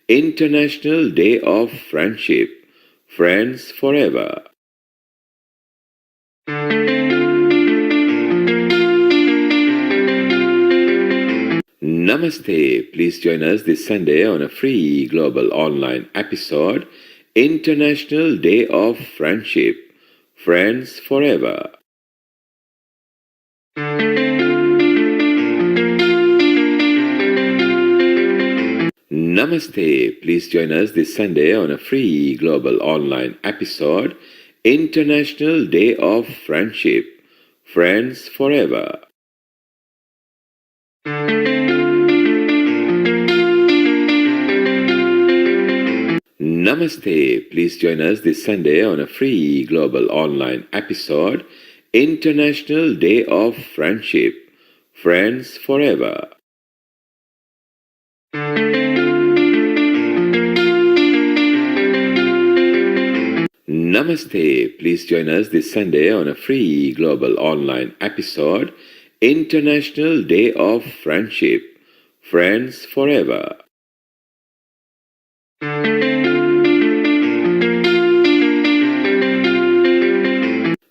International Day of Friendship. Friends forever. Namaste. Please join us this Sunday on a free global online episode, International Day of Friendship. Friends forever. Namaste. Please join us this Sunday on a free global online episode, International Day of Friendship. Friends forever. Namaste. Please join us this Sunday on a free global online episode, International Day of Friendship. Friends forever. Namaste. Please join us this Sunday on a free global online episode, International Day of Friendship. Friends forever.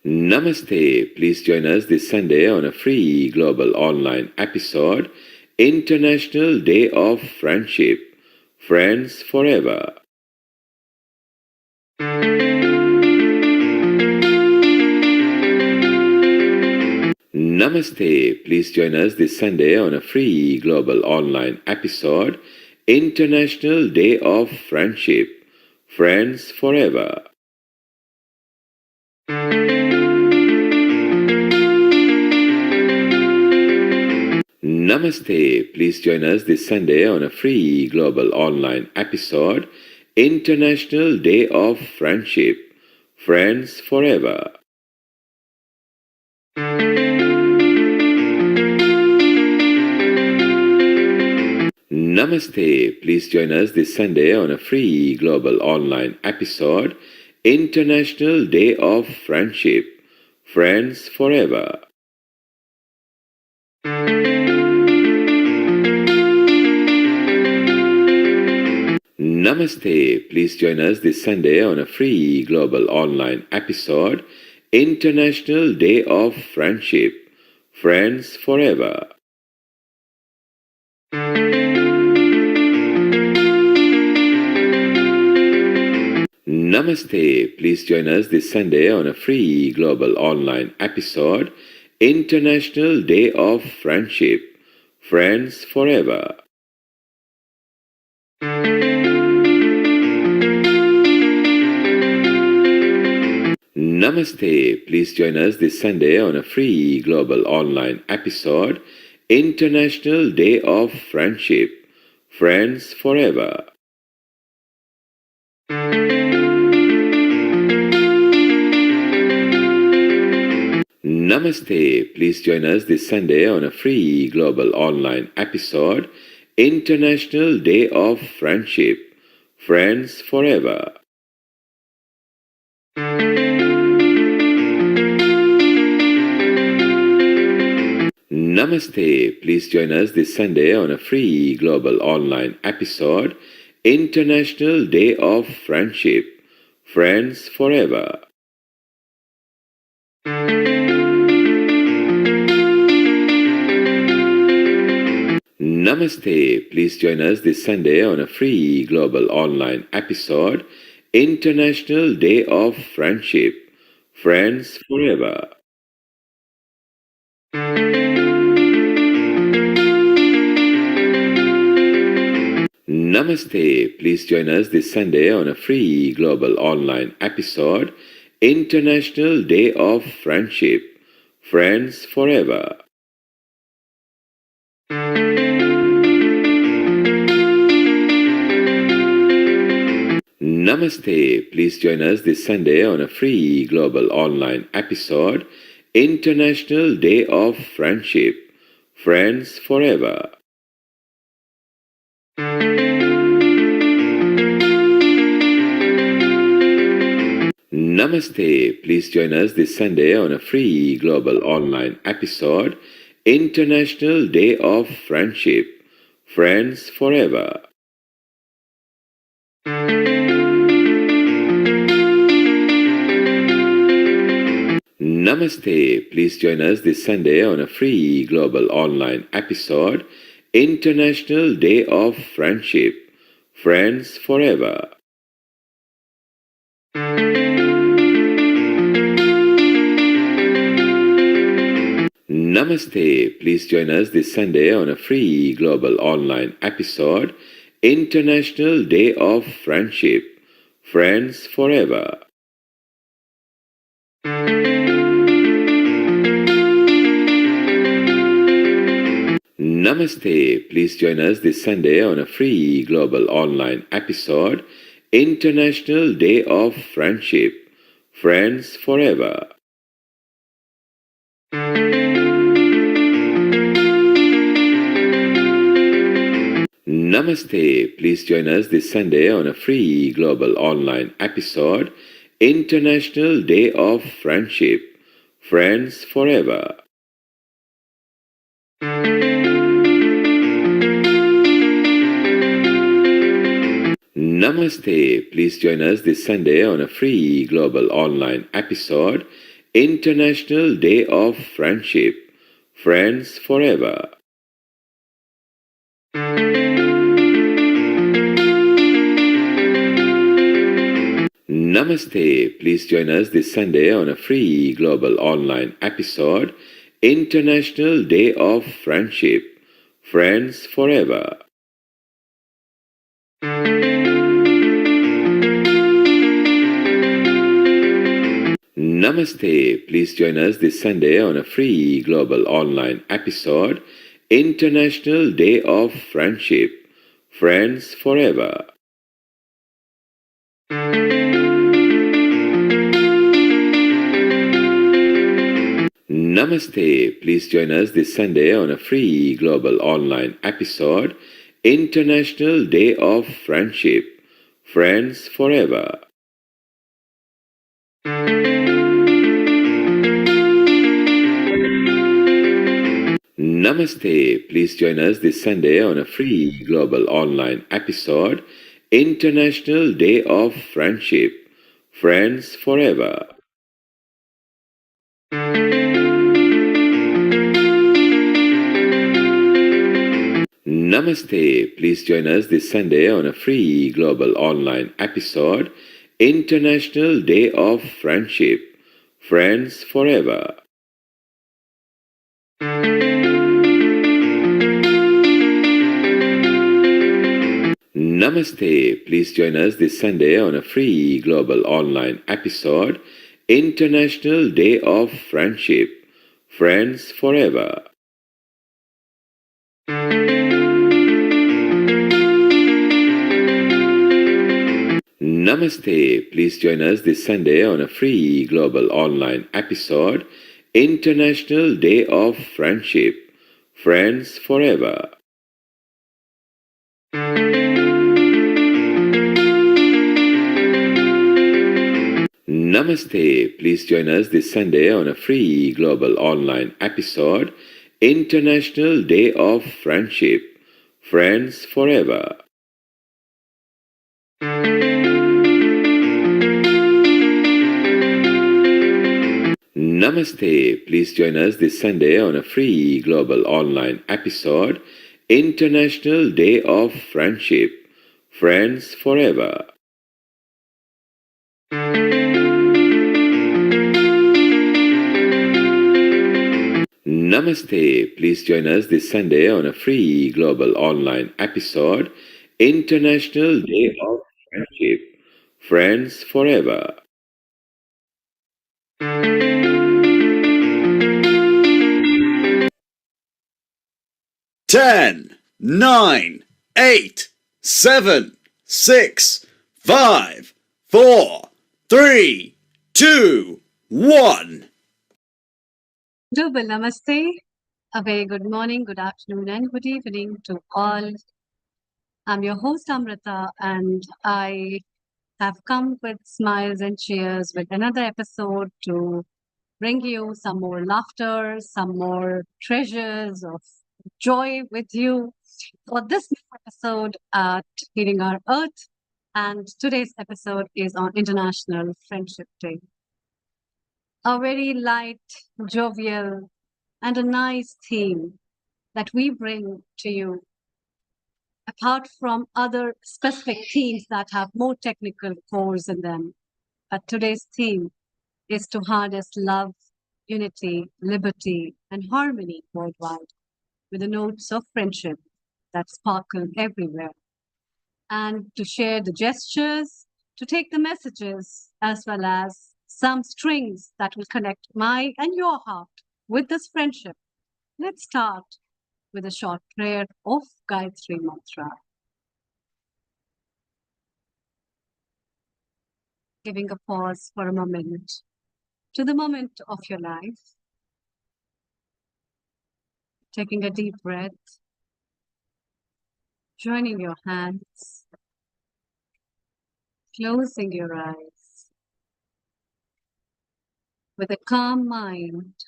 Namaste. Please join us this Sunday on a free global online episode, International Day of Friendship. Friends forever. Namaste. Please join us this Sunday on a free global online episode, International Day of Friendship. Friends forever. Namaste. Please join us this Sunday on a free global online episode, International Day of Friendship. Friends forever. Namaste. Please join us this Sunday on a free global online episode, International Day of Friendship. Friends forever. Namaste. Please join us this Sunday on a free global online episode, International Day of Friendship. Friends forever. Namaste. Please join us this Sunday on a free global online episode, International Day of Friendship. Friends forever. Namaste. Please join us this Sunday on a free global online episode, International Day of Friendship. Friends forever. Namaste. Please join us this Sunday on a free global online episode, International Day of Friendship. Friends forever. Namaste. Please join us this Sunday on a free global online episode, International Day of Friendship. Friends forever. Namaste. Please join us this Sunday on a free global online episode, International Day of Friendship. Friends forever. Namaste. Please join us this Sunday on a free global online episode, International Day of Friendship. Friends forever. Namaste. Please join us this Sunday on a free global online episode, International Day of Friendship. Friends forever. Namaste. Please join us this Sunday on a free global online episode, International Day of Friendship. Friends forever. Namaste. Please join us this Sunday on a free global online episode, International Day of Friendship. Friends Forever. Namaste. Please join us this Sunday on a free global online episode, International Day of Friendship. Friends Forever. Namaste. Please join us this Sunday on a free global online episode, International Day of Friendship. Friends Forever. Namaste. Please join us this Sunday on a free global online episode, International Day of Friendship. Friends Forever. Namaste. Please join us this Sunday on a free global online episode, International Day of Friendship. Friends Forever. Namaste. Please join us this Sunday on a free global online episode, International Day of Friendship. Friends Forever. Namaste. Please join us this Sunday on a free global online episode, International Day of Friendship. Friends Forever. Namaste. Please join us this Sunday on a free global online episode, International Day of Friendship. Friends Forever. Namaste. Please join us this Sunday on a free global online episode, International Day of Friendship. Friends Forever. Namaste. Please join us this Sunday on a free global online episode, International Day of Friendship. Friends Forever. Namaste. Please join us this Sunday on a free global online episode, International Day of Friendship. Friends Forever. Namaste. Please join us this Sunday on a free global online episode, International Day of Friendship. Friends Forever. Namaste. Please join us this Sunday on a free global online episode, International Day of Friendship. Friends Forever. Namaste. Please join us this Sunday on a free global online episode, International Day of Friendship. Friends Forever. Namaste. Please join us this Sunday on a free global online episode, International Day of Friendship. Friends Forever. 10, 9, 8, 7, 6, 5, 4, 3, 2, 1. Double namaste. A very good morning, good afternoon, and good evening to all. I'm your host Amrita, and I have come with smiles and cheers with another episode to bring you some more laughter, some more treasures of joy with you for this new episode at Healing Our Earth. And today's episode is on International Friendship Day. A very light, jovial, and a nice theme that we bring to you, apart from other specific themes that have more technical cores in them. But today's theme is to harness love, unity, liberty, and harmony worldwide with the notes of friendship that sparkle everywhere, and to share the gestures, to take the messages, as well as some strings that will connect my and your heart with this friendship. Let's start with a short prayer of Gayatri Mantra, giving a pause for a moment to the moment of your life, taking a deep breath, joining your hands, closing your eyes with a calm mind.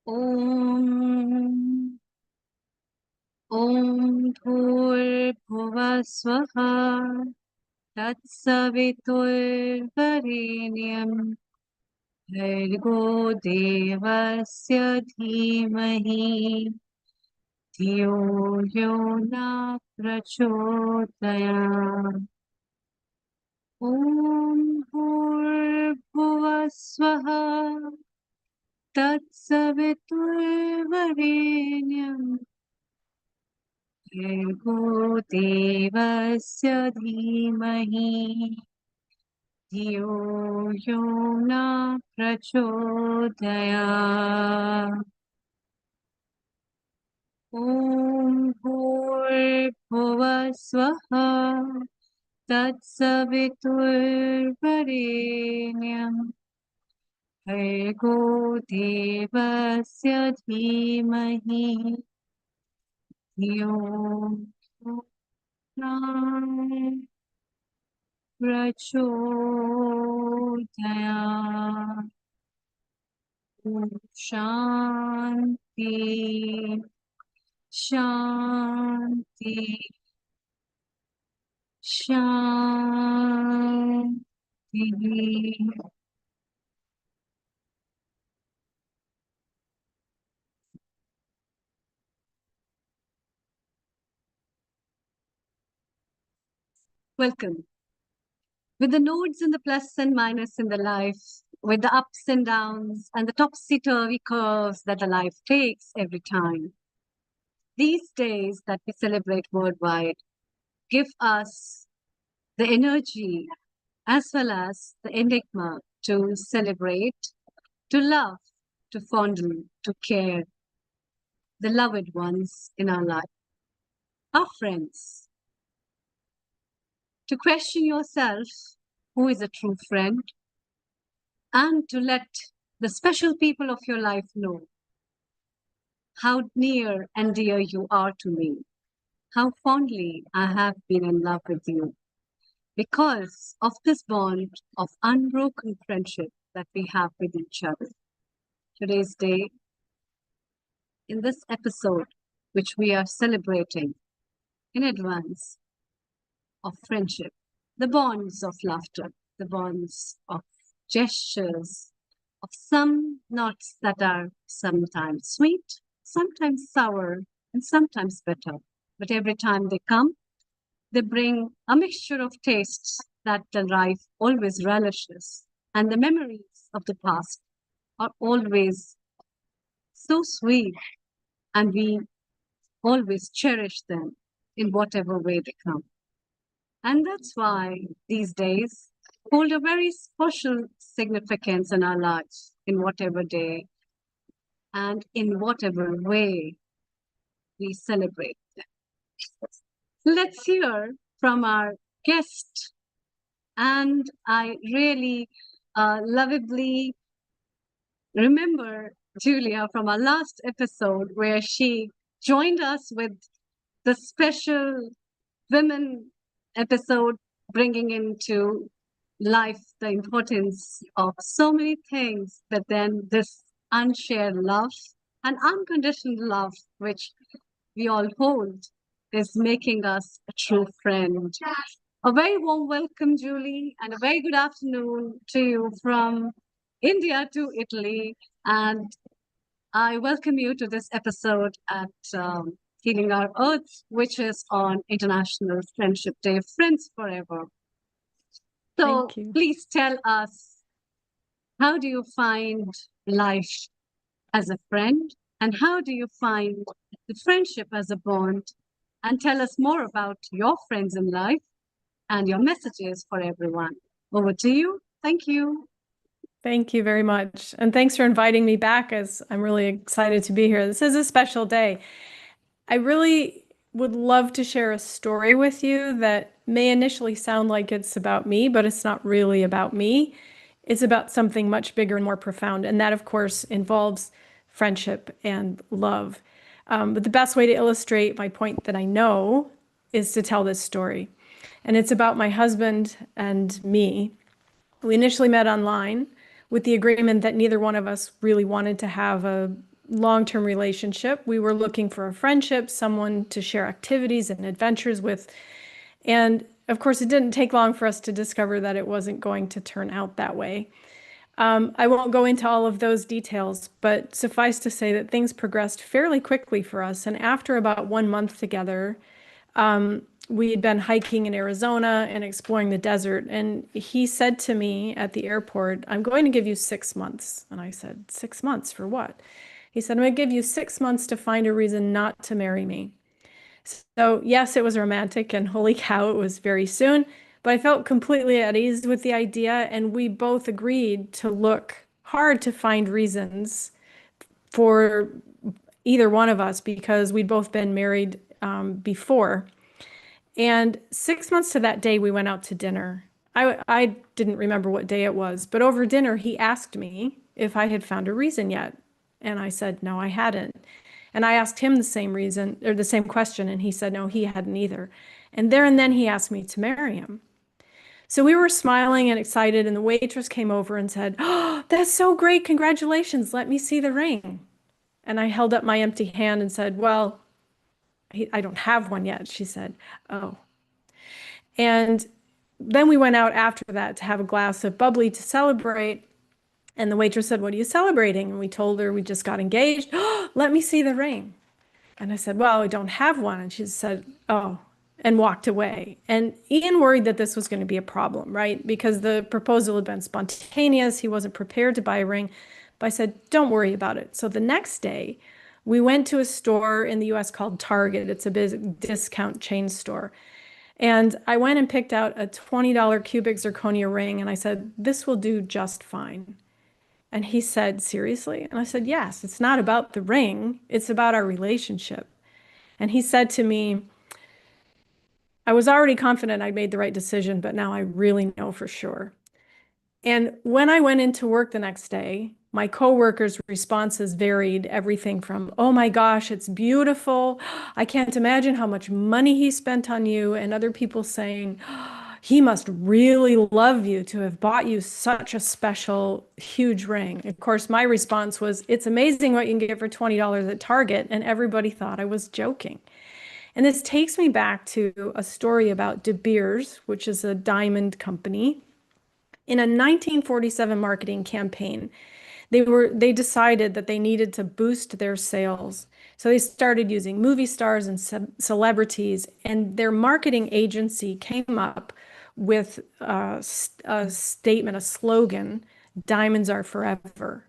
Om Om Bhurbhuva Swaha Tatsaviturvarenyam Bhargo Devasya Dhimahi Dhiyo Yo Na Prachodayam. Om Bhurbhuva Swaha Tatsaviturvarenyam Bhargo Devasya Dhimahi Dhiyo Yo Na Prachodayam. Om Bhurbhuva Swaha Tatsaviturvarenyam Bhargo Devasya Dhimahi Dhiyo Yo Na Prachodayam. Om Shanti, Shanti, Shanti. Welcome. With the nodes and the plus and minus in the life, with the ups and downs and the topsy-turvy curves that the life takes every time, these days that we celebrate worldwide give us the energy as well as the enigma to celebrate, to love, to fondle, to care the loved ones in our life, our friends. To question yourself, who is a true friend, and to let the special people of your life know how near and dear you are to me, how fondly I have been in love with you, because of this bond of unbroken friendship that we have with each other. Today's day, in this episode, which we are celebrating in advance of friendship, the bonds of laughter, the bonds of gestures, of some knots that are sometimes sweet, sometimes sour, and sometimes bitter. But every time they come, they bring a mixture of tastes that the life always relishes. And the memories of the past are always so sweet, and we always cherish them in whatever way they come. And that's why these days hold a very special significance in our lives, in whatever day and in whatever way we celebrate them. Let's hear from our guest. And I really lovably remember Julia from our last episode where she joined us with the special women episode, bringing into life the importance of so many things, but then this unshared love and unconditional love, which we all hold is making us a true friend. A very warm welcome, Julie, and a very good afternoon to you from India to Italy. And I welcome you to this episode at Healing Our Earth, which is on International Friendship Day, Friends Forever. So Thank you. please tell us, how do you find life as a friend? And how do you find the friendship as a bond? And tell us more about your friends in life and your messages for everyone. Over to you. Thank you. Thank you very much. And thanks for inviting me back, as I'm really excited to be here. This is a special day. I really would love to share a story with you that may initially sound like it's about me, but it's not really about me. It's about something much bigger and more profound. And that, of course, involves friendship and love. But the best way to illustrate my point that I know is to tell this story. And it's about my husband and me. We initially met online with the agreement that neither one of us really wanted to have a long-term relationship. We were looking for a friendship, someone to share activities and adventures with. And of course, it didn't take long for us to discover that it wasn't going to turn out that way. I won't go into all of those details, but suffice to say that things progressed fairly quickly for us. And after about 1 month together, we had been hiking in Arizona and exploring the desert. And he said to me at the airport, "I'm going to give you 6 months." And I said, "6 months for what?" He said, "I'm going to give you 6 months to find a reason not to marry me." So yes, it was romantic, and holy cow, it was very soon. But I felt completely at ease with the idea, and we both agreed to look hard to find reasons for either one of us, because we'd both been married before. And 6 months to that day, we went out to dinner. I didn't remember what day it was, but over dinner, he asked me if I had found a reason yet. And I said, no, I hadn't. And I asked him the same reason, or the same question, and he said, no, he hadn't either. And there and then he asked me to marry him. So we were smiling and excited, and the waitress came over and said, "Oh, that's so great. Congratulations. Let me see the ring." And I held up my empty hand and said, "Well, I don't have one yet." She said, "Oh." And then we went out after that to have a glass of bubbly to celebrate. And the waitress said, "What are you celebrating?" And we told her we just got engaged. "Oh, let me see the ring." And I said, "Well, I don't have one." And she said, "Oh," and walked away. And Ian worried that this was going to be a problem, right? Because the proposal had been spontaneous. He wasn't prepared to buy a ring. But I said, "Don't worry about it." So the next day, we went to a store in the US called Target. It's a big discount chain store. And I went and picked out a $20 cubic zirconia ring. And I said, "This will do just fine." And he said, "Seriously?" And I said, "Yes, it's not about the ring. It's about our relationship." And he said to me, "I was already confident I'd made the right decision, but now I really know for sure." And when I went into work the next day, my coworkers' responses varied everything from, "Oh my gosh, it's beautiful. I can't imagine how much money he spent on you," and other people saying, "He must really love you to have bought you such a special, huge ring." Of course, my response was, "It's amazing what you can get for $20 at Target," and everybody thought I was joking. And this takes me back to a story about De Beers, which is a diamond company. In a 1947 marketing campaign, they decided that they needed to boost their sales. So they started using movie stars and celebrities, and their marketing agency came up with a statement, a slogan, "Diamonds are forever."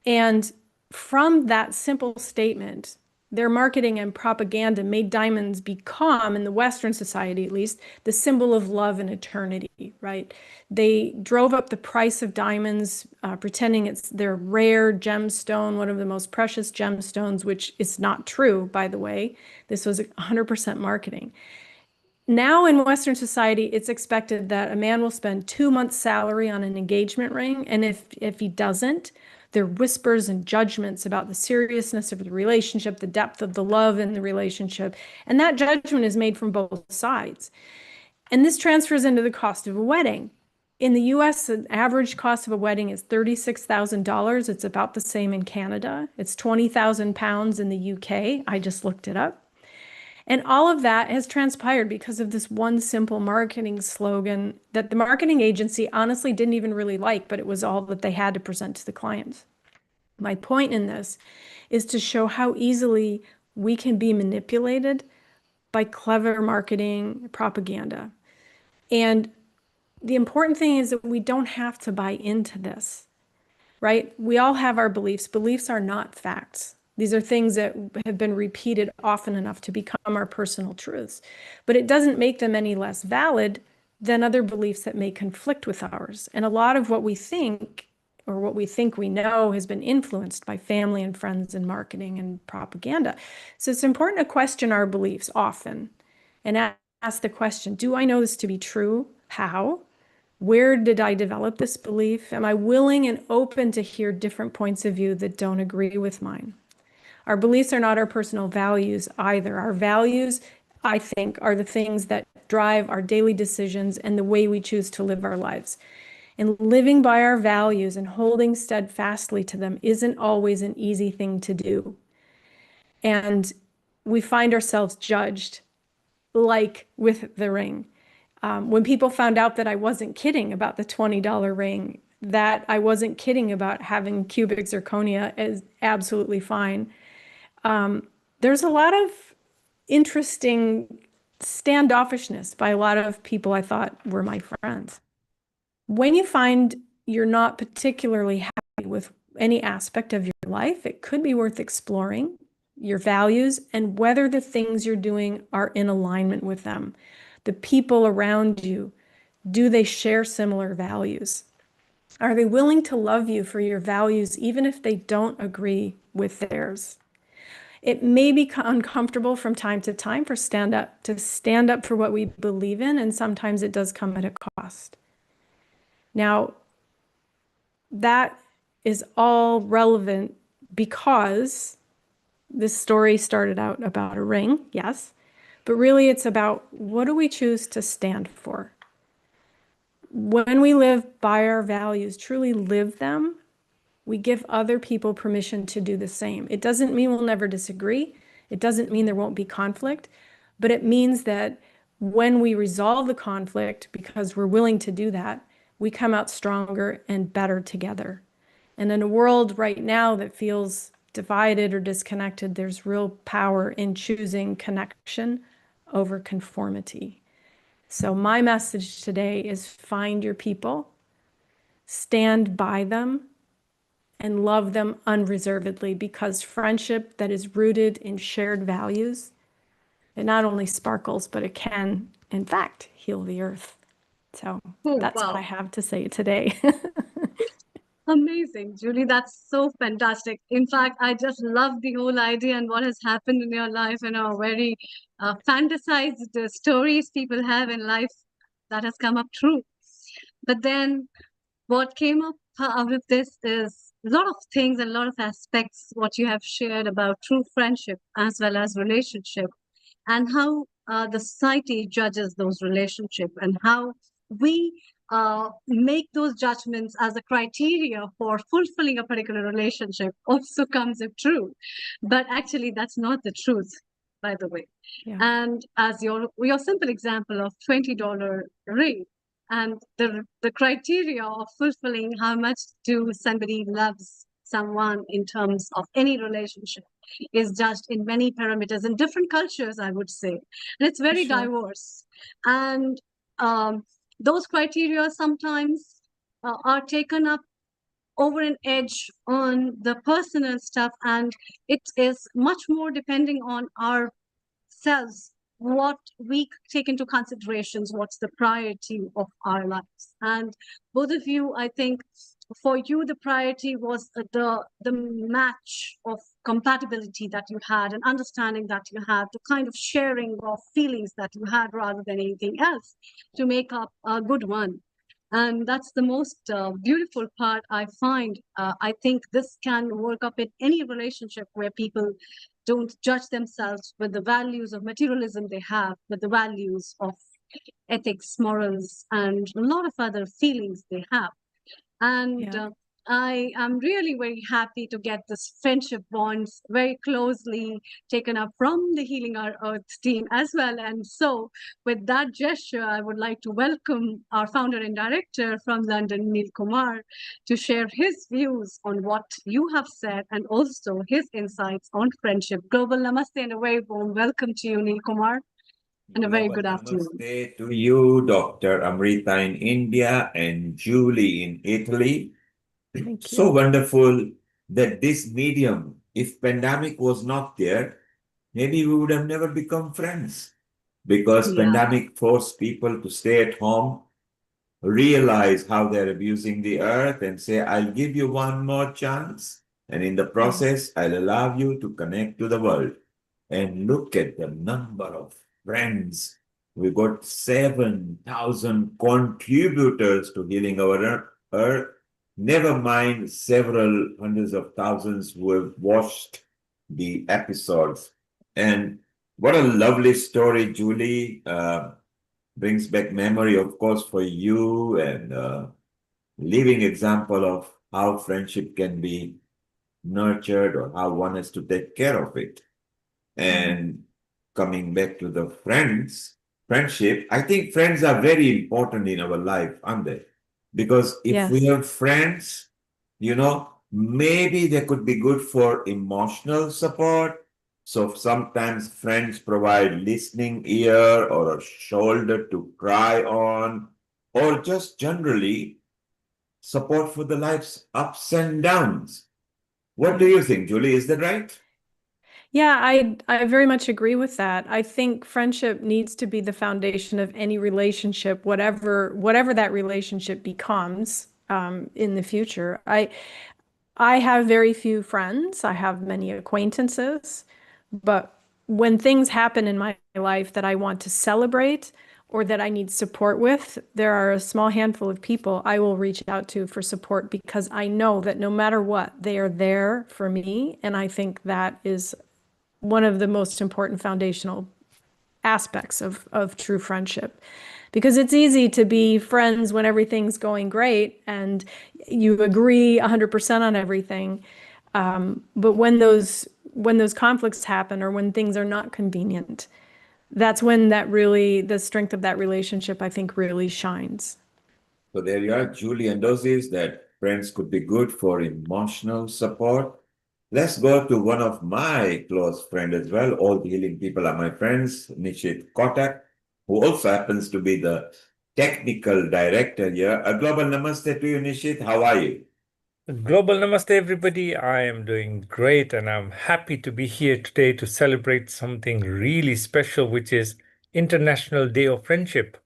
And from that simple statement, their marketing and propaganda made diamonds become, in the Western society at least, the symbol of love and eternity, right? They drove up the price of diamonds, pretending it's their rare gemstone, one of the most precious gemstones, which is not true, by the way. This was 100% marketing. Now in Western society, it's expected that a man will spend 2 months' salary on an engagement ring, and if he doesn't, there are whispers and judgments about the seriousness of the relationship, the depth of the love in the relationship, and that judgment is made from both sides. And this transfers into the cost of a wedding. In the US, the average cost of a wedding is $36,000. It's about the same in Canada. It's 20,000 pounds in the UK. I just looked it up. And all of that has transpired because of this one simple marketing slogan that the marketing agency honestly didn't even really like, but it was all that they had to present to the clients. My point in this is to show how easily we can be manipulated by clever marketing propaganda. And the important thing is that we don't have to buy into this, right? We all have our beliefs. Beliefs are not facts. These are things that have been repeated often enough to become our personal truths. But it doesn't make them any less valid than other beliefs that may conflict with ours. And a lot of what we think, or what we think we know, has been influenced by family and friends and marketing and propaganda. So it's important to question our beliefs often and ask the question, do I know this to be true? How? Where did I develop this belief? Am I willing and open to hear different points of view that don't agree with mine? Our beliefs are not our personal values either. Our values, I think, are the things that drive our daily decisions and the way we choose to live our lives. And living by our values and holding steadfastly to them isn't always an easy thing to do. And we find ourselves judged, like with the ring. When people found out that I wasn't kidding about the $20 ring, that I wasn't kidding about having cubic zirconia is absolutely fine. There's a lot of interesting standoffishness by a lot of people I thought were my friends. When you find you're not particularly happy with any aspect of your life, it could be worth exploring your values and whether the things you're doing are in alignment with them. The people around you, do they share similar values? Are they willing to love you for your values, even if they don't agree with theirs? It may be uncomfortable from time to time to stand up for what we believe in, and sometimes it does come at a cost. Now, that is all relevant because this story started out about a ring, yes, but really it's about what do we choose to stand for? When we live by our values, truly live them, we give other people permission to do the same. It doesn't mean we'll never disagree. It doesn't mean there won't be conflict, but it means that when we resolve the conflict, because we're willing to do that, we come out stronger and better together. And in a world right now that feels divided or disconnected, there's real power in choosing connection over conformity. So my message today is find your people, stand by them, and love them unreservedly, because friendship that is rooted in shared values, it not only sparkles, but it can, in fact, heal the earth. So Oh, that's what wow. I have to say today. Amazing, Julie. That's so fantastic. In fact, I just love the whole idea and what has happened in your life, very fantasized stories people have in life that has come up true. But then what came up out of this is a lot of things and a lot of aspects, what you have shared about true friendship as well as relationship, and how the society judges those relationships, and how we make those judgments as a criteria for fulfilling a particular relationship also comes up true. But actually, that's not the truth, by the way. Yeah. And as your simple example of $20 ring, and the criteria of fulfilling how much do somebody loves someone in terms of any relationship is judged in many parameters in different cultures, I would say. And it's very Sure. diverse. And those criteria sometimes are taken up over an edge on the personal stuff. And it is much more depending on ourselves, what we take into considerations, what's the priority of our lives. And both of you, I think, for you the priority was the match of compatibility that you had, and understanding that you had, the kind of sharing of feelings that you had rather than anything else to make up a good one. And that's the most beautiful part I find. I think this can work up in any relationship where people don't judge themselves with the values of materialism they have, with the values of ethics, morals, and a lot of other feelings they have. And Yeah. I am really very happy to get this friendship bonds very closely taken up from the Healing Our Earth team as well. And so, with that gesture, I would like to welcome our founder and director from London, Neil Kumar, to share his views on what you have said and also his insights on friendship. Global Namaste and a very warm welcome to you, Neil Kumar, and a very Global good afternoon. Namaste to you, Dr. Amrita in India and Julie in Italy. Thank So you. wonderful that this medium, if pandemic was not there, maybe we would have never become friends because Yeah. pandemic forced people to stay at home, realize how they're abusing the earth and say, I'll give you one more chance. And in the process, I'll allow you to connect to the world. And look at the number of friends. We got 7,000 contributors to Healing Our Earth. Never mind several hundreds of thousands who have watched the episodes. And what a lovely story, Julie. Brings back memory, of course, for you and living example of how friendship can be nurtured or how one has to take care of it. And coming back to the friendship, I think friends are very important in our life, aren't they? Because if we Yes. have friends, maybe they could be good for emotional support. So sometimes friends provide listening ear or a shoulder to cry on, or just generally support for the life's ups and downs. What do you think, Julie? Is that right? Yeah, I very much agree with that. I think friendship needs to be the foundation of any relationship, whatever that relationship becomes in the future. I have very few friends. I have many acquaintances, but when things happen in my life that I want to celebrate or that I need support with, there are a small handful of people I will reach out to for support because I know that no matter what, they are there for me. And I think that is one of the most important foundational aspects of true friendship. Because it's easy to be friends when everything's going great and you agree 100% on everything. But when those conflicts happen or when things are not convenient, that's when the strength of that relationship, I think, really shines. So there you are, Julie endorses that friends could be good for emotional support. Let's go to one of my close friends as well. All the healing people are my friends, Nishit Kotak, who also happens to be the technical director here. A global namaste to you, Nishit. How are you? Global Namaste, everybody. I am doing great and I'm happy to be here today to celebrate something really special, which is International Day of Friendship.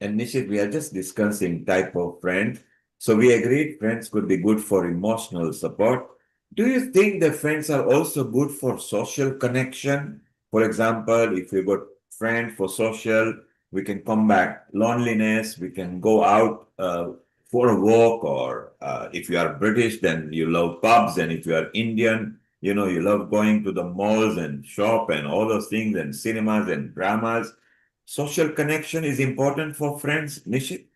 And Nishit, we are just discussing type of friend. So we agreed friends could be good for emotional support. Do you think that friends are also good for social connection? For example, if you got friend for social, we can combat loneliness, we can go out for a walk, or if you are British, then you love pubs, and if you are Indian, you love going to the malls and shop and all those things and cinemas and dramas. Social connection is important for friends, Nishit?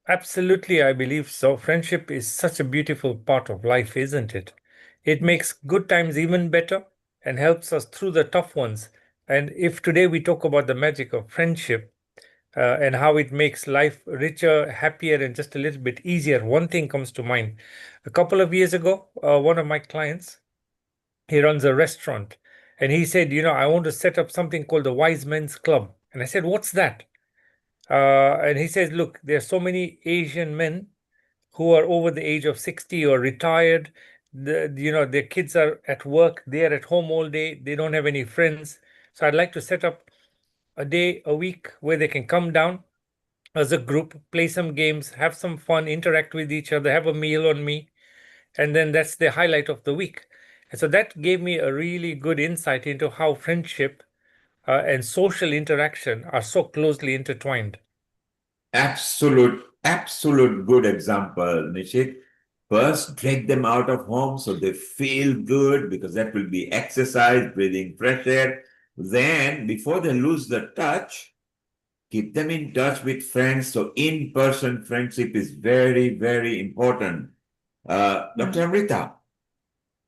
Absolutely, I believe so. Friendship is such a beautiful part of life, isn't it? It makes good times even better and helps us through the tough ones. And if today we talk about the magic of friendship, and how it makes life richer, happier, and just a little bit easier, one thing comes to mind. A couple of years ago, one of my clients, he runs a restaurant, and he said, I want to set up something called the Wise Men's Club. And I said, what's that? And he says, look, there are so many Asian men who are over the age of 60 or retired. Their kids are at work, they are at home all day, they don't have any friends. So I'd like to set up a day a week where they can come down as a group, play some games, have some fun, interact with each other, have a meal on me, and then that's the highlight of the week. And so that gave me a really good insight into how friendship and social interaction are so closely intertwined. Absolute good example, Nishit. First, drag them out of home so they feel good because that will be exercise, breathing fresh air. Then, before they lose the touch, keep them in touch with friends. So in-person friendship is very, very important. Dr. Amrita,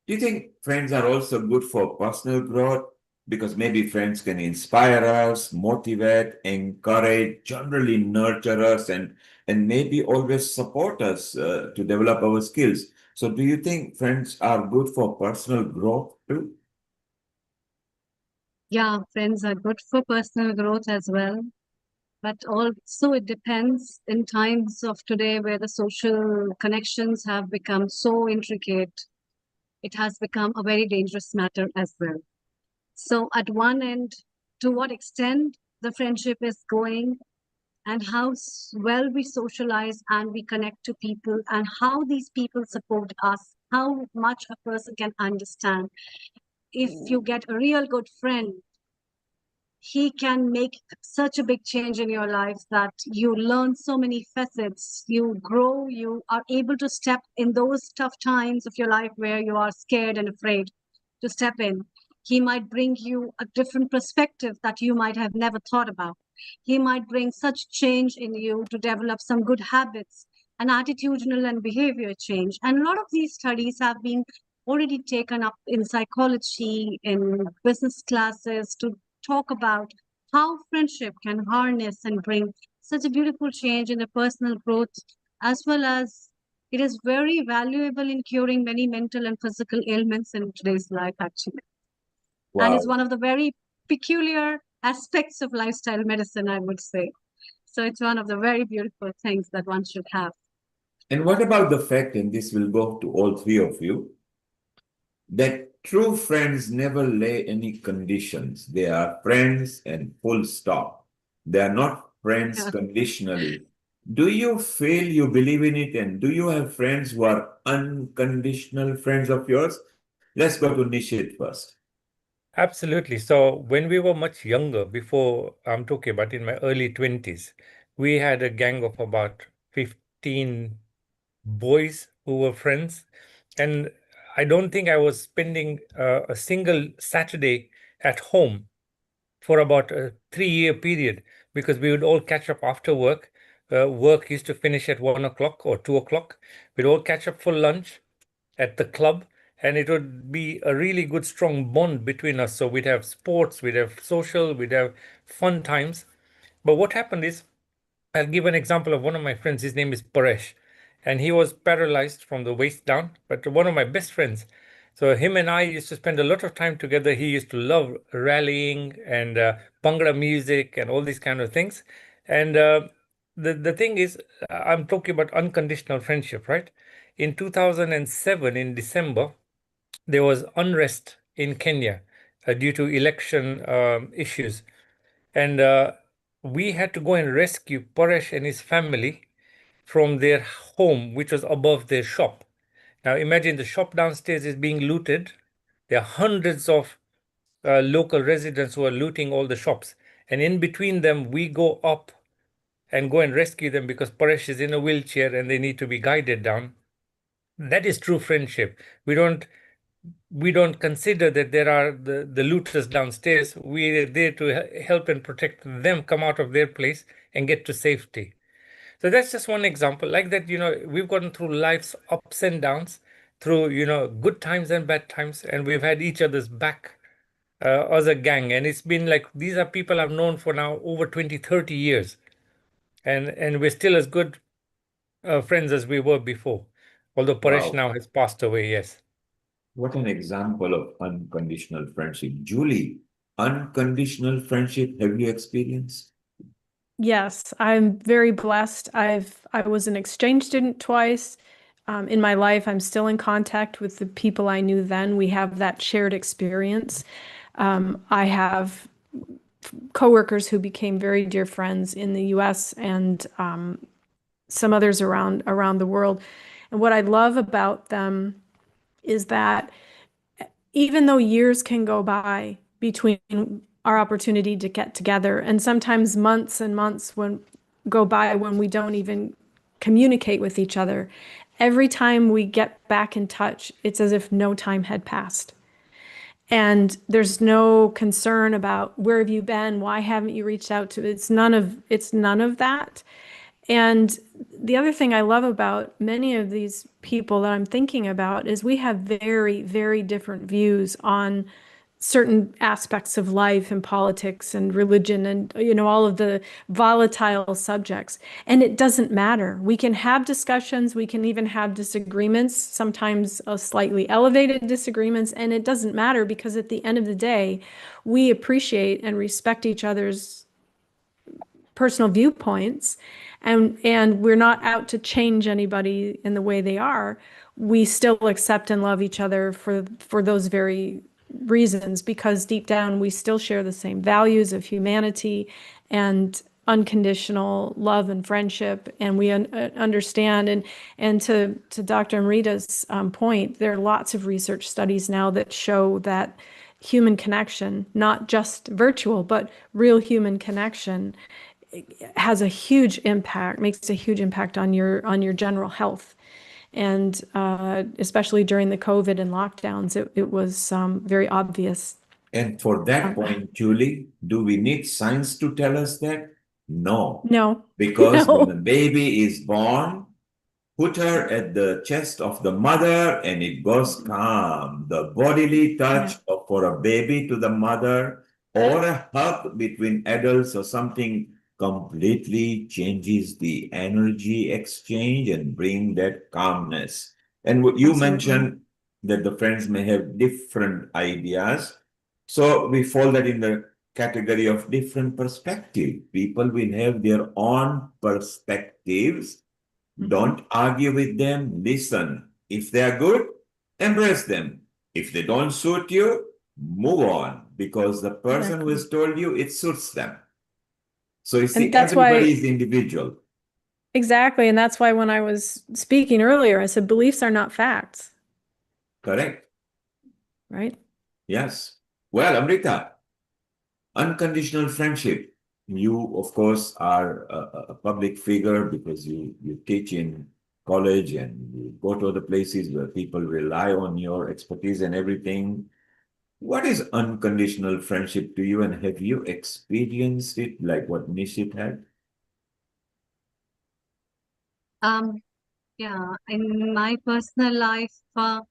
do you think friends are also good for personal growth? Because maybe friends can inspire us, motivate, encourage, generally nurture us, and maybe always support us to develop our skills. So, do you think friends are good for personal growth too? Yeah, friends are good for personal growth as well. But also, it depends in times of today where the social connections have become so intricate, it has become a very dangerous matter as well. So, at one end, to what extent the friendship is going, and how well we socialize and we connect to people, and how these people support us, how much a person can understand. If you get a real good friend, he can make such a big change in your life that you learn so many facets, you grow, you are able to step in those tough times of your life where you are scared and afraid to step in. He might bring you a different perspective that you might have never thought about. He might bring such change in you to develop some good habits, an attitudinal and behavior change. And a lot of these studies have been already taken up in psychology, in business classes, to talk about how friendship can harness and bring such a beautiful change in the personal growth, as well as it is very valuable in curing many mental and physical ailments in today's life, actually. And it's Wow. one of the very peculiar aspects of lifestyle medicine, I would say. So it's one of the very beautiful things that one should have. And what about the fact, and this will go to all three of you, that true friends never lay any conditions. They are friends and full stop. They are not friends Yeah. conditionally. Do you feel you believe in it? And do you have friends who are unconditional friends of yours? Let's go to Nishit first. Absolutely. So when we were much younger, before I'm talking about in my early 20s, we had a gang of about 15 boys who were friends. And I don't think I was spending a single Saturday at home for about a 3 year period because we would all catch up after work. Work used to finish at 1 o'clock or 2 o'clock. We'd all catch up for lunch at the club, and it would be a really good, strong bond between us. So we'd have sports, we'd have social, we'd have fun times. But what happened is, I'll give an example of one of my friends. His name is Paresh, and he was paralyzed from the waist down, but one of my best friends. So him and I used to spend a lot of time together. He used to love rallying and Bhangra music and all these kind of things. And the thing is, I'm talking about unconditional friendship, right? In 2007, in December, there was unrest in Kenya due to election issues. And we had to go and rescue Paresh and his family from their home, which was above their shop. Now imagine the shop downstairs is being looted. There are hundreds of local residents who are looting all the shops. And in between them, we go up and go and rescue them because Paresh is in a wheelchair and they need to be guided down. That is true friendship. We don't consider that there are the looters downstairs. We are there to help and protect them come out of their place and get to safety. So that's just one example. Like that, we've gotten through life's ups and downs, through, good times and bad times, and we've had each other's back as a gang. And it's been like these are people I've known for now over 20, 30 years. And we're still as good friends as we were before. Although Paresh Wow. now has passed away, yes. What an example of unconditional friendship. Julie, unconditional friendship, have you experienced? Yes, I'm very blessed. I was an exchange student twice. In my life, I'm still in contact with the people I knew then. We have that shared experience. I have coworkers who became very dear friends in the U.S. and some others around the world. And what I love about them is that even though years can go by between our opportunity to get together, and sometimes months and months when go by when we don't even communicate with each other, every time we get back in touch, it's as if no time had passed. And there's no concern about where have you been, why haven't you reached out to, it's none of that. And the other thing I love about many of these people that I'm thinking about is we have very, very different views on certain aspects of life and politics and religion and, you know, all of the volatile subjects. And it doesn't matter. We can have discussions, we can even have disagreements, sometimes slightly elevated disagreements, and it doesn't matter because at the end of the day, we appreciate and respect each other's personal viewpoints, and we're not out to change anybody in the way they are. We still accept and love each other for those very reasons, because deep down we still share the same values of humanity and unconditional love and friendship, and we understand. And to Dr. Amrita's point, there are lots of research studies now that show that human connection, not just virtual, but real human connection, has a huge impact, makes a huge impact on your general health. And especially during the COVID and lockdowns, it was very obvious. And for that point, Julie, do we need science to tell us that? No. No. Because when the No. baby is born, put her at the chest of the mother and it goes calm. The bodily touch for a baby to the mother or a hug between adults or something completely changes the energy exchange and bring that calmness. And what you Absolutely. mentioned that the friends may have different ideas. So we fall that in the category of different perspective. People will have their own perspectives. Don't argue with them, listen. If they are good, embrace them. If they don't suit you, move on, because the person who has told you, it suits them. So you see, And that's everybody why, is individual. exactly, and that's why when I was speaking earlier, I said beliefs are not facts, Correct? right? Yes. Well, Amrita, unconditional friendship. You, of course, are a public figure because you teach in college and you go to other places where people rely on your expertise and everything. What is unconditional friendship to you, and have you experienced it like what Nishit had? Yeah, in my personal life, I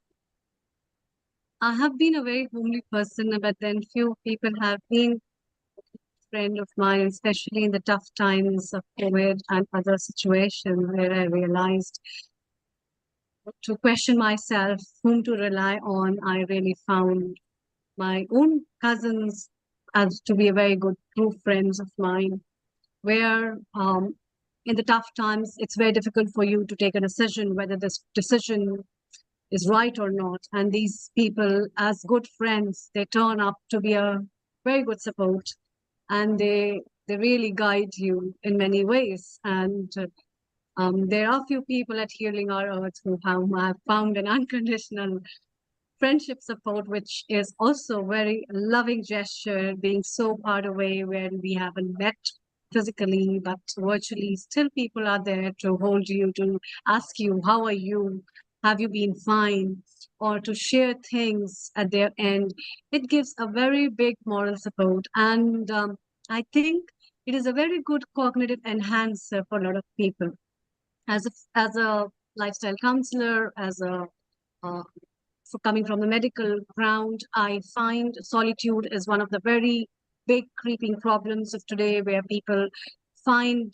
have been a very homely person, but then few people have been friend of mine, especially in the tough times of COVID and other situations where I realized to question myself, whom to rely on. I really found my own cousins as to be a very good true friends of mine, where in the tough times, it's very difficult for you to take a decision whether this decision is right or not. And these people, as good friends, they turn up to be a very good support, and they really guide you in many ways. And there are few people at Healing Our Earth who have found an unconditional friendship support, which is also very loving gesture, being so far away when we haven't met physically, but virtually, still people are there to hold you, to ask you, how are you? Have you been fine? Or to share things at their end. It gives a very big moral support. And I think it is a very good cognitive enhancer for a lot of people. As a lifestyle counselor, as a for coming from the medical ground, I find solitude is one of the very big creeping problems of today, where people find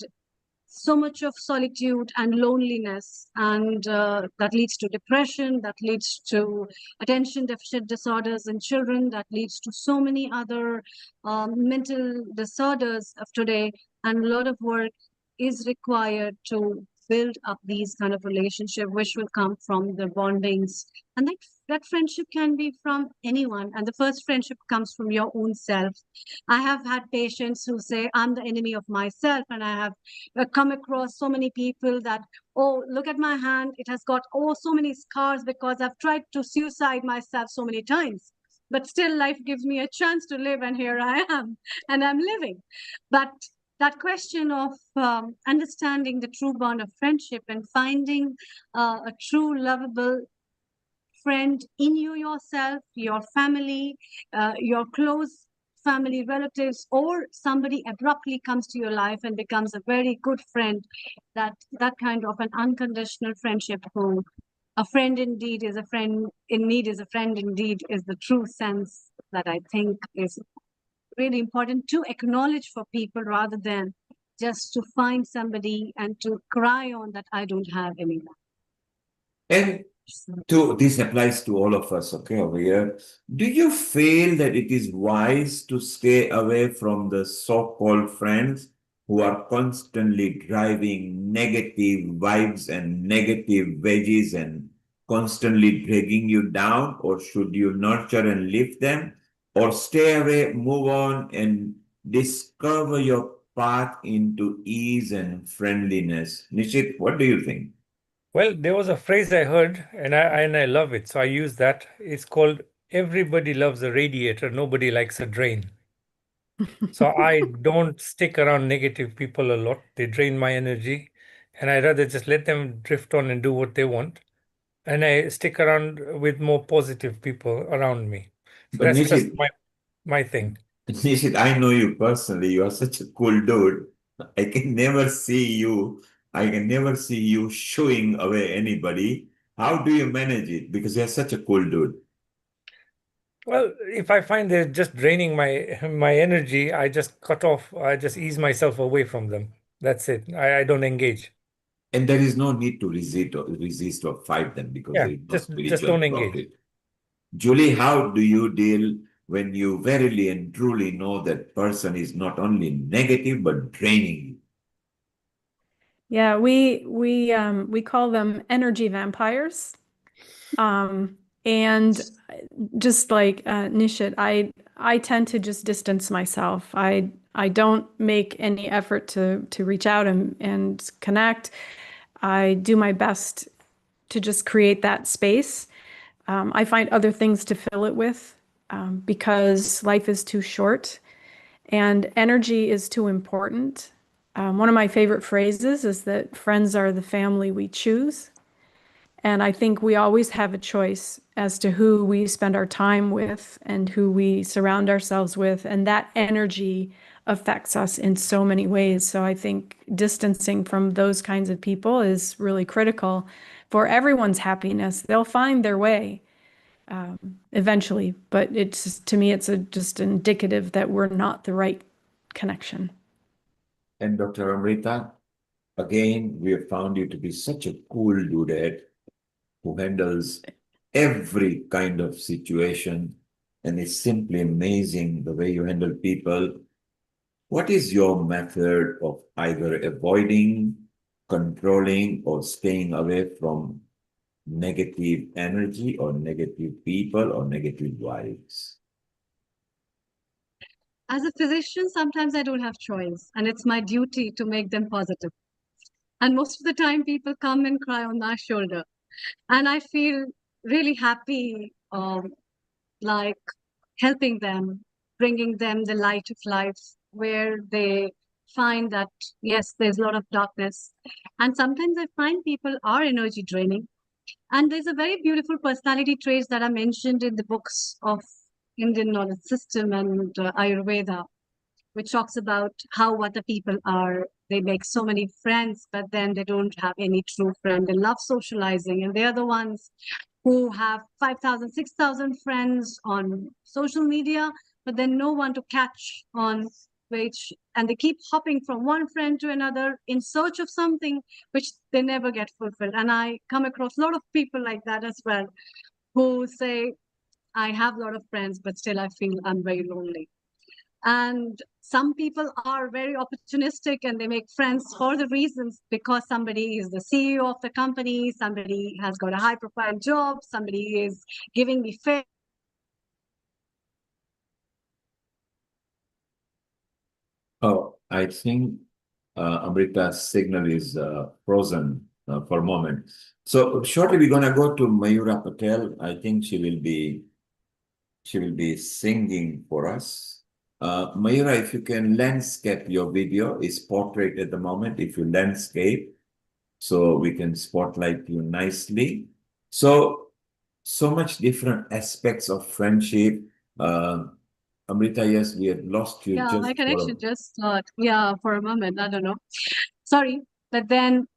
so much of solitude and loneliness, and that leads to depression, that leads to attention deficit disorders in children, that leads to so many other mental disorders of today. And a lot of work is required to build up these kind of relationship, which will come from the bondings. And that friendship can be from anyone, and the first friendship comes from your own self. I have had patients who say, I'm the enemy of myself, and I have come across so many people that, oh, look at my hand, it has got so many scars because I've tried to suicide myself so many times, but still life gives me a chance to live, and here I am, and I'm living. But that question of understanding the true bond of friendship and finding a true lovable friend in you yourself, your family, your close family, relatives, or somebody abruptly comes to your life and becomes a very good friend, that kind of an unconditional friendship, who a friend indeed is a friend in need, is a friend indeed, is the true sense that I think is really important to acknowledge for people, rather than just to find somebody and to cry on that I don't have anyone. And this applies to all of us, okay, over here. Do you feel that it is wise to stay away from the so-called friends who are constantly driving negative vibes and negative veggies and constantly dragging you down? Or should you nurture and lift them? Or stay away, move on, and discover your path into ease and friendliness? Nishit, what do you think? Well, there was a phrase I heard, and I love it, so I use that. It's called "Everybody loves a radiator, nobody likes a drain." So I don't stick around negative people a lot. They drain my energy, and I rather just let them drift on and do what they want. And I stick around with more positive people around me. So But that's just Nishit, my thing. Nishit, I know you personally. You are such a cool dude. I can never see you. I can never see you shooing away anybody. How do you manage it? Because you're such a cool dude. Well, if I find they're just draining my energy, I just cut off. I just ease myself away from them. That's it. I don't engage. And there is no need to resist or fight them because Yeah, there is no just spiritual don't engage. profit. Julie, how do you deal when you verily and truly know that person is not only negative but draining you? Yeah, we call them energy vampires. And just like Nishit, I tend to just distance myself. I don't make any effort to reach out and connect. I do my best to just create that space. I find other things to fill it with because life is too short and energy is too important. One of my favorite phrases is that friends are the family we choose. And I think we always have a choice as to who we spend our time with and who we surround ourselves with. And that energy affects us in so many ways. So I think distancing from those kinds of people is really critical for everyone's happiness. They'll find their way eventually, but it's to me, it's just indicative that we're not the right connection. And Dr. Amrita, again, we have found you to be such a cool dude who handles every kind of situation. And it's simply amazing the way you handle people. What is your method of either avoiding, controlling, or staying away from negative energy or negative people or negative vibes? As a physician, sometimes I don't have choice, and it's my duty to make them positive. And most of the time, people come and cry on my shoulder, and I feel really happy, like helping them, bringing them the light of life, where they find that yes, there's a lot of darkness, and sometimes I find people are energy draining. And there's a very beautiful personality traits that are mentioned in the books of Indian knowledge system and Ayurveda, which talks about how what the people are. They make so many friends, but then they don't have any true friend. They love socializing, and they're the ones who have 5,000, 6,000 friends on social media, but then no one to catch on, which, and they keep hopping from one friend to another in search of something which they never get fulfilled. And I come across a lot of people like that as well, who say, I have a lot of friends, but still I feel I'm very lonely. And some people are very opportunistic and they make friends for the reasons because somebody is the CEO of the company, somebody has got a high profile job, somebody is giving me fair. Oh, I think Amrita's signal is frozen for a moment. So shortly we're gonna go to Mayura Patel. I think she will be singing for us. Mayura, if you can landscape your video, is portrait at the moment. If you landscape, so we can spotlight you nicely. So much different aspects of friendship. Amrita, yes, we had lost you Yeah, my just connection just yeah, for a moment. I don't know. Sorry. But then,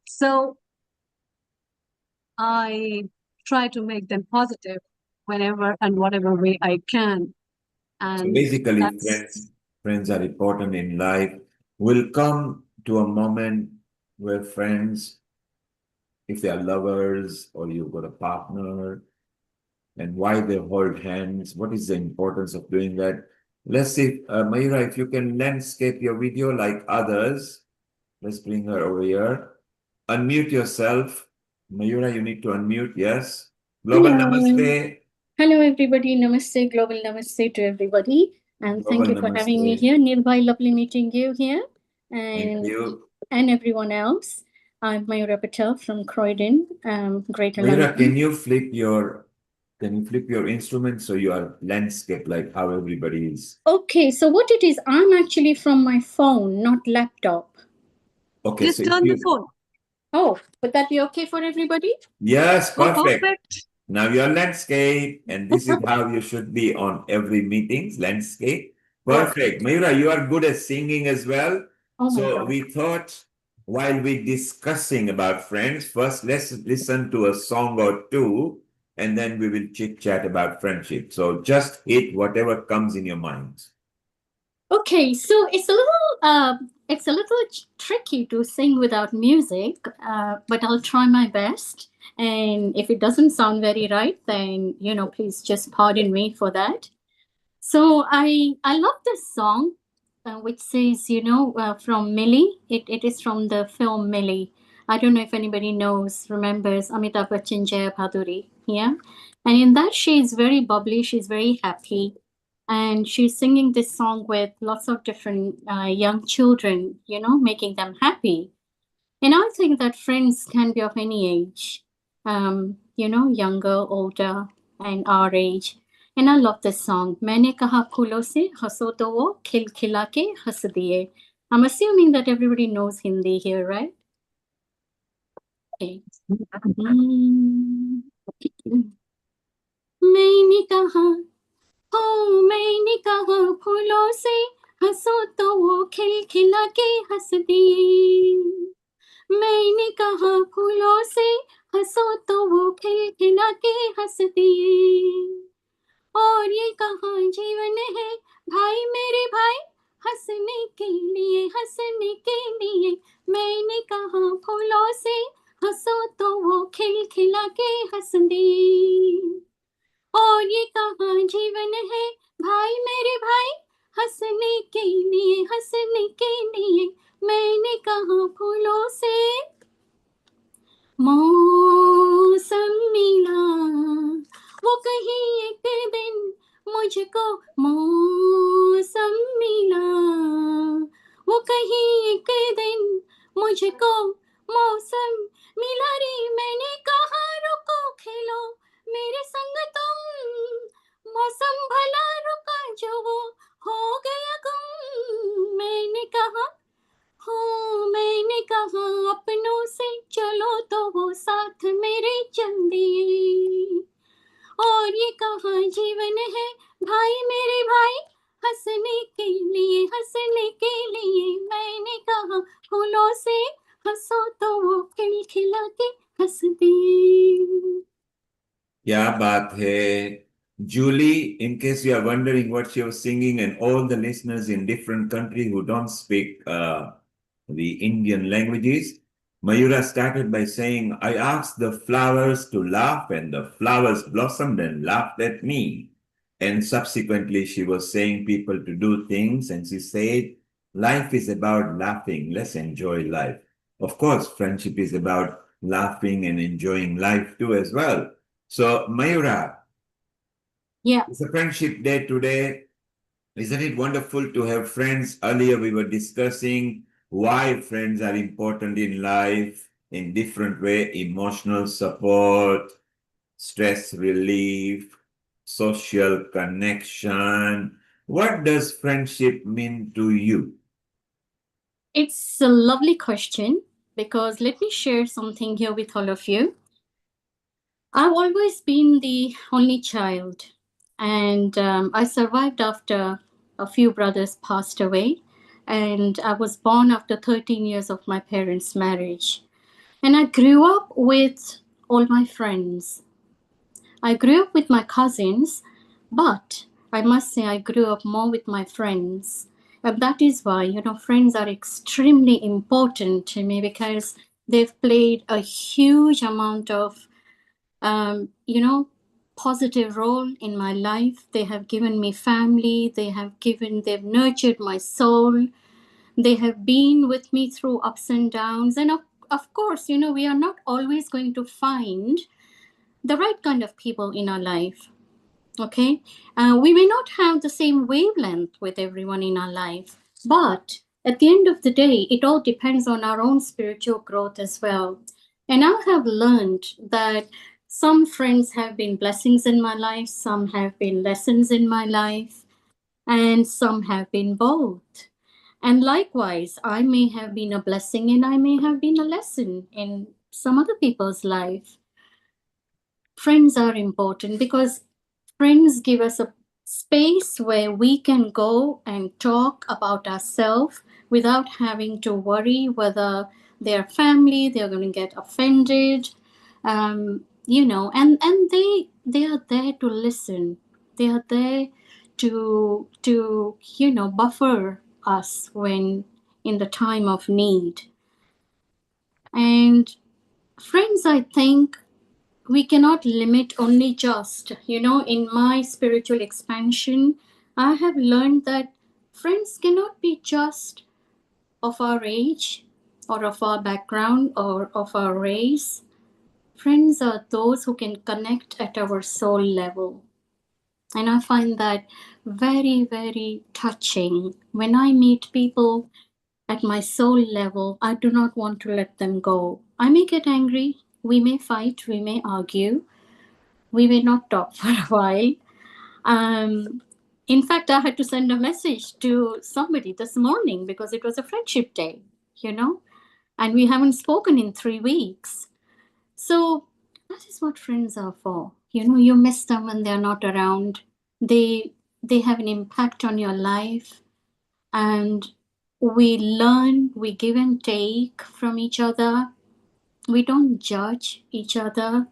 so I try to make them positive whenever and whatever way I can. So And basically, that's, friends are important in life. We'll come to a moment where friends, if they are lovers or you've got a partner, and why they hold hands, what is the importance of doing that? Let's see, Mayura, if you can landscape your video like others. Let's bring her over here. Unmute yourself. Mayura, you need to unmute, yes. Global Hello. Namaste. Hello, everybody. Namaste, global namaste to everybody. And Global thank you for having me Namaste. here. Nilbhai, lovely meeting you here. Thank you. And everyone else. I'm Mayura Patel from Croydon, Greater Mayura, London. can you flip your instrument so you are landscape like how everybody is? Okay, so what it is, I'm actually from my phone, not laptop. Okay, just so turn the phone. Oh, would that be okay for everybody? yes, Oh, perfect. perfect. Now your landscape, and this is how you should be on every meetings, landscape. Perfect. Mayura, you are good at singing as well. Oh my So God. we thought while we discussing about friends, first let's listen to a song or two, and then we will chit chat about friendship. So just hit whatever comes in your mind. Okay, so it's a little tricky to sing without music, but I'll try my best. And if it doesn't sound very right, then please just pardon me for that. So I love this song, which says from Millie. It is from the film Millie. I don't know if anybody remembers Amitabh Bachchan, Jaya Bhaduri. Yeah, and in that she is very bubbly. She's very happy and she's singing this song with lots of different young children, making them happy. And I think that friends can be of any age, younger, older, and our age. And I love this song. मैंने कहा फूलों से हंसो तो वो खिल खिला के हंस दिए. I'm assuming that everybody knows Hindi here, right? Okay. मैंने कहा मैंने कहा फूलों से हंसो तो वो खिल खिला के हंस दिए. मैंने कहा फूलों से हंसो तो वो खिल खिला के हंस दिए. और ये कहाँ जीवन है भाई मेरे भाई हंसने के लिए. मैंने कहा फूलों से हंसो तो वो खिल खिला के हंस दिए. और ये कहाँ जीवन है भाई मेरे भाई हंसने के लिए. मैंने कहा फूलों से मौसम मिला वो कहीं एक दिन मुझको मौसम मिला वो कहीं एक दिन मुझको मौसम मिला रे. मैंने कहा रुको खेलो मेरे संग तुम मौसम भला रुका जो वो हो गया गुम. मैंने कहा अपनों से चलो तो वो साथ मेरे चल दिए. और ये कहाँ जीवन है भाई मेरे भाई हंसने के लिए. मैंने कहा फूलों से हंसो तो वो खिल खिला के हंस दिए. क्या बात है. Julie, in case you are wondering what she was singing, and all the listeners in different countries who don't speak the Indian languages, Mayura started by saying, I asked the flowers to laugh, and the flowers blossomed and laughed at me. And subsequently, she was saying people to do things, and she said, life is about laughing. Let's enjoy life. Of course, friendship is about laughing and enjoying life too, as well. So, Mayura, Yeah. it's a friendship day today. Isn't it wonderful to have friends? Earlier, we were discussing why friends are important in life in different way: emotional support, stress relief, social connection. What does friendship mean to you? It's a lovely question because let me share something here with all of you. I've always been the only child. And I survived after a few brothers passed away. And I was born after 13 years of my parents' marriage. And I grew up with all my friends. I grew up with my cousins, but I must say I grew up more with my friends. And that is why, friends are extremely important to me because they've played a huge amount of, positive role in my life. They have given me family. They've nurtured my soul. They have been with me through ups and downs. And of course, we are not always going to find the right kind of people in our life. Okay, we may not have the same wavelength with everyone in our life, but at the end of the day, it all depends on our own spiritual growth as well. And I have learned that some friends have been blessings in my life, some have been lessons in my life, and some have been both. And likewise, I may have been a blessing and I may have been a lesson in some other people's life. Friends are important because friends give us a space where we can go and talk about ourselves without having to worry whether their family they're going to get offended, and they are there to listen. They are there to buffer us when in the time of need. And friends, I think we cannot limit only just, in my spiritual expansion, I have learned that friends cannot be just of our age or of our background or of our race. Friends are those who can connect at our soul level. And I find that very, very touching. When I meet people at my soul level, I do not want to let them go. I may get angry, we may fight, we may argue, we may not talk for a while. In fact, I had to send a message to somebody this morning because it was a friendship day, and we haven't spoken in 3 weeks. So that is what friends are for. You miss them when they're not around. They have an impact on your life, and we learn, we give and take from each other. We don't judge each other.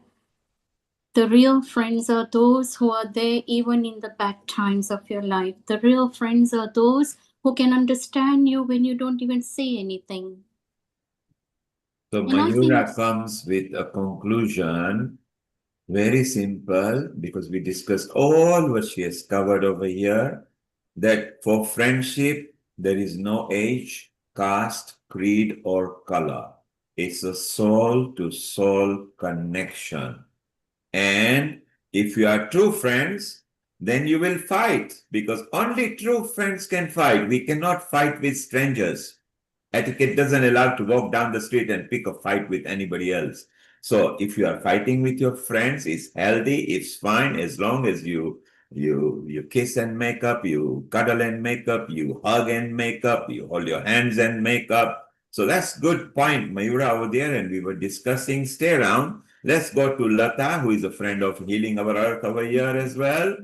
The real friends are those who are there even in the bad times of your life. The real friends are those who can understand you when you don't even say anything. So And I think Mayura comes with a conclusion, very simple, because we discussed all what she has covered over here, that for friendship, there is no age, caste, creed, or color. It's a soul-to-soul connection. And if you are true friends, then you will fight, because only true friends can fight. We cannot fight with strangers. Etiquette doesn't allow to walk down the street and pick a fight with anybody else. So if you are fighting with your friends, it's healthy, it's fine, as long as you kiss and make up, you cuddle and make up, you hug and make up, you hold your hands and make up. So that's good point, Mayura, over there. And we were discussing, stay around. Let's go to Lata, who is a friend of Healing Our Earth over here as well.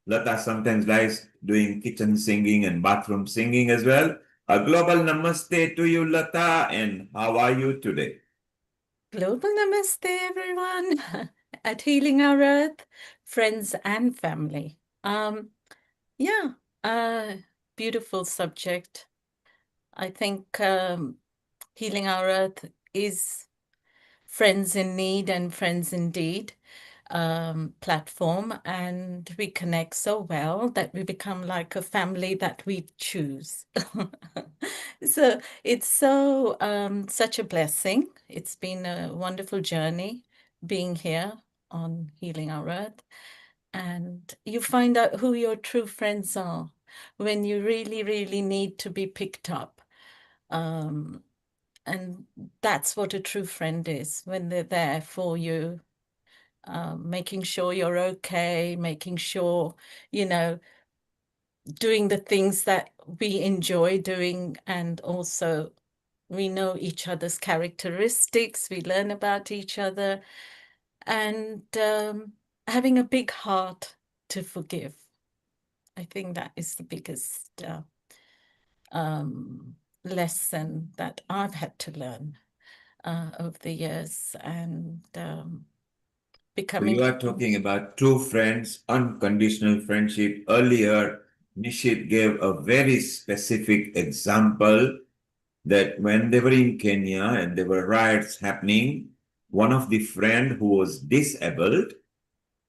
Lata sometimes likes doing kitchen singing and bathroom singing as well. A global namaste to you, Lata, and how are you today? Global namaste, everyone, at Healing Our Earth, friends and family. Beautiful subject. I think Healing Our Earth is Friends in Need and Friends Indeed platform, and we connect so well that we become like a family that we choose. So it's such a blessing. It's been a wonderful journey being here on Healing Our Earth, and you find out who your true friends are when you really, really need to be picked up. And that's what a true friend is, when they're there for you, making sure you're okay, making sure, doing the things that we enjoy doing, and also we know each other's characteristics, we learn about each other, and having a big heart to forgive. I think that is the biggest lesson that I've had to learn over the years, and So becoming. you are talking about true friends, unconditional friendship. Earlier, Nishit gave a very specific example that when they were in Kenya and there were riots happening, one of the friend who was disabled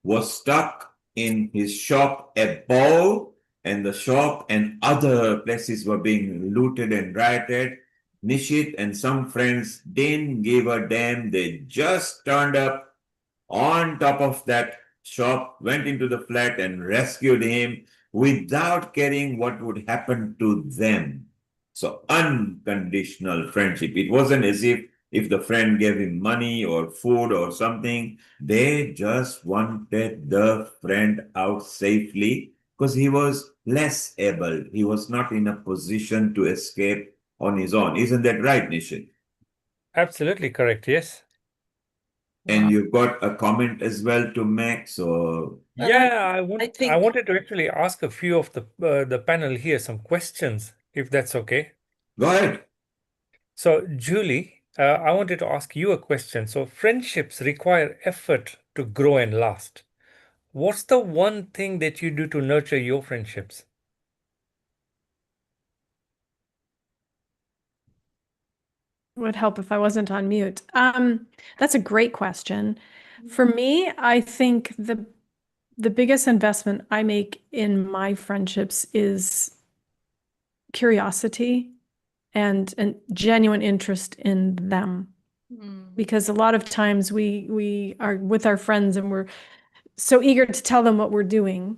was stuck in his shop above, and the shop and other places were being looted and rioted. Nishit and some friends didn't give a damn. They just turned up on top of that shop, went into the flat and rescued him without caring what would happen to them. So unconditional friendship. It wasn't as if the friend gave him money or food or something. They just wanted the friend out safely because he was less able. He was not in a position to escape on his own. Isn't that right, Nishin? Absolutely correct. Yes. And you've got a comment as well to make. So Yeah, I I think wanted to actually ask a few of the panel here some questions, if that's okay. go ahead. So, Julie, I wanted to ask you a question. So, friendships require effort to grow and last. What's the one thing that you do to nurture your friendships? It would help if I wasn't on mute. That's a great question. For me, I think the biggest investment I make in my friendships is curiosity and genuine interest in them. Because a lot of times we are with our friends and we're so eager to tell them what we're doing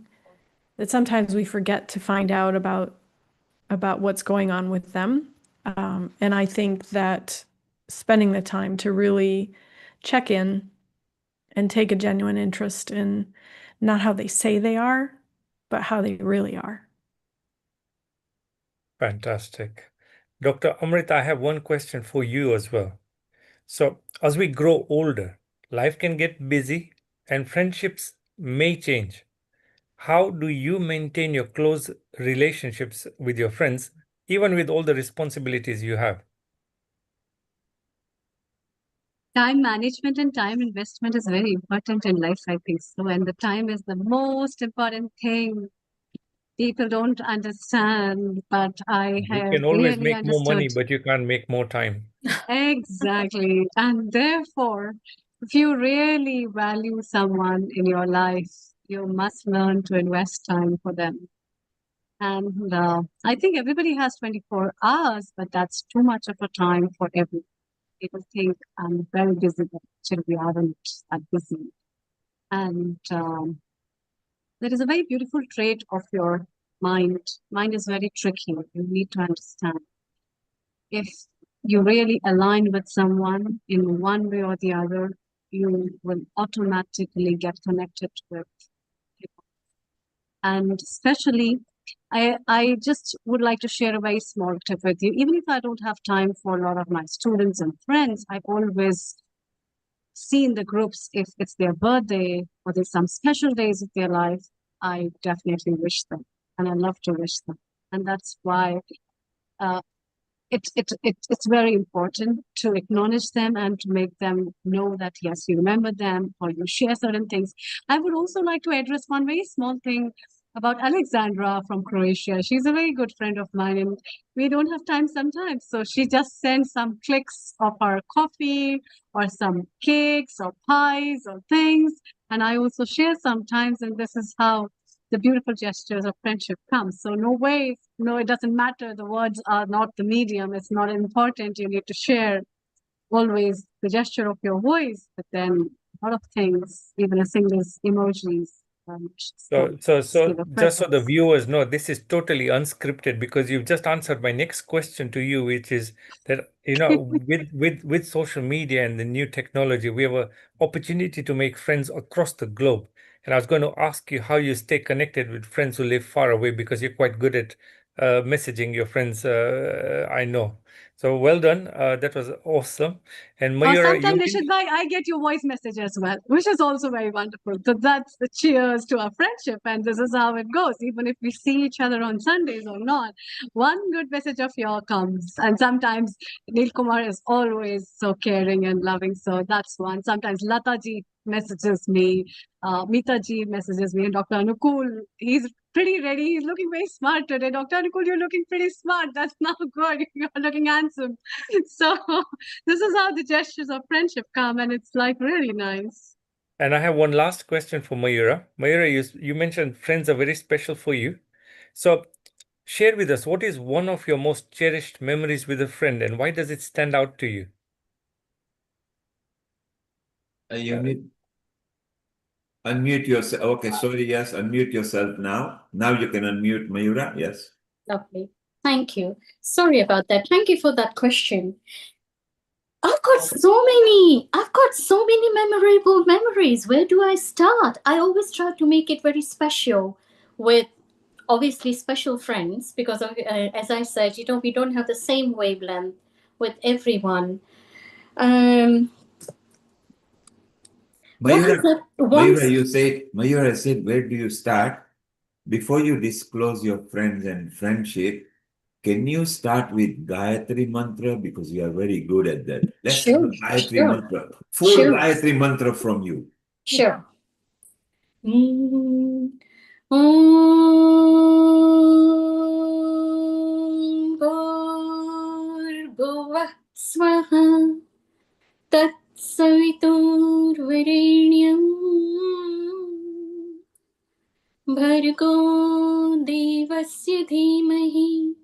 that sometimes we forget to find out about what's going on with them. And I think that spending the time to really check in and take a genuine interest in not how they say they are, but how they really are. Fantastic. Dr. Amrit, I have one question for you as well. So, as we grow older, life can get busy and friendships may change. How do you maintain your close relationships with your friends, even with all the responsibilities you have? Time management and time investment is very important in life, I think so. And the time is the most important thing. People don't understand, but I You have can always really make more money, understood. but you can't make more time. Exactly. And therefore, if you really value someone in your life, you must learn to invest time for them. And I think everybody has 24 hours, but that's too much of a time for everyone. People think I'm very busy, but actually we aren't that busy. And there is a very beautiful trait of your mind. Mind is very tricky. You need to understand. If you really align with someone in one way or the other, you will automatically get connected with people. And especially, I just would like to share a very small tip with you. Even if I don't have time for a lot of my students and friends, I always see in the groups if it's their birthday or there's some special days of their life, I definitely wish them. And I love to wish them. And that's why uh, it's very important to acknowledge them and to make them know that, yes, you remember them or you share certain things. I would also like to address one very small thing about Alexandra from Croatia. She's a very good friend of mine and we don't have time sometimes. So she just sends some clicks of our coffee or some cakes or pies or things. And I also share sometimes, and this is how the beautiful gestures of friendship come. So no way, no, it doesn't matter. The words are not the medium. It's not important. You need to share always the gesture of your voice, but then a lot of things, even a single emojis. So give a just so the presence. viewers know, this is totally unscripted because you've just answered my next question to you, which is that, with social media and the new technology, we have an opportunity to make friends across the globe. And I was going to ask you how you stay connected with friends who live far away because you're quite good at messaging your friends. I know. So well done. That was awesome. And Or Mayura, sometimes, Nishit, I get your voice message as well, which is also very wonderful. So that's the cheers to our friendship. And this is how it goes. Even if we see each other on Sundays or not, one good message of yours comes. And sometimes Neil Kumar is always so caring and loving. So that's one. Sometimes Lata ji messages me, Meeta ji messages me, and Dr. Anukul, he's pretty ready. He's looking very smart today. Dr. Anukul, you're looking pretty smart. That's now good. You're looking handsome. So this is how the gestures of friendship come, and it's like really nice. and I have one last question for Mayura. Mayura, you mentioned friends are very special for you. So share with us, what is one of your most cherished memories with a friend, and why does it stand out to you? You need unmute yourself. Okay, sorry, yes, unmute yourself now. Now you can unmute Mayura, yes. Lovely. Thank you. Sorry about that. Thank you for that question. I've got so many memorable memories. Where do I start? I always try to make it very special with obviously special friends because as I said, we don't have the same wavelength with everyone. Mayura said, where do you start? Before you disclose your friends and friendship, can you start with Gayatri Mantra? Because you are very good at that. Let's have a Gayatri Mantra. Full Gayatri Mantra from you. Sure. Om Bhuvah Swaha Tat Saviturvarenyam Bhargo Devasya Dhimahi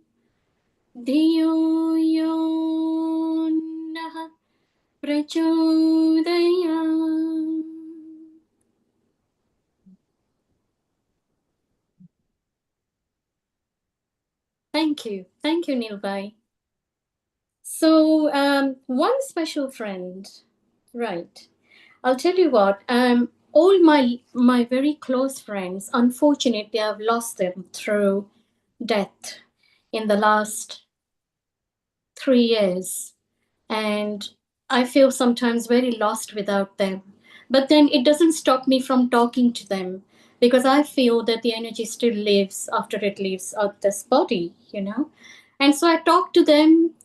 Dhiyo Yo Nah Prachodayam. Thank you, Neelbhai. So one special friend, right? I'll tell you what. All my very close friends, unfortunately, I've lost them through death in the last 3 years, and I feel sometimes very lost without them. But then it doesn't stop me from talking to them because I feel that the energy still lives after it leaves out this body, And so I talk to them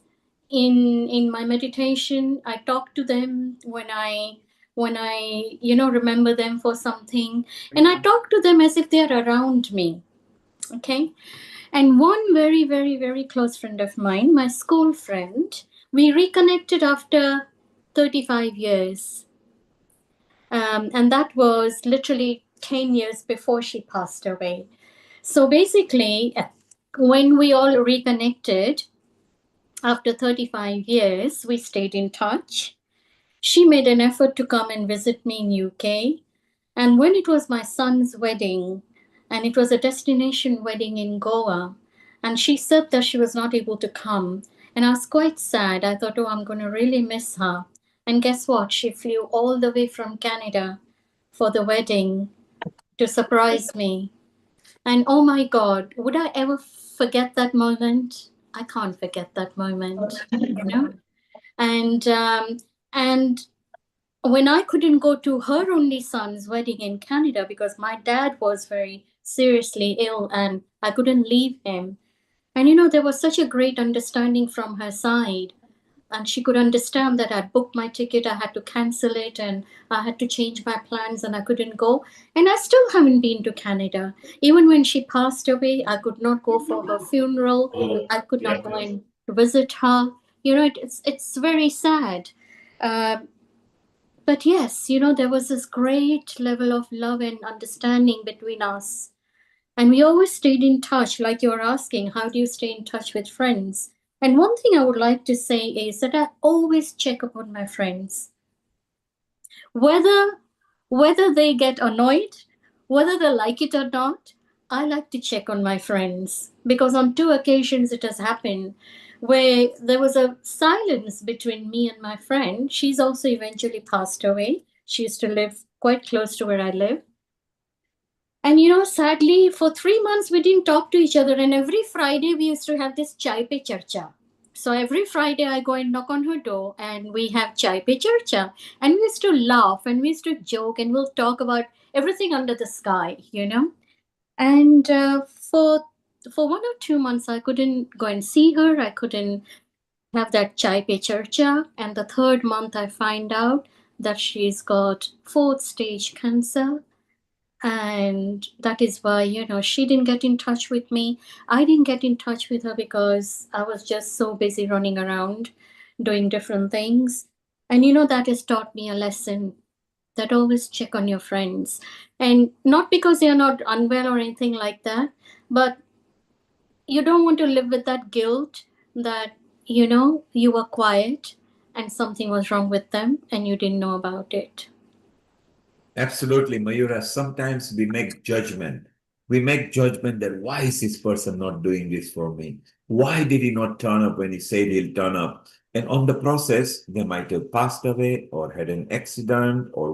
in my meditation. I talk to them when I remember them for something, and I talk to them as if they're around me. Okay. And one very, very, very close friend of mine, my school friend, we reconnected after 35 years. And that was literally 10 years before she passed away. So basically, when we all reconnected after 35 years, we stayed in touch. She made an effort to come and visit me in UK. And when it was my son's wedding, and it was a destination wedding in Goa, and she said that she was not able to come, and I was quite sad. I thought, oh, I'm going to really miss her. And guess what? She flew all the way from Canada for the wedding to surprise me. And oh my God, would I ever forget that moment? I can't forget that moment, And when I couldn't go to her only son's wedding in Canada because my dad was very seriously ill and I couldn't leave him. And there was such a great understanding from her side. And she could understand that I'd booked my ticket, I had to cancel it, and I had to change my plans, and I couldn't go. And I still haven't been to Canada. Even when she passed away, I could not go for her funeral. I could not go and visit her. It's very sad. But yes, there was this great level of love and understanding between us. And we always stayed in touch, like you're asking, how do you stay in touch with friends? And one thing I would like to say is that I always check upon my friends. Whether they get annoyed, whether they like it or not, I like to check on my friends. Because on 2 occasions it has happened where there was a silence between me and my friend. She's also eventually passed away. She used to live quite close to where I live. And you know, sadly, for 3 months we didn't talk to each other. And every Friday we used to have this chai pe charcha. So every Friday I go and knock on her door and we have chai pe charcha. And we used to laugh and we used to joke and we'll talk about everything under the sky, you know. And for 1 or 2 months I couldn't go and see her. I couldn't have that chai pe charcha. And the third month I find out that she's got fourth stage cancer. And that is why, you know, she didn't get in touch with me. I didn't get in touch with her because I was just so busy running around doing different things. And you know, that has taught me a lesson, that always check on your friends. And not because they are not unwell or anything like that, but you don't want to live with that guilt that, you know, you were quiet and something was wrong with them and you didn't know about it. Absolutely, Mayura. Sometimes we make judgment. We make judgment that why is this person not doing this for me? Why did he not turn up when he said he'll turn up? And on the process, they might have passed away or had an accident or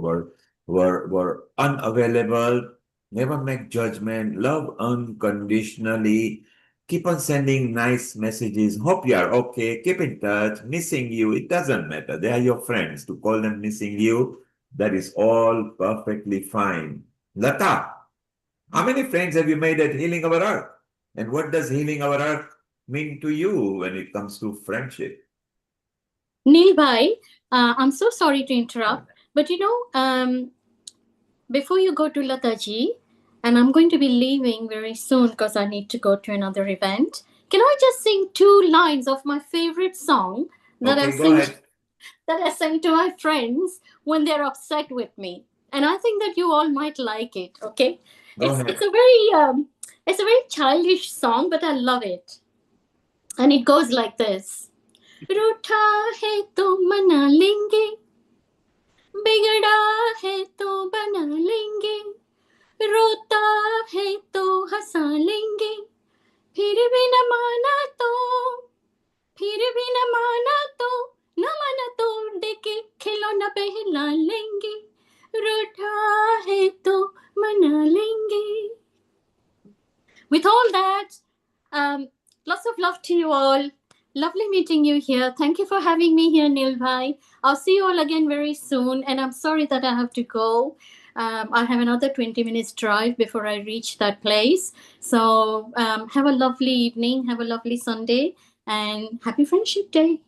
were unavailable. Never make judgment. Love unconditionally. Keep on sending nice messages. Hope you are okay. Keep in touch. Missing you. It doesn't matter. They are your friends. To call them missing you, that is all perfectly fine. Lata, how many friends have you made at Healing Our Earth? And what does Healing Our Earth mean to you when it comes to friendship? Neil Bhai, I'm so sorry to interrupt, but you know, before you go to Lataji, and I'm going to be leaving very soon because I need to go to another event. Can I just sing 2 lines of my favorite song that Okay, go ahead. I sing to my friends when they're upset with me? And I think that you all might like it. Okay, Go ahead. it's a very childish song, but I love it, and it goes like this: रूठा है तो मना लेंगे, बिगड़ा है तो बना लेंगे, रोता है तो हंसा लेंगे, फिर भी न माना तो, फिर भी न माना तो, न माना तो डेके खिलौना पहला लेंगे, रूठा है तो मना लेंगे. With all that, lots of love to you all. Lovely meeting you here. Thank you for having me here, Neil Bhai. I'll see you all again very soon. And I'm sorry that I have to go. I have another 20 minutes drive before I reach that place. So have a lovely evening. Have a lovely Sunday. And happy Friendship Day.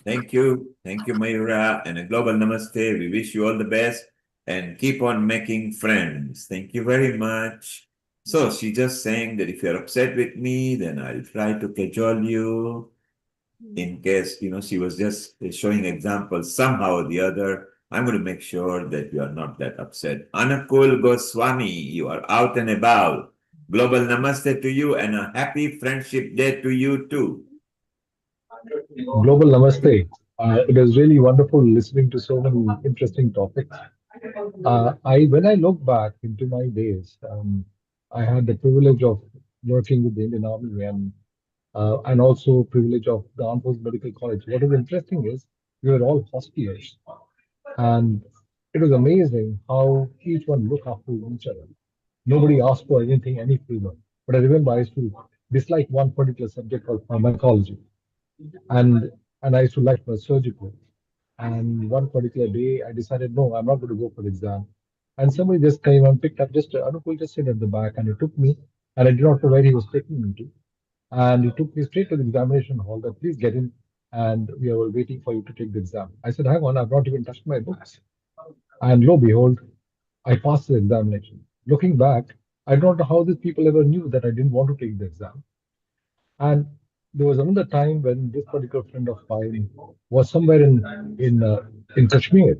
Thank you. Thank you, Mayura. And a global namaste. We wish you all the best and keep on making friends. Thank you very much. So she just saying that if you're upset with me, then I'll try to cajole you. In case, she was just showing examples somehow or the other. I'm going to make sure that you are not that upset. Anakul Goswami, you are out and about. Global namaste to you and a happy Friendship Day to you too. Global Namaste. It is really wonderful listening to so many interesting topics. When I look back into my days, I had the privilege of working with the Indian Army and also privilege of the Armed Forces Medical College. What is interesting is we were all hostage, and it was amazing how each one looked after each other. Nobody asked for anything, any favor. But I remember I used to dislike one particular subject called pharmacology, and and I used to like my surgical. And one particular day, I decided, no, I'm not going to go for the exam. And somebody just came and picked up, just Anukul just sit at the back, and he took me, and I did not know where he was taking me to. And he took me straight to the examination hall. That please get in, and we are waiting for you to take the exam. I said, hang on, I've not even touched my books. And lo behold, I passed the examination. Looking back, I don't know how these people ever knew that I didn't want to take the exam. And there was another time when this particular friend of mine was somewhere in Kashmir,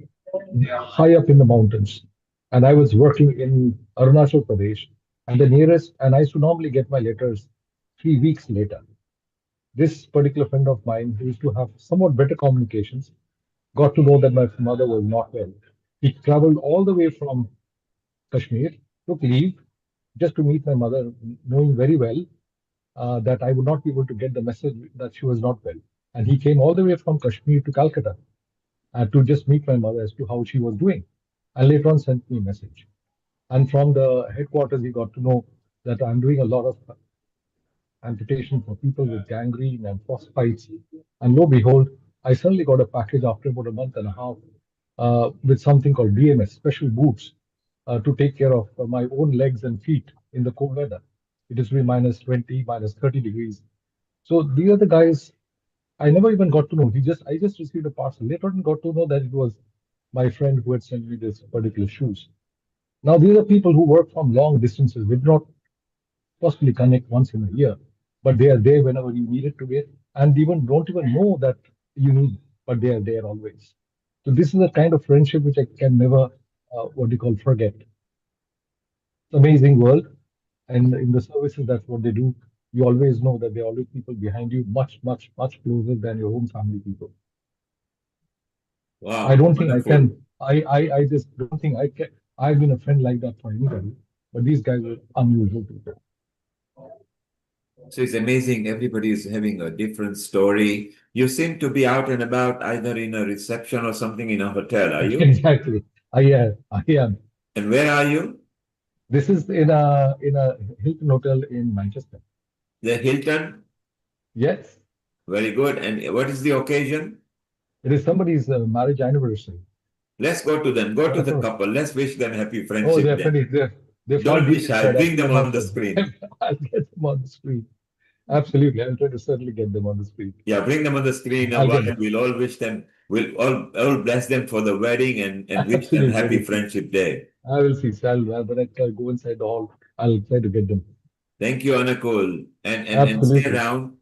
high up in the mountains, and I was working in Arunachal Pradesh, and the nearest, and I used to normally get my letters 3 weeks later. This particular friend of mine, who used to have somewhat better communications, got to know that my mother was not well. He traveled all the way from Kashmir, took leave just to meet my mother, knowing very well that I would not be able to get the message that she was not well. And he came all the way from Kashmir to Calcutta to just meet my mother as to how she was doing. And later on sent me a message. And from the headquarters, he got to know that I'm doing a lot of amputation for people with gangrene and frostbites. And lo and behold, I suddenly got a package after about a month and a half with something called DMS, special boots, to take care of my own legs and feet in the cold weather. It is be minus 20, minus 30 degrees. So these are the guys I never even got to know. I just received a parcel. Later on got to know that it was my friend who had sent me this particular shoes. Now these are people who work from long distances. They do not possibly connect once in a year, but they are there whenever you need it to be, and even don't even know that you need, but they are there always. So this is a kind of friendship which I can never, what do you call, forget. It's amazing world, and in the services, that's what they do. You always know that there are always people behind you, much, much, much closer than your own family people. I Wow, don't think I wonderful. can. I just don't think I can. I've been a friend like that for anybody, but these guys are unusual people. So it's amazing. Everybody is having a different story. You seem to be out and about, either in a reception or something in a hotel, are you? Exactly. I am. And where are you? This is in a Hilton hotel in Manchester. The Hilton? Yes, Very good. And what is the occasion? it is somebody's marriage anniversary. Let's go to them. Go to the Oh, couple. Let's wish them happy oh, friendship they're day. funny. They're far Don't be deep shy. inside. I Bring think I them must on the screen. I'll get them on the screen. Absolutely, I'll try to certainly get them on the screen. Yeah, bring them on the screen a I'll while. get them. We'll all wish them, we'll all bless them for the wedding and wish them Absolutely, I happy will see. friendship day. I will see. So when I go inside the hall, I'll try to get them. Thank you, Anakul. And stay Absolutely. around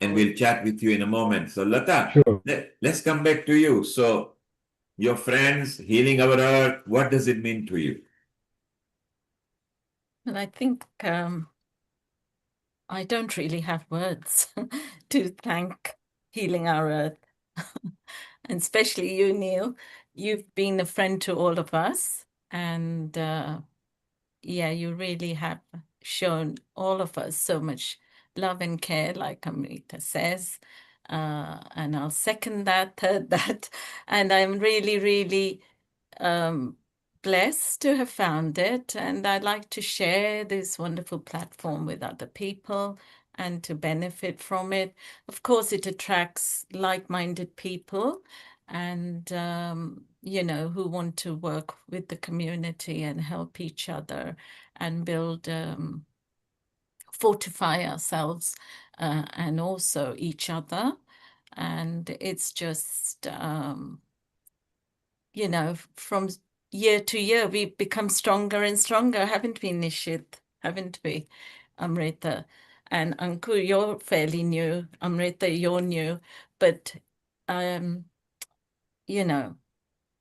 and we'll chat with you in a moment. So Lata, Sure. let's come back to you. So your friends, healing our earth, what does it mean to you? And I think I don't really have words to thank Healing Our Earth. And especially you, Neil. You've been a friend to all of us. And yeah, you really have shown all of us so much love and care, like Amrita says. And I'll second that, third that. And I'm really, really blessed to have found it, and I'd like to share this wonderful platform with other people and to benefit from it. Of course, it attracts like-minded people and, you know, who want to work with the community and help each other and build, fortify ourselves and also each other. And it's just, you know, from year to year, we've become stronger and stronger, haven't we, Nishit? Haven't we, Amrita? And Ankur, you're fairly new. Amrita, you're new. But, you know,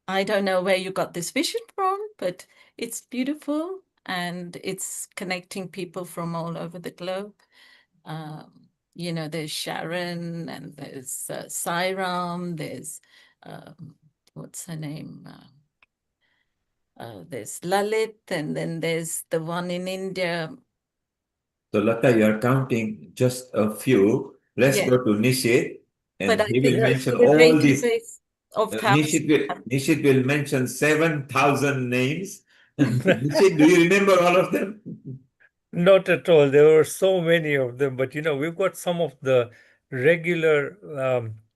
I don't know where you got this vision from, but it's beautiful and it's connecting people from all over the globe. You know, there's Sharon and there's Sairam, there's, what's her name? There's Lalit, and then there's the one in India. So Lata, you're counting just a few. Let's Yeah, go to Nishit, but and I he will think mention for the all these. database of cows. Nishit will mention 7,000 names. Nishit, do you remember all of them? Not at all. There were so many of them, but you know, we've got some of the regular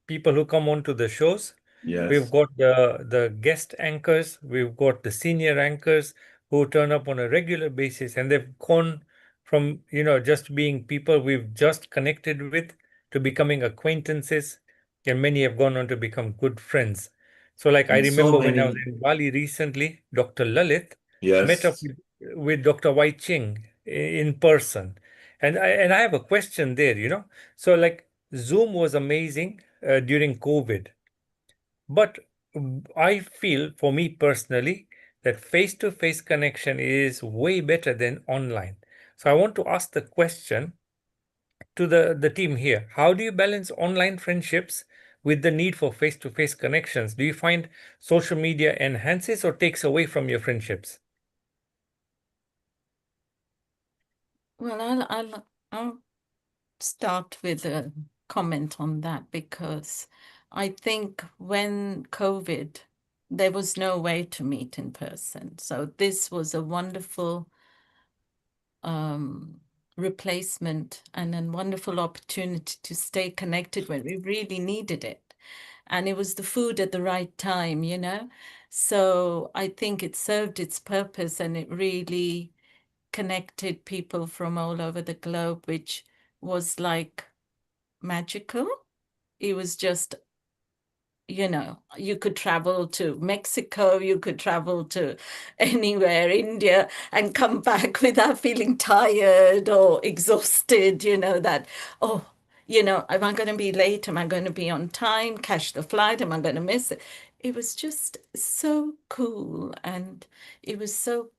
people who come onto the shows. We've Yes. got the guest anchors, we've got the senior anchors who turn up on a regular basis, and they've gone from, you know, just being people we've just connected with to becoming acquaintances, and many have gone on to become good friends. So, like, I And so remember when I was many. in Bali recently, Dr. Lalit met up Yes. with Dr. Wai Ching in person. And I have a question there, you know. So like Zoom was amazing during COVID, but I feel for me personally that face-to-face connection is way better than online. So I want to ask the question to the team here. How do you balance online friendships with the need for face-to-face connections? Do you find social media enhances or takes away from your friendships? Well, I'll start with a comment on that because I think when COVID there was no way to meet in person. So this was a wonderful replacement and a wonderful opportunity to stay connected when we really needed it. And it was the food at the right time, you know? So I think it served its purpose, and it really connected people from all over the globe, which was like magical. It was just, you know, you could travel to Mexico, you could travel to anywhere, India, and come back without feeling tired or exhausted, you know, that, oh, you know, am I going to be late? Am I going to be on time? Catch the flight? Am I going to miss it? It was just so cool, and it was so,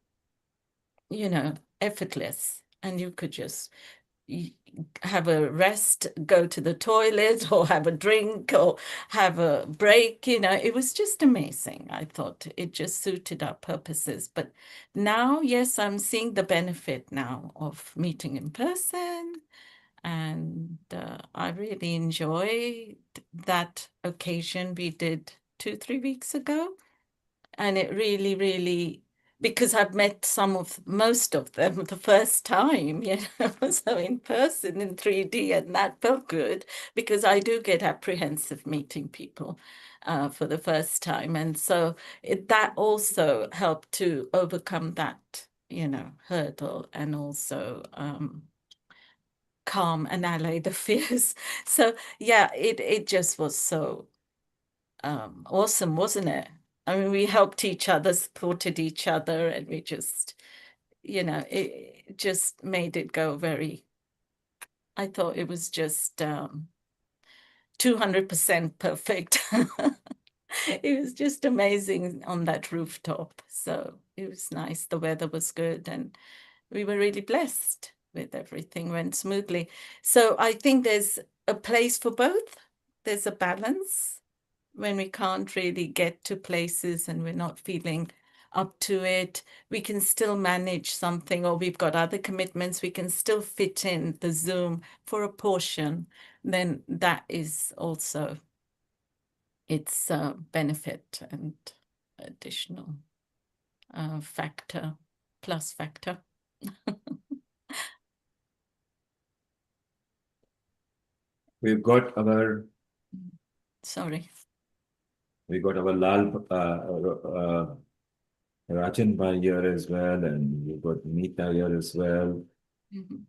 you know, effortless, and you could just have a rest, go to the toilet, or have a drink, or have a break. You know, it was just amazing. I thought it just suited our purposes. But now, yes, I'm seeing the benefit now of meeting in person. And I really enjoyed that occasion we did 2-3 weeks ago. And it really, really, because I've met most of them the first time, you know, so in person in 3D, and that felt good, because I do get apprehensive meeting people for the first time. And so that also helped to overcome that, you know, hurdle, and also calm and allay the fears. So yeah, it just was so awesome, wasn't it? I mean, we helped each other, supported each other, and we just, you know, it just made it go very, I thought it was just 200% perfect. It was just amazing on that rooftop. So it was nice. The weather was good, and we were really blessed with everything went smoothly. So I think there's a place for both. There's a balance. When we can't really get to places and we're not feeling up to it, we can still manage something, or we've got other commitments, we can still fit in the Zoom for a portion. Then that is also its benefit and additional factor, plus factor. We've got our Sorry. We got our Lal Rajan Bhai here as well, and we've got Meeta here as well.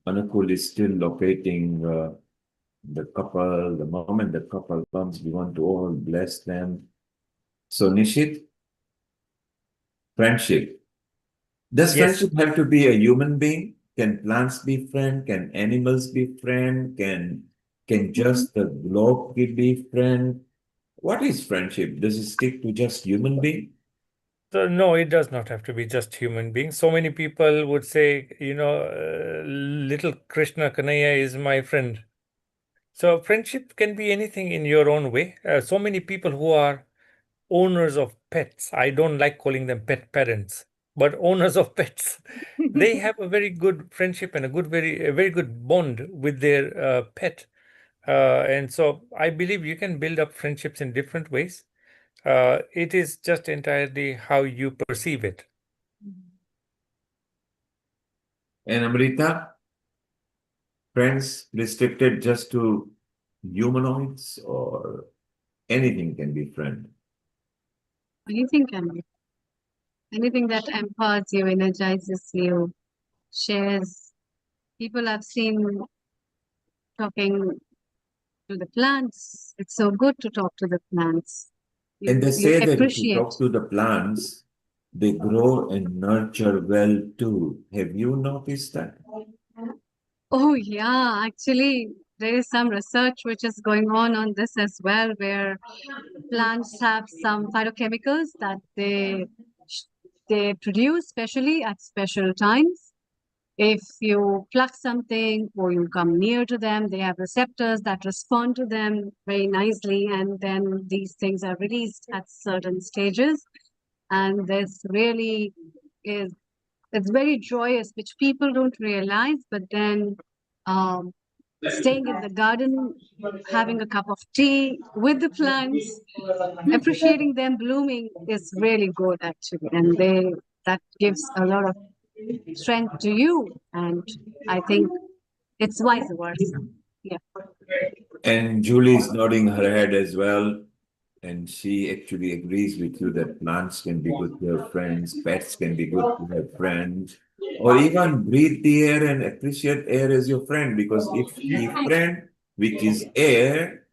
Anukul is still locating the couple. The moment the couple comes, we want to all bless them. So, Nishit, friendship. Does Yes. friendship have to be a human being? Can plants be friend? Can animals be friend? Can just the globe be friend? What is friendship? Does it stick to just human being? So, no, it does not have to be just human beings. So many people would say, you know, little Krishna Kanaya is my friend. So friendship can be anything in your own way. So many people who are owners of pets, I don't like calling them pet parents, but owners of pets, they have a very good friendship and a very good bond with their pet. And so I believe you can build up friendships in different ways. It is just entirely how you perceive it. And Amrita, friends restricted just to humanoids or anything can be friend? Anything can be. Anything that empowers you, energizes you, shares. People I've seen talking to the plants. It's so good to talk to the plants. And they You say that if you appreciate. talk to the plants, they grow and nurture well too. Have you noticed that? Oh, yeah. Actually, there is some research which is going on this as well, where plants have some phytochemicals that they produce specially at special times. If you pluck something or you come near to them, they have receptors that respond to them very nicely, and then these things are released at certain stages. And this really is, it's very joyous, which people don't realize, but then um, staying in the garden, having a cup of tea with the plants, appreciating them blooming is really good actually, and that gives a lot of strength to you, and I think it's vice versa. Yeah. And Julie is nodding her head as well. And she actually agrees with you that plants can be good to have friends, pets can be good to have friends, or even breathe the air and appreciate air as your friend. Because if the friend, which is air,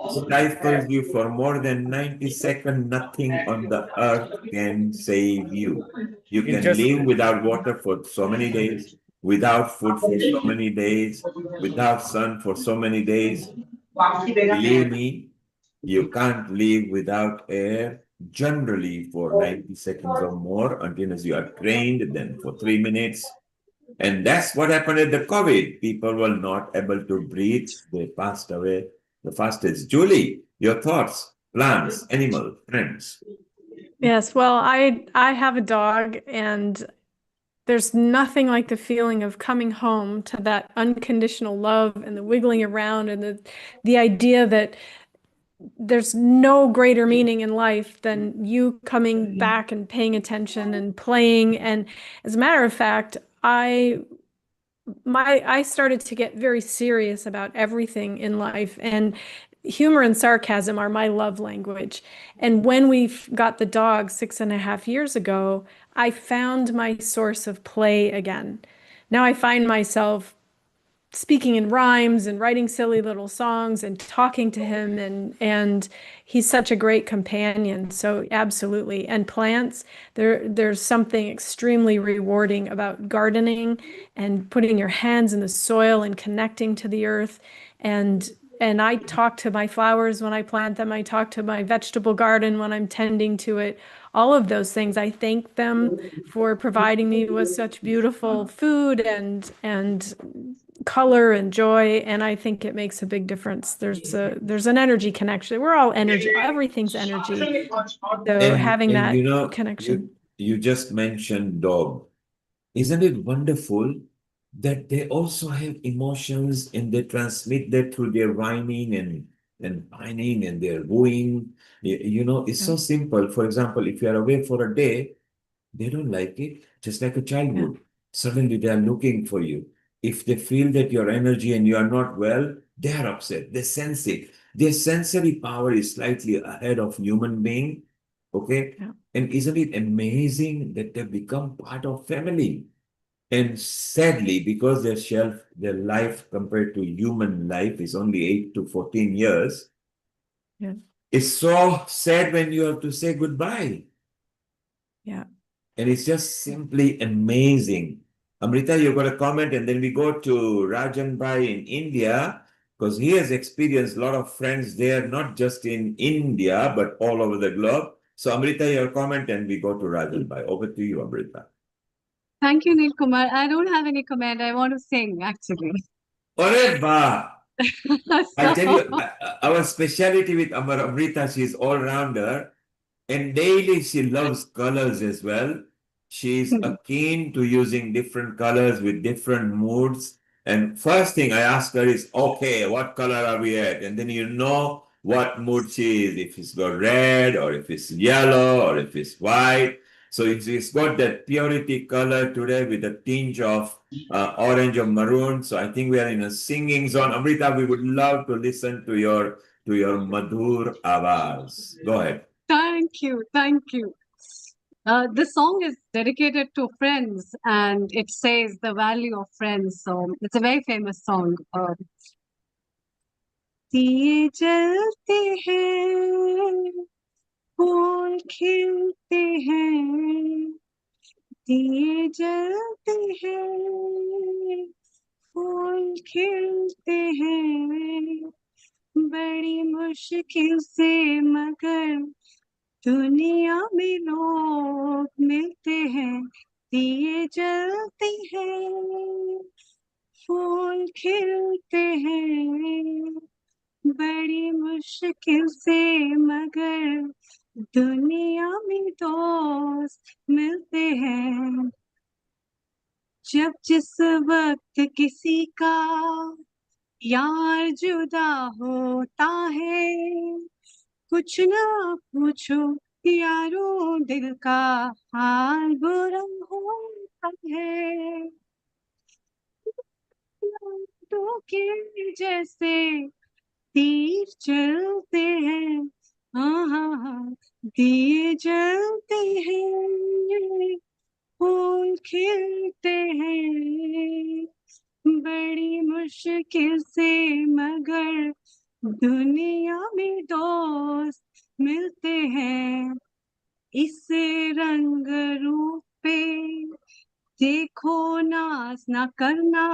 stifles you for more than 90 seconds, nothing on the earth can save you. You It can just live without water for so many days, without food for so many days, without sun for so many days. Believe me, you can't live without air generally for 90 seconds or more until as you are trained, then for 3 minutes. And that's what happened at the COVID. People were not able to breathe. They passed away the fastest. Julie, your thoughts, plants, animals, friends. Yes, well, I have a dog, and there's nothing like the feeling of coming home to that unconditional love and the wiggling around and the idea that there's no greater meaning in life than you coming back and paying attention and playing. And as a matter of fact, I started to get very serious about everything in life, and humor and sarcasm are my love language. And when we got the dog 6.5 years ago, I found my source of play again. Now I find myself speaking in rhymes and writing silly little songs and talking to him, and he's such a great companion. So absolutely. And plants, there's something extremely rewarding about gardening and putting your hands in the soil and connecting to the earth. And I talk to my flowers when I plant them. I talk to my vegetable garden when I'm tending to it. All of those things, I thank them for providing me with such beautiful food and color and joy, and I think it makes a big difference. There's an energy connection. We're all energy. Everything's energy. So having And that you know, connection. you just mentioned dog. Isn't it wonderful that they also have emotions and they transmit that through their whining and whining and their wooing? You know, it's Yeah. so simple. For example, if you are away for a day, they don't like it, just like a child Yeah. would. Suddenly they are looking for you. If they feel that your energy and you are not well, they are upset. They sense it. Their sensory power is slightly ahead of human being. Okay. Yeah. And isn't it amazing that they become part of family? And sadly, because their life compared to human life is only 8 to 14 years, Yeah. it's so sad when you have to say goodbye. Yeah. And it's just simply amazing. Amrita, you've got a comment, and then we go to Rajan Bhai in India, because he has experienced a lot of friends there, not just in India, but all over the globe. So, Amrita, your comment, and we go to Rajan Bhai. Over to you, Amrita. Thank you, Neil Kumar. I don't have any comment. I want to sing actually. Ore ba! I'll tell you, So, our speciality with Amrita, she's all-rounder. And daily, she loves colors as well. She's keen to using different colors with different moods. And first thing I ask her is, okay, what color are we at? And then you know what mood she is, if it's got red or if it's yellow or if it's white. So if it's got that purity color today with a tinge of orange or maroon. So I think we are in a singing zone. Amrita, we would love to listen to your madhur avaz. Go ahead. thank you. Thank you. This song is dedicated to friends and it says the value of friends. So it's a very famous song. दिए जलते हैं, फूल खिलते हैं, दिए जलते हैं, फूल खिलते हैं, बड़ी मुश्किल से मगर दुनिया में लोग मिलते हैं, दिए जलते हैं, फूल खिलते हैं, बड़ी मुश्किल से मगर दुनिया में दोस्त मिलते हैं, जब जिस वक्त किसी का यार जुदा होता है, कुछ ना पूछो यारों, दिल का हाल बुरा होता है। तो के जैसे तीर चलते हैं, हाँ हाँ हाँ, दिए जलते हैं, फूल खिलते हैं, बड़ी मुश्किल से मगर दुनिया में दोस्त मिलते हैं। इस रंग रूप पे देखो, नाज ना करना,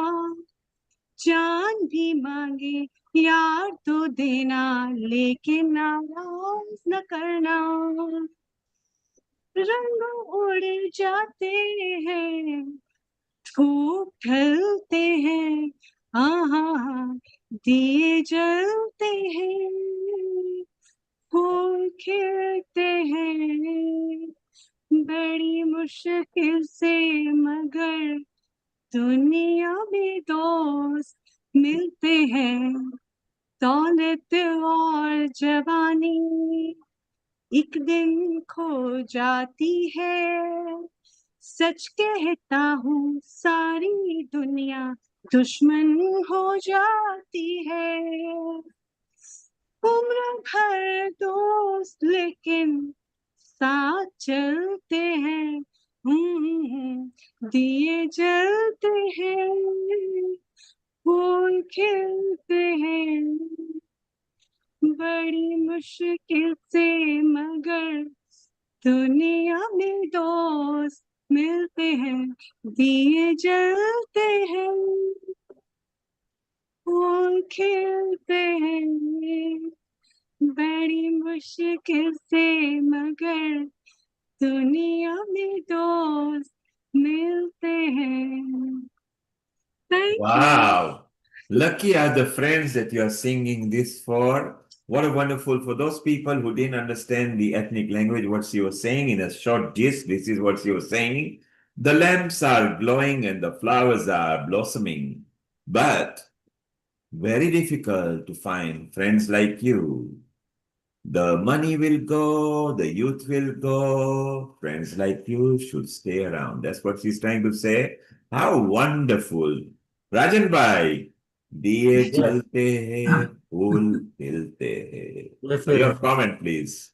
जान भी मांगे यार तो देना, लेकिन नाराज न करना। रंग उड़ जाते हैं, धूप ढलते हैं, हाँ हाँ हाँ, दिए जलते हैं, फूल खिलते हैं, बड़ी मुश्किल से मगर दुनिया में दोस्त मिलते हैं। दौलत और जवानी एक दिन खो जाती है, सच कहता हूँ सारी दुनिया दुश्मन हो जाती है। उम्र भर दोस्त लेकिन साथ चलते हैं, दिए जलते हैं, फूल खिलते हैं, बड़ी मुश्किल से मगर दुनिया में दोस्त मिलते हैं, दिए जलते हैं, फूल खिलते हैं, बड़ी मुश्किल से मगर दुनिया में दोस्त मिलते हैं। Thank you. Wow. Lucky are the friends that you are singing this for. What a wonderful, for those people who didn't understand the ethnic language, what she was saying in a short gist, this is what she was saying. The lamps are glowing and the flowers are blossoming, but very difficult to find friends like you. The money will go, the youth will go. Friends like you should stay around. That's what she's trying to say. How wonderful. Rajan bhai, diye Yes, jalte hai, phool khilte hai. yes, So your yes. comment, please.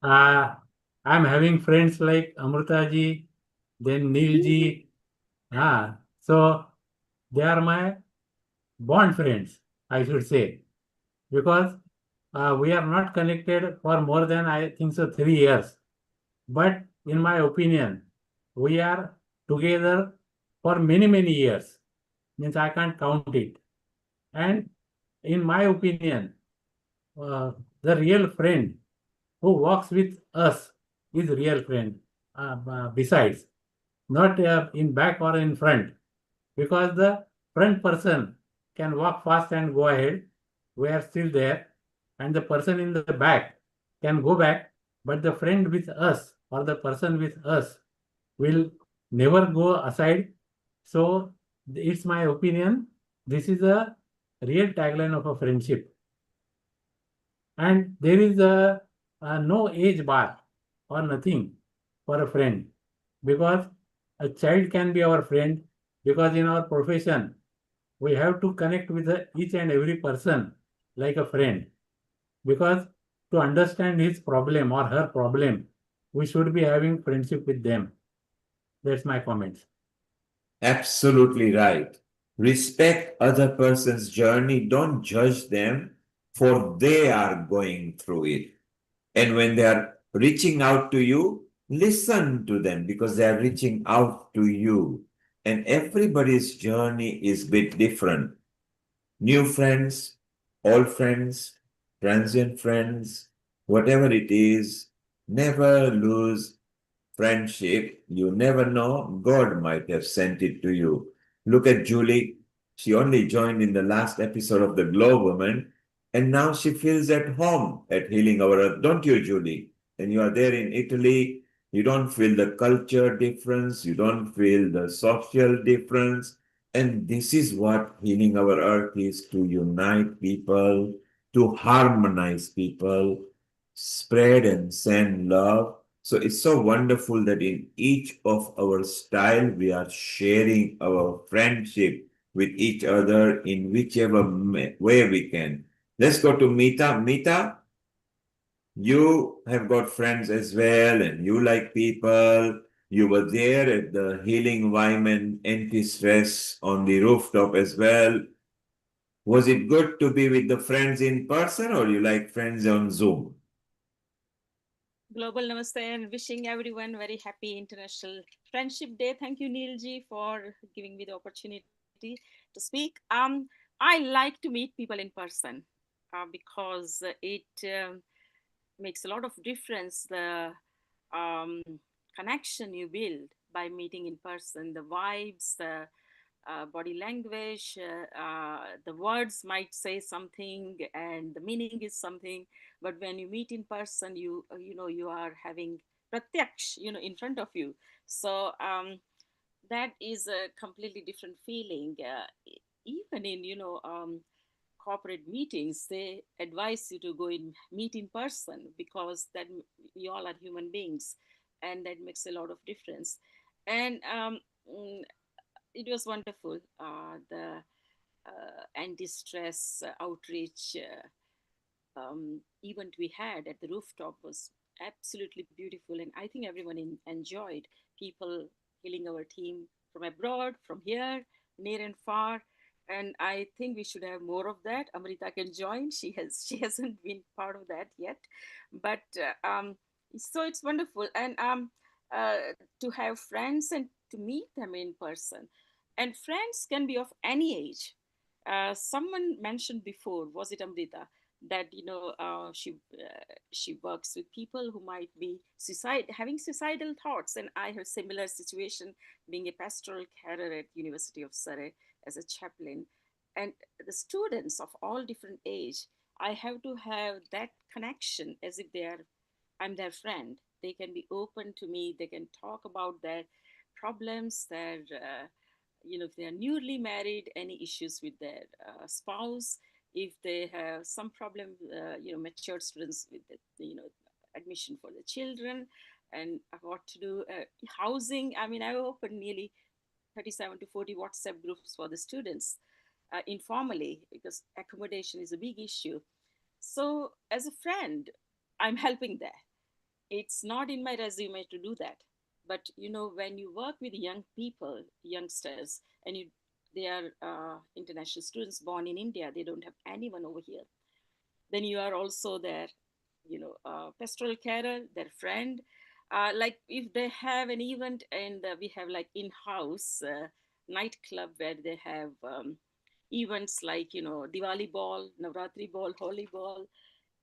I'm having friends like Amrita ji, then Neil ji. So they are my bond friends, I should say, because we are not connected for more than, I think so, 3 years. But in my opinion, we are together for many, many years. Means I can't count it. And in my opinion, the real friend who walks with us is real friend. Besides, not in back or in front, because the front person can walk fast and go ahead. We are still there, and the person in the back can go back, but the friend with us or the person with us will never go aside. So it's my opinion. This is a real tagline of a friendship. And there is no age bar or nothing for a friend, because a child can be our friend, because in our profession we have to connect with each and every person like a friend, because to understand his problem or her problem we should be having friendship with them. That's my comments. Absolutely right. Respect other person's journey. Don't judge them, for they are going through it. And when they are reaching out to you, listen to them because they are reaching out to you. And everybody's journey is a bit different. New friends, old friends, transient friends, whatever it is, never lose friendship. You never know, God might have sent it to you. Look at Julie. She only joined in the last episode of The Glow Woman, and now she feels at home at Healing Our Earth. Don't you, Julie? And you are there in Italy. You don't feel the culture difference. You don't feel the social difference. And this is what healing our earth is, to unite people, to harmonize people, spread and send love. So it's so wonderful that in each of our style, we are sharing our friendship with each other in whichever way we can. Let's go to Mita. Mita, you have got friends as well, and you like people. You were there at the healing Wyman anti-stress on the rooftop as well. Was it good to be with the friends in person, or you like friends on Zoom? Global Namaste and wishing everyone very happy International Friendship Day. Thank you, Neilji, for giving me the opportunity to speak. I like to meet people in person because it makes a lot of difference. The um, connection you build by meeting in person, the vibes, the body language, the words might say something and the meaning is something, but when you meet in person, you know you are having pratyaksh, in front of you. So that is a completely different feeling. Even in corporate meetings, they advise you to go in meet in person because that we all are human beings, and that makes a lot of difference. And mm, it was wonderful. The anti-stress outreach event we had at the rooftop was absolutely beautiful, and I think everyone enjoyed. People healing our team from abroad, from here, near and far, and I think we should have more of that. Amrita can join. She hasn't been part of that yet, but so it's wonderful, and to have friends and to meet them in person, and friends can be of any age. Someone mentioned before, was it Amrita, that she works with people who might be having suicidal thoughts, and I have similar situation being a pastoral carer at University of Surrey as a chaplain, and the students of all different age. I have to have that connection as if I'm their friend. They can be open to me. They can talk about their problems, their if they are newly married, any issues with their spouse, if they have some problem, mature students with admission for the children, and what to do, housing. I mean, I opened nearly 37 to 40 WhatsApp groups for the students informally, because accommodation is a big issue. So as a friend, I'm helping there. It's not in my resume to do that, but when you work with young people, youngsters, and they are international students born in India, they don't have anyone over here, then you are also their pastoral carer, their friend. Like if they have an event, and we have like in-house nightclub where they have events like Diwali ball, Navratri ball, Holi ball,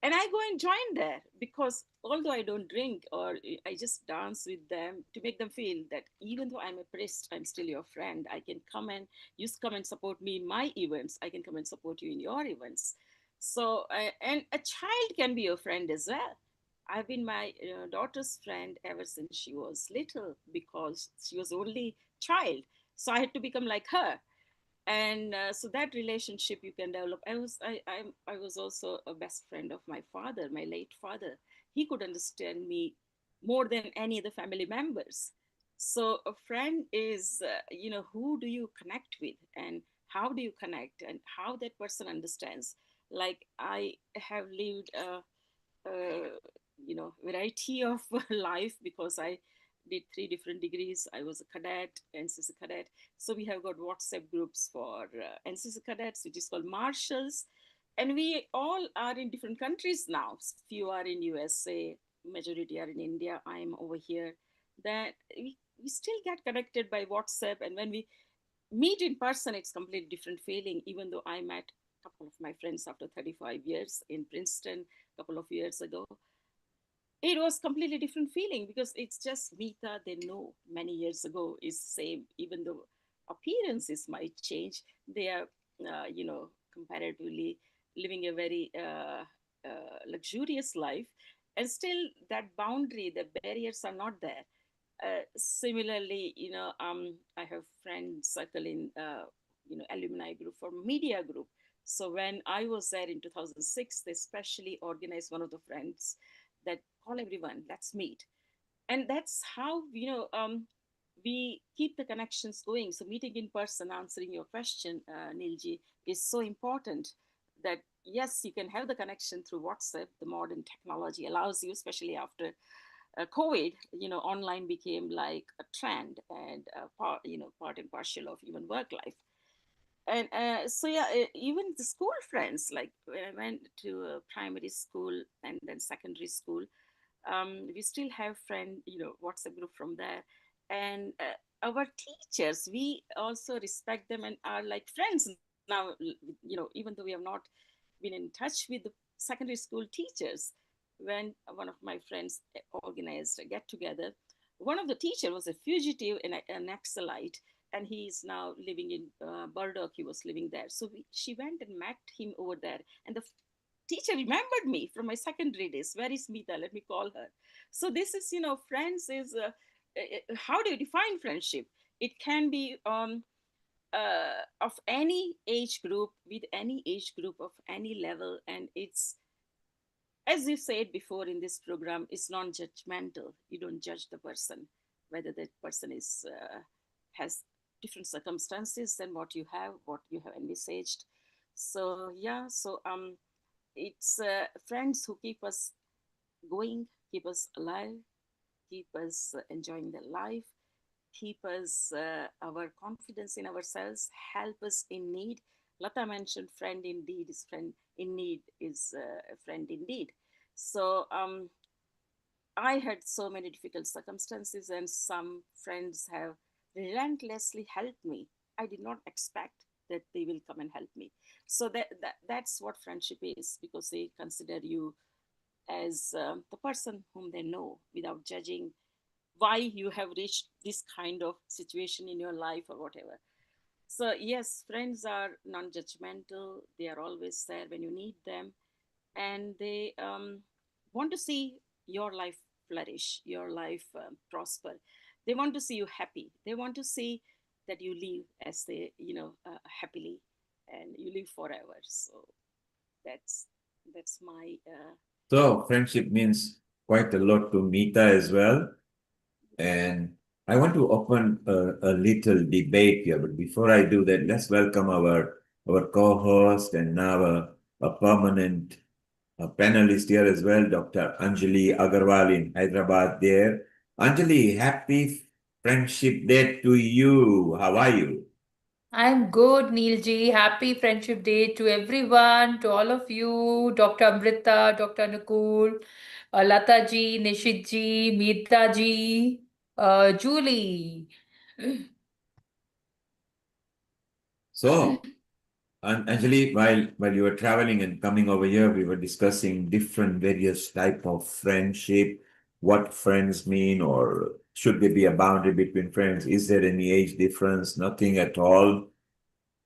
and I go and join there, because although I don't drink, or I just dance with them to make them feel that even though I'm a priest, I'm still your friend. I can come and come and support me in my events. I can come and support you in your events. So and a child can be your friend as well. I've been my daughter's friend ever since she was little, because she was only child, so I had to become like her. And so that relationship you can develop. I was also a best friend of my father, my late father. He could understand me more than any of the family members. So a friend is who do you connect with, and how do you connect, and how that person understands. Like I have lived variety of life, because I did 3 different degrees. I was a cadet, NCC cadet. So we have got WhatsApp groups for NCC cadets, which is called marshals, and we all are in different countries now. Few are in USA, majority are in India. I'm over here. That we still get connected by WhatsApp, and when we meet in person, it's completely different feeling. Even though I met a couple of my friends after 35 years in Princeton a couple of years ago, it was completely different feeling, because it's just Mita they know many years ago is same. Even though appearances might change, they are comparatively living a very luxurious life, and still that boundary, the barriers are not there. Similarly, I have friend circle in, alumni group for media group. So when I was there in 2006, they specially organized one of the friends that call everyone, let's meet. And that's how, we keep the connections going. So meeting in person, answering your question, Nilji, is so important that yes, you can have the connection through WhatsApp. The modern technology allows you, especially after COVID, online became like a trend and part and partial of even work life. And so yeah, even the school friends, like when I went to primary school and then secondary school, we still have friend, WhatsApp group from there. And our teachers, we also respect them and are like friends now, even though we have not been in touch with the secondary school teachers. When one of my friends organized a get together, one of the teacher was a fugitive and an Naxalite, and he is now living in Burdock. He was living there, so she went and met him over there, and the teacher remembered me from my secondary days. Where is Mita? Let me call her. So this is, friends is, how do you define friendship? It can be of any age group, with any age group of any level, and it's, as you said before in this program, is non-judgmental. You don't judge the person, whether that person is has different circumstances than what you have envisaged. So yeah, so it's friends who keep us going, keep us alive, keep us enjoying their life, keep us our confidence in ourselves, help us in need. Lata mentioned friend indeed is friend in need is a friend indeed. So I had so many difficult circumstances, and some friends have relentlessly helped me. I did not expect that they will come and help me. So that's what friendship is, because they consider you as the person whom they know without judging why you have reached this kind of situation in your life or whatever. So yes, friends are non-judgmental. They are always there when you need them, and they want to see your life flourish, your life prosper. They want to see you happy. They want to see that you live as they, happily, and you live forever. So that's that's my So friendship means quite a lot to Mita as well. And I want to open a little debate here, but before I do that, let's welcome our co-host and now a permanent panelist here as well, Dr. Anjali Agarwal in Hyderabad there. Anjali, happy Friendship Day to you. How are you? I'm good, Neilji. Happy Friendship Day to everyone, to all of you, Dr. Amrita, Dr. Nakul, Lata ji, Nishit ji, Meeta ji, Julie. So, Anjali, while you were traveling and coming over here, we were discussing different various type of friendship, what friends mean, or should there be a boundary between friends? Is there any age difference? Nothing at all.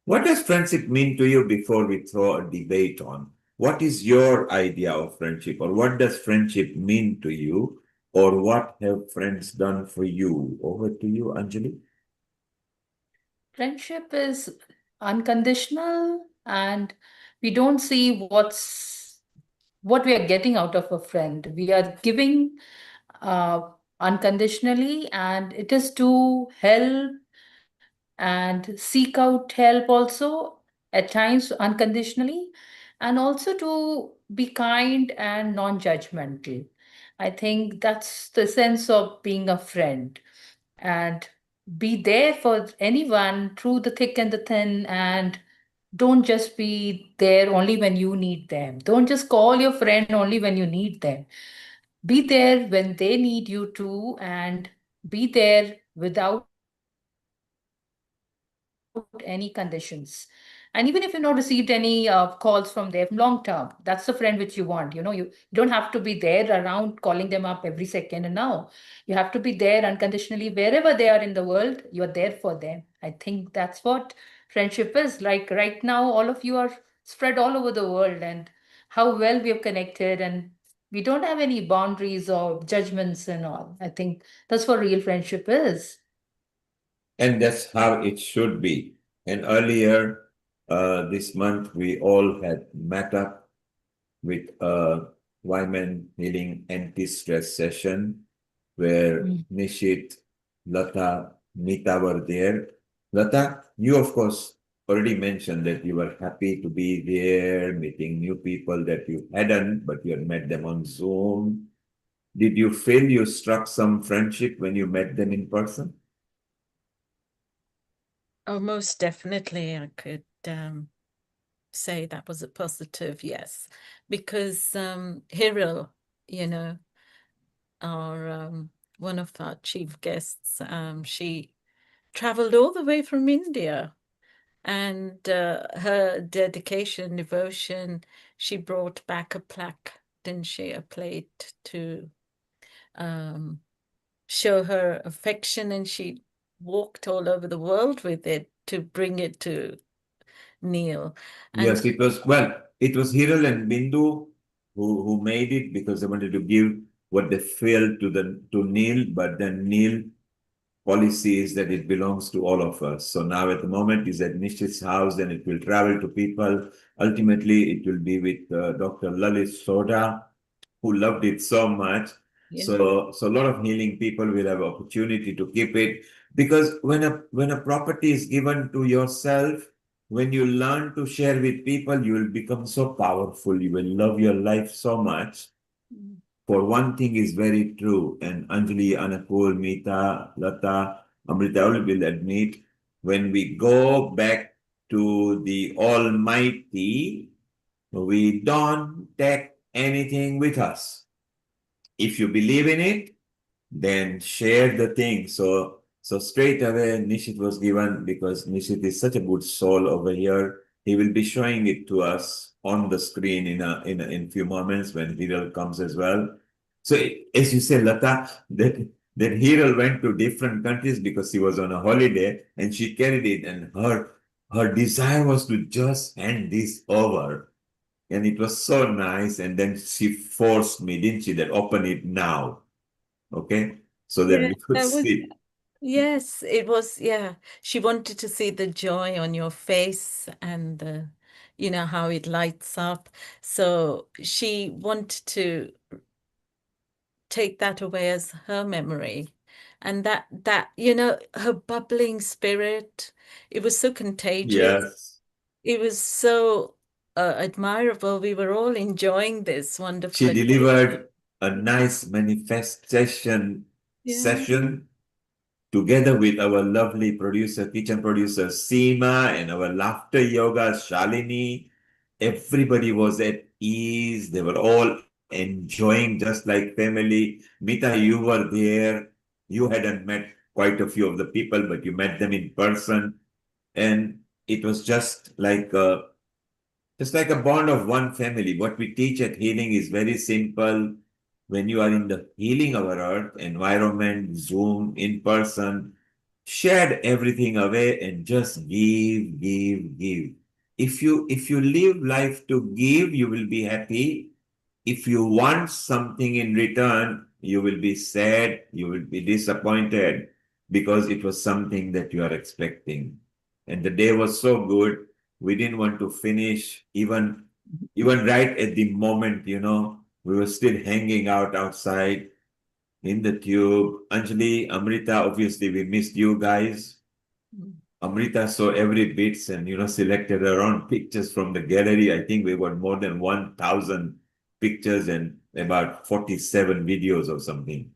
What does friendship mean to you before we throw a debate on? What is your idea of friendship, or what does friendship mean to you, or what have friends done for you? Over to you, Anjali. Friendship is unconditional, and we don't see what we are getting out of a friend. We are giving unconditionally, and it is to help and seek out help also, at times unconditionally, and also to be kind and non-judgmental. I think that's the sense of being a friend, and be there for anyone through the thick and the thin, and don't just be there only when you need them. Don't just call your friend only when you need them. Be there when they need you too, and be there without any conditions. And even if you've not received any calls from them from long term, that's the friend which you want. You don't have to be there around calling them up every second and now. You have to be there unconditionally wherever they are in the world. You're there for them. I think that's what friendship is. Like right now, all of you are spread all over the world, and how well we have connected, and We don't have any boundaries or judgments and all. I think that's what real friendship is. And that's how it should be. And earlier this month, we all had met up with a Wyman Healing Anti-Stress session where Nishit, Lata, Nita were there. Lata, you of course already mentioned that you were happy to be there, meeting new people that you hadn't, but you had met them on Zoom. Did you feel you struck some friendship when you met them in person? Oh, most definitely, I could say that was a positive yes, because Hiro, you know, our one of our chief guests, she traveled all the way from India, and her dedication, devotion, she brought back a plaque, didn't she? A plate to show her affection, and she walked all over the world with it to bring it to Neil. And Yes, it was, well, it was Hiral and Bindu who made it because they wanted to give what they felt to Neil, but then Neil policy is that it belongs to all of us. So now at the moment is at Nishit's house, then it will travel to people. Ultimately, it will be with Dr. Lalit Soda, who loved it so much. yeah. So a lot of healing people will have opportunity to keep it, because when a property is given to yourself, when you learn to share with people, you will become so powerful. You will love your life so much. For one thing is very true, and Anjali, Anakul, Meeta, Lata, Amrita all will admit, when we go back to the Almighty, we don't take anything with us. If you believe in it, then share the thing. So straight away, Nishit was given, because Nishit is such a good soul over here. He will be showing it to us on the screen in few moments when Hiral comes as well. So as you say, Lata, that Hiral went to different countries because he was on a holiday, and she carried it, and her desire was to just hand this over. And it was so nice. And then she forced me, didn't she, that open it now. Okay. So that Yeah, we could that was, see. yes, it was, yeah. She wanted to see the joy on your face and the, you know, how it lights up. So she wanted to take that away as her memory. And that, you know, her bubbling spirit, it was so contagious. Yes. It was so admirable. We were all enjoying this wonderful She occasion. delivered a nice manifestation Yeah. session together with our lovely producer, kitchen producer Seema, and our laughter yoga Shalini. Everybody was at ease. They were all enjoying just like family. Mita, you were there. You hadn't met quite a few of the people, but you met them in person. And it was just like a bond of one family. What we teach at healing is very simple. When you are in the healing our earth environment, Zoom, in person, shed everything away and just give, give, give. If you live life to give, you will be happy. If you want something in return, you will be sad, you will be disappointed, because it was something that you are expecting. And the day was so good, we didn't want to finish even right at the moment, we were still hanging out outside in the tube. Anjali, Amrita, obviously we missed you guys. Amrita saw every bits and selected her own pictures from the gallery. I think we got more than 1,000 pictures and about 47 videos or something.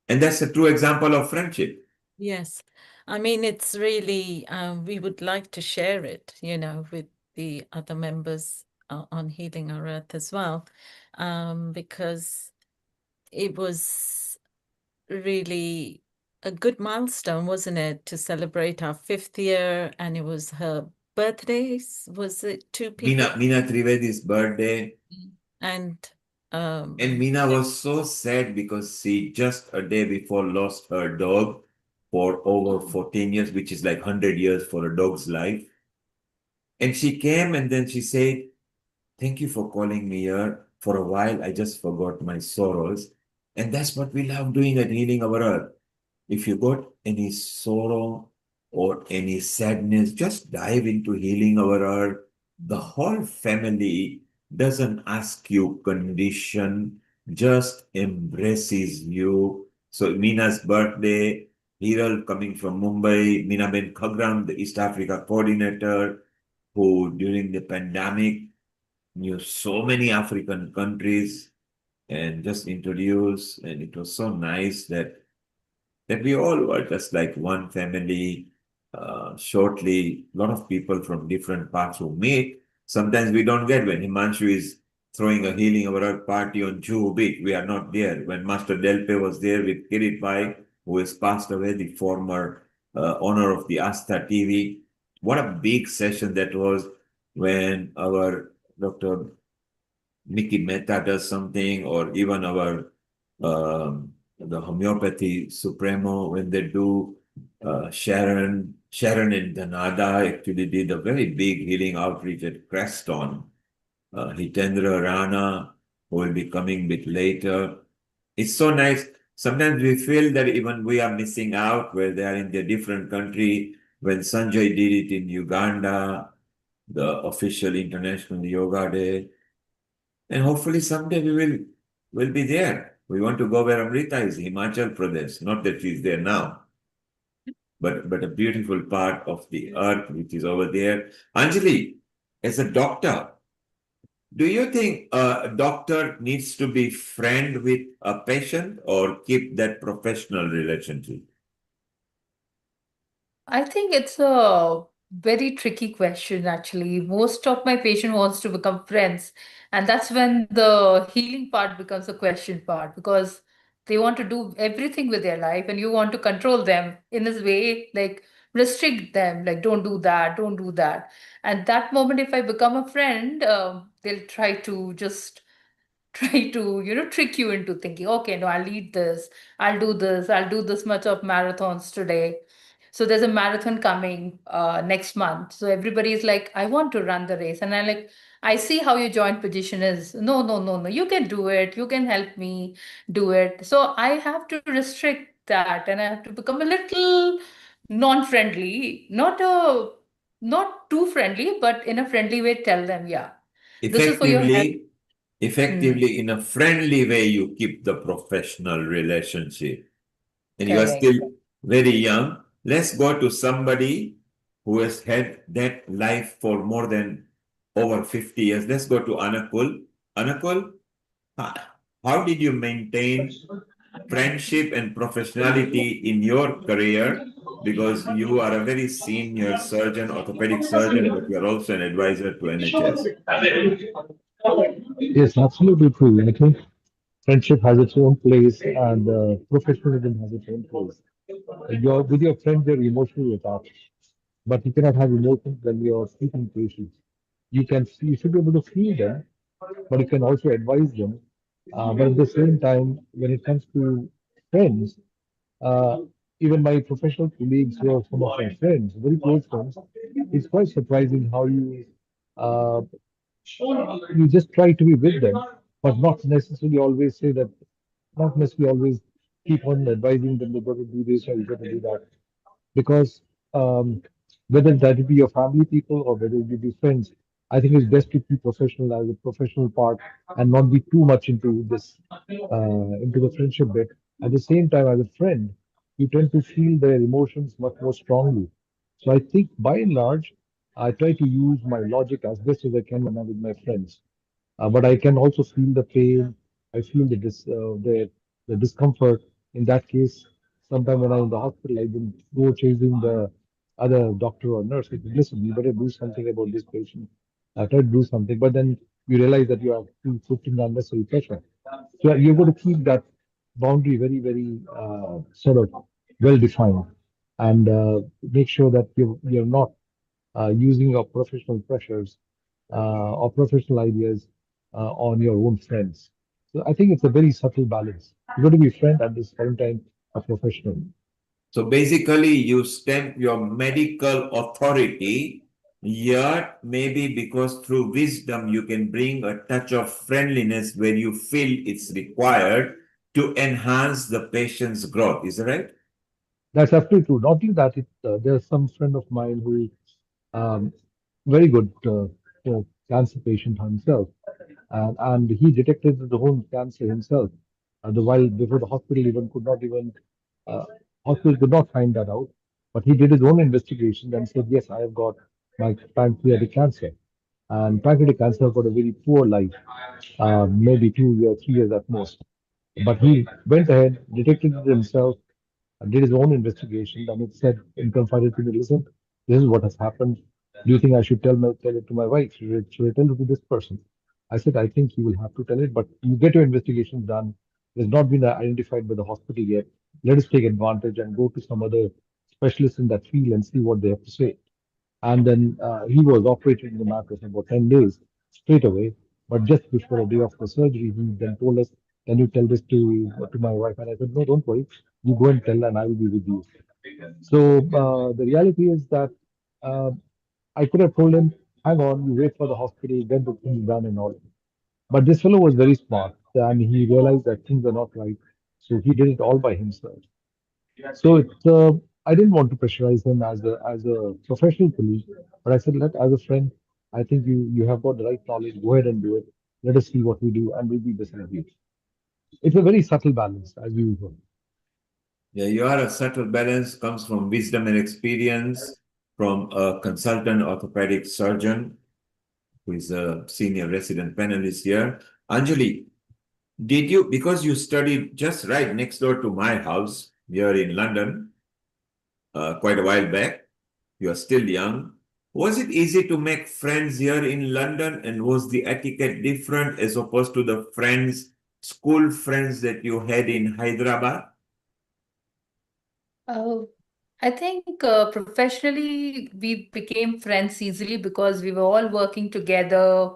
And that's a true example of friendship. Yes. I mean, it's really, we would like to share it, you know, with the other members on Healing Our Earth as well, because it was really a good milestone, wasn't it, to celebrate our 5th year, and it was her birthdays. Was it two people? Meena Trivedi's birthday. And And Meena was so sad because she just a day before lost her dog for over 14 years, which is like 100 years for a dog's life. And she came and then she said, "Thank you for calling me here. for a while, I just forgot my sorrows. And that's what we love doing at Healing Our Earth. If you got any sorrow or any sadness, just dive into Healing Our Earth. The whole family doesn't ask you condition, just embraces you. So Mina's birthday, Hiral coming from Mumbai, Mina Ben Khagram, the East Africa coordinator, who during the pandemic knew so many African countries and just introduced. And it was so nice that we all were just like one family. Shortly, a lot of people from different parts who meet. Sometimes we don't get when Himanshu is throwing a Healing Our Earth party on Juhu Beach. We are not there. When Master Delpe was there with Kirit Bhai, who has passed away, the former owner of the Asta TV. What a big session that was when our Dr. Mickey Mehta does something, or even our the homeopathy supremo when they do. Sharon and Dhanada actually did a very big healing outreach at Creston. Hitendra Rana, who will be coming a bit later. It's so nice. Sometimes we feel that even we are missing out where they are in their different country. When Sanjay did it in Uganda, the official International Yoga Day. And hopefully someday will be there. We want to go where Amrita is, Himachal Pradesh. Not that she's there now, but a beautiful part of the earth which is over there. Anjali, as a doctor, do you think a doctor needs to be friend with a patient or keep that professional relationship? I think it's a very tricky question, actually. Most of my patient wants to become friends, and that's when the healing part becomes a question part, because they want to do everything with their life, and you want to control them in this way, like restrict them, like don't do that, don't do that. And that moment, if I become a friend, they'll try to just try to trick you into thinking, okay, no, I'll eat this, I'll do this much of marathons today. So there's a marathon coming next month, so everybody is like, I want to run the race, and I like, I see how your joint position is. No, no, no, no, you can do it, you can help me do it. So I have to restrict that, and I have to become a little non-friendly, not too friendly, but in a friendly way, tell them, yeah, this is for your health. Effectively, in a friendly way, you keep the professional relationship. And you are Correct. still very young. Let's go to somebody who has had that life for more than over 50 years. Let's go to Anakul. Anakul, how did you maintain friendship and professionality in your career? Because you are a very senior surgeon, orthopedic surgeon, but you are also an advisor to NHS. Yes, absolutely true. I think friendship has its own place and professionalism has its own place. With your friends, you're emotionally attached, but you cannot have emotions when you're treating patients. You should be able to feel them, but you can also advise them. But at the same time, when it comes to friends, uh, even my professional colleagues who are some of my friends, very close friends, it's quite surprising how uh, you just try to be with them, but not necessarily always keep on advising them, you've got to do this or you've got to do that. Because whether that be your family people or whether you be friends, I think it's best to be professional as a professional part and not be too much into the friendship bit. At the same time, as a friend, you tend to feel their emotions much more strongly. So I think by and large, I try to use my logic as best as I can when I'm with my friends. But I can also feel the pain. I feel the discomfort. In that case, sometime when I'm in the hospital, I will go chasing the other doctor or nurse. Say, listen, you better do something about this patient. I try to do something, but then you realize that you are putting unnecessary pressure. So you're going to keep that boundary very, very sort of well defined, and make sure that you're not using your professional pressures or professional ideas on your own friends. So I think it's a very subtle balance. You got to be a friend at the same time a professional. So basically, you stamp your medical authority Yet, maybe because through wisdom you can bring a touch of friendliness where you feel it's required to enhance the patient's growth. Is that right? That's absolutely true. Not only that, there's some friend of mine who, um, very good cancer patient himself, and he detected the whole cancer himself. The while before the hospital even could not even uh, hospital could not find that out, but he did his own investigation and said, "Yes, I have got my pancreatic cancer." And pancreatic cancer got a very poor life, maybe 2 years, 3 years at most. But he went ahead, detected it himself, did his own investigation, and it said and confided to me, listen, this is what has happened. Do you think I should tell it to my wife? Should I tell it to this person? I said, I think you will have to tell it, but you get your investigation done. It has not been identified by the hospital yet. Let us take advantage and go to some other specialist in that field and see what they have to say. And then he was operated in the mattress in about 10 days straight away. But just before a day of the surgery, he then told us, can you tell this to my wife? And I said, no, don't worry. You go and tell, and I will be with you. So the reality is that uh, I could have told him, hang on, you wait for the hospital, get the things done and all. But this fellow was very smart and he realized that things are not right. So he did it all by himself. So I didn't want to pressurize him as a professional colleague, but I said, let as a friend, I think you have got the right knowledge. Go ahead and do it. Let us see what we do, and we'll be beside you. It's a very subtle balance, as usual. Yeah, you are a subtle balance, comes from wisdom and experience from a consultant orthopedic surgeon who is a senior resident panelist here. Anjali, did you, because you studied just right next door to my house here in London, quite a while back, you are still young. Was it easy to make friends here in London, and was the etiquette different as opposed to the friends, school friends that you had in Hyderabad? Uh, I think professionally we became friends easily because we were all working together,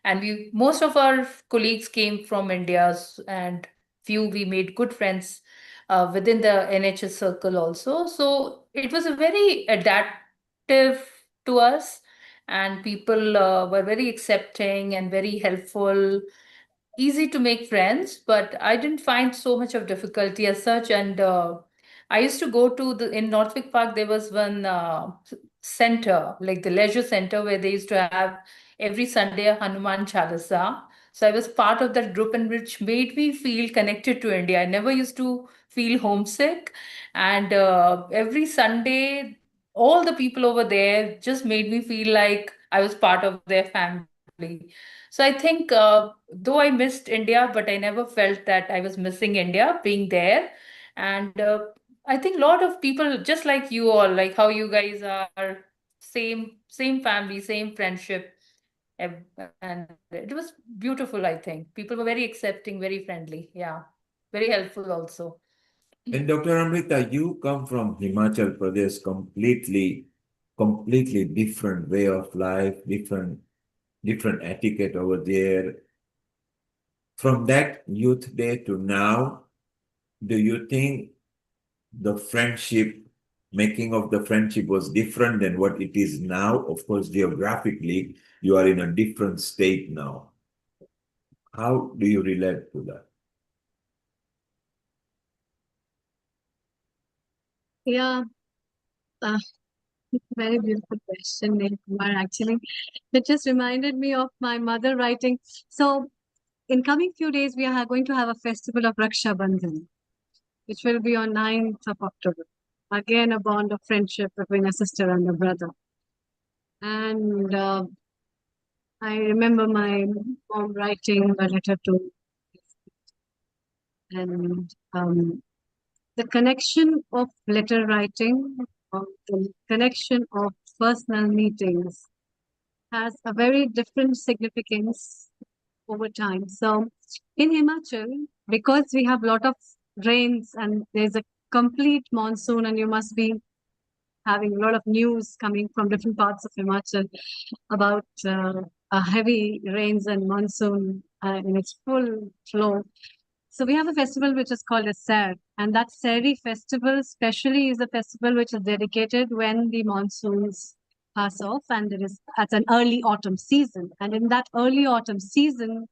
and we most of our colleagues came from India, and few we made good friends within the NHS circle also. So it was a very adaptive to us, and people were very accepting and very helpful, easy to make friends, but I didn't find so much of difficulty as such. And I used to go to the in Northwick Park. There was one center, like the leisure center, where they used to have every Sunday a Hanuman Chalisa. So I was part of that group, and which made me feel connected to India. I never used to feel homesick, and every Sunday, all the people over there just made me feel like I was part of their family. So I think, though I missed India, but I never felt that I was missing India being there. And I think a lot of people, just like you all, like how you guys are, same family, same friendship, and it was beautiful. I think people were very accepting, very friendly. Yeah, very helpful also. And Dr. Amrita, you come from Himachal Pradesh, completely different way of life, different etiquette over there. From that youth day to now, do you think the friendship, making of the friendship was different than what it is now? Of course, geographically, you are in a different state now. How do you relate to that? Yeah, uh, very beautiful question, Neil Kumar. Actually, it just reminded me of my mother writing. So, in coming few days, we are going to have a festival of Raksha Bandhan, which will be on 9th of October. Again, a bond of friendship between a sister and a brother. And I remember my mom writing a letter to, and the connection of letter writing, the connection of personal meetings has a very different significance over time. So in Himachal, because we have a lot of rains and there's a complete monsoon, and you must be having a lot of news coming from different parts of Himachal about heavy rains and monsoon in its full flow. So we have a festival which is called a Ser, and that Seri festival especially is a festival which is dedicated when the monsoons pass off, and it's an early autumn season. And in that early autumn season,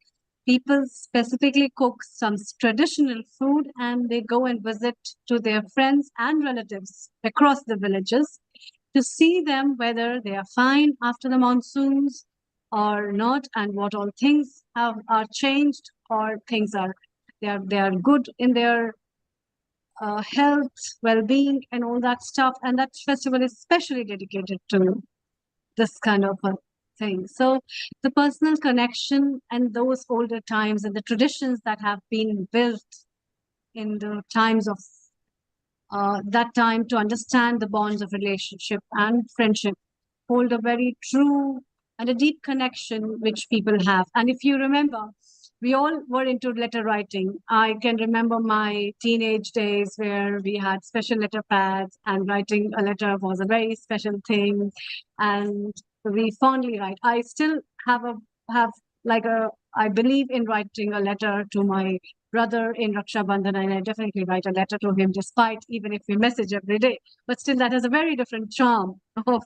people specifically cook some traditional food, and they go and visit to their friends and relatives across the villages to see them whether they are fine after the monsoons or not, and what all things are changed, or things are they are good in their health, well-being, and all that stuff. And that festival is specially dedicated to this kind of a thing. So the personal connection and those older times and the traditions that have been built in the times of that time to understand the bonds of relationship and friendship hold a very true and a deep connection which people have. And if you remember, we all were into letter writing. I can remember my teenage days where we had special letter pads, and writing a letter was a very special thing. And we fondly write. I still have like a I believe in writing a letter to my brother in Raksha Bandhan, and I definitely write a letter to him, despite even if we message every day. But still, that has a very different charm of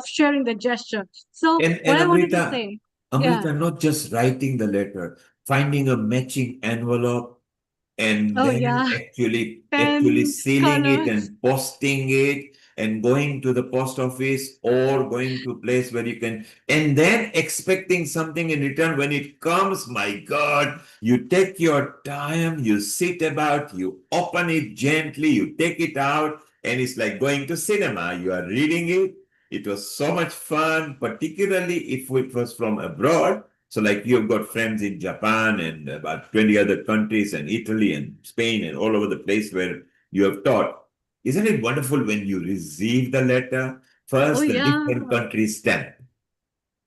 sharing the gesture. So And what I wanted to Amrita, say, yeah. Amrita, not just writing the letter, finding a matching envelope and Oh then yeah, actually pen, sealing it colors. and posting it and going to the post office or going to a place where you can, and then expecting something in return when it comes. My God, you take your time, you sit about, you open it gently, you take it out, and it's like going to cinema. You are reading it. It was so much fun, particularly if it was from abroad. So like you've got friends in Japan and about 20 other countries and Italy and Spain and all over the place where you have taught. Isn't it wonderful when you receive the letter? Oh First, the yeah. different country stamp,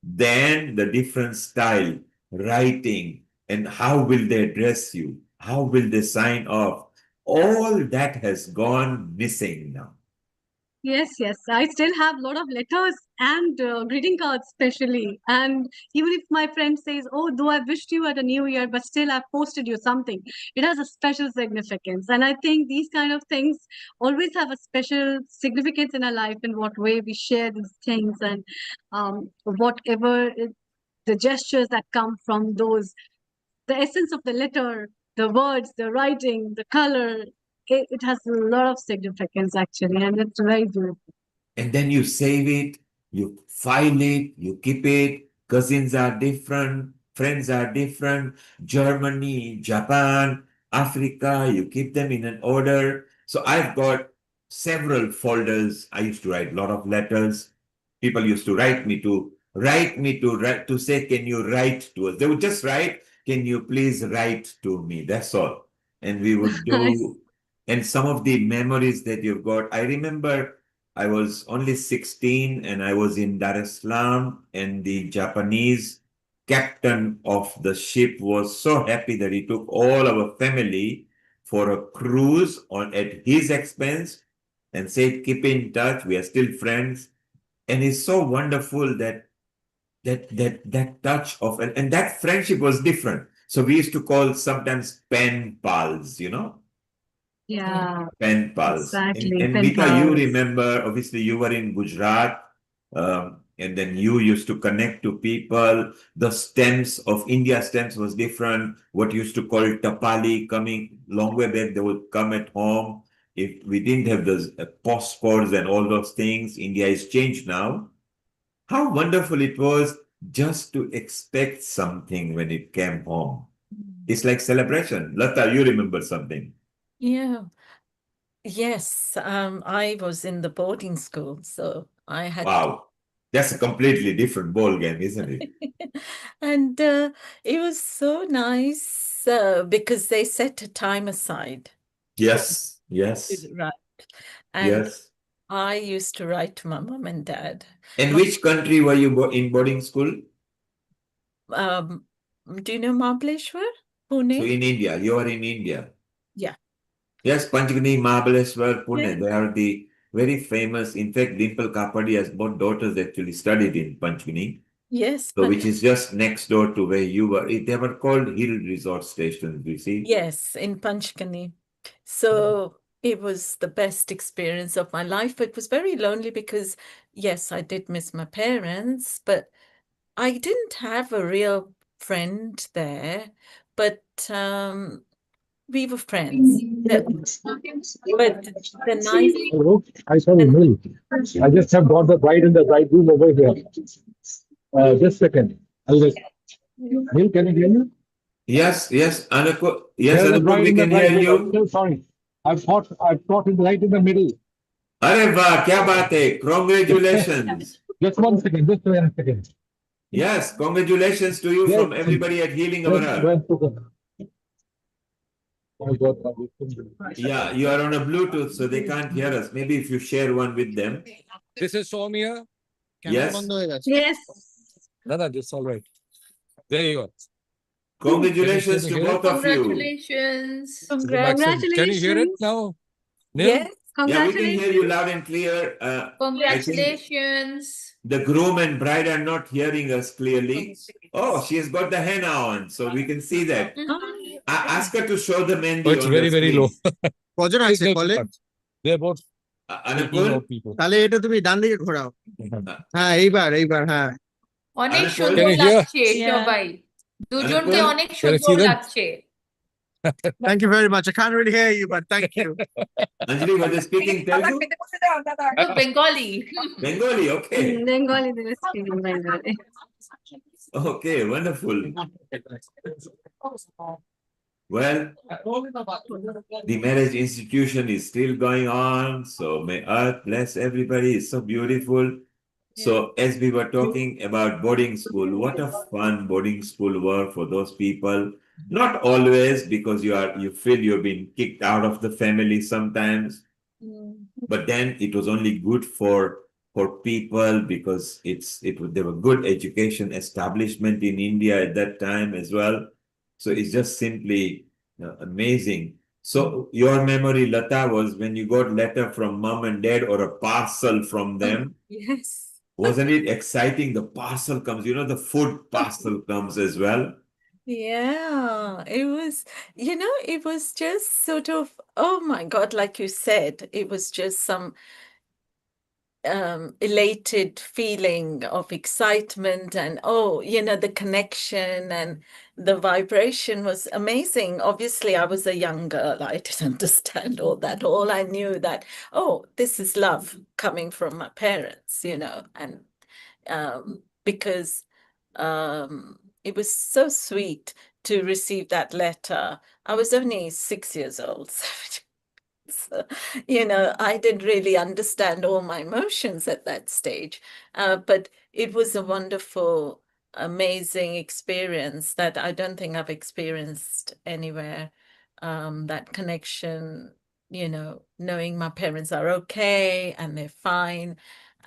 then the different style, writing, and how will they address you? How will they sign off? All that has gone missing now. Yes, yes. I still have a lot of letters and greeting cards, especially. And even if my friend says, "Oh, though I wished you at a new year, but still I've posted you something," it has a special significance. And I think these kind of things always have a special significance in our life, in what way we share these things, and the gestures that come from those, the essence of the letter, the words, the writing, the color. It has a lot of significance actually, and it's very beautiful. And then you save it, you file it, you keep it. Cousins are different, friends are different. Germany, Japan, Africa, you keep them in an order. So I've got several folders. I used to write a lot of letters. People used to write to say, can you write to us? They would just write, can you please write to me? That's all. And we would Nice. do, and some of the memories that you've got, I remember I was only 16 and I was in Dar es Salaam, and the Japanese captain of the ship was so happy that he took all our family for a cruise at his expense and said, keep in touch, we are still friends. And it's so wonderful that touch of, and that friendship was different. So we used to call sometimes pen pals, Yeah, pen pals. exactly. And Pen Mika, you pals. remember, obviously, you were in Gujarat, and then you used to connect to people. The stems of India stems was different. What used to call tapali, coming long way back, they would come at home. If we didn't have those postcards and all those things, India is changed now. How wonderful it was just to expect something when it came home. It's like celebration. Lata, you remember something? Yeah. Yes. I was in the boarding school, so I had Wow. That's a completely different ball game, isn't it? and it was so nice because they set a time aside Yes, to yes, write. And yes. I used to write to my mom and dad. And which country were you in boarding school? Um, do you know Mahabaleshwar, So Pune? in India, you are in India. Yeah. Yes, Panchgani, Mahabaleshwar, Yeah. Pune. They are the very famous. In fact, Dimple Kapadi has both daughters actually studied in Panchgani. Yes, So which is just next door to where you were. They were called hill resort stations, you see. yes, in Panchgani. So it was the best experience of my life. It was very lonely because, yes, I did miss my parents, but I didn't have a real friend there. But we were friends. But the nice, Hello? I saw the mail. I just have got the bride and the bridegroom over here. Just a second. Neil, can you hear me? Yes, yes, Anupam. Yes, Here the Anupam, bride we and the can hear bridegroom. you. So sorry. I've caught it right in the middle. Arey वाह, क्या बात है? Congratulations. Just one second. Just one second. Yes, congratulations to you Yes. from everybody at Healing Our Just Earth. one second. Oh God, Yeah, you are on a Bluetooth, so they can't hear us. Maybe if you share one with them. This is Soumya. Yes. Yes. No, no, this is all right. There you go. Congratulations Can you to hear it? both of you. Congratulations. Can you hear it Congratulations. now? Neil? yes, Yeah, we can hear you Congratulations. loud and clear. I think Congratulations. the groom and bride are not hearing us clearly. Oh, she has got the henna on, so we can see that. Ask her to show the Oh, Mendi it's on very, the very low. screen. কজন আছে কলে? They're both taking Anupam? out people. তাহলে এটা তুমি ডান দিকে ঘোরাও। হ্যাঁ এইবার হ্যাঁ। অনেক Anupam? সুন্দর Can you hear? লাগছে সবাই। দুজনকে Anupam? অনেক Can you সুন্দর see them? লাগছে। Thank you very much. I can't really hear you, but thank you. Anjali, were they speaking Telugu? No, Bengali. Bengali, okay. Bengali, they were speaking Bengali. Okay, wonderful. Well, the marriage institution is still going on, so may Earth bless everybody. It's so beautiful. So, as we were talking about boarding school, what a fun boarding school were for those people. Not always, because you feel you've been kicked out of the family sometimes, but then it was only good for people because there were good education establishment in India at that time as well. So it's just simply amazing. So your memory, Lata, was when you got letter from mom and dad or a parcel from them. yes. Wasn't it exciting? The parcel comes, the food parcel comes as well. Yeah, it was, it was just sort of, oh my God, like you said, it was just some elated feeling of excitement and the connection and the vibration was amazing. Obviously I was a young girl, I didn't understand all that. All I knew that, oh, this is love coming from my parents, and because it was so sweet to receive that letter. I was only 6 years old. So, I didn't really understand all my emotions at that stage. But it was a wonderful, amazing experience that I don't think I've experienced anywhere. That connection, knowing my parents are okay and they're fine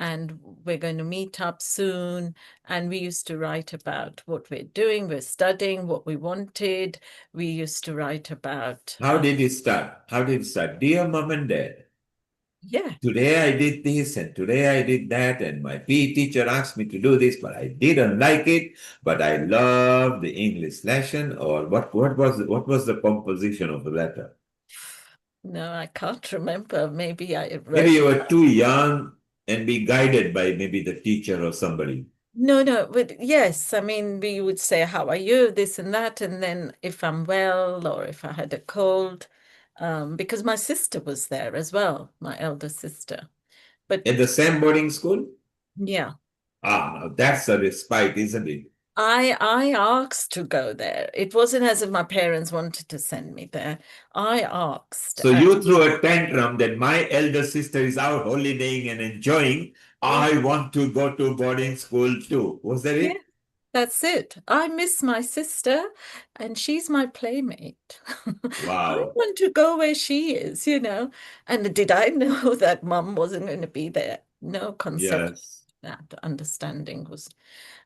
and we're going to meet up soon. And we used to write about what we're doing, we're studying, what we wanted. We used to write about... How did it start? Dear mom and dad, yeah. Today I did this and today I did that, and my PE teacher asked me to do this, but I didn't like it. But I loved the English lesson. Or what was the composition of the letter? No, I can't remember. Maybe I wrote... Maybe you were too young and be guided by maybe the teacher or somebody. No, but yes, I mean, we would say, how are you, this and that, and then if I'm well or if I had a cold, because my sister was there as well, my elder sister. But At the same boarding school? yeah. Now that's a respite, isn't it? I asked to go there. It wasn't as if my parents wanted to send me there. I asked. So you threw a tantrum that my elder sister is out holidaying and enjoying. I want to go to boarding school too. Was that it? Yeah, that's it. I miss my sister and she's my playmate. Wow. I want to go where she is, And did I know that mum wasn't going to be there? No concept. Yes. That understanding was...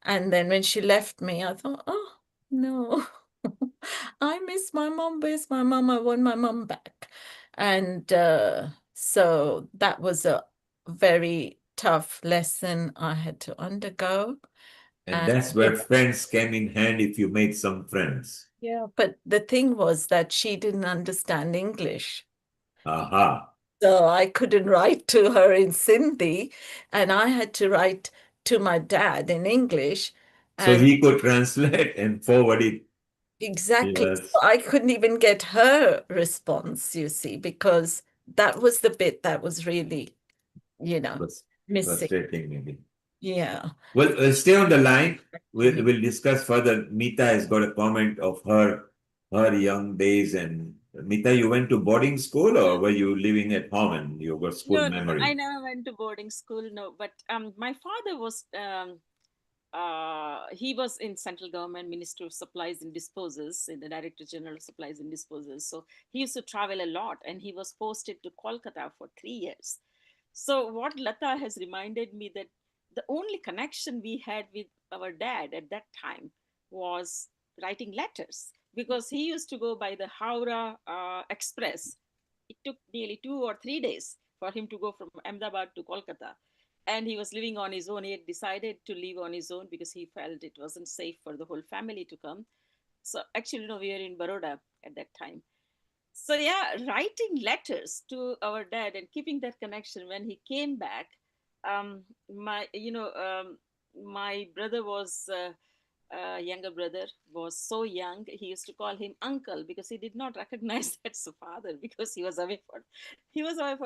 And then when she left me, I thought, oh, no, I miss my mom. Where's my mom? I want my mom back. And so that was a very tough lesson I had to undergo. And that's where friends came in hand if you made some friends. Yeah, but the thing was that she didn't understand English. Aha. So I couldn't write to her in Sindhi, and I had to write to my dad in English. So And he could translate and forward it. exactly, so Yes. I couldn't even get her response, you see, because that was the bit that was really, missing. Frustrating, maybe. Yeah. Well, stay on the line. We'll discuss further. Mita has got a comment of her young days. And Mita, you went to boarding school or were you living at home and you got school No, I memory? never went to boarding school. No, but my father was he was in central government minister of supplies and disposals in the director general of supplies and disposals, so he used to travel a lot, and he was posted to Kolkata for 3 years. So what Lata has reminded me that the only connection we had with our dad at that time was writing letters, because he used to go by the Howrah Express. It took nearly 2 or 3 days for him to go from Ahmedabad to Kolkata, and he was living on his own. He had decided to live on his own because he felt it wasn't safe for the whole family to come. So actually, we were in Baroda at that time. So yeah, writing letters to our dad and keeping that connection. When he came back, my brother was younger brother was so young, he used to call him uncle because he did not recognize that's a father, because he was away for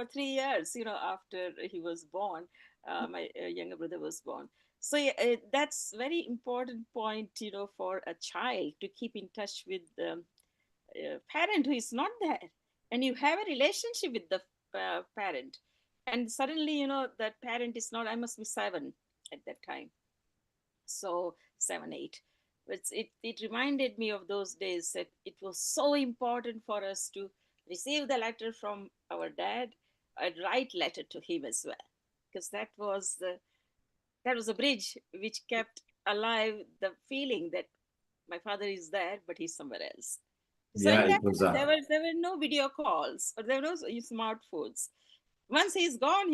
3 years, after he was born. My younger brother was born. So yeah, that's very important point, for a child to keep in touch with the parent who is not there, and you have a relationship with the parent, and suddenly that parent is not. I must be 7 at that time, so 7 8. It reminded me of those days, that it was so important for us to receive the letter from our dad and write letter to him as well, because that was a bridge which kept alive the feeling that my father is there but he's somewhere else. So Yeah, in that it was time, there were no video calls, or there were no smartphones. Once he's gone.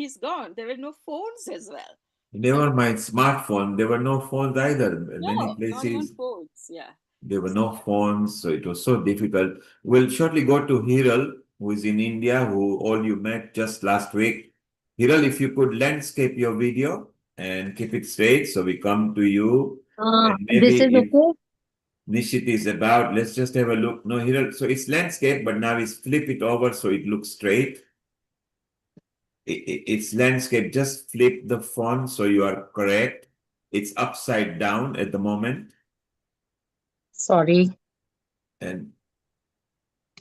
There were no phones as well. never mind smartphone. There were no phones either. In many No, not even places, phones. Yeah. there were no phones, so it was so difficult. We'll shortly go to Hiral, who is in India, who all you met just last week. Hiral, if you could landscape your video and keep it straight, so we come to you. And This maybe is if okay. Nishit is about, let's just have a look. No, Hiral, so it's landscape, but now it's flip it over so it looks straight. It's landscape, just flip the font so you are correct. It's upside down at the moment. Sorry. And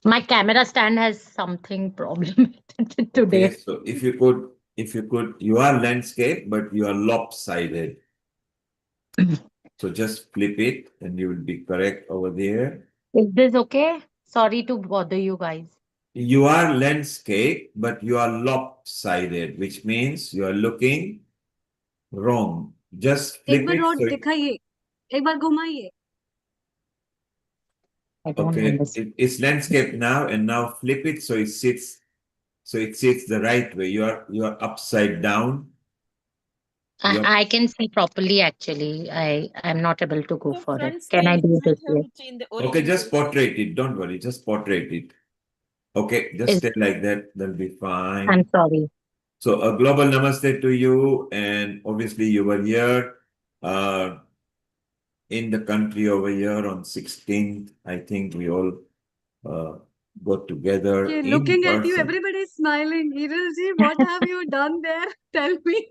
My camera stand has something problem okay, today. so if you could, you are landscape, but you are lopsided. So just flip it and you will be correct over there. Is this okay? Sorry to bother you guys. You are landscape, but you are lopsided, which means you are looking wrong. Just एक flip bar it और so दिखाइए, एक बार घुमाइए. I don't okay, understand. it's landscape now, and now flip it so it sits the right way. You are upside down. I can see properly actually. I'm not able to go So for it. front Can I screen, you do might this have way? it in the Okay, just orientation. portrait it. Don't worry, just portrait it. Okay, just Is stay like that. That'll be I'm fine. sorry. So a global namaste to you, and obviously you were here in the country over here on 16th. I think we all uh, got together Okay, in looking at you, person. everybody is smiling. Hiral ji, what have you done there? Tell me.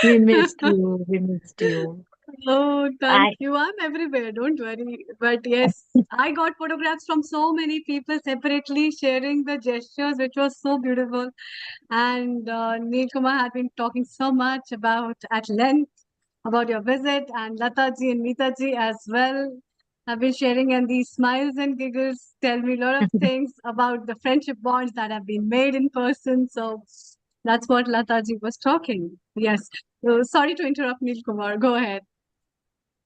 We missed you. We missed you. Oh, thank I you. I'm everywhere. Don't worry. But yes, I got photographs from so many people separately sharing the gestures, which was so beautiful. And Neil Kumar had been talking so much about at length about your visit, and Lata ji and Meeta ji as well have been sharing, and these smiles and giggles tell me a lot of things about the friendship bonds that have been made in person. So that's what Lata ji was talking. Yes. So sorry to interrupt, Neil Kumar. Go ahead.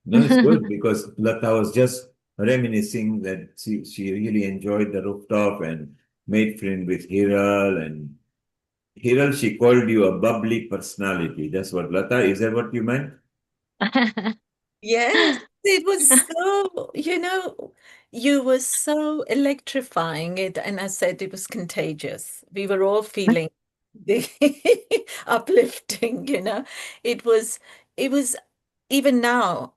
No, it's good because Lata was just reminiscing that she really enjoyed the rooftop and made friend with Hiral. And Hiral, she called you a bubbly personality. That's what Lata, is that what you meant? Yes, it was so, you were so electrifying it, and I said it was contagious. We were all feeling the uplifting, it was even now,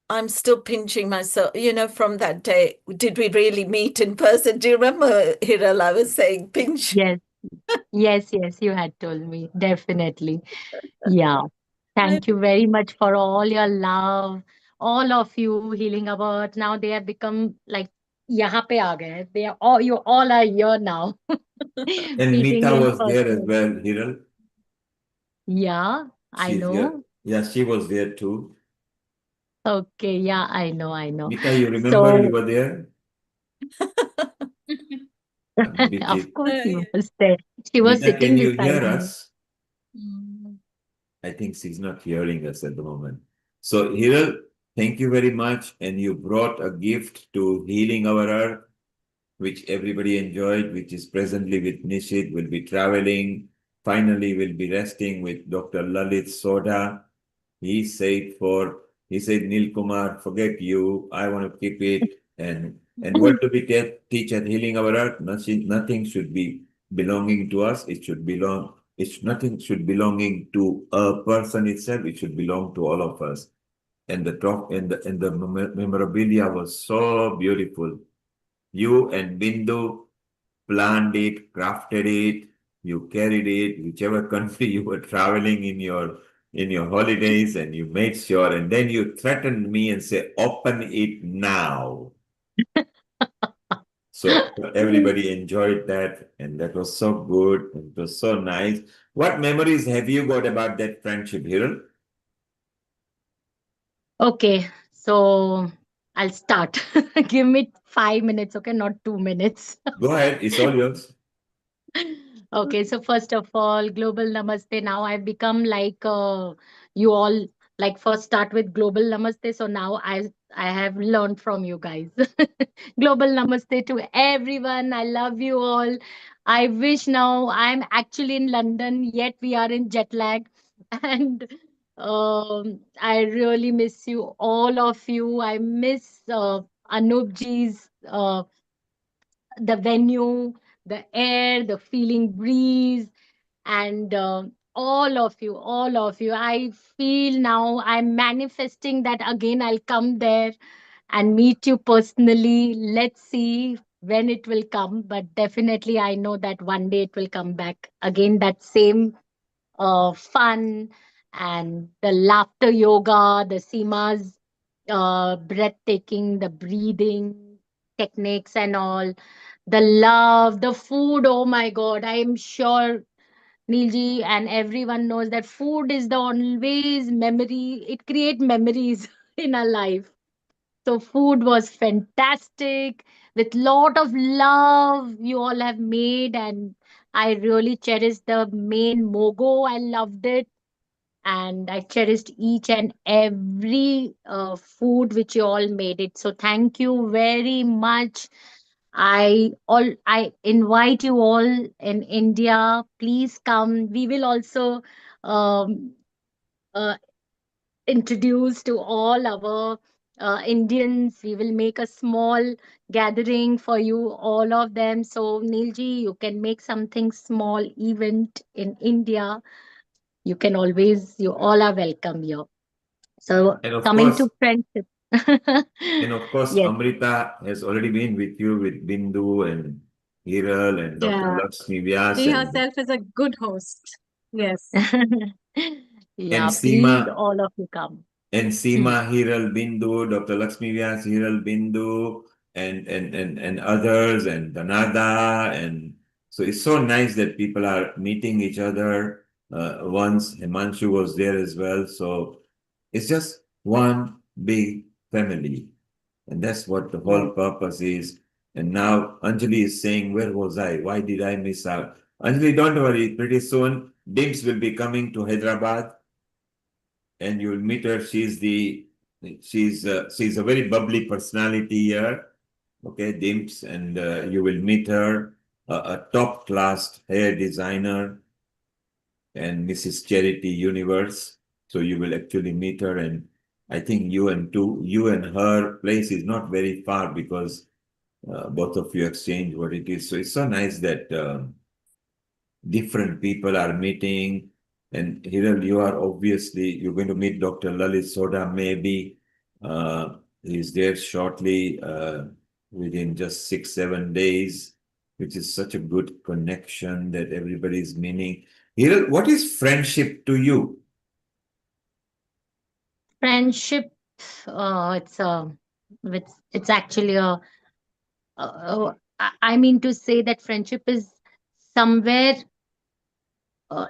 I'm still pinching myself, from that day. Did we really meet in person? Do you remember, Hiral? I was saying pinch. Yes, yes, you had told me. Definitely. Yeah. I- Thank you very much for all your love. All of you healing about. Now they have become like यहाँ पे आ गए हैं. They are all you all are here now. And Meeting Mita in was there as person. well, Hiral. Yeah, I She's here. know. Yeah, she was there too. Okay, yeah, I know. Mita, you remember you So, were there? of Abhijit. course, she yeah. was there. She was Mita, can sitting you beside hear me. us? I think she's not hearing us at the moment. So, Hiral, thank you very much. And you brought a gift to Healing Our Earth, which everybody enjoyed, which is presently with Nishit, will be traveling. Finally, will be resting with Dr. Lalit Soda. He said, Neil Kumar, forget you. I want to keep it. And what do we teach at Healing Our Earth? Nothing should be belonging to us. Nothing should belonging to a person itself. It should belong to all of us. And the talk and the memorabilia was so beautiful. You and Bindu planned it, crafted it, you carried it, whichever country you were traveling in your holidays, and you made sure, and then you threatened me and say, open it now. So everybody enjoyed that, and that was so good, and it was so nice. What memories have you got about that friendship, Hiral? Okay, so I'll start. Give me 5 minutes, okay, not 2 minutes. Go ahead, it's all yours. Okay, so first of all, global namaste. Now I've become like you all like first start with global namaste. So now I have learned from you guys. Global namaste to everyone. I love you all. I wish now I'm actually in London, yet we are in jet lag. And I really miss you, all of you. I miss Anupji's the venue, the air, the feeling breeze, and all of you. I feel now I'm manifesting that again I'll come there and meet you personally. Let's see when it will come, but definitely I know that one day it will come back again. That same fun and the laughter yoga, the Seema's breathtaking, the breathing techniques and all, the love, the food. Oh my God, I am sure Neilji and everyone knows that food is the always memory. It creates memories in our life. So food was fantastic with lot of love you all have made, and I really cherish the main mogo. I loved it, and I cherished each and every food which you all made it. So thank you very much. I invite you all in India. Please come. We will also um, uh, introduce to all our Indians. We will make a small gathering for you, all of them. So Neilji, you can make something small event in India. You can always. You all are welcome here. So And of coming to course, friendship. Yes. Amrita has already been with you with Bindu and Hiral and Dr. Yeah, Lakshmi Vyas she herself is a good host. Yes. and Yeah, please, Seema all of you come. and Hmm. Seema Hiral Bindu, Dr. Lakshmi Vyas Hiral Bindu, and others, and Danada. And so it's so nice that people are meeting each other. Once Himanshu was there as well. So it's just one big family. And that's what the Yes. whole purpose is. And now Anjali is saying, where was I? Why did I miss out? Anjali, don't worry. Pretty soon, Dims will be coming to Hyderabad, and you'll meet her. She's a very bubbly personality here. Okay, Dims, and you will meet her, a top class hair designer and Mrs. Charity Universe. So you will actually meet her, and I think you and her place is not very far because both of you exchange what it is. So it's so nice that different people are meeting. And Hiral, you are obviously, you're going to meet Dr. Lalit Soda maybe. He's there shortly, within just 6, 7 days, which is such a good connection that everybody's meaning. Hiral, what is friendship to you? Friendship, it's actually I mean to say that friendship is somewhere.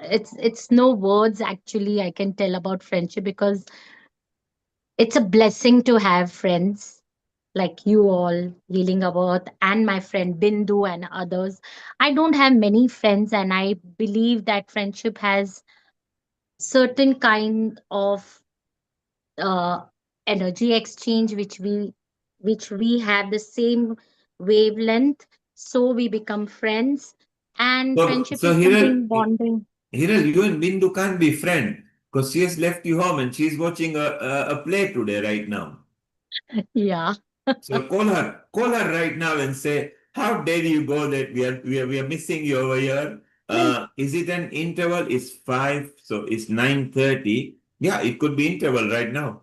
It's no words actually I can tell about friendship, because it's a blessing to have friends like you all, Healing About, and my friend Bindu and others. I don't have many friends, and I believe that friendship has certain kind of uh, energy exchange, which we have the same wavelength, so we become friends. And So, friendship so is Hiral, something bonding. Hiral, you and Bindu can't be friends because she has left you home and she's watching a play today right now. Yeah. So call her right now and say, how dare you go that we are missing you over here? Is it an interval? It's 5, so it's 9:30. Yeah, it could be interval right now.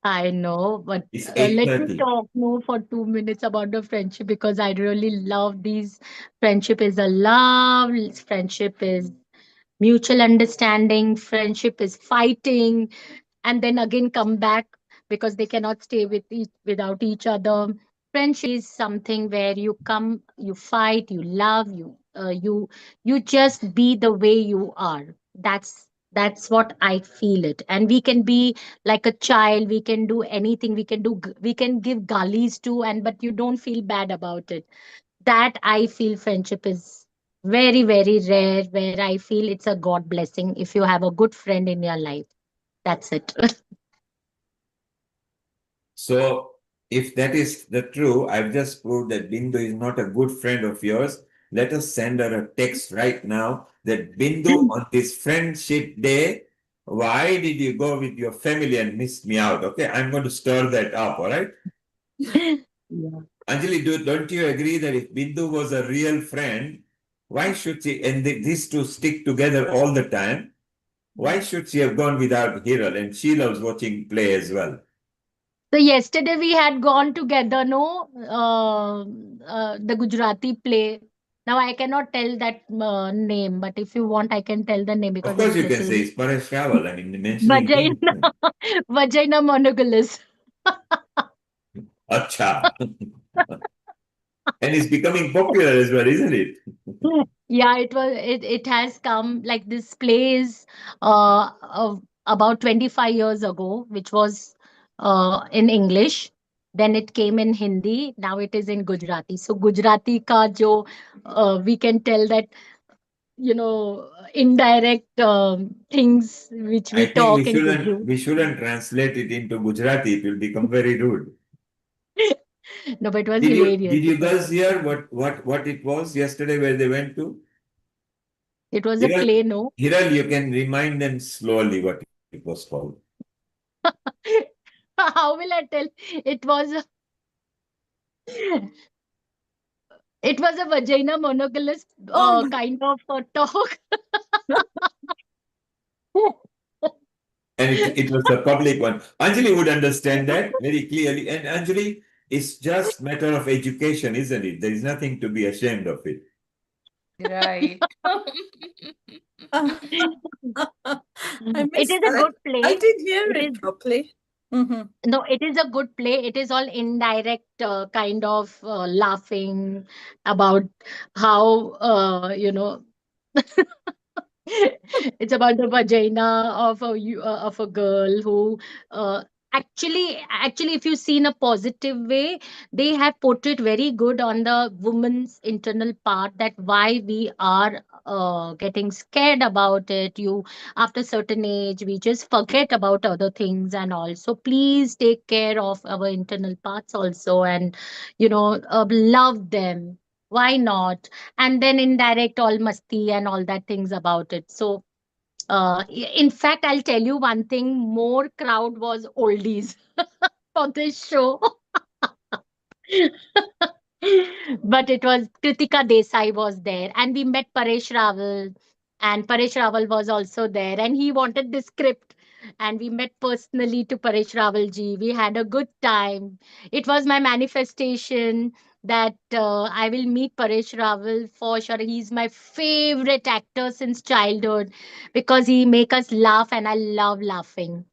I know, but It's let me 8:30. talk more for 2 minutes about the friendship, because I really love these. Friendship is a love, friendship is mutual understanding, friendship is fighting, and then again come back because they cannot stay without each other. Friendship is something where you come, you fight, you love, you just be the way you are. That's what I feel it. And we can be like a child, we can do anything, we can give galis too, and but you don't feel bad about it. That I feel friendship is very, very rare, where I feel it's a God blessing if you have a good friend in your life. That's it. So if that is the true, I've just proved that Bindu is not a good friend of yours. Let us send her a text right now that Bindu, on this friendship day, why did you go with your family and miss me out? Okay, I'm going to stir that up, all right? Yeah. Anjali, don't you agree that if Bindu was a real friend, why should she, and these two stick together all the time, why should she have gone without Hiral? And she loves watching play as well. So yesterday we had gone together, no, the Gujarati play. Now I cannot tell that name, but if you want, I can tell the name Of because course, it's you can say little it's Paresh Rawal. I mean, mentioning names. vagina, vagina monogamous. Acha. And it's becoming popular as well, isn't it? Yeah, it has come like this plays of about 25 years ago, which was in English. Then it came in Hindi. Now it is in Gujarati. So Gujarati ka jo we can tell that, indirect things which I we think talk in Gujarati. we shouldn't translate it into Gujarati. It will become very rude. No, but it was hilarious. Did you girls hear what it was yesterday where they went to? It was a Hiral, play, no? Hiral, you can remind them slowly what it was called. How will I tell? It was it was a vagina monogamous Oh my. kind of talk. And it was a public one. Anjali would understand that very clearly. And Anjali, it's just matter of education, isn't it? There is nothing to be ashamed of it. Right. I It is missed a that. good play. I did hear It it is properly. Hmm. No, it is a good play. It is all indirect kind of laughing about how it's about the vagina of of a girl who uh, actually if you see in a positive way, they have put it very good on the woman's internal part, that why we are getting scared about it. You After certain age we just forget about other things, and also please take care of our internal parts also, and love them. Why not? And then indirect all masti and all that things about it. So In fact, I'll tell you one thing, more crowd was oldies for this show. But it was Kritika Desai was there, and we met Paresh Rawal, and Paresh Rawal was also there, and he wanted the script, and we met personally to Paresh Rawal ji. We had a good time. It was my manifestation that I will meet Paresh Rawal for sure. He's my favorite actor since childhood because he make us laugh, and I love laughing.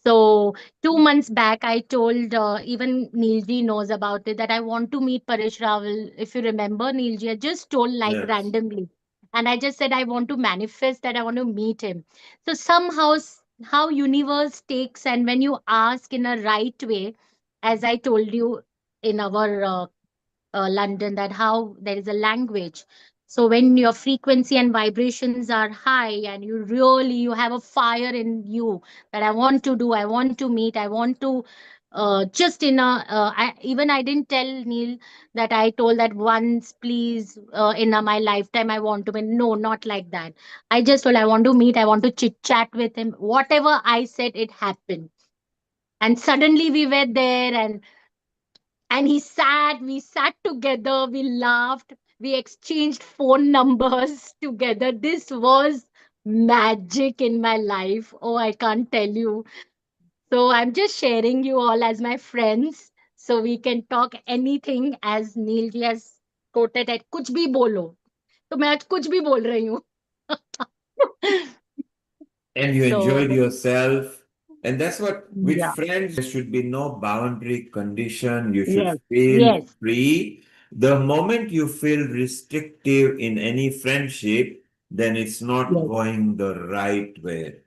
So 2 months back, I told even Neilji knows about it that I want to meet Paresh Rawal. If you remember, Neilji, I just told like Yes. randomly, and I just said I want to manifest that I want to meet him. So somehow, how universe takes, and when you ask in a right way, as I told you in our London, that how there is a language. So when your frequency and vibrations are high, and you have a fire in you that I want to do, I want to meet, I want to just in a even I didn't tell Neil that I told that once please in my lifetime I want to meet. No, not like that. I just told I want to meet, I want to chit chat with him. Whatever I said, it happened. And suddenly we were there, and we sat together, we laughed, we exchanged phone numbers together. This was magic in my life. Oh, I can't tell you. So I'm just sharing you all as my friends, so we can talk anything, as Neil ji has quoted at कुछ भी बोलो. तो मैं आज कुछ भी बोल रही हूँ. And you enjoyed So yourself. And that's what, with yeah, friends, there should be no boundary condition. You should yes, feel yes, free. The moment you feel restrictive in any friendship, then it's not yes, going the right way.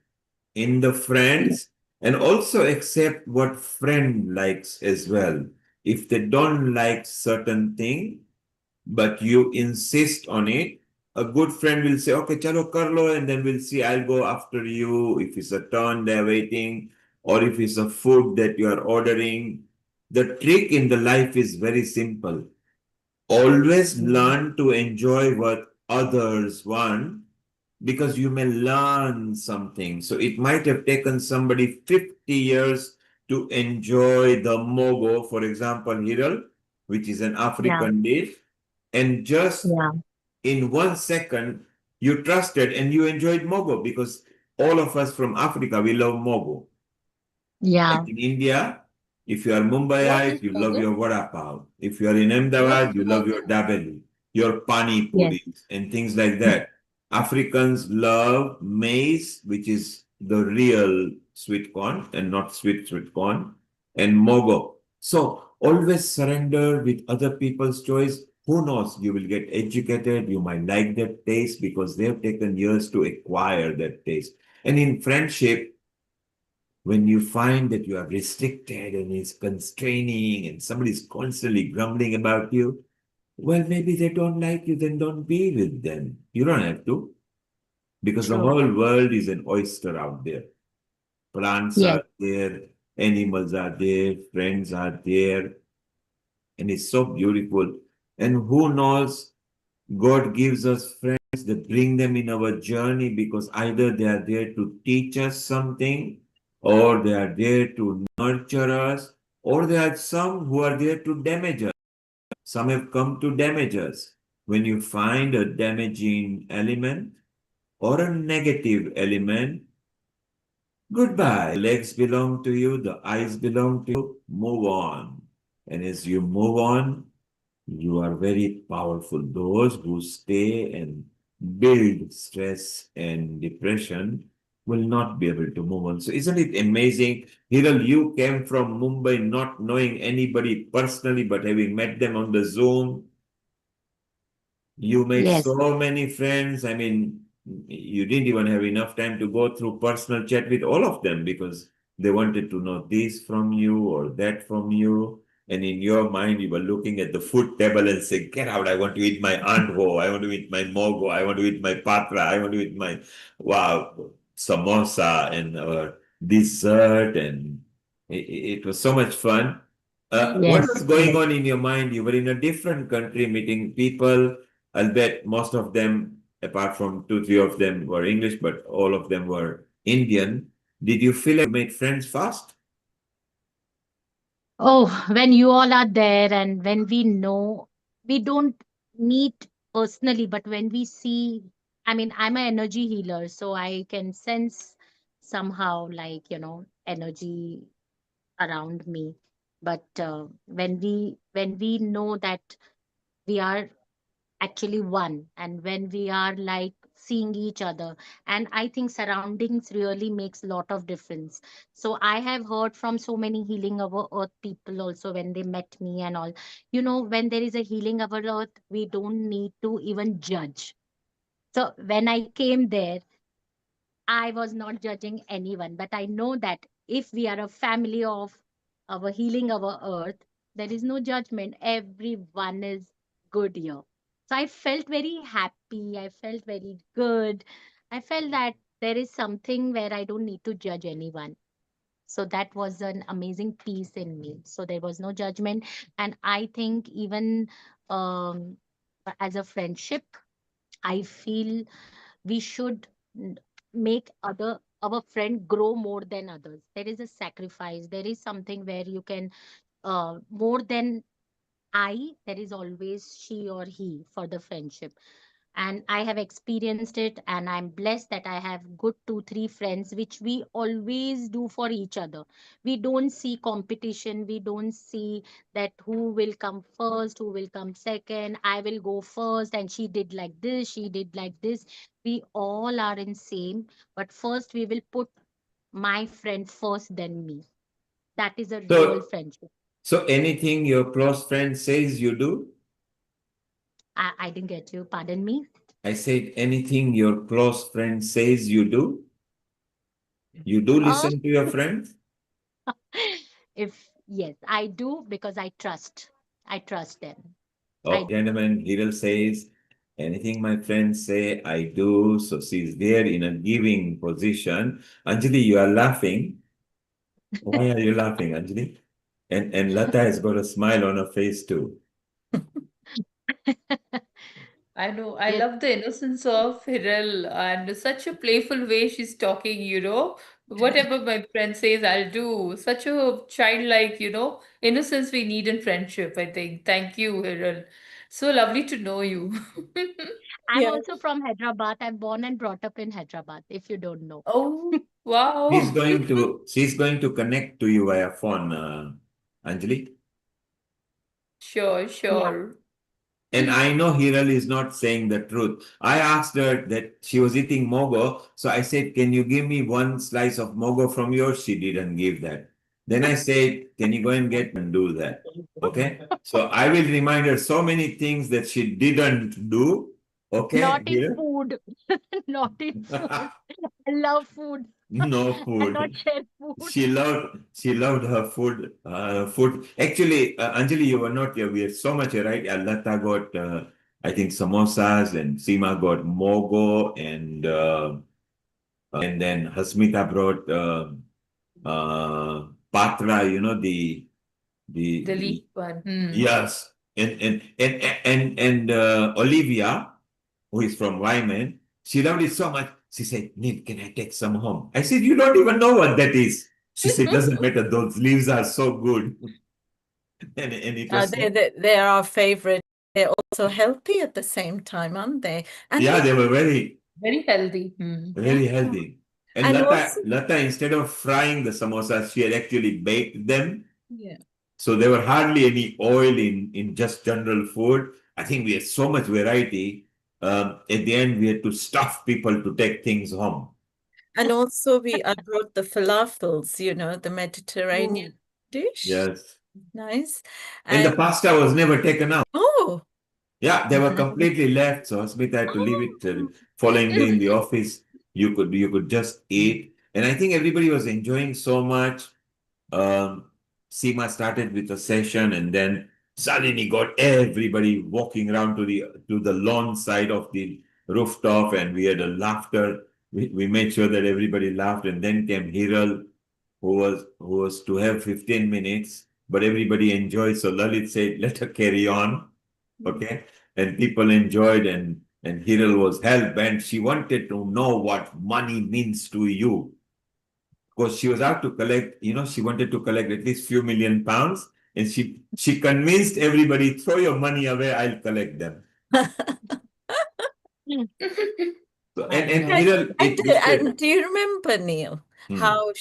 In the yes, friends, and also accept what friend likes as well. If they don't like certain thing, but you insist on it, a good friend will say, okay, chalo kar lo, and then we'll see, I'll go after you. If it's a turn they're waiting, or if it's a food that you are ordering. The trick in the life is very simple. Always mm, learn to enjoy what others want, because you may learn something. So it might have taken somebody 50 years to enjoy the mogo, for example, hiral, which is an yeah, African dish, and just yeah, in 1 second, you trusted and you enjoyed mogo, because all of us from Africa, we love mogo. yeah, Like in India, if you are What Mumbaiite, is you love mogo? your vada pav. If you are in What Ahmedabad, is you love your mogo? dabeli, your pani yes, puris, and things like that. Africans love maize, which is the real sweet corn and not sweet corn, and mogo. So always surrender with other people's choice. Who knows? You will get educated. You might like that taste because they have taken years to acquire that taste. And in friendship, when you find that you are restricted and it's constraining and somebody's constantly grumbling about you, well, maybe they don't like you, then don't be with them. You don't have to, because the true. whole world is an oyster out there. Plants Yes, are there, animals are there, friends are there, and it's so beautiful. And who knows, God gives us friends that bring them in our journey, because either they are there to teach us something, or they are there to nurture us, or there are some who are there to damage us. Some have come to damage us. When you find a damaging element or a negative element, goodbye. The legs belong to you, the eyes belong to you, move on. And as you move on, you are very powerful. Those who stay and build stress and depression will not be able to move on. So isn't it amazing? Hiral, you came from Mumbai not knowing anybody personally, but having met them on the Zoom. You made yes, so many friends. I mean, you didn't even have enough time to go through personal chat with all of them, because they wanted to know this from you or that from you. And in your mind, you were looking at the food table and saying, get out, I want to eat my andho, I want to eat my mogo, I want to eat my patra, I want to eat my, wow, samosa and dessert. And it was so much fun. What yes, was going yes. on in your mind? You were in a different country meeting people. I'll bet most of them apart from 2, 3 of them were English, but all of them were Indian. Did you feel like you made friends fast? Oh, when you all are there and when we know, we don't meet personally, but when we see, I mean, I'm an energy healer, so I can sense somehow like, energy around me. But when we know that we are actually one, and when we are like seeing each other, and I think surroundings really makes lot of difference. So I have heard from so many healing our earth people also when they met me and all, when there is a healing our earth, we don't need to even judge. So when I came there, I was not judging anyone, but I know that if we are a family of our healing our earth, there is no judgment. Everyone is good here. So I felt very happy. I felt very good. I felt that there is something where I don't need to judge anyone. So that was an amazing peace in me. So there was no judgment. And I think even um, as a friendship, I feel we should make other our friend grow more than others. There is a sacrifice. There is something where you can more than I, there is always she or he for the friendship. And I have experienced it, and I'm blessed that I have good 2, 3 friends, which we always do for each other. We don't see competition, we don't see that who will come first, who will come second, I will go first, and she did like this, she did like this. We all are in same, but first we will put my friend first, then me. That is a real So, friendship. so anything your close friend says you do? I didn't get you. Pardon me. I said anything your close friend says you do? You do Uh, listen to your friends? if yes, I do because I trust. I trust them. I Oh, gentlemen, Hiral says, anything my friends say, I do. So she's there in a giving position. Anjali, you are laughing. Why are you laughing, Anjali? And Lata has got a smile on her face too. I know. I yes. love the innocence of Hiral and such a playful way she's talking, Whatever my friend says, I'll do. Such a childlike, innocence we need in friendship, I think. Thank you, Hiral. So lovely to know you. I'm Yeah. also from Hyderabad. I'm born and brought up in Hyderabad, if you don't know. Oh, She's wow. going to she's going to connect to you via phone, Anjali. Sure, Yeah. sure. And I know Hiral is not saying the truth. I asked her that she was eating mogo. So I said, can you give me one slice of mogo from yours? She didn't give that. Then I said, can you go and get and do that? Okay. So I will remind her so many things that she didn't do. Okay, Not in Hiral? food. Not in food. I love food. No I'll not food. share food. She loved her food. Actually, Anjali, you were not here. We had so much, right? Lata got, I think, samosas, and Seema got mogo, and then Hasmita brought patra. The The leaf one. Hmm. yes, and Olivia, who is from Wyman, she loved it so much. She said, Neil, can I take some home? I said, you don't even know what that is. She said, doesn't matter. Those leaves are so good. And it was, They're our favorite. They're also healthy at the same time, aren't they? And yeah, they, they were very, Very healthy. Hmm. yeah. very healthy. And And Lata, also, Lata, instead of frying the samosas, she had actually baked them. yeah. So there were hardly any oil in just general food. I think we had so much variety. At the end, we had to stuff people to take things home. And also I brought the falafels, the Oh, Mediterranean dish. Yes. Nice. And the And pasta was never taken out. oh, Yeah, they were nice. completely left. So Smith had to leave it Oh. following day in the office. You could just eat. And I think everybody was enjoying so much. Um, Seema started with a session, and then suddenly got everybody walking around to the lawn side of the rooftop, and we had a laughter. We made sure that everybody laughed, and then came Hiral, who was to have 15 minutes, but everybody enjoyed. So Lalit said, let her carry on. Okay. And people enjoyed, and And Hiral was hell-bent. She wanted to know what money means to you. Because she was out to collect, she wanted to collect at least few million pounds. And she convinced everybody, throw your money away, I'll collect them. So, and Hiral, And do you remember, Neil, how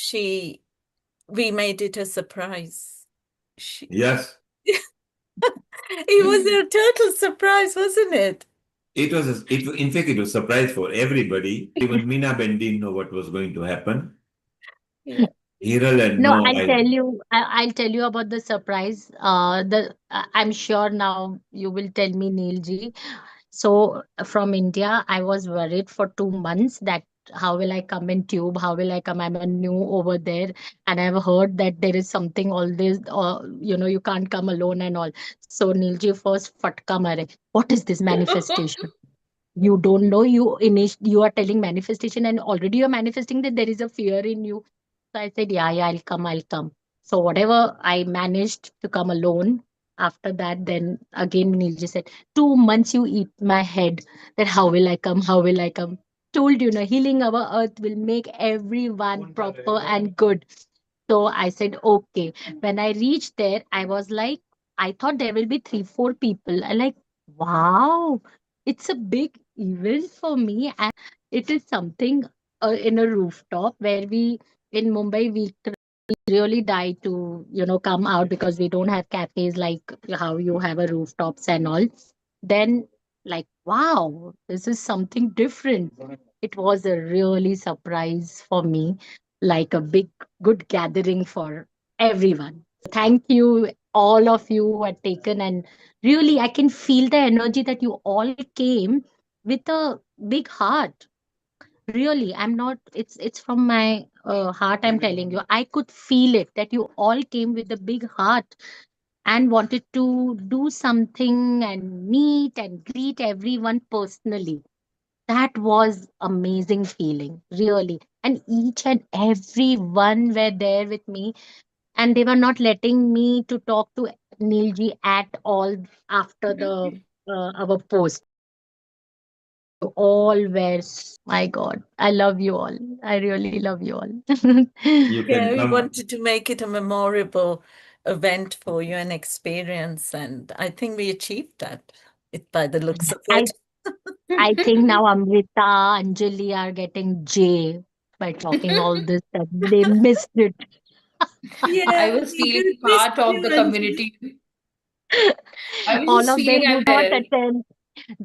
we made it a surprise? Yes. It was a total surprise, wasn't it? In fact, it was a surprise for everybody. Even Mina Ben didn't know what was going to happen. Yeah. Hiral and No, no, I'll tell you about the surprise. I'm sure now you will tell me, Neilji. So from India, I was worried for 2 months that how will I come in tube? How will I come? I'm a new over there, and I've heard that there is something all this, you can't come alone and all. So Neilji first fatka mare. What is this manifestation? You don't know, you are telling manifestation, and already you're manifesting that there is a fear in you. So I said, yeah, I'll come. So whatever, I managed to come alone. After that, then again Neilji said, 2 months you eat my head, that how will I come, how will I come. Told you, healing our earth will make everyone proper and good. So I said, okay. When I reached there, I was like, I thought there will be 3 4 people. I like, wow, it's a big event for me. And it is something in a rooftop where in Mumbai, we really die to, come out because we don't have cafes like how you have a rooftops and all. Then, like, wow, this is something different. It was a really surprise for me, like a big, good gathering for everyone. Thank you, all of you who had taken, and really, I can feel the energy that you all came with a big heart. Really, I'm not, it's from my heart, I'm telling you. I could feel it that you all came with a big heart and wanted to do something and meet and greet everyone personally. That was amazing feeling, really. And each and every one were there with me, and they were not letting me to talk to Neilji at all after the our post. You all were, my God, I love you all. I really love you all. Yeah, we wanted to make it a memorable event for you, an experience, and I think we achieved that by the looks of it. I think now Amrita, Anjali are getting J by talking all this stuff. They missed it. I was feeling part of the community. I was All just of them feeling who I'm not there. attend,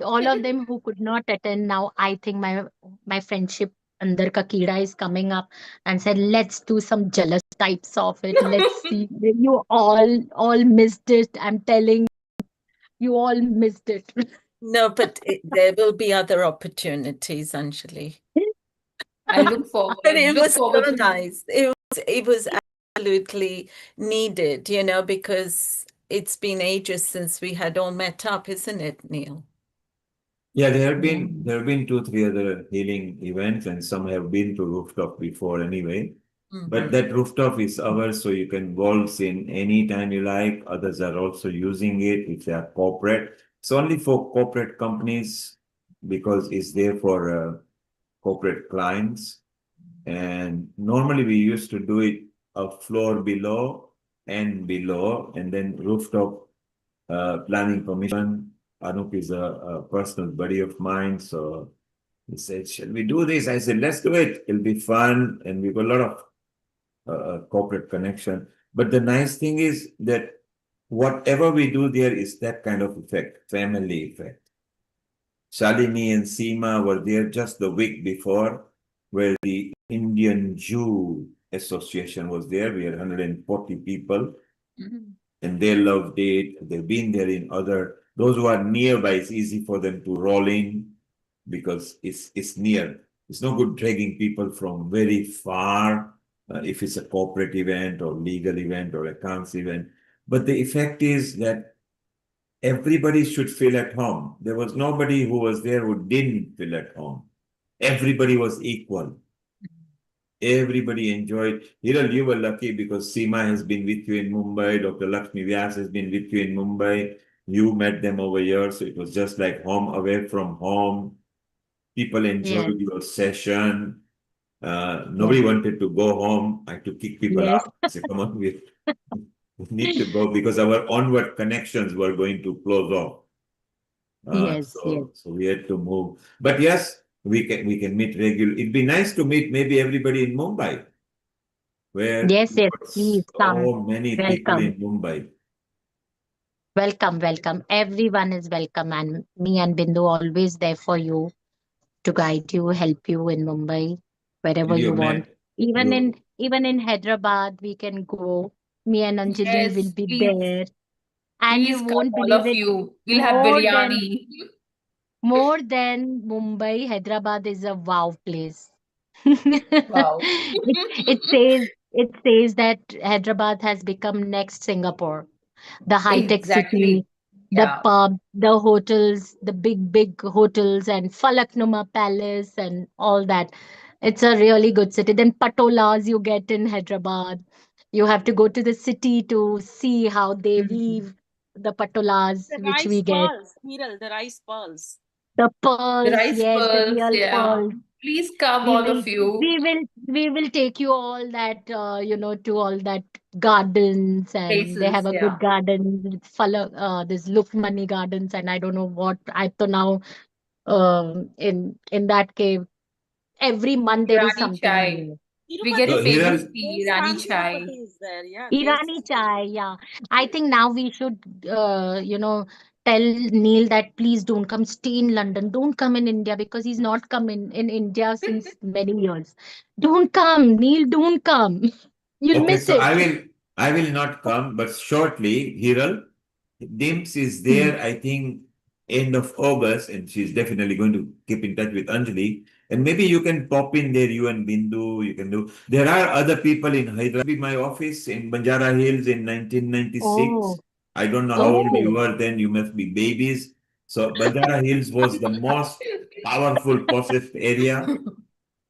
all of them who could not attend now, I think my friendship andar ka keeda is coming up and said, let's do some jealous types of it. Let's see. You all missed it. I'm telling you all missed it. No, but there will be other opportunities, Anjali. I look forward. But it Look was forward so to nice. It was absolutely needed, because it's been ages since we had all met up, isn't it, Neil? Yeah, there have been 2 3 other healing events, and some have been to rooftop before anyway. But that rooftop is ours, so you can waltz in anytime you like. Others are also using it if they are corporate. It's only for corporate companies because it's there for corporate clients. And normally we used to do it a floor below, and then rooftop planning permission. Anup is a personal buddy of mine, so he said, "Shall we do this?" I said, "Let's do it. It'll be fun," and we've got a lot of corporate connection. But the nice thing is that whatever we do there is that kind of effect, family effect. Shalini and Seema were there just the week before, where the Indian Jew Association was there. We had 140 people, and they loved it. They've been there in those who are nearby, it's easy for them to roll in because it's near. It's no good dragging people from very far if it's a corporate event or legal event or accounts event. But the effect is that everybody should feel at home. There was nobody who was there who didn't feel at home. Everybody was equal. Everybody enjoyed. Hiral, you were lucky because Seema has been with you in Mumbai. Dr. Lakshmi Vyas has been with you in Mumbai. You met them over here, so it was just like home away from home. People Yes, enjoyed your session. yes, Nobody wanted to go home. I had to kick people yes, out. Say, come on, we need to go because our onward connections were going to close off. yes, yes, So we had to move. But yes, we can meet regular. It'd be nice to meet maybe everybody in Mumbai, where yes, we've yes. got Please come. so many people Welcome, in Mumbai. welcome, welcome. Everyone is welcome, and me and Bindu always there for you to guide you, help you in Mumbai, wherever Till you you want. met Even in you. even in Hyderabad, we can go. Me and Anjali will Yes, be please, there, and you please come, won't all believe of it. you. We'll have More than biryani. more than Mumbai, Hyderabad is a wow place. Wow. It says that Hyderabad has become next Singapore, the high-tech city, Exactly. the Yeah. pub, the hotels, the big hotels, and Falaknuma Palace, and all that. It's a really good city. Then patolas you get in Hyderabad. You have to go to the city to see how they Mhm. weave the patolas, The which rice we get. pearls, Hiral, the rice pearls. The The pearls, rice yes, the pearls, real yeah. pearls. Please come, We all will, of you. we will, we will take you all that, to all that gardens, and they have Places, a good yeah. garden. It's this Lukmani gardens, and I don't know what. I to now, in that cave, every month there is Irani something chai. new. We Tirupati, get So famous Hiral, tea, Irani Devasthan chai. Tirupati is there. Yeah, Irani Devasthan chai, Tirupati. yeah. I think now we should, tell Neil that please don't come, stay in London. Don't come in India because he's not come in India since many years. Don't come, Neil, don't come. You'll okay, miss so I it. will I will not come, but shortly, Hiral, Dims is Hmm. there, I think, end of August, and she's definitely going to keep in touch with Anjali. And maybe you can pop in there, you and Bindu, you can do. There are other people in Hyderabad. My office in Banjara Hills in Oh, 1996. I don't know how old you okay. were then, you must be babies. So Banjara Hills was the most powerful, possessed area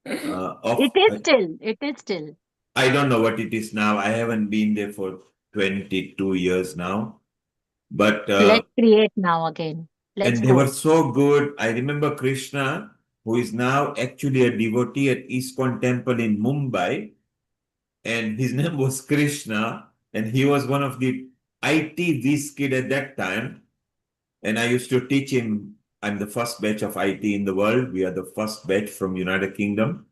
It of, is still. It is still. I don't know what it is now. I haven't been there for 22 years now. But Let's create now again. Let's and they were go. so good. I remember Krishna, who is now actually a devotee at ISKCON temple in Mumbai, and his name was Krishna, and he was one of the IT whiz kid at that time. And I used to teach him. I'm the first batch of IT in the world. We are the first batch from United Kingdom.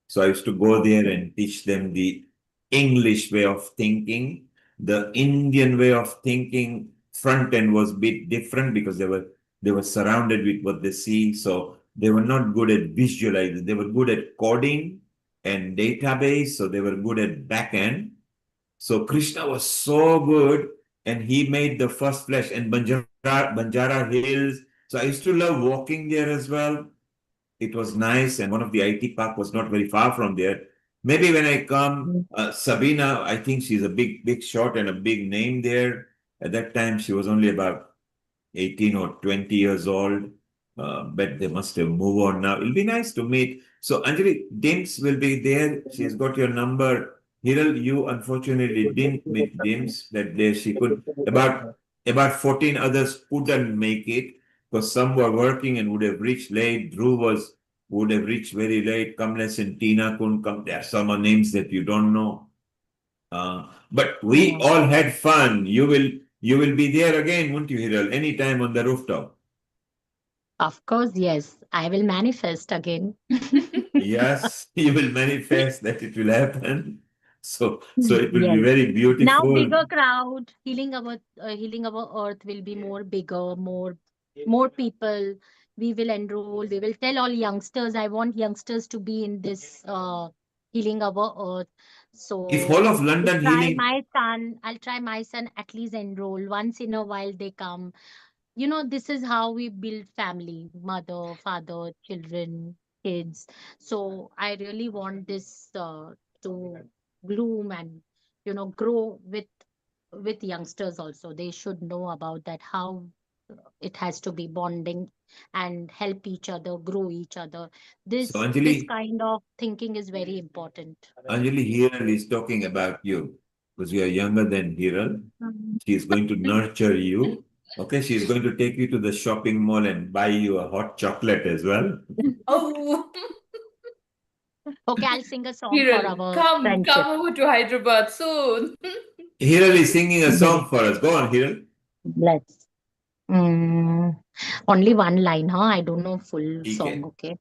So I used to go there Okay. and teach them the English way of thinking. The Indian way of thinking front end was a bit different because they were surrounded with what they see. So they were not good at visualizing. They were good at coding and database. So they were good at back end. So Krishna was so good, and he made the first flash and Banjara Hills. So I used to love walking there as well. It was nice, and one of the IT park was not very far from there. Maybe when I come, Mm. Sabina, I think she's a big shot and a big name there. At that time, she was only about 18 or 20 years old. But they must have moved on now. It'll be nice to meet. So, Anjali, Dims will be there. She has got your number. Hiral, you unfortunately didn't meet Dims that day. She could, about 14 others couldn't make it because some were working and would have reached late. Would have reached very late. Kamlesh and Tina couldn't come. There are some names that you don't know. But we Yeah. all had fun. You will be there again, won't you, Hiral? Anytime on the rooftop. Of course, yes. I will manifest again. Yes, you will manifest that it will happen. So it will be Yes. very Now beautiful. bigger crowd, healing our earth will be more bigger, more people. We will enroll. We will tell all youngsters. I want youngsters to be in this healing our earth. If So whole of London healing, I'll try my son at least enroll once in a while they come. This is how we build family, mother, father, children, kids. So I really want this to bloom and grow with youngsters also. They should know about that, how it has to be bonding and help each other, grow each other. so This kind of thinking is very important. Anjali Hiral is talking about you because you are younger than Hiral. She is going to nurture you. Okay, she's going to take you to the shopping mall and buy you a hot chocolate as well. Oh, Okay, I'll sing a song for Hiral, our come friendship. over to Hyderabad soon. Hiral is singing a song Very. for us. Go on, Hiral. Let's. Only one line, huh? I don't know full song. Okay.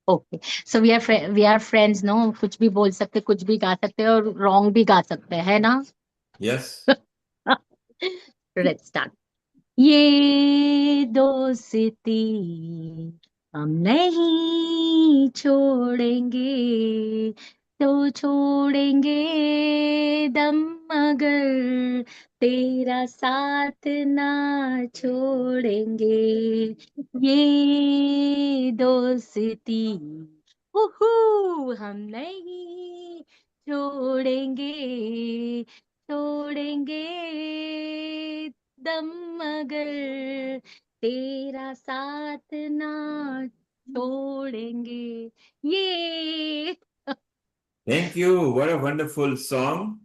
Okay. Okay. So we are friends, no? कुछ भी बोल सकते, कुछ भी गा सकते और wrong भी गा सकते हैं, है ना? Yes. Let's start. ये दोस्ती हम नहीं छोड़ेंगे तो छोड़ेंगे दम मगर तेरा साथ ना छोड़ेंगे ये दोस्ती हम नहीं छोड़ेंगे छोड़ेंगे दम मगर तेरा साथ ना छोड़ेंगे ये Thank you. What a wonderful song.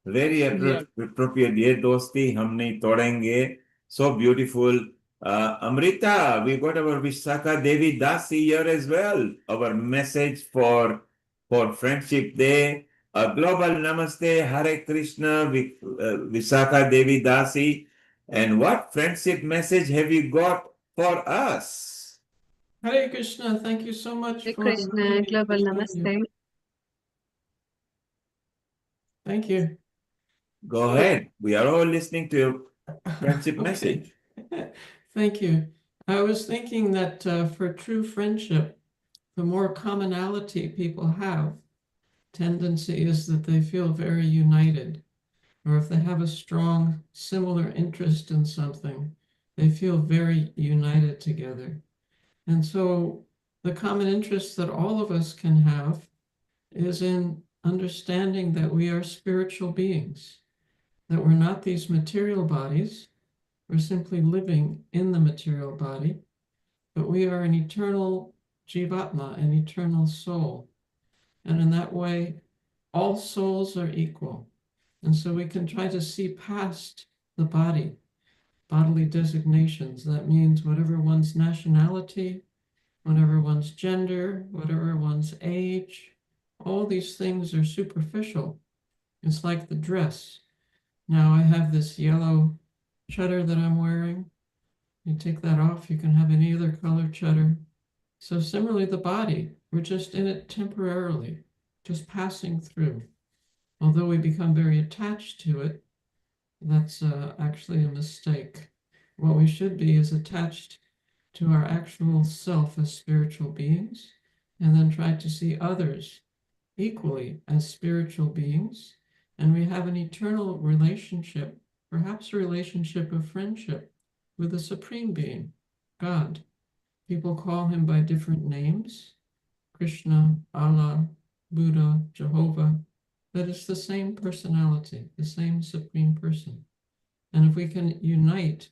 Very Yes. appropriate. Ye dosti hum nahi todenge. So beautiful. Amrita, we got our Vishaka Devi Dasi here as well. Our message for Friendship Day. A global namaste, Hare Krishna, Vishaka Devi Dasi. And what friendship message have you got for us? Hare Krishna, thank you so much Hare for Krishna, inviting me global to join namaste. you. Thank you. Go ahead. We are all listening to your friendship message. Thank you. I was thinking that for true friendship, the more commonality people have, tendency is that they feel very united. Or if they have a strong similar interest in something, they feel very united together. And so the common interest that all of us can have is in understanding that we are spiritual beings, that we're not these material bodies, we're simply living in the material body, but we are an eternal jivatma, an eternal soul. And in that way, all souls are equal. And so we can try to see past the body, bodily designations. That means whatever one's nationality, whatever one's gender, whatever one's age, all these things are superficial. It's like the dress. Now I have this yellow cheddar that I'm wearing. You take that off, you can have any other color cheddar. So similarly, the body, we're just in it temporarily, just passing through. Although we become very attached to it, that's actually a mistake. What we should be is attached to our actual self as spiritual beings, and then try to see others equally as spiritual beings. And we have an eternal relationship, perhaps a relationship of friendship with the Supreme Being, God. People call him by different names, Krishna, Allah, Buddha, Jehovah, but it's the same personality, the same Supreme Person. And if we can unite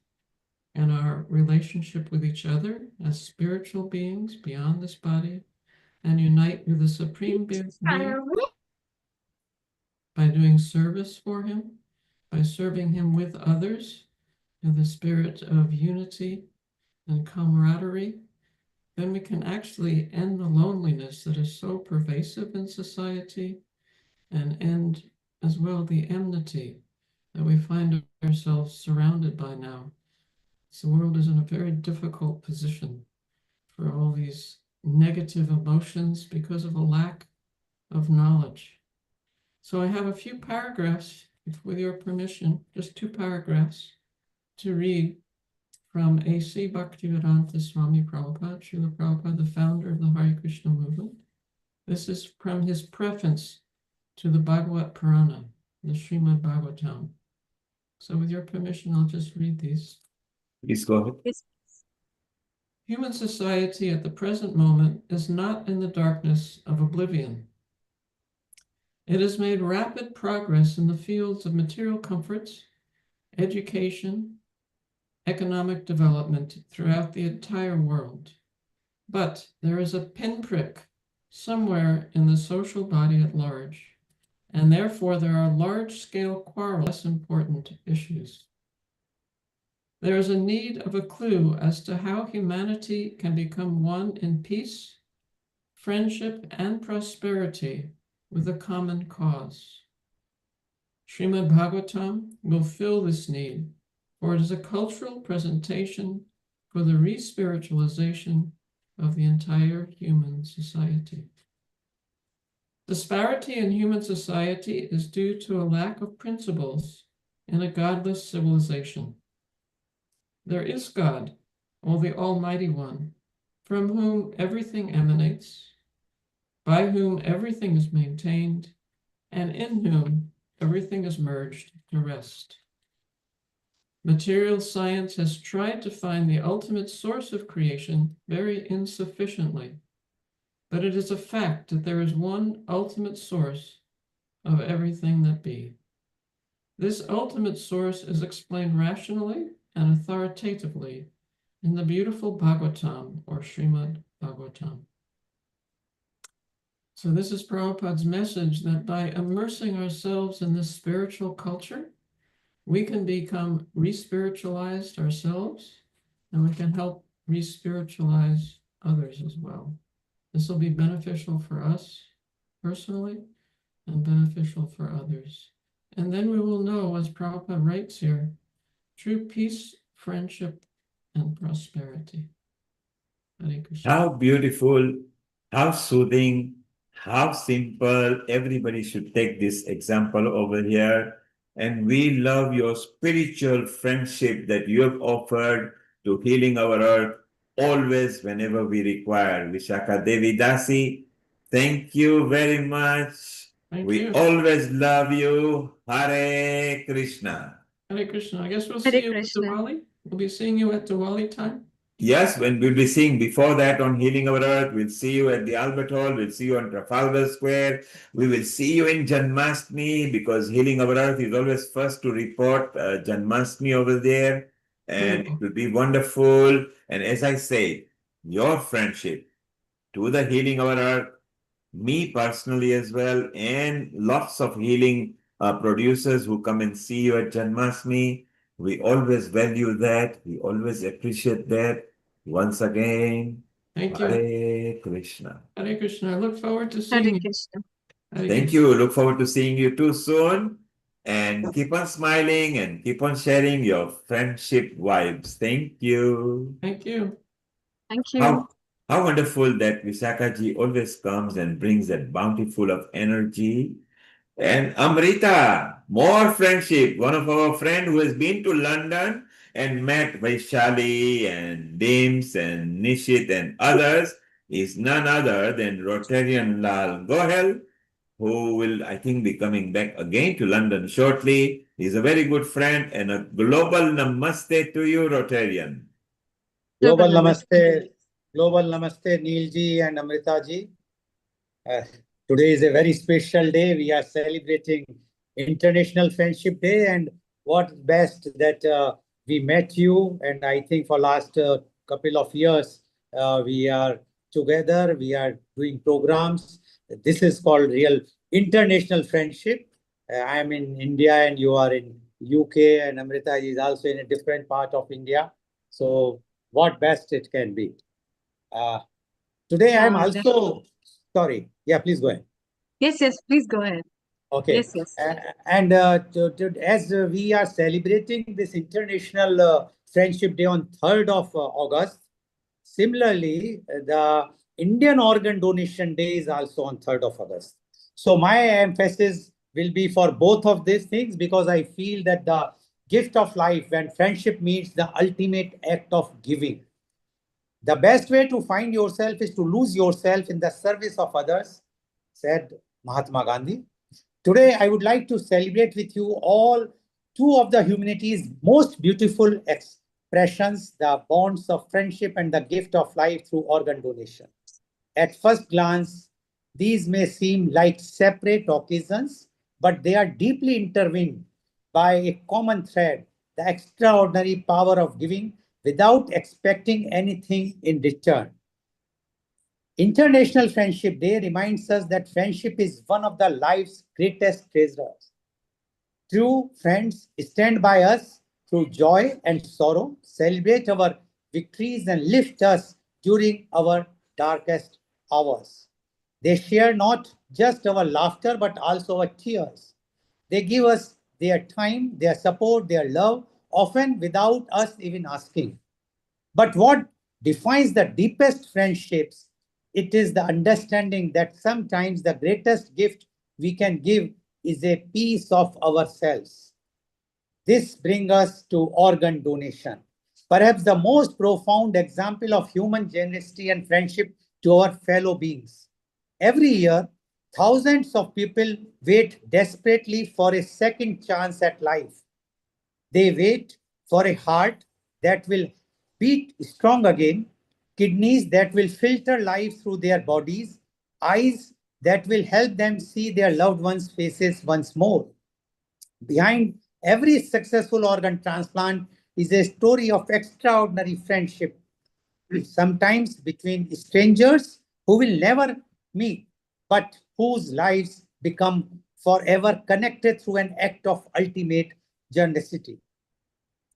in our relationship with each other as spiritual beings beyond this body, and unite with the Supreme Being by doing service for him, by serving him with others in the spirit of unity and camaraderie, then we can actually end the loneliness that is so pervasive in society, and end as well the enmity that we find ourselves surrounded by now. So the world is in a very difficult position for all these negative emotions because of a lack of knowledge. So I have a few paragraphs, with your permission, just 2 paragraphs to read from A.C. Bhaktivedanta Swami Prabhupada, Srila Prabhupada, the founder of the Hare Krishna movement. This is from his preface to the Bhagavad Purana, the Srimad Bhagavatam. So with your permission, I'll just read these. Please go ahead. Yes. Human society at the present moment is not in the darkness of oblivion. It has made rapid progress in the fields of material comforts, education, economic development throughout the entire world. But there is a pinprick somewhere in the social body at large, and therefore there are large-scale quarrels, less important issues. There is a need of a clue as to how humanity can become one in peace, friendship, and prosperity with a common cause. Srimad Bhagavatam will fill this need, for it is a cultural presentation for the re-spiritualization of the entire human society. Disparity in human society is due to a lack of principles in a godless civilization. There is God, or the Almighty One, from whom everything emanates, by whom everything is maintained, and in whom everything is merged to rest. Material science has tried to find the ultimate source of creation very insufficiently, but it is a fact that there is one ultimate source of everything that be. This ultimate source is explained rationally and authoritatively in the beautiful Bhagavatam, or Srimad Bhagavatam. So this is Prabhupada's message that by immersing ourselves in this spiritual culture, we can become re-spiritualized ourselves, and we can help re-spiritualize others as well. This will be beneficial for us personally and beneficial for others. And then we will know, as Prabhupada writes here, true peace, friendship, and prosperity. Hare Krishna. How beautiful, how soothing, how simple. Everybody should take this example over here. And we love your spiritual friendship that you have offered to healing our earth always whenever we require. Vishaka Devi Dasi, thank you very much. Thank We you. always love you. Hare Krishna. Hare Krishna. I guess we'll Hare see you Krishna. at Diwali. We'll be seeing you at Diwali time. Yes, when we'll be seeing before that on Healing Our Earth, we'll see you at the Albert Hall, we'll see you on Trafalgar Square, we will see you in Janmashtami because Healing Our Earth is always first to report Janmashtami over there, and it will be wonderful. And as I say, your friendship to the Healing Our Earth, me personally as well, and lots of healing producers who come and see you at Janmashtami. We always value that. We always appreciate that. Once again, Thank you. Hare Krishna. Hare Krishna. I look forward to Hare seeing you. Krishna. Hare Thank Krishna. you. Look forward to seeing you too soon. And keep on smiling and keep on sharing your friendship vibes. Thank you. Thank you. Thank you. How wonderful that Visakha ji always comes and brings that bountiful of energy. And Amrita, more friendship. One of our friend who has been to London and met Vaishali and Dims and Nishit and others is none other than Rotarian Lal Gohel, who will, I think, be coming back again to London shortly. He's a very good friend, and a global namaste to you, Rotarian. Global namaste, Neil ji and Amrita ji. Today is a very special day. We are celebrating International Friendship Day, and what best that we met you. And I think for last couple of years we are together. We are doing programs. This is called real international friendship. I am in India and you are in UK, and Amrita is also in a different part of India. So what best it can be. Today I am also, sorry, yeah, please go ahead. Yes, please go ahead. Okay. Yes. And as we are celebrating this International Friendship Day on 3rd of August, similarly, the Indian Organ Donation Day is also on 3rd of August. So my emphasis will be for both of these things, because I feel that the gift of life, when friendship meets the ultimate act of giving, the best way to find yourself is to lose yourself in the service of others, said Mahatma Gandhi. Today, I would like to celebrate with you all two of the humanity's most beautiful expressions, the bonds of friendship and the gift of life through organ donation. At first glance, these may seem like separate occasions, but they are deeply intertwined by a common thread, the extraordinary power of giving without expecting anything in return. International Friendship Day reminds us that friendship is one of the life's greatest treasures. True friends stand by us through joy and sorrow, celebrate our victories, and lift us during our darkest hours. They share not just our laughter, but also our tears. They give us their time, their support, their love, often without us even asking. But what defines the deepest friendships, it is the understanding that sometimes the greatest gift we can give is a piece of ourselves. This brings us to organ donation, perhaps the most profound example of human generosity and friendship to our fellow beings. Every year, thousands of people wait desperately for a second chance at life. They wait for a heart that will beat strong again, kidneys that will filter life through their bodies, eyes that will help them see their loved ones' faces once more. Behind every successful organ transplant is a story of extraordinary friendship, sometimes between strangers who will never meet, but whose lives become forever connected through an act of ultimate generosity.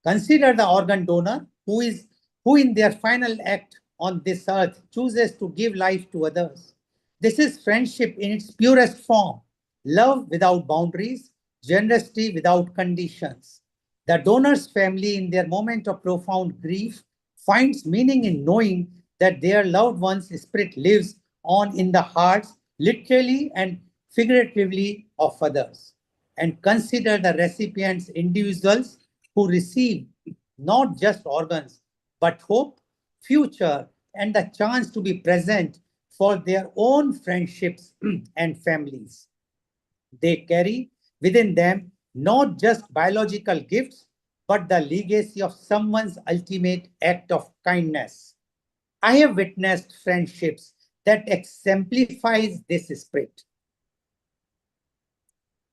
Consider the organ donor who in their final act on this earth chooses to give life to others. This is friendship in its purest form, love without boundaries, generosity without conditions. The donor's family, in their moment of profound grief, finds meaning in knowing that their loved one's spirit lives on in the hearts, literally and figuratively, of others. And consider the recipients, individuals who receive not just organs, but hope, future, and the chance to be present for their own friendships and families. They carry within them not just biological gifts, but the legacy of someone's ultimate act of kindness. I have witnessed friendships that exemplifies this spirit.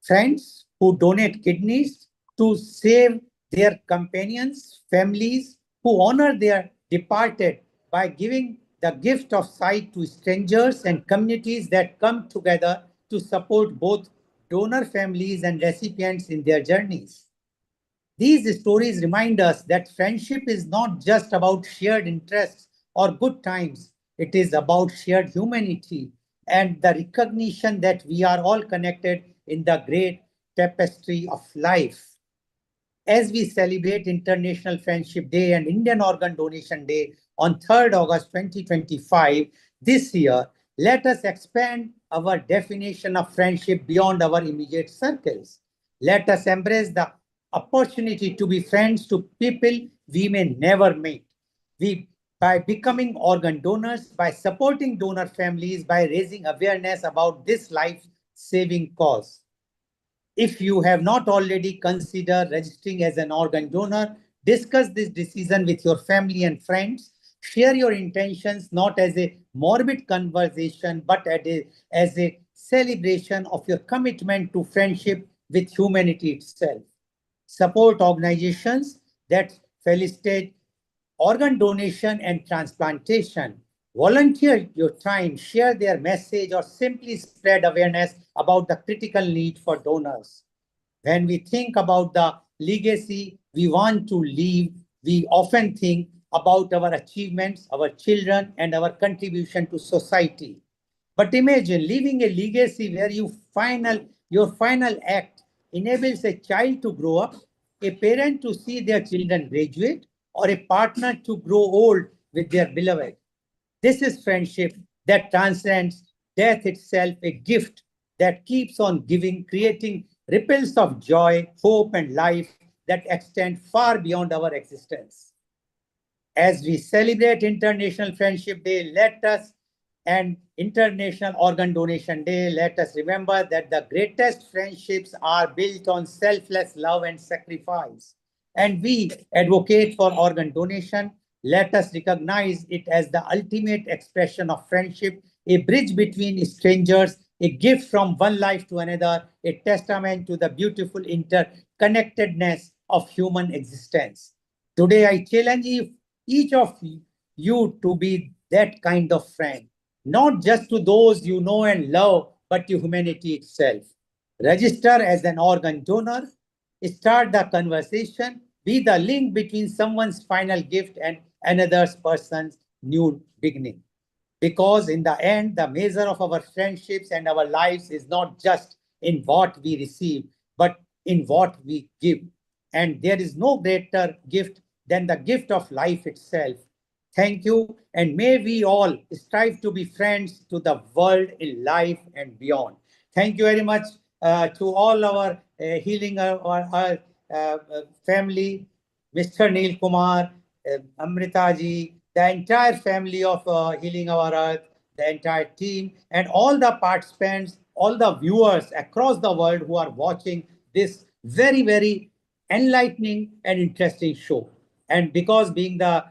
Friends who donate kidneys to save their companions, families who honor their departed by giving the gift of sight to strangers, and communities that come together to support both donor families and recipients in their journeys. These stories remind us that friendship is not just about shared interests or good times. It is about shared humanity and the recognition that we are all connected in the great tapestry of life. As we celebrate International Friendship Day and Indian Organ Donation Day on 3rd August 2025, this year, let us expand our definition of friendship beyond our immediate circles. Let us embrace the opportunity to be friends to people we may never meet. By becoming organ donors, by supporting donor families, by raising awareness about this life-saving cause. If you have not already considered registering as an organ donor, discuss this decision with your family and friends. Share your intentions not as a morbid conversation, but as a celebration of your commitment to friendship with humanity itself. Support organizations that felicitate organ donation and transplantation. Volunteer your time, share their message, or simply spread awareness about the critical need for donors. When we think about the legacy we want to leave, we often think about our achievements, our children, and our contribution to society. But imagine leaving a legacy where your final act enables a child to grow up, a parent to see their children graduate, or a partner to grow old with their beloved. This is friendship that transcends death itself, a gift that keeps on giving, creating ripples of joy, hope, and life that extend far beyond our existence. As we celebrate International Friendship Day, and International Organ Donation Day, let us remember that the greatest friendships are built on selfless love and sacrifice. And we advocate for organ donation. Let us recognize it as the ultimate expression of friendship, a bridge between strangers, a gift from one life to another, a testament to the beautiful interconnectedness of human existence. Today, I challenge each of you to be that kind of friend, not just to those you know and love, but to humanity itself. Register as an organ donor, start the conversation, be the link between someone's final gift and another person's new beginning. Because in the end, the measure of our friendships and our lives is not just in what we receive, but in what we give. And there is no greater gift than the gift of life itself. Thank you, and may we all strive to be friends to the world in life and beyond. Thank you very much to all our healing our family, Mr. Neil Kumar, Amrita ji, the entire family of Healing Our Earth, the entire team, and all the participants, all the viewers across the world who are watching this very, very enlightening and interesting show. And because being the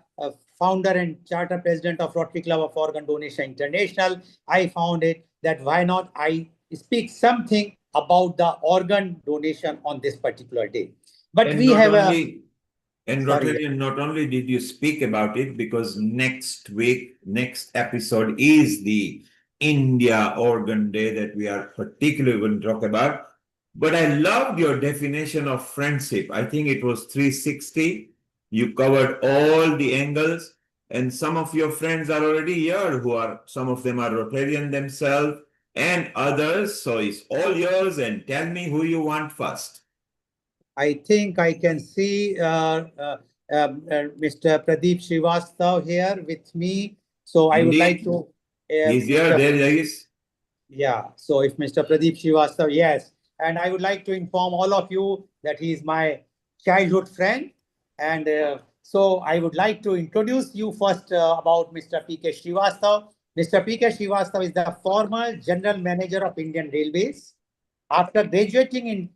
founder and charter president of Rotary Club of Organ Donation International, I found it that why not I speak something about the organ donation on this particular day. But And we not have only, and Sorry. Rotarian, not only did you speak about it, because next week, next episode is the India Organ Day that we are particularly going to talk about. But I loved your definition of friendship. I think it was 360. You covered all the angles, and some of your friends are already here who are, some of them are Rotarian themselves and others. So it's all yours, and tell me who you want first. I think I can see Mr. Pradeep Srivastav here with me. So I would like to. He's here, there he is. Yeah, so if Mr. Pradeep Srivastav, yes. And I would like to inform all of you that he is my childhood friend. And so I would like to introduce you first about Mr. P.K. Srivastav. Mr. P.K. Srivastav is the former General Manager of Indian Railways. After graduating in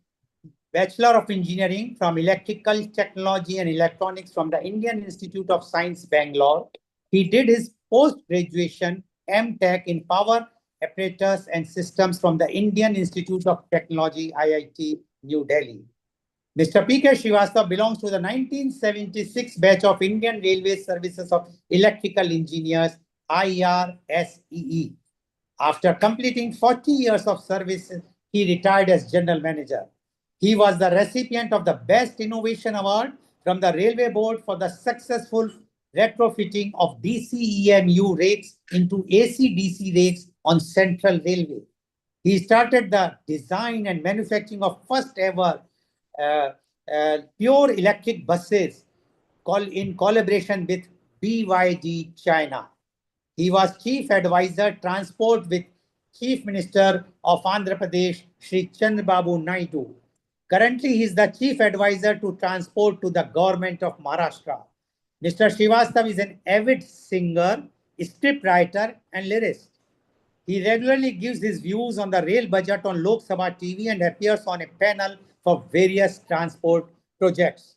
Bachelor of Engineering from Electrical Technology and Electronics from the Indian Institute of Science, Bangalore, he did his post-graduation M.Tech in Power Apparatus and Systems from the Indian Institute of Technology, IIT, New Delhi. Mr. P.K. Srivastav belongs to the 1976 batch of Indian Railway Services of Electrical Engineers, IRSEE. After completing 40 years of service, he retired as General Manager. He was the recipient of the Best Innovation Award from the Railway Board for the successful retrofitting of DCEMU rakes into AC-DC rakes on Central Railway. He started the design and manufacturing of first ever pure electric buses in collaboration with BYD China. He was Chief Advisor Transport with Chief Minister of Andhra Pradesh, Sri Chandrababu Naidu. Currently, he is the Chief Advisor to Transport to the Government of Maharashtra. Mr. Srivastav is an avid singer, scriptwriter, and lyricist. He regularly gives his views on the rail budget on Lok Sabha TV and appears on a panel for various transport projects.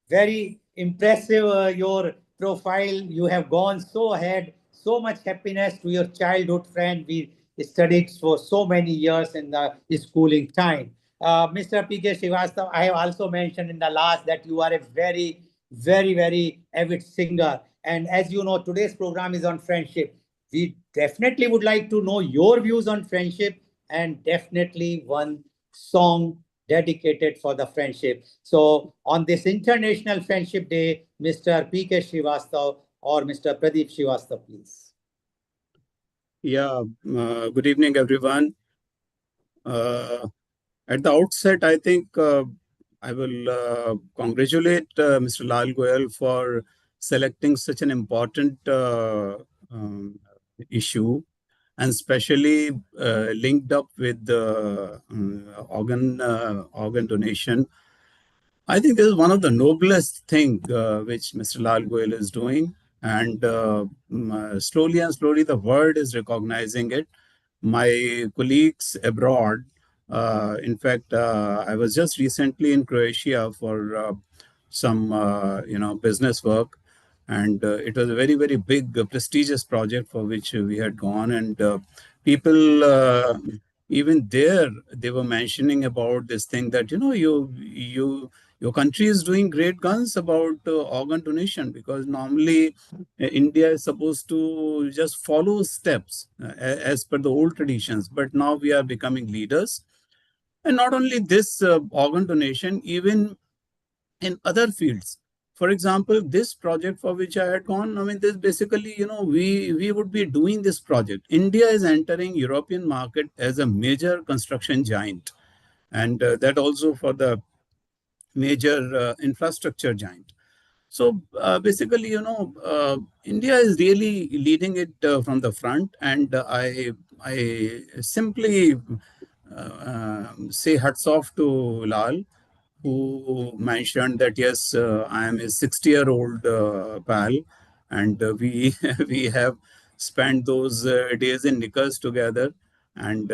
Very impressive, your profile. You have gone so ahead. So much happiness to your childhood friend. We studied for so many years in the schooling time. Mr. P.K. Srivastav, I have also mentioned in the last that you are a very, very, very avid singer. And as you know, today's program is on friendship. We definitely would like to know your views on friendship and definitely one song dedicated for the friendship. So on this International Friendship Day, Mr. P.K. Srivastav or Mr. Pradeep Srivastav, please. Yeah, good evening, everyone. At the outset, I think I will congratulate Mr. Lal Goyal for selecting such an important issue, and especially linked up with the organ donation. I think this is one of the noblest thing which Mr. Lal Goyal is doing, and slowly and slowly the world is recognizing it. My colleagues abroad, in fact, I was just recently in Croatia for some business work, and it was a very, very big prestigious project for which we had gone, and people even there, they were mentioning about this thing that your country is doing great guns about organ donation, because normally India is supposed to just follow steps as per the old traditions, but now we are becoming leaders. And not only this organ donation, even in other fields. For example, this project for which I had gone, I mean, this basically, we would be doing this project. India is entering European market as a major construction giant, and that also for the major infrastructure giant. So basically, India is really leading it from the front, and I simply say hats off to Lal, who mentioned that yes, I am a 60-year-old pal, and we we have spent those days in Nikas together, and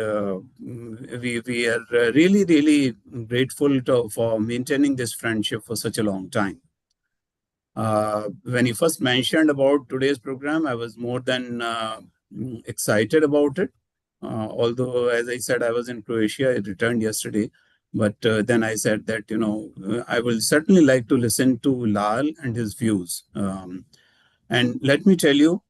we are really grateful for maintaining this friendship for such a long time. When he first mentioned about today's program, I was more than excited about it. Although, as I said, I was in Croatia. I returned yesterday. But then I said that, I will certainly like to listen to Lal and his views. And let me tell you,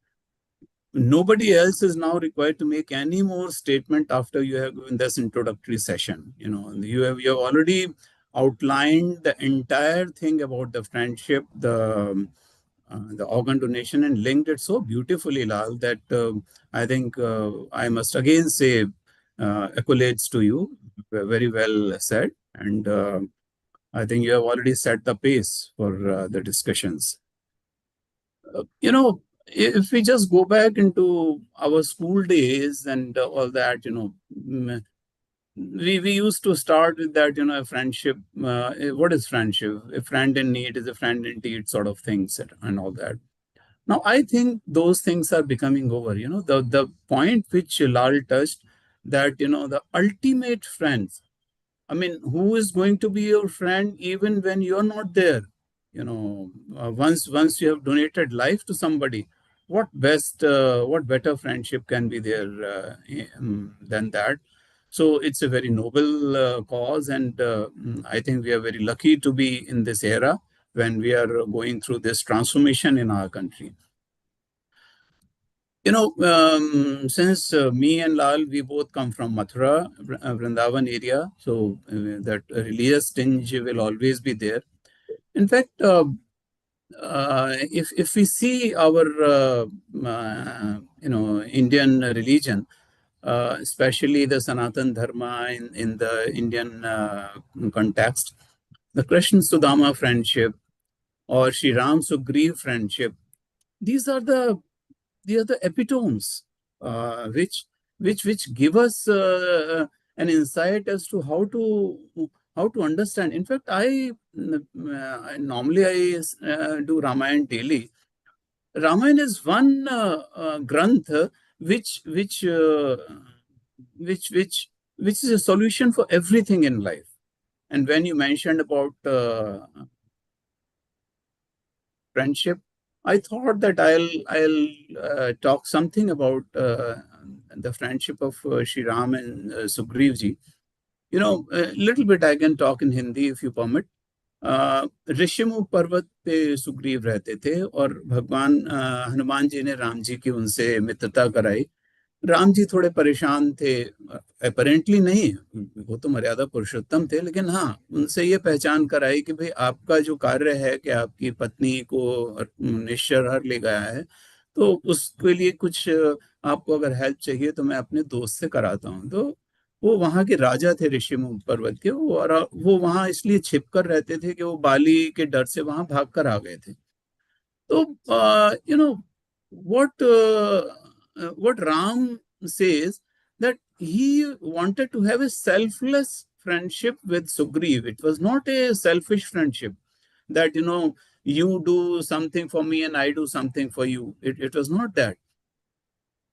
nobody else is now required to make any more statement after you have given this introductory session. You have already outlined the entire thing about the friendship, the organ donation, and linked it so beautifully, Lal, that I think I must again say accolades to you. Very well said. And I think you have already set the pace for the discussions. If we just go back into our school days and all that, we used to start with that, a friendship. What is friendship? A friend in need is a friend indeed, sort of things and all that. Now, I think those things are becoming over. The point which Lal touched, that, the ultimate friends. I mean, who is going to be your friend even when you're not there? Once you have donated life to somebody, what better friendship can be there than that? So it's a very noble cause, and I think we are very lucky to be in this era when we are going through this transformation in our country. Since me and Lal, we both come from Mathura, Vrindavan area, so that religious tinge will always be there. In fact, if we see our Indian religion, especially the Sanatan Dharma in the Indian context, the Krishna Sudama friendship or Sri Ram Sugriv friendship, these are the epitomes which give us an insight as to how to understand. In fact, I normally do Ramayana daily. Ramayana is one granth which is a solution for everything in life. And when you mentioned about friendship, I thought that I'll talk something about the friendship of Shri Ram and Sugriv ji. A little bit I can talk in Hindi if you permit. Rishimukh पर्वत पे सुग्रीव रहते थे और भगवान हनुमान जी ने राम जी की उनसे मित्रता कराई। राम जी थोड़े परेशान थे, अपेरेंटली नहीं, वो तो मर्यादा पुरुषोत्तम थे, लेकिन हाँ, उनसे ये पहचान कराई कि भाई आपका जो कार्य है कि आपकी पत्नी को निश्चर हर ले गया है, तो उसके लिए कुछ आपको अगर हेल्प चाहिए तो मैं अपने दोस्त से कराता हूँ। तो वो वहां के राजा थे ऋषिमुख पर्वत के, और वो वहां इसलिए छिप कर रहते थे कि वो बाली के डर से वहां भाग कर आ गए थे। तो what Ram says, that he wanted to have a selfless friendship with Sugriv. It was not a selfish friendship that, you do something for me and I do something for you. It was not that.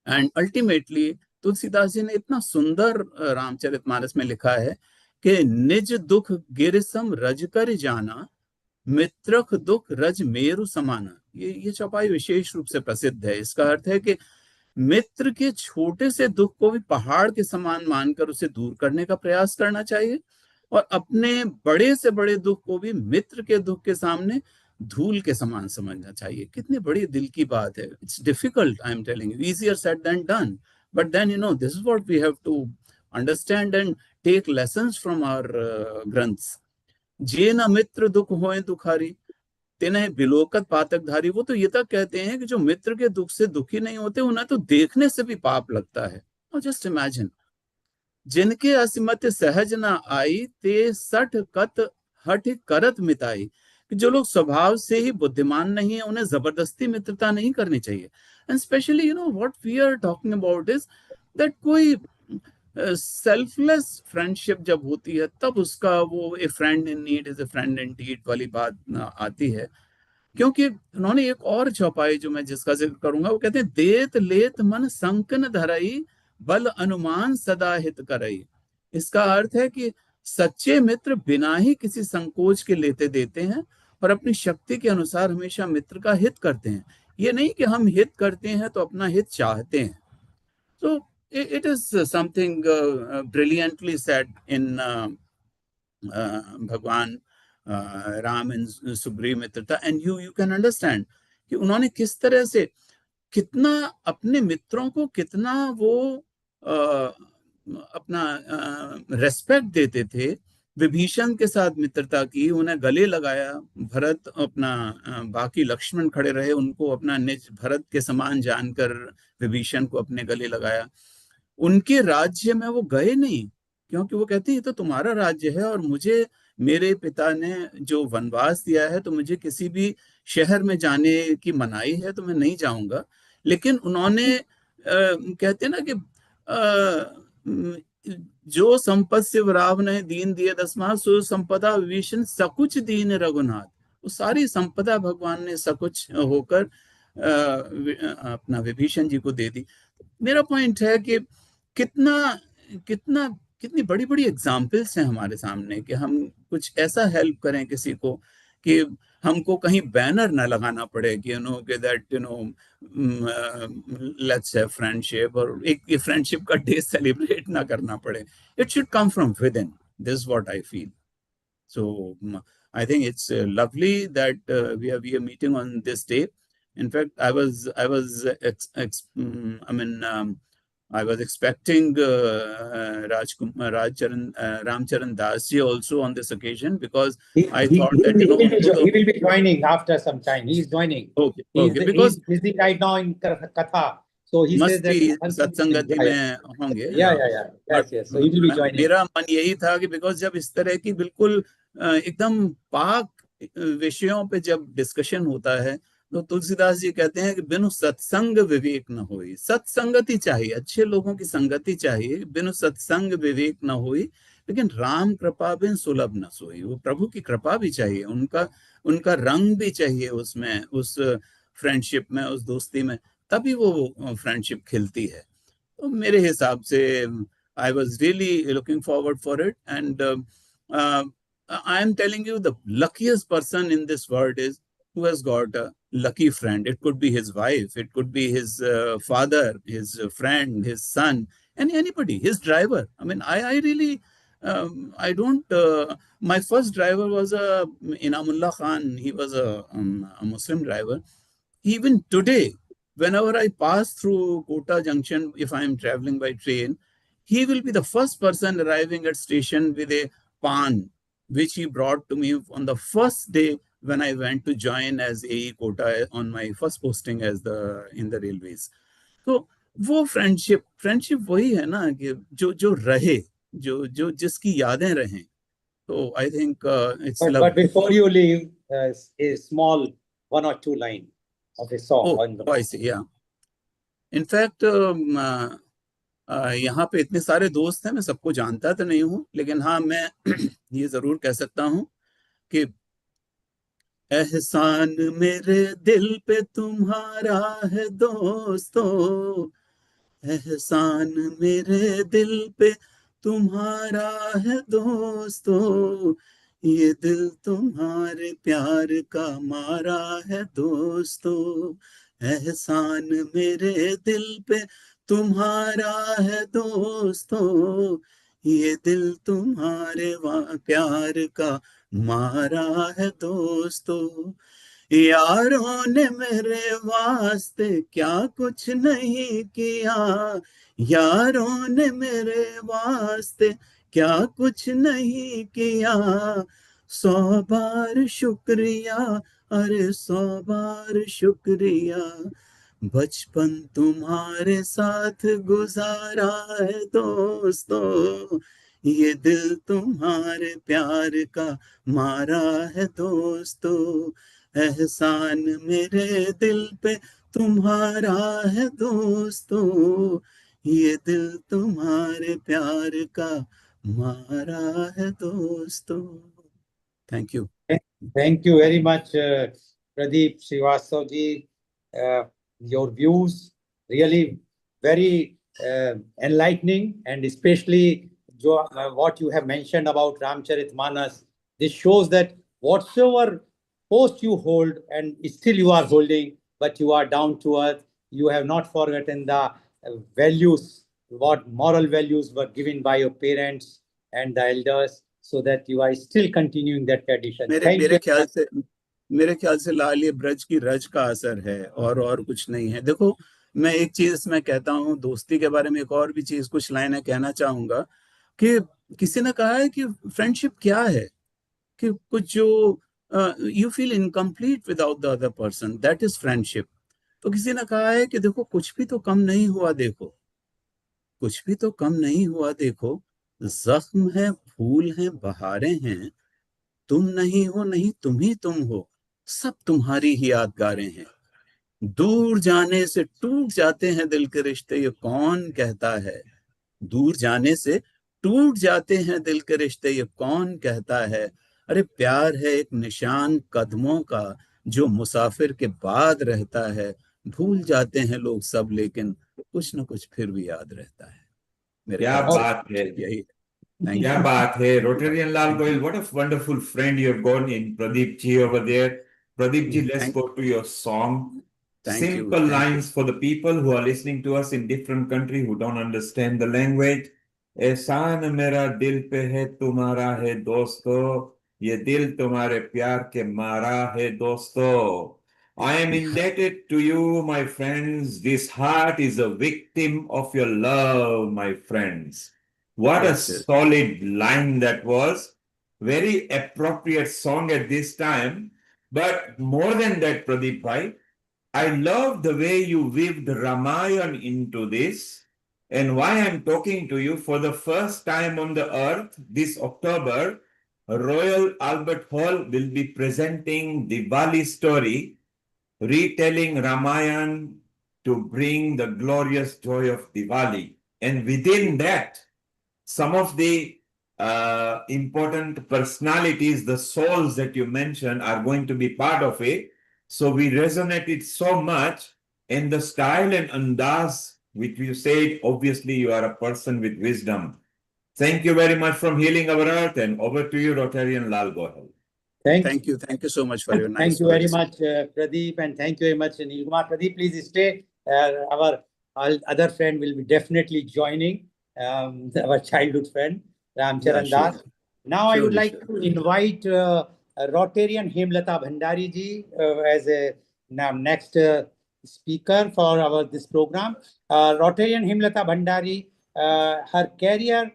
And ultimately, Tulsidas ji ने इतना सुंदर रामचरितमानस में लिखा है कि निज दुख गिरसम रज कर जाना, मित्रक दुख रज मेरु समाना। ये चौपाई विशेष रूप से प्रसिद्ध है। इसका अर्थ है कि मित्र के छोटे से दुख को भी पहाड़ के समान मानकर उसे दूर करने का प्रयास करना चाहिए, और अपने बड़े से बड़े दुख को भी मित्र के दुख के सामने धूल के समान समझना चाहिए। कितनी बड़ी दिल की बात है। It's difficult, I am telling you, easier said than done, but then this is what we have to understand and take lessons from our granths. जे न मित्र दुख होए दुखारी, तेने बिलोकत पातक धारी। वो तो ये तक कहते हैं कि जो मित्र के दुख से दुखी नहीं होते उन्हें तो देखने से भी पाप लगता है। और जस्ट इमेजिन, जिनके असिमत सहज न आई, ते सठ कत हठ करत मिताई। कि जो लोग स्वभाव से ही बुद्धिमान नहीं है उन्हें जबरदस्ती मित्रता नहीं करनी चाहिए। And specially what we are talking about is that कोई सेल्फलेस फ्रेंडशिप जब होती है तब उसका वो a friend in need is a friend in deed वाली बात आती है। क्योंकि उन्होंने एक और चौपाई जो मैं जिसका जिक्र करूंगा, वो कहते हैं, देत लेत मन संकन धरई, बल अनुमान सदा हित करई। इसका अर्थ है कि सच्चे मित्र बिना ही किसी संकोच के लेते देते हैं और अपनी शक्ति के अनुसार हमेशा मित्र का हित करते हैं। ये नहीं कि हम हित करते हैं तो अपना हित चाहते हैं। So it is something brilliantly said in भगवान राम एंड सुग्रीव मित्रता, एंड यू कैन अंडरस्टैंड कि उन्होंने किस तरह से कितना अपने मित्रों को कितना वो अपना रेस्पेक्ट देते थे। विभीषण के साथ मित्रता की, उन्हें गले लगाया। भरत अपना बाकी लक्ष्मण खड़े रहे, उनको अपना निज भरत के समान जानकर विभीषण को अपने गले लगाया। उनके राज्य में वो गए नहीं, क्योंकि वो कहते हैं ये तो तुम्हारा राज्य है और मुझे मेरे पिता ने जो वनवास दिया है, तो मुझे किसी भी शहर में जाने की मनाही है तो मैं नहीं जाऊंगा। लेकिन उन्होंने कहते हैं ना कि जो संपत शिव राव ने दीन दिए दसमा, सो संपदा विभीषण सकुच दीन रघुनाथ। वो सारी संपदा भगवान ने सकुच होकर अपना विभीषण जी को दे दी। मेरा पॉइंट है कि कितना कितना कितनी बड़ी बड़ी एग्जाम्पल्स हैं हमारे सामने कि हम कुछ ऐसा हेल्प करें किसी को कि हमको कहीं बैनर ना लगाना पड़े कि कि दैट लेट्स हैव फ्रेंडशिप, और एक फ्रेंडशिप का डे सेलिब्रेट ना करना पड़े। It should come from with in, this what I feel. So I think it's lovely that we are meeting on this day. In fact, I was expecting Ramcharan Das ji also on this occasion, because I thought that he will be joining after some time. He is joining. Okay, because he's busy right now in Katha. So he says that सत्संगति में होंगे। Yes. So he will be joining. मेरा मन यही था कि because जब इस तरह की बिल्कुल एकदम पाक विषयों पे जब डिस्कशन होता है, तो तुलसीदास जी कहते हैं कि बिनु सत्संग विवेक न होई। सत्संगति चाहिए, अच्छे लोगों की संगति चाहिए, बिनु सत्संग विवेक न होई। लेकिन राम कृपा बिन सुलभ न सोई। वो प्रभु की कृपा भी चाहिए, उनका रंग भी चाहिए उसमें, उस फ्रेंडशिप में, उस दोस्ती में, तभी वो फ्रेंडशिप खिलती है। तो मेरे हिसाब से I was really looking forward for it, and I am telling you, the luckiest person in this world is who has got a lucky friend. It could be his wife, it could be his father, his friend, his son, anybody, his driver. I mean, I really, I don't, my first driver was Inamullah Khan. He was a Muslim driver. Even today, whenever I pass through Kota Junction, if I am traveling by train, he will be the first person arriving at station with a pan, which he brought to me on the first day when I went to join as AE Kota on my first posting as in the railways. तो वो friendship वही है ना कि जो रहे, जो जिसकी यादें रहें। तो I think it's lovely. But before you leave, a small 1 or 2 line of a song. I see, yeah. In fact, यहाँ पे इतने सारे दोस्त हैं, मैं सबको जानता तो नहीं हूँ, लेकिन हाँ, मैं ये जरूर कह सकता हूँ कि एहसान मेरे दिल पे तुम्हारा है दोस्तों, एहसान मेरे दिल पे तुम्हारा है दोस्तों, ये दिल तुम्हारे प्यार का मारा है दोस्तों, एहसान मेरे दिल पे तुम्हारा है दोस्तों, ये दिल तुम्हारे प्यार का मारा है दोस्तों, यारों ने मेरे वास्ते क्या कुछ नहीं किया, यारों ने मेरे वास्ते क्या कुछ नहीं किया, 100 बार शुक्रिया, अरे 100 बार शुक्रिया, बचपन तुम्हारे साथ गुजारा है दोस्तों, ये दिल तुम्हारे प्यार का मारा है दोस्तों, एहसान मेरे दिल पे तुम्हारा है दोस्तों, ये दिल तुम्हारे प्यार का मारा है दोस्तों. Thank you. Thank you very much, Pradeep Srivastav ji. Your views really very enlightening, and especially what you have mentioned about Ramcharitmanas. This shows that whatsoever post you hold, and still you are holding, but you are down to earth. You have not forgotten the values, what moral values were given by your parents and the elders, so that you are still continuing that tradition. Thank मेरे you. ख्याल से लाल ये ब्रज की रज का असर है और कुछ नहीं है. देखो, मैं एक चीज इसमें कहता हूँ, दोस्ती के बारे में एक और भी चीज कुछ लाइनें कहना चाहूंगा कि किसी ने कहा है कि फ्रेंडशिप क्या है, कि कुछ जो you feel incomplete without the other person, that is friendship. तो किसी ने कहा है कि देखो, कुछ भी तो कम नहीं हुआ, देखो कुछ भी तो कम नहीं हुआ, देखो जख्म है, फूल हैं, बहारें हैं, तुम नहीं हो, नहीं तुम ही तुम हो, सब तुम्हारी ही यादगारें हैं. दूर जाने से टूट जाते हैं दिल के रिश्ते, ये कौन कहता है. दूर जाने से टूट जाते हैं दिल के रिश्ते, ये कौन कहता है. अरे प्यार है एक निशान कदमों का, जो मुसाफिर के बाद रहता है. भूल जाते हैं लोग सब, लेकिन कुछ न कुछ फिर भी याद रहता है. मेरे क्या ख्याल बात से है, यही. क्या बात है. Rotarian Lal Goyal, what a wonderful friend you have got in Pradeep ji over there. Pradeep ji, let's go to your song. Simple lines for the people who are listening to us in different country who don't understand the language. एहसान मेरा दिल पे है, तुम्हारा है दोस्तों, ये दिल तुम्हारे प्यार के मारा है दोस्तों. I am indebted to you, my friends. This heart is a victim of your love, my friends. What a solid line that was. Very appropriate song at this time. But more than that, Pradeep Bhai, I love the way you weaved Ramayana into this. And why I'm talking to you, for the first time on the earth this October, Royal Albert Hall will be presenting Diwali story, retelling Ramayana to bring the glorious joy of Diwali. And within that, some of the important personalities, the souls that you mentioned, are going to be part of it. So we resonated so much in the style and andaz which you said. Obviously, you are a person with wisdom. Thank you very much from Healing Our Earth, and over to you, Rotarian Lal Gohel. Thank you so much for your nice Thank you very words. much, Pradeep, and thank you very much, Nilkumar. Pradeep, please stay. Our other friend will be definitely joining, our childhood friend, Ramcharan Das. Now I would like to invite Rotarian Hemlata Bhandari ji as a next speaker for this program. Rotarian Hemlata Bhandari, her career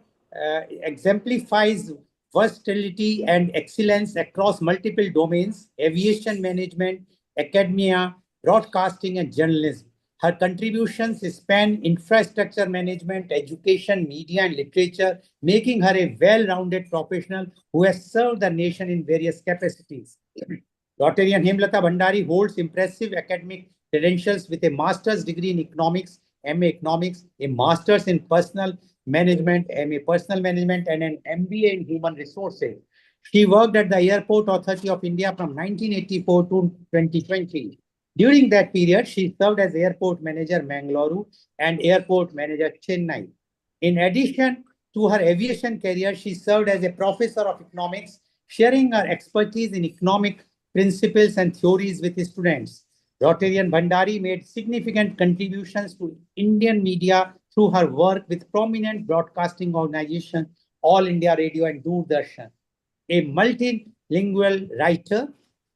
exemplifies versatility and excellence across multiple domains: aviation management, academia, broadcasting, and journalism. Her contributions span infrastructure management, education, media, and literature, making her a well-rounded professional who has served the nation in various capacities. Rotarian Hemlata Bhandari holds impressive academic credentials with a master's degree in economics, MA Economics, a master's in personal management, MA Personal Management, and an MBA in Human Resources. She worked at the Airport Authority of India from 1984 to 2020. During that period, she served as Airport Manager Mangaluru and Airport Manager Chennai. In addition to her aviation career, she served as a professor of economics, sharing her expertise in economic principles and theories with his students. Rotarian Bhandari made significant contributions to Indian media through her work with prominent broadcasting organizations, All India Radio and Doordarshan. A multilingual writer,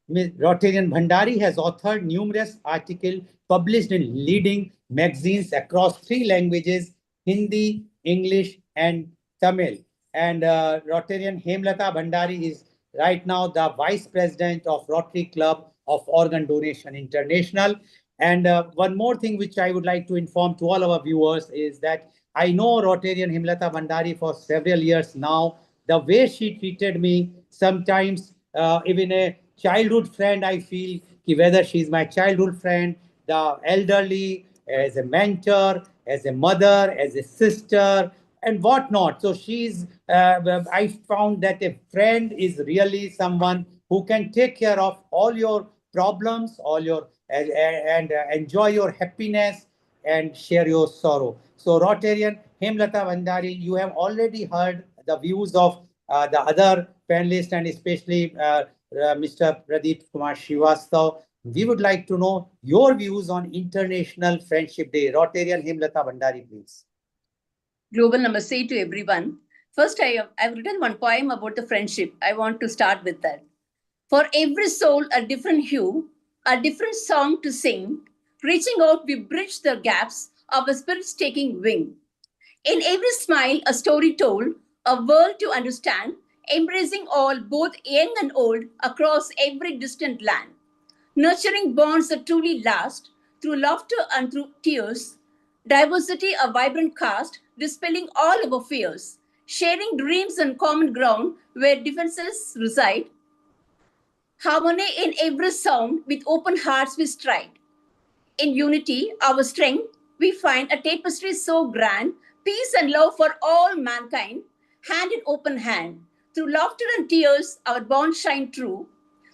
Ms. Rotarian Bhandari has authored numerous articles published in leading magazines across 3 languages, Hindi, English, and Tamil. And Rotarian Hemlata Bhandari is right now the Vice President of Rotary Club of Organ Donation International. And one more thing which I would like to inform to all our viewers is that I know Rotarian Himlata Bhandari for several years now. The way she treated me, sometimes even a childhood friend, I feel whether she's my childhood friend, the elderly, as a mentor, as a mother, as a sister, and whatnot. So I found that a friend is really someone who can take care of all your problems, all your and enjoy your happiness and share your sorrow. So Rotarian Hemlata Bhandari, you have already heard the views of the other panelists and especially Mr. Pradeep Kumar Srivastav. We would like to know your views on International Friendship Day. Rotarian Hemlata Bhandari, please. Global Namaste to everyone. First, I've written one poem about the friendship. I want to start with that. For every soul, a different hue, a different song to sing. Reaching out, we bridge the gaps, our spirits taking wing. In every smile, a story told, a world to understand, embracing all, both young and old, across every distant land. Nurturing bonds that truly last, through laughter and through tears. Diversity, a vibrant cast, dispelling all our fears. Sharing dreams and common ground where differences reside. Harmony in every sound, with open hearts we stride. In unity, our strength, we find a tapestry so grand, peace and love for all mankind, hand in open hand. Through laughter and tears, our bond shine true.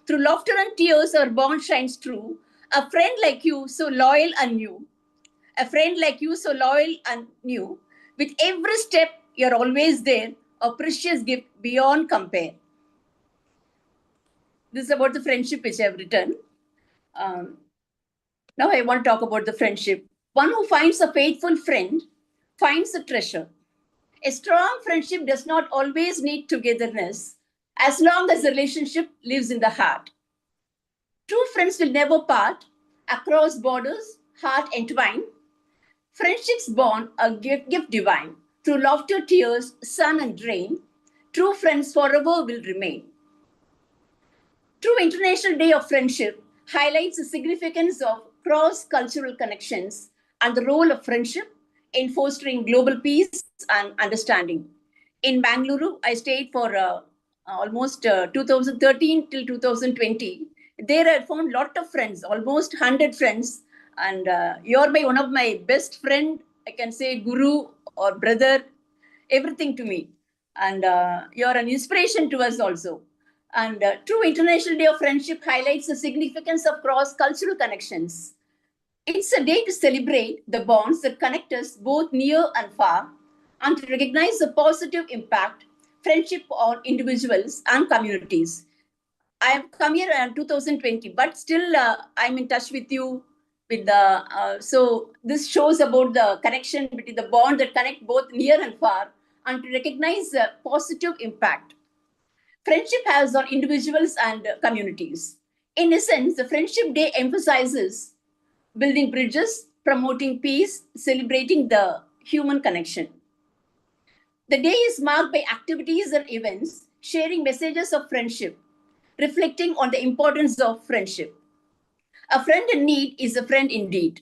Through laughter and tears, our bond shines true. A friend like you, so loyal and new. A friend like you, so loyal and new. With every step, you're always there, a precious gift beyond compare. This is about the friendship which I've written. Now I want to talk about the friendship. One who finds a faithful friend finds a treasure. A strong friendship does not always need togetherness, as long as the relationship lives in the heart. True friends will never part, across borders, heart entwined. Friendships born a gift divine, through laughter, tears, sun and rain. True friends forever will remain. True International Day of Friendship highlights the significance of cross-cultural connections and the role of friendship in fostering global peace and understanding. In Bangalore, I stayed for almost 2013 till 2020. There I found a lot of friends, almost 100 friends. And you're one of my best friend, I can say guru or brother, everything to me. And you're an inspiration to us also. And True International Day of Friendship highlights the significance of cross-cultural connections. It's a day to celebrate the bonds that connect us both near and far, and to recognize the positive impact friendship on individuals and communities. I have come here in 2020, but still I'm in touch with you. So this shows about the connection between the bond that connect both near and far, and to recognize the positive impact friendship has on individuals and communities. In essence, the Friendship Day emphasizes building bridges, promoting peace, celebrating the human connection. The day is marked by activities and events sharing messages of friendship, reflecting on the importance of friendship. A friend in need is a friend indeed.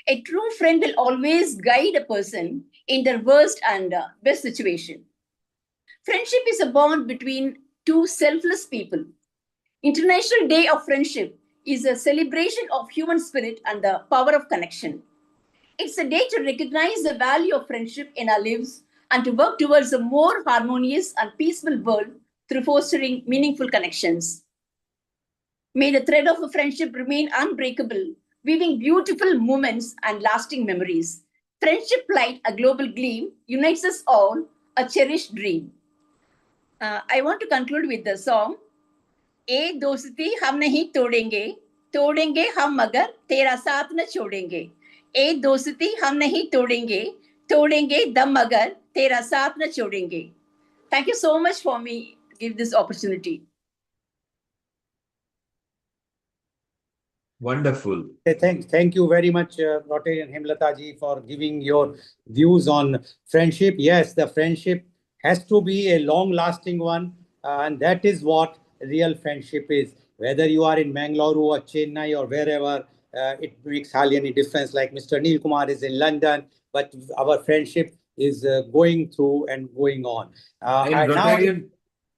A true friend will always guide a person in their worst and best situation. Friendship is a bond between two selfless people. International Day of Friendship is a celebration of human spirit and the power of connection. It's a day to recognize the value of friendship in our lives and to work towards a more harmonious and peaceful world through fostering meaningful connections. May the thread of a friendship remain unbreakable, weaving beautiful moments and lasting memories. Friendship light, a global gleam, unites us all, a cherished dream. I want to conclude with the song, ए दोस्ती हम नहीं तोड़ेंगे, तोड़ेंगे हम मगर तेरा साथ न छोड़ेंगे. ए दोस्ती हम नहीं तोड़ेंगे, तोड़ेंगे दम मगर तेरा साथ न छोड़ेंगे. Thank you so much for me give this opportunity. Wonderful. Thank you very much, Rotarian Hemlata ji, for giving your views on friendship. Yes, the friendship has to be a long-lasting one. and that is what real friendship is. Whether you are in Mangalore or Chennai or wherever, it makes hardly any difference. Like Mr. Neil Kumar is in London, but our friendship is going through and going on. And Now,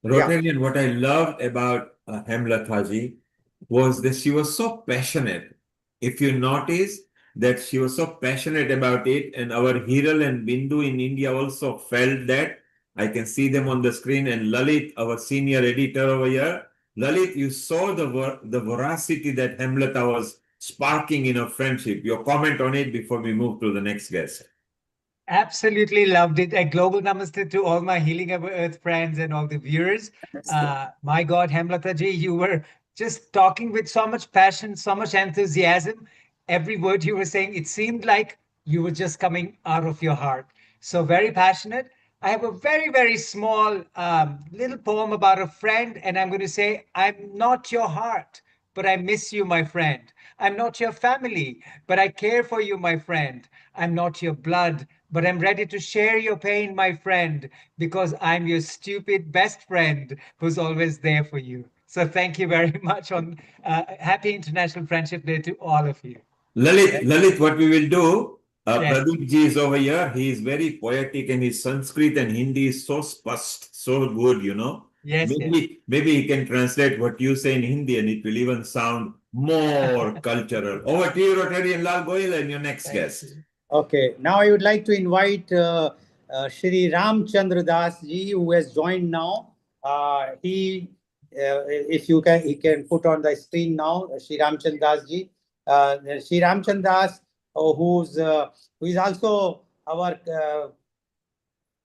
Rotarian, what I loved about Hemlathaji was that she was so passionate. If you notice that she was so passionate about it, and our Hiral and Bindu in India also felt that. I can see them on the screen, and Lalit, our senior editor over here. Lalit, you saw the voracity that Hemlata was sparking in our friendship. Your comment on it before we move to the next guest. Absolutely loved it. A global namaste to all my Healing Our Earth friends and all the viewers. My God, Hemlata ji, you were just talking with so much passion, so much enthusiasm. Every word you were saying, it seemed like you were just coming out of your heart. So very passionate. I have a very, very small little poem about a friend, and I'm going to say, I'm not your heart, but I miss you, my friend. I'm not your family, but I care for you, my friend. I'm not your blood, but I'm ready to share your pain, my friend, because I'm your stupid best friend who's always there for you. So thank you very much on Happy International Friendship Day to all of you. Lalit, what we will do, Yes. Pradeep ji is over here. He is very poetic, and his Sanskrit and Hindi is so spast, so good, you know. Yes, Maybe he can translate what you say in Hindi, and it will even sound more cultural. Over to you, Rotarian Lal Goyal, and your next guest. okay, now I would like to invite Shri Ramchandra Das ji, who has joined now. If you can, he can put on the screen now, Shri Ramchandra Das ji. Shri Ramchandra Das, who is also our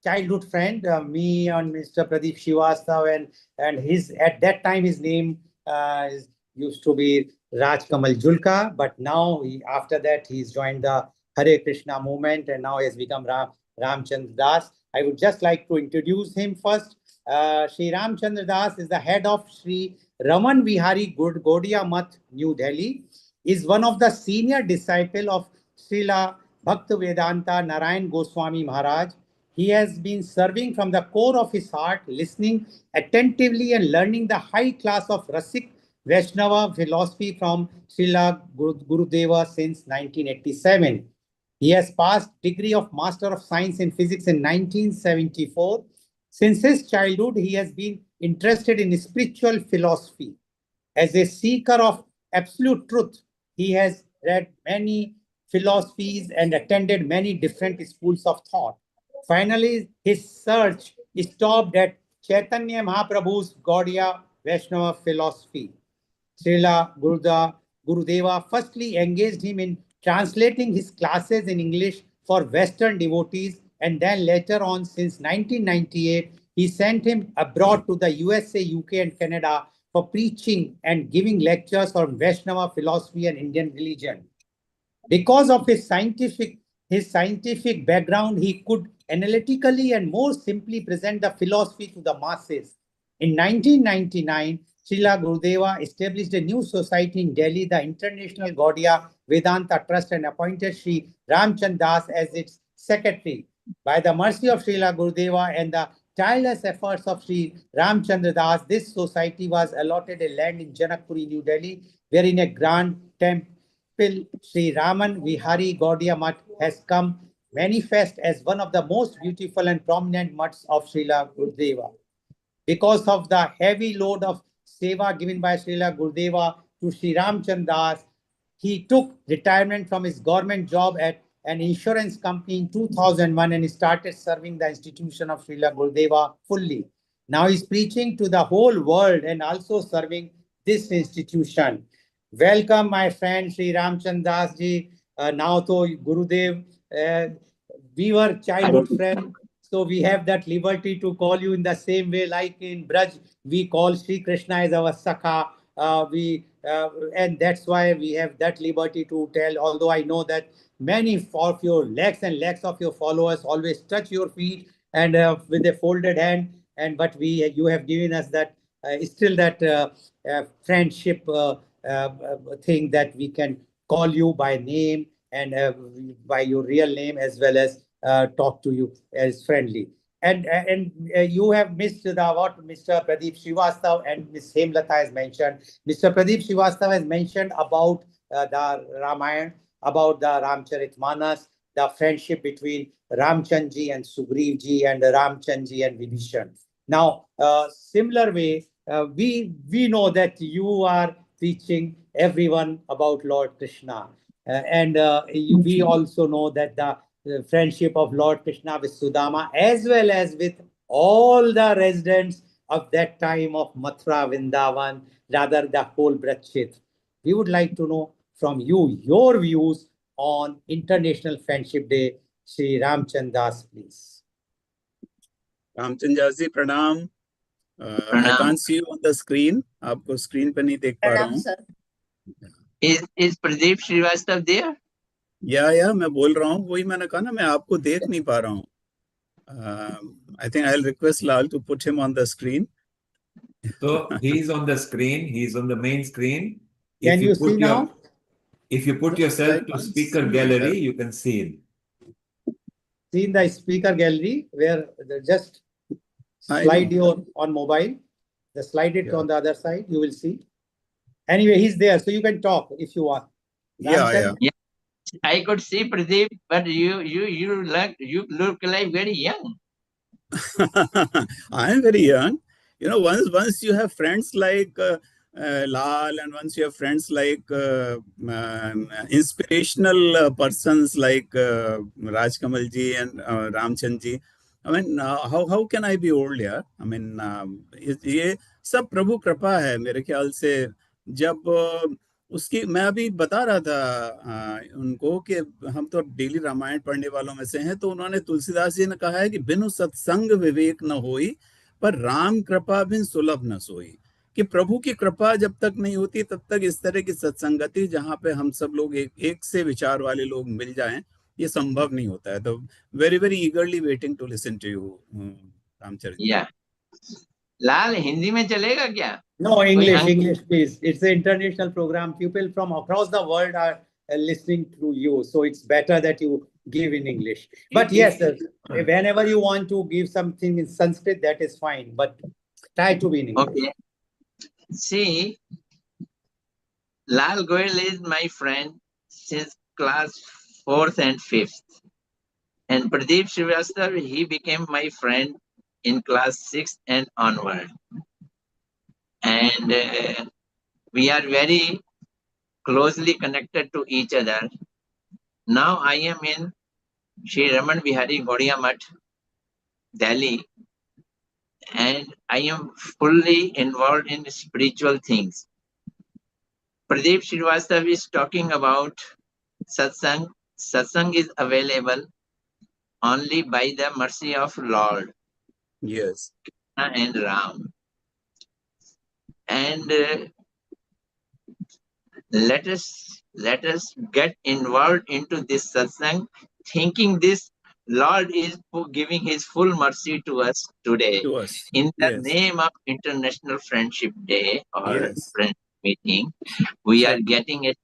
childhood friend, me and Mr. Pradeep Srivastav, and his at that time his name used to be Raj Kamal Julka, but now after that he's joined the Hare Krishna movement and now he has become Ramchandra Das. I would just like to introduce him first. Sri Ramchandra Das is the head of Sri Raman Vihari Gaudiya Math, New Delhi. Is one of the senior disciple of Srila Bhaktivedanta Narayan Goswami Maharaj. He has been serving from the core of his heart, listening attentively and learning the high class of Rasik Vaishnava philosophy from Srila Gurudeva since 1987. He has passed degree of Master of Science in Physics in 1974. Since his childhood, he has been interested in spiritual philosophy. As a seeker of absolute truth, he has read many philosophies and attended many different schools of thought. Finally, his search stopped at Chaitanya Mahaprabhu's Gaudiya Vaishnava philosophy. Srila Gurudeva firstly engaged him in translating his classes in English for Western devotees, and then later on, since 1998, he sent him abroad to the USA, UK, and Canada for preaching and giving lectures on Vaishnava philosophy and Indian religion. Because of his scientific background, he could analytically and more simply present the philosophy to the masses. In 1999, Srila Gurudeva established a new society in Delhi, the International Gaudiya Vedanta Trust, and appointed Sri Ramchandra Das as its secretary. By the mercy of Srila Gurudeva and the tireless efforts of Sri Ramchandra Das, this society was allotted a land in Janakpuri, New Delhi, wherein a grand temple Sri Raman Vihari Gaudiya Math has come manifest as one of the most beautiful and prominent mutts of Srila Gurudeva. Because of the heavy load of seva given by Srila Gurudeva to Sri Ramchandra Das, he took retirement from his government job at an insurance company in 2001 and started serving the institution of Srila Gurudeva fully. Now he's preaching to the whole world and also serving this institution. Welcome, my friend Sri Ramchandra Das ji. Now to Gurudev, we were childhood friends, so we have that liberty to call you in the same way, like in Braj, we call Sri Krishna as our Sakha. And that's why we have that liberty to tell, although I know that many of your lakhs and lakhs of your followers always touch your feet and with a folded hand, but you have given us that still that friendship thing that we can call you by name and by your real name as well as talk to you as friendly. and you have missed what Mr. Pradeep Srivastav and Ms. Hemlata has mentioned. Mr. Pradeep Srivastav has mentioned about the Ramayana, about the Ramcharitmanas, the friendship between Ramchandji and Sugriv and Ramchandji and Vibhishan. Now, similar way, we know that you are teaching everyone about Lord Krishna. We also know that the friendship of Lord Krishna with Sudama, as well as with all the residents of that time of Mathura, Vrindavan, rather the whole Brajkshetra. We would like to know from you your views on International Friendship Day. Sri Ramchandras, please. Ramchandra ji प्रणाम. I can't see you on the screen. आपको screen पे नहीं देख पा रहा हूँ. Is Pradeep Srivastav there? या मैं बोल रहा हूँ, वही मैंने कहा ना, मैं आपको देख नहीं पा रहा हूँ. I think I'll request Lal to put him on the screen. So he's on the screen. He's on the main screen. Can you see now? If you put yourself to speaker gallery, you can see him. See in the speaker gallery where just slide your on mobile. The slide it on the other side. You will see. Anyway, he's there, so you can talk if you want. Yeah. I could see Pradeep, but you look like very young. I am very young. You know, once you have friends like Lal, and once you have friends like inspirational persons like Raj Kamal ji and Ramchand ji, I mean, how can I be old? Yeah, I mean, ये सब प्रभु कृपा है मेरे ख्याल से. जब उसकी मैं अभी बता रहा था उनको कि हम तो डेली रामायण पढ़ने वालों में से हैं, तो उन्होंने तुलसीदास जी ने कहा है कि बिनु सत्संग विवेक न होई, पर राम कृपा बिन सुलभ न सोई. कि प्रभु की कृपा जब तक नहीं होती तब तक इस तरह की सत्संगति जहाँ पे हम सब लोग एक से विचार वाले लोग मिल जाएं, ये संभव नहीं होता है. तो very very eagerly waiting to listen to you Ramcharit. या लाल हिंदी में चलेगा क्या? No, English, please. It's an international program. People from across the world are listening to you. So it's better that you give in English. But yes, whenever you want to give something in Sanskrit, that is fine. But try to be in English. Okay. See, Lal Goyal is my friend since class 4th and 5th. And Pradeep Srivastav, he became my friend in class 6th and onward. And we are very closely connected to each other. Now I am in Sri Raman Vihari Gaudiya Math, Delhi, and I am fully involved in spiritual things. Pradeep Srivastav is talking about satsang. Satsang is available only by the mercy of Lord. Yes. And Ram. And let us get involved into this satsang, thinking this Lord is giving his full mercy to us today. To us. In the Yes. name of International Friendship Day or Yes. Friendship Meeting, we are getting an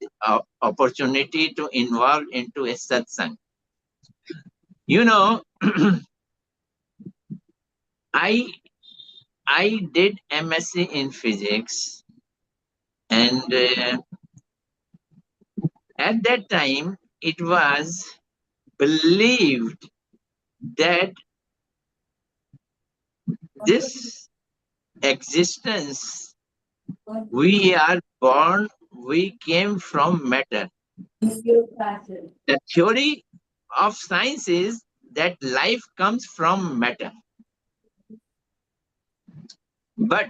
opportunity to involve into a satsang. You know, I did MSc in physics, and at that time it was believed that this existence, we are born, we came from matter. The theory of science is that life comes from matter. But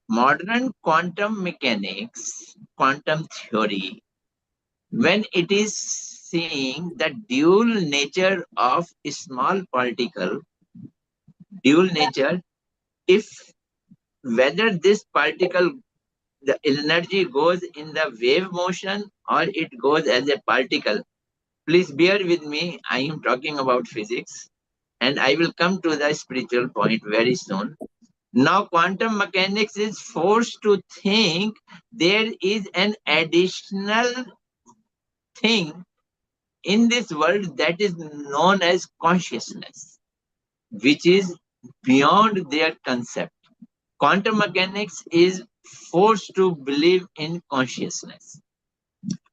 modern quantum mechanics, quantum theory, when it is seeing the dual nature of a small particle, dual nature, if whether this particle, the energy goes in the wave motion or it goes as a particle. Please bear with me, I am talking about physics and I will come to the spiritual point very soon. Now quantum mechanics is forced to think there is an additional thing in this world that is known as consciousness. which is beyond their concept. Quantum mechanics is forced to believe in consciousness.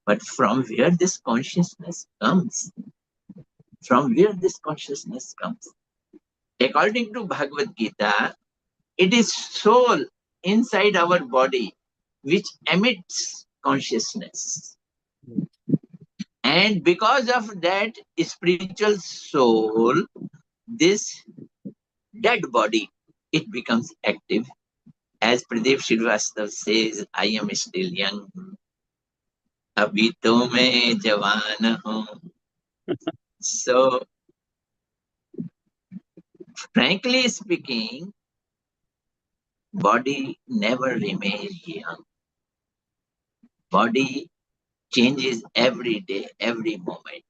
But from where this consciousness comes? From where this consciousness comes? According to Bhagavad Gita, it is soul inside our body which emits consciousness. And because of that spiritual soul, this dead body, it becomes active. As Pradeep Srivastava says, I am still young. Abhi to main jawan hoon. So, frankly speaking, body never remains young. Body changes every day, every moment.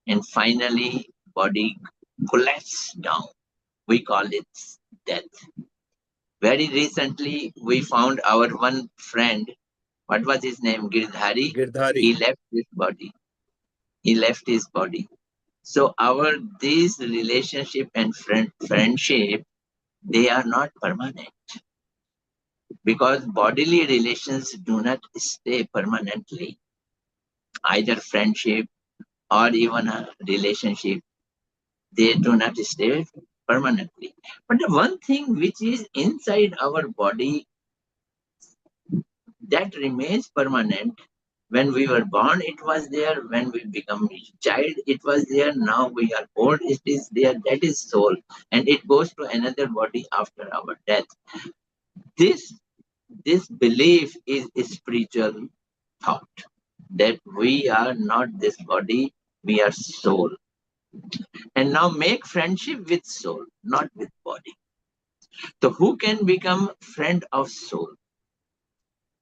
And finally, body collapses down. We call it death. Very recently, we found our one friend. What was his name? Girdhari. Girdhari. He left his body. He left his body. So these relationship and friendship, they are not permanent. Because bodily relations do not stay permanently. Either friendship or even a relationship, they do not stay permanently. But the one thing which is inside our body that remains permanent, when we were born, it was there. When we become a child, it was there. Now we are old, it is there. That is soul. And it goes to another body after our death. This belief is a spiritual thought that we are not this body, we are soul. And now make friendship with soul, not with body. So who can become friend of soul?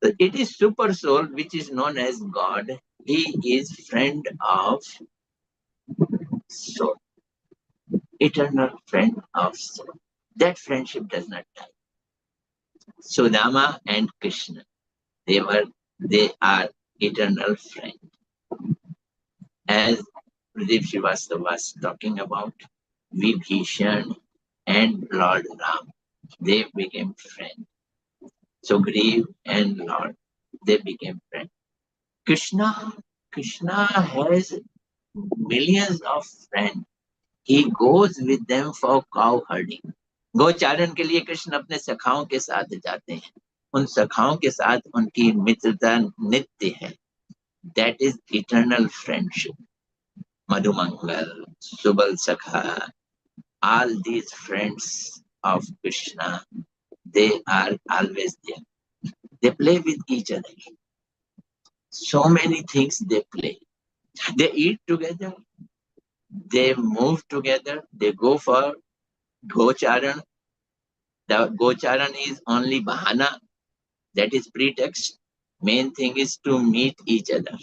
So it is super soul, which is known as God. He is friend of soul, eternal friend of soul. That friendship does not die. Sudama and Krishna, they are eternal friends. As Pradeep Srivastava was talking about, Vibhishan and Lord Ram, they became friends. Sugriv and Lord, they became friends. Krishna has millions of friends. He goes with them for cow herding. गोचारण के लिए कृष्ण अपने सखाओं के साथ जाते हैं. उन सखाओं के साथ उनकी मित्रता नित्य है. That is eternal friendship. Madhumangal, Subal Sakha, all these friends of Krishna, they are always there. They play with each other. So many things they play. They eat together. They move together. They go for gocharan. The gocharan is only bahana. That is pretext. Main thing is to meet each other.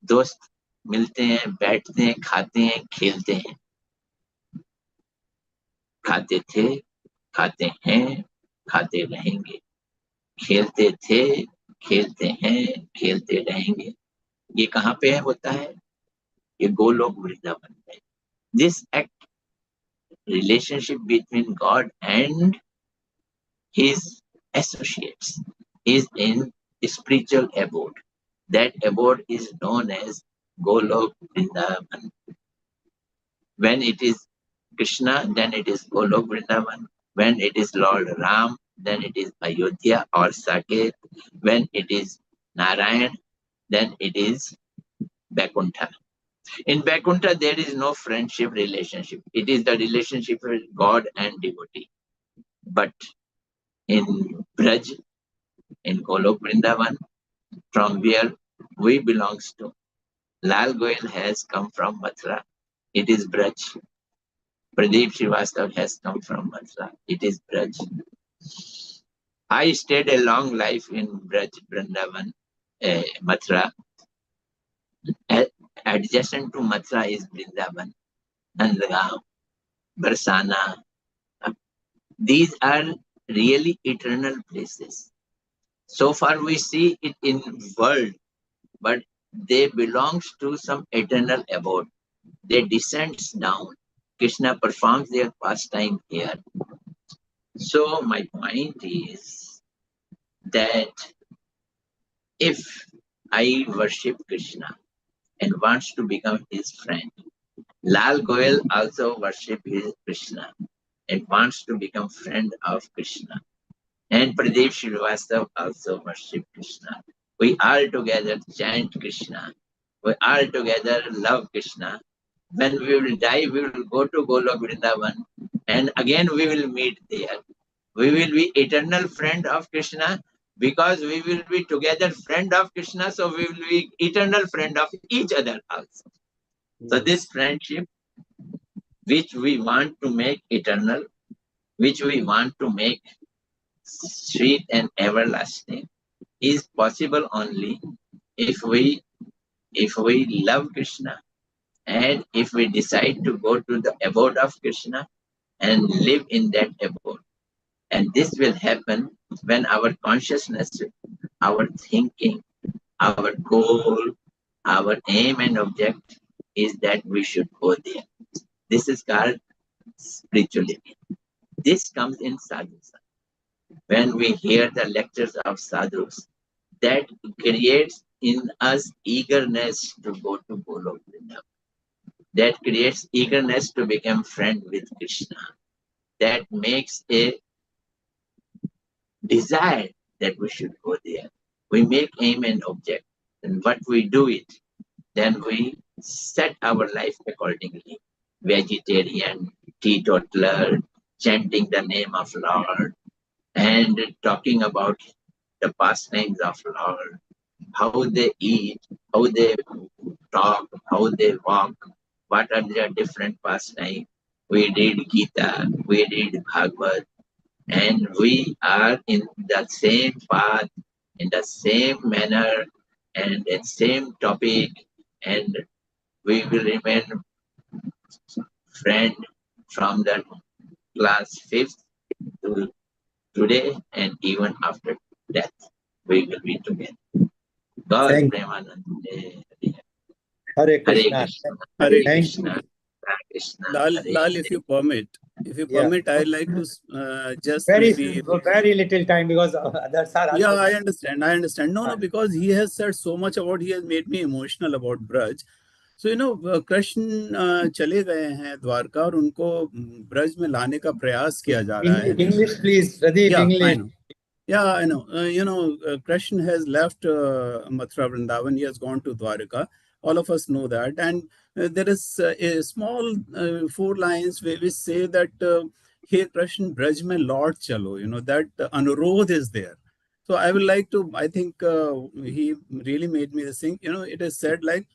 दोस्त मिलते हैं, बैठते हैं, खाते हैं, खेलते हैं. खाते थे, खाते हैं, खाते रहेंगे. खेलते थे, खेलते हैं, खेलते रहेंगे. ये कहाँ पे होता है? ये गोलोक वृंदावन में. This act, relationship between God and his associates, is in spiritual abode. That abode is known as Golok Vrindavan. When it is Krishna, then it is Golok Vrindavan. When it is Lord Ram, then it is Ayodhya or Saket. When it is Narayan, then it is Vaikuntha. In Vaikuntha, there is no friendship relationship. It is the relationship with God and devotee. But in Braj, in Golok Vrindavan, from where we belongs to, Lal Goyal has come from Mathura. It is Braj. Pradeep Srivastava has come from Mathura. It is Braj. I stayed a long life in Braj, Vrindavan, Mathura. Adjacent to Mathura is Vrindavan, Nandagaon, Barsana. These are really eternal places. So far we see it in world, but they belongs to some eternal abode. They descends down Krishna performs their pastime here. So my point is that if I worship Krishna and wants to become his friend, Lal Goyal also worship his Krishna and wants to become friend of Krishna. And Pradeep Srivastava also worship Krishna. We all together chant Krishna. We all together love Krishna. When we will die, we will go to Golok Vrindavan and again we will meet there. We will be eternal friend of Krishna because we will be together friend of Krishna, so we will be eternal friend of each other also. So this friendship which we want to make eternal, which we want to make sweet and everlasting, is possible only if we love Krishna and if we decide to go to the abode of Krishna and live in that abode. And this will happen when our consciousness, our thinking, our goal, our aim and object is that we should go there. This is called spirituality. This comes in sadhus. When we hear the lectures of sadhus, that creates in us eagerness to go to Golok Vrindavan. That creates eagerness to become friend with Krishna. That makes a desire that we should go there. We make aim and object, and what we do it, then we set our life accordingly. Vegetarian, teetotaler, chanting the name of Lord, and talking about the pastimes of Lord, how they eat, how they talk, how they walk, what are their different pastimes. We read Gita, we read Bhagavad, and we are in the same path, in the same manner, and the same topic, and we will remain friend from the class 5th to today, and even after death, we will be together. God Premanande. Hare Hare Krishna. Krishna. Hare Hare Thank Krishna. Hare Krishna. Lal, Hare Lal, Hare. if you permit, I'd like to just very maybe. very little time because others are Yeah, also. I understand. No, because he has said so much about, he has made me emotional about Braj. So, Krishna चले गए हैं द्वारका और उनको ब्रज में लाने का प्रयास किया जा रहा है. English, please, Pradeep, Yeah, English. I know. Yeah, I know. Krishna has left Mathura Vrindavan. He has gone to Dwarka. All of us know that. And there is a small 4 lines which say that, Hey Krishna, Braj mein Lord chalo. That Anurodh is there. So I would like to, I think he really made me sing. It is said like,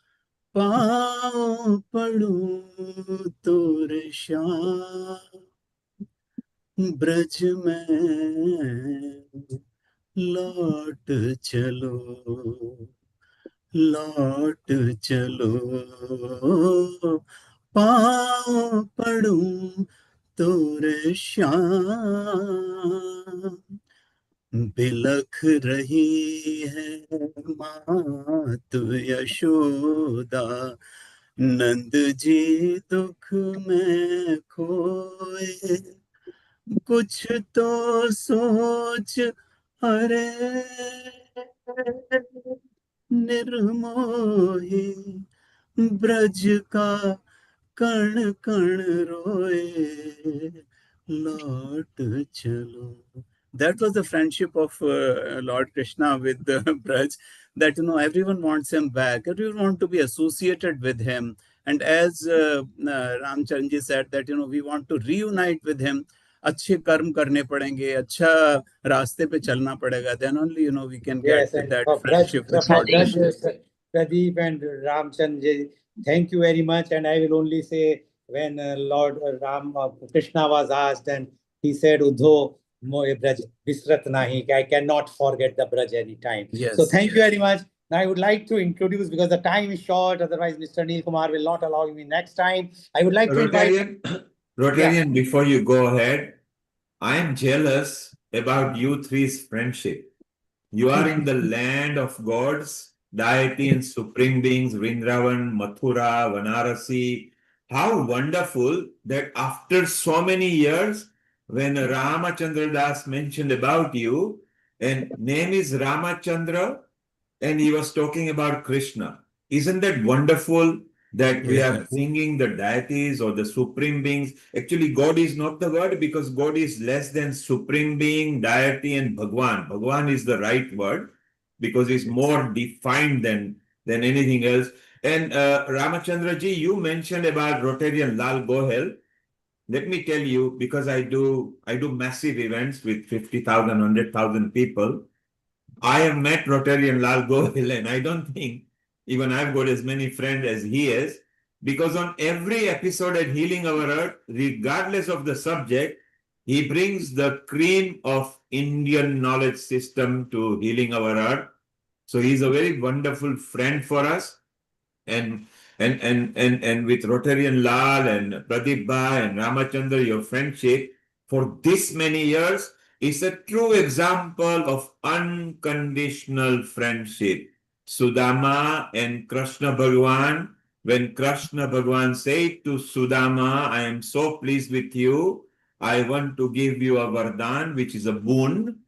पाँव पड़ूं तोरे श्याम ब्रज में लौट चलो पाँव पड़ूं तोरे श्याम बिलख रही है मात यशोदा नंद जी दुख में खोए कुछ तो सोच अरे निर्मोही ब्रज का कण कण रोए लौट चलो. That was the friendship of Lord Krishna with Braj, that everyone wants him back, everyone wants to be associated with him. And as Ramcharanji said that we want to reunite with him. अच्छे कर्म करने पड़ेंगे, अच्छा रास्ते पे चलना पड़ेगा, then only we can get that friendship with Lord Krishna. Pradeep and Ramchandji, thank you very much. And I will only say, when Lord Krishna was asked, and he said, Udho moye braj visrat nahi, I cannot forget the braj any time. Yes. So thank you very much. Now I would like to introduce, because the time is short, otherwise Mr. Neil Kumar will not allow me next time. I would like to invite... Rotarian, before you go ahead, I am jealous about you three's friendship. You are in the land of gods, deity and supreme beings, Vrindavan, Mathura, Vanarasi, how wonderful that after so many years, when Ramachandra Das mentioned about you, and name is Ramachandra, and he was talking about Krishna. Isn't that wonderful that we are bringing the deities or the supreme beings? Actually, God is not the word because God is less than supreme being, deity, and Bhagwan. Bhagwan is the right word because it's more defined than anything else. And Ramachandra ji, you mentioned about Rotarian Lal Gohel. Let me tell you, because I do massive events with 50,000, 100,000 people. I have met Rotarian Lal Gohil, and I don't think even I've got as many friends as he has, because on every episode at Healing Our Earth, regardless of the subject, he brings the cream of Indian knowledge system to Healing Our Earth. So he's a very wonderful friend for us. And with Rotarian Lal and Pradeep Bhai and Ramachandra, your friendship for this many years is a true example of unconditional friendship. Sudama and Krishna Bhagwan, when Krishna Bhagwan said to Sudama, I am so pleased with you, I want to give you a vardhan, which is a boon.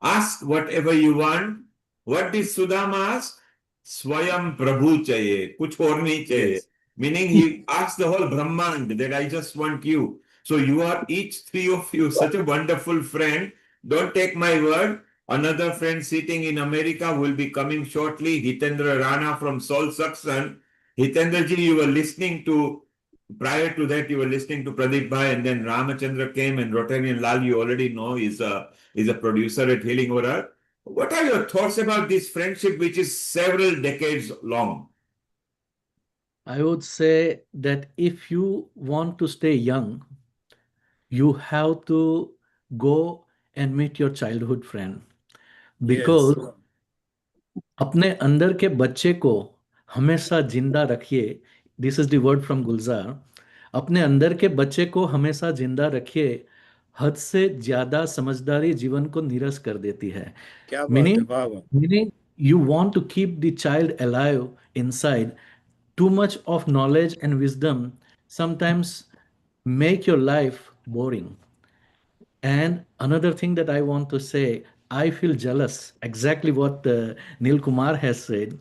Ask whatever you want. What did Sudama ask? Swayam Prabhu chaye, kuch aur nahi chaye. Meaning he asked the whole Brahmand that I just want you. So you are each three of you such a wonderful friend. Don't take my word. Another friend sitting in America will be coming shortly, Hitendra Rana from Soul Sakshan. Hitendra ji, you were listening to, prior to that, you were listening to Pradeep Bhai, and then Ramachandra came, and Rotarian Lal, you already know, is a producer at Healing Aura. What are your thoughts about this friendship, which is several decades long? I would say that if you want to stay young, you have to go and meet your childhood friend. Because अपने अंदर के बच्चे को हमेशा जिंदा रखिए. This is the word from Gulzar. अपने अंदर के बच्चे को हमेशा जिंदा रखिए. हद से ज्यादा समझदारी जीवन को नीरस कर देती है. क्या बात है, वाह वाह. Meaning you want to keep the child alive inside. Too much of knowledge and wisdom sometimes make your life boring. And another thing that I want to say, I feel jealous, exactly what Neil Kumar has said.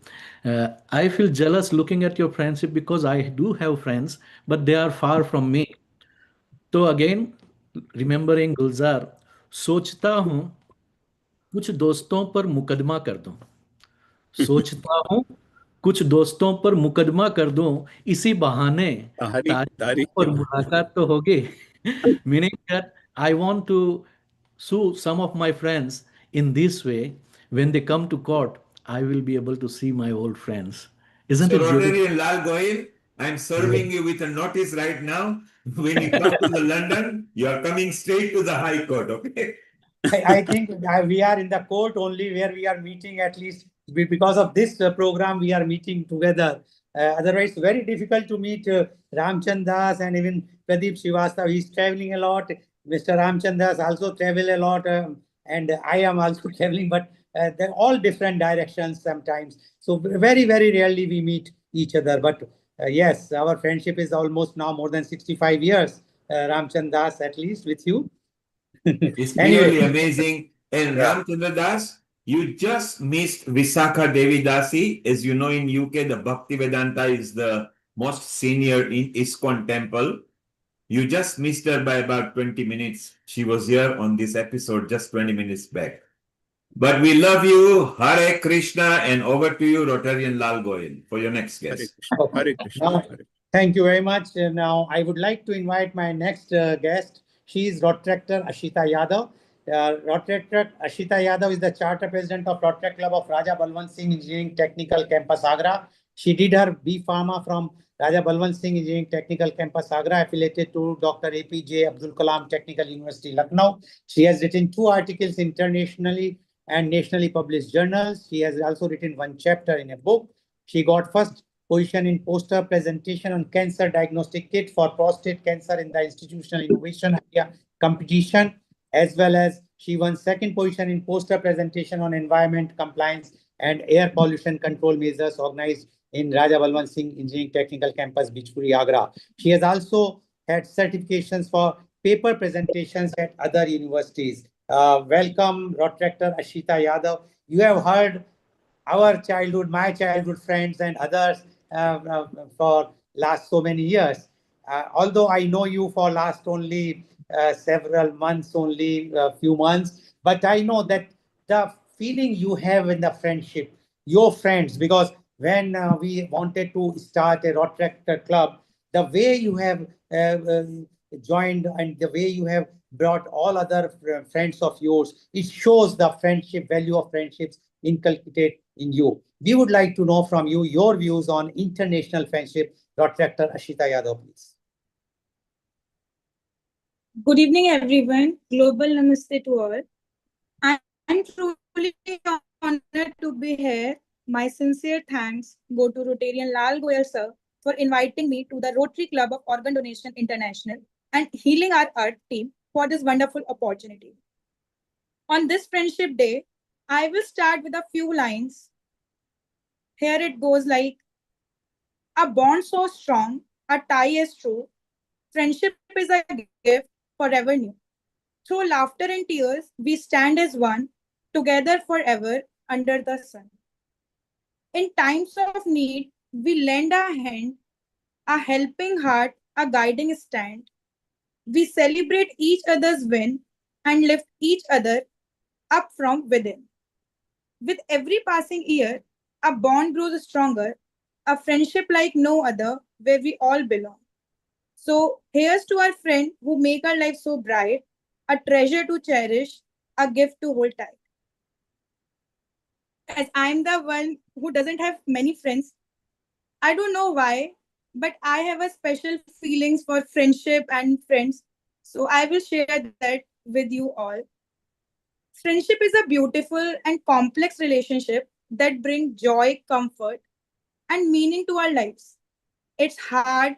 I feel jealous looking at your friendship because I do have friends, but they are far from me. So again, remembering Gulzar, सोचता हूँ कुछ दोस्तों पर मुकदमा कर दूं. सोचता हूँ कुछ दोस्तों पर मुकदमा कर दूं, इसी बहाने तारीख पर मुलाकात तो होगी. Meaning that I want to sue some of my friends in this way. When they come to court, I will be able to see my old friends. Isn't So it beautiful? Rotarian Lal Goyal, I'm serving you with a notice right now. When you come to the London, you are coming straight to the High Court, okay? I think we are in the court only where we are meeting, at least because of this program, we are meeting together. Otherwise, very difficult to meet Ramchand Das and even Pradeep Srivastava. He's traveling a lot. Mr. Ramchand Das also travel a lot. And I am also traveling, but they're all different directions sometimes. So very, very rarely we meet each other. But yes, our friendship is almost now more than 65 years. Ramchand Das, at least with you. It's Anyway. really amazing. And Ramchandra Das, you just missed Visakha Devi Dasi. As you know, in UK, the Bhaktivedanta is the most senior in ISKCON temple. You just missed her by about 20 minutes. She was here on this episode just 20 minutes back. But we love you. Hare Krishna. And over to you, Rotarian Lal Goyal, for your next guest. Hare Krishna. Thank you very much. Now, I would like to invite my next guest. She is Rotractor Ashita Yadav. Rotractor Ashita Yadav is the Charter President of Rotary Club of Raja Balwant Singh Engineering Technical Campus Agra. She did her B Pharma from Raja Balwant Singh Engineering Technical Campus Agra, affiliated to Dr. APJ Abdul Kalam Technical University, Lucknow. She has written 2 articles internationally and nationally published journals. She has also written 1 chapter in a book. She got first position in poster presentation on cancer diagnostic kit for prostate cancer in the institutional innovation area competition, as well as she won 2nd position in poster presentation on environment compliance and air pollution control measures organized in Raja Balwant Singh Engineering Technical Campus, Bijpuri, Agra. She has also had certifications for paper presentations at other universities. Welcome, Rotractor Ashita Yadav. You have heard our childhood, my childhood friends and others for last so many years. Although I know you for last only several months, only a few months, but I know that the feeling you have in the friendship, your friends, because when we wanted to start a Rotractor club, the way you have joined and the way you have brought all other friends of yours, it shows the friendship, value of friendships inculcated in you. We would like to know from you your views on international friendship. Rotractor Ashita Yadav, please. Good evening, everyone. Global Namaste to all. I'm truly honored to be here. My sincere thanks go to Rotarian Lal Goyal sir for inviting me to the Rotary Club of Organ Donation International and Healing Our Earth team for this wonderful opportunity. On this Friendship Day, I will start with a few lines. Here it goes like, a bond so strong, a tie is true. Friendship is a gift forever new. Through laughter and tears, we stand as one, together forever under the sun. In times of need, we lend a hand, a helping heart, a guiding stand. We celebrate each other's win and lift each other up from within. With every passing year, a bond grows stronger, a friendship like no other, where we all belong. So here's to our friend who make our life so bright, a treasure to cherish, a gift to hold tight. As I'm the one who doesn't have many friends, I don't know why, but I have a special feelings for friendship and friends. So I will share that with you all. Friendship is a beautiful and complex relationship that brings joy, comfort, and meaning to our lives. It's hard,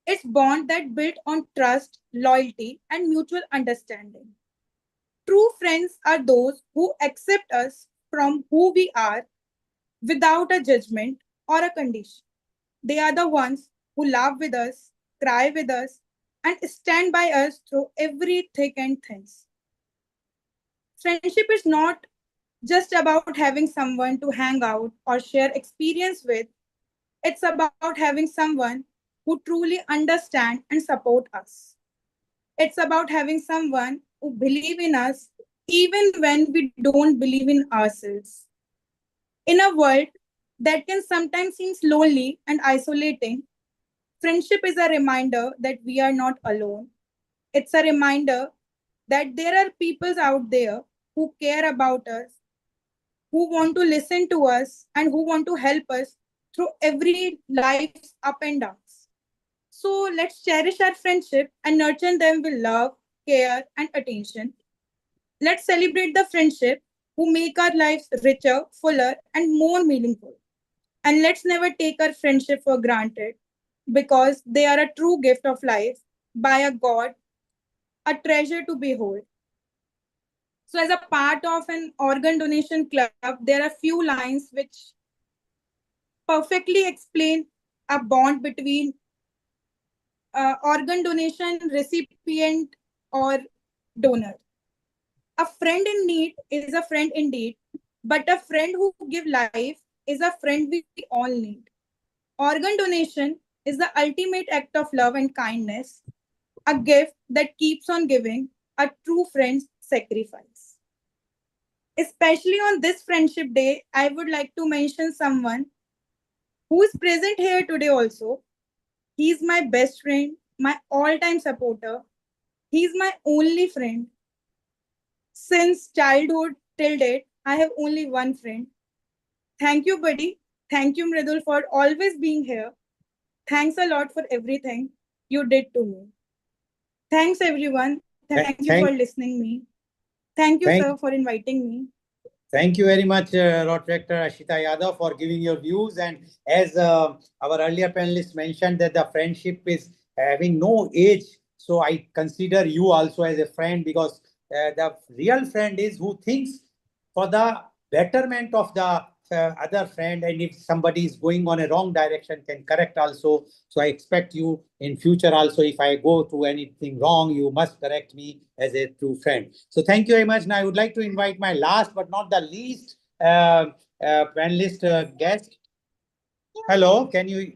it's bond that built on trust, loyalty, and mutual understanding. True friends are those who accept us from who we are without a judgment or a condition. They are the ones who laugh with us, cry with us, and stand by us through every thick and thins. Friendship is not just about having someone to hang out or share experience with. It's about having someone who truly understand and support us. It's about having someone who believe in us even when we don't believe in ourselves. In a world that can sometimes seem lonely and isolating, friendship is a reminder that we are not alone. It's a reminder that there are people out there who care about us, who want to listen to us, and who want to help us through every life's up and downs. So let's cherish our friendship and nurture them with love, care, and attention. Let's celebrate the friendship who make our lives richer, fuller, and more meaningful. And let's never take our friendship for granted because they are a true gift of life by a God, a treasure to behold. So, as a part of an organ donation club, there are few lines which perfectly explain a bond between organ donation recipient or donor. A friend in need is a friend indeed, but a friend who gives life is a friend we all need. Organ donation is the ultimate act of love and kindness, a gift that keeps on giving, a true friend's sacrifice. Especially on this Friendship Day, I would like to mention someone who is present here today also. He's my best friend, my all-time supporter. He's my only friend. Since childhood till date, I have only one friend. Thank you, buddy. Thank you, Mridul, for always being here. Thanks a lot for everything you did to me. Thanks, everyone. Thank you for listening me. Thank you, sir, for inviting me. Thank you very much, Road Director Ashita Yadav, for giving your views. And as our earlier panelists mentioned, that the friendship is having no age. So I consider you also as a friend, because the real friend is who thinks for the betterment of the other friend, and if somebody is going on a wrong direction, can correct also. So I expect you in future also, if I go through anything wrong, you must correct me as a true friend. So thank you very much. Now I would like to invite my last but not the least panelist guest. Hello, can you,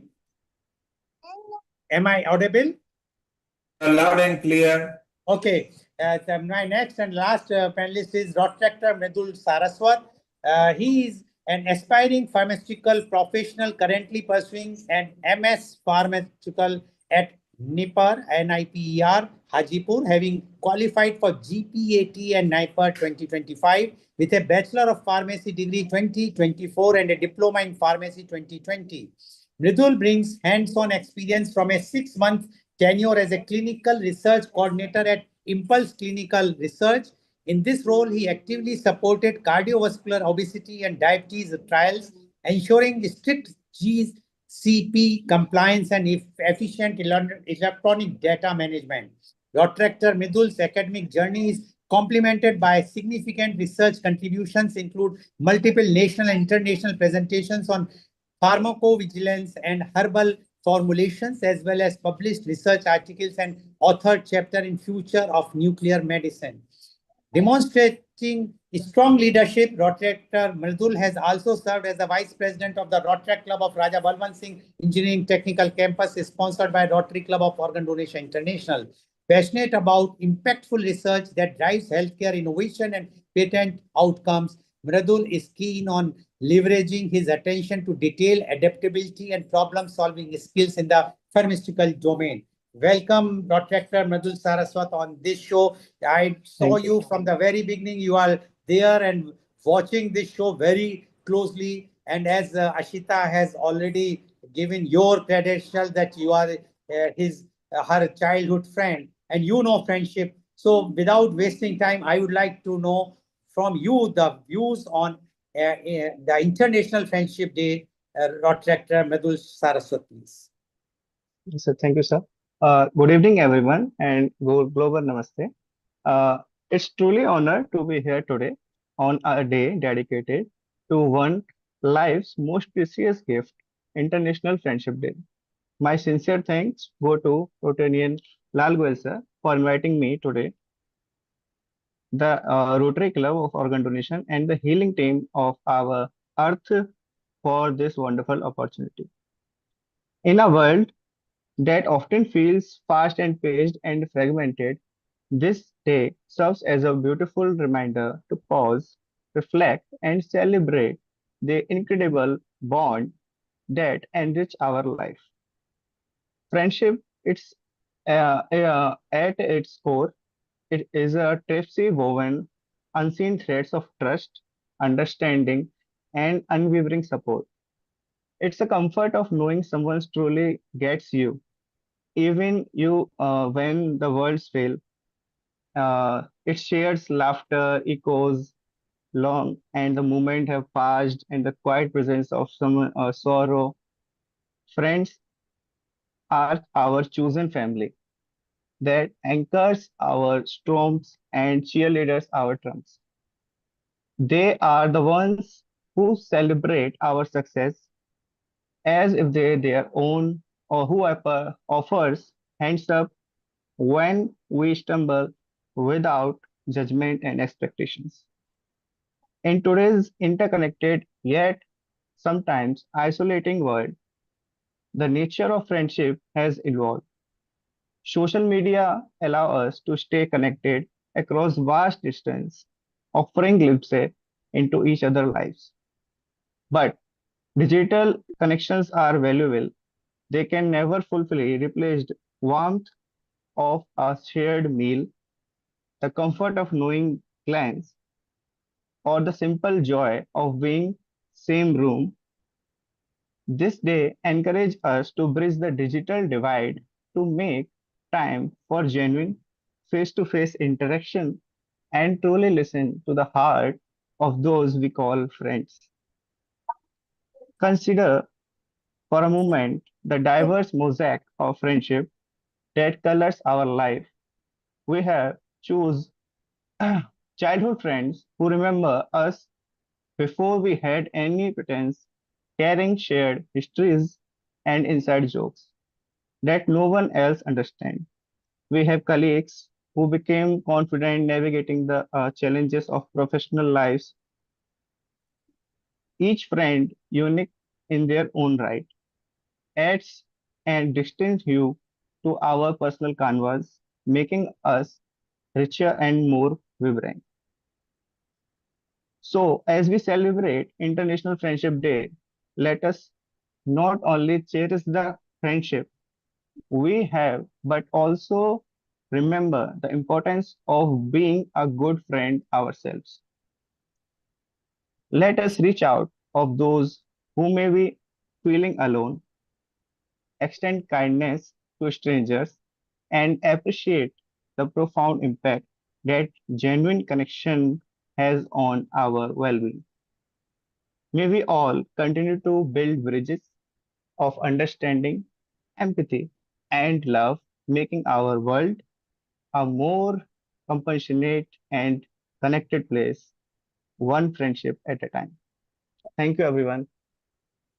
am I audible? Loud and clear. Okay, so my next and last panelist is Dr. Mridul Saraswat. He is an aspiring pharmaceutical professional currently pursuing an MS pharmaceutical at NIPER, Hajipur, having qualified for GPAT and NIPER 2025 with a Bachelor of Pharmacy degree 2024 and a Diploma in Pharmacy 2020. Mridul brings hands-on experience from a 6-month tenure as a clinical research coordinator at Impulse Clinical Research. In this role, he actively supported cardiovascular, obesity, and diabetes trials, ensuring strict GCP compliance and efficient electronic data management. Dr. Midul's academic journey is complemented by significant research contributions, include multiple national and international presentations on pharmacovigilance and herbal formulations, as well as published research articles and authored chapter in Future of Nuclear Medicine. Demonstrating strong leadership, Rotary Mridul has also served as the Vice President of the Rotary Club of Raja Balwant Singh Engineering Technical Campus, sponsored by Rotary Club of Organ Donation International. Passionate about impactful research that drives healthcare innovation and patent outcomes, Mridul is keen on leveraging his attention to detail, adaptability, and problem-solving skills in the pharmaceutical domain. Welcome, Dr. Mridul Saraswat, on this show. I saw you from the very beginning. You are there and watching this show very closely. And as Ashita has already given your credential that you are her childhood friend, and you know friendship. So without wasting time, I would like to know from you the views on the International Friendship Day. Dr. Mridul Saraswat, please. So thank you, sir. Good evening, everyone, and global namaste. It's truly honor to be here today on a day dedicated to one life's most precious gift, International Friendship Day. My sincere thanks go to Rotarian Lal Goel sir for inviting me today, the Rotary Club of Organ Donation, and the healing team of our Earth for this wonderful opportunity. In a world that often feels fast and paced and fragmented, this day serves as a beautiful reminder to pause, reflect, and celebrate the incredible bond that enrich our life. Friendship, at its core, it is a tapestry woven, unseen threads of trust, understanding, and unwavering support. It's the comfort of knowing someone truly gets you, even you when the worlds fail. It shares laughter, echoes long, and the moment have passed, and the quiet presence of some sorrow. Friends are our chosen family that anchors our storms and cheerleaders our triumphs. They are the ones who celebrate our success as if they their own, or who offers hands up when we stumble without judgment and expectations. In today's interconnected yet sometimes isolating world, the nature of friendship has evolved. Social media allow us to stay connected across vast distance, offering glimpses into each other's lives. But digital connections are valuable. They can never fully replace the warmth of a shared meal, the comfort of knowing glance, or the simple joy of being same room. This day encourage us to bridge the digital divide, to make time for genuine face-to-face interaction and truly listen to the heart of those we call friends. Consider for a moment the diverse mosaic of friendship that colors our life. We have choose childhood friends who remember us before we had any pretense, carrying shared histories and inside jokes that no one else understands. We have colleagues who became confident navigating the challenges of professional lives, each friend unique in their own right, adds and distinct hue to our personal canvas, making us richer and more vibrant. So, as we celebrate International Friendship Day, let us not only cherish the friendship we have, but also remember the importance of being a good friend ourselves. Let us reach out of those who may be feeling alone, extend kindness to strangers, and appreciate the profound impact that genuine connection has on our well-being. May we all continue to build bridges of understanding, empathy, and love, making our world a more compassionate and connected place, one friendship at a time. Thank you, everyone.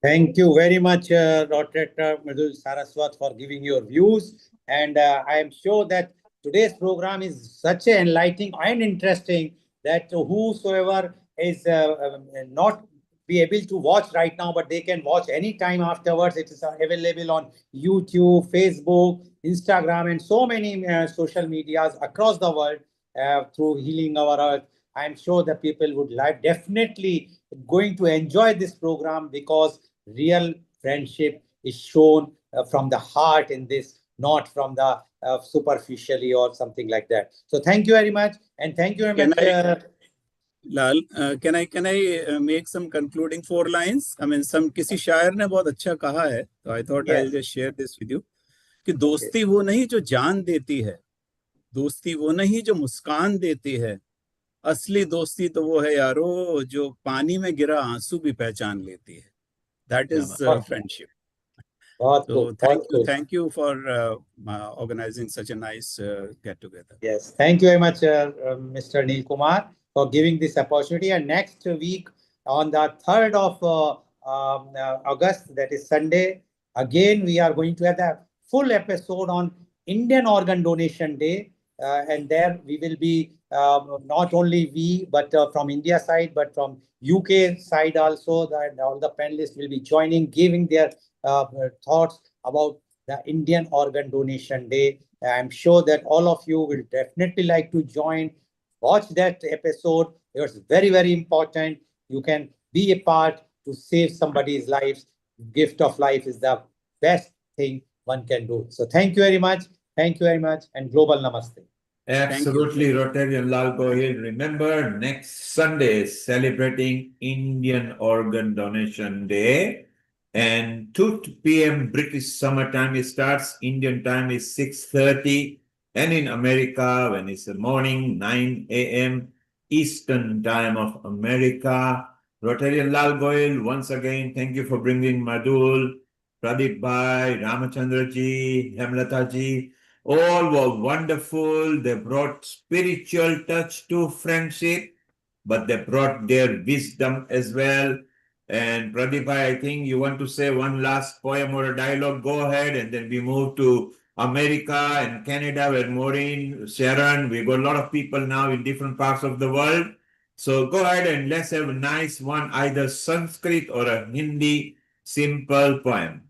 Thank you very much, Dr. Mridul Saraswat, for giving your views. And I am sure that today's program is such an enlightening and interesting that whosoever is not be able to watch right now, but they can watch anytime afterwards. It is available on YouTube, Facebook, Instagram, and so many social medias across the world through Healing Our Earth. I'm sure the people would like definitely going to enjoy this program because real friendship is shown from the heart in this, not from the superficially or something like that. So thank you very much, and thank you very Can much. I, Lal, can I make some concluding 4 lines? I mean, some किसी शायर ने बहुत अच्छा कहा है, तो I thought I'll Yes. just share this with you. कि Okay. दोस्ती वो नहीं जो जान देती है, दोस्ती वो नहीं जो मुस्कान देती है, असली दोस्ती तो वो है यारो जो पानी में गिरा आंसू भी पहचान लेती है. That is friendship. So thank you for organizing such a nice get together. Yes, thank you very much, Mr. Neil Kumar, for giving this opportunity. And next week, on the 3rd of August, that is Sunday, again, we are going to have the full episode on Indian Organ Donation Day. And there we will be not only we, but from India side, but from UK side also, that all the panelists will be joining, giving their thoughts about the Indian Organ Donation Day. I'm sure that all of you will definitely like to join, watch that episode. It was very, very important. You can be a part to save somebody's lives. Gift of life is the best thing one can do. So thank you very much. Thank you very much. And global namaste. Absolutely, Rotarian Lal Gohil. Remember, next Sunday is celebrating Indian Organ Donation Day. And 2 p.m. British summer time it starts. Indian time is 6:30. And in America, when it's the morning, 9 a.m. Eastern time of America. Rotarian Lal Goyal, once again, thank you for bringing Madhul, Pradeep Bhai, Ramachandra ji, Hemlata ji. All were wonderful. They brought spiritual touch to friendship, but they brought their wisdom as well. And Pradeep, I think you want to say one last poem or a dialogue. Go ahead, and then we move to America and Canada, where Maureen, Sharon, we got a lot of people now in different parts of the world. So go ahead and let's have a nice one, either Sanskrit or a Hindi simple poem.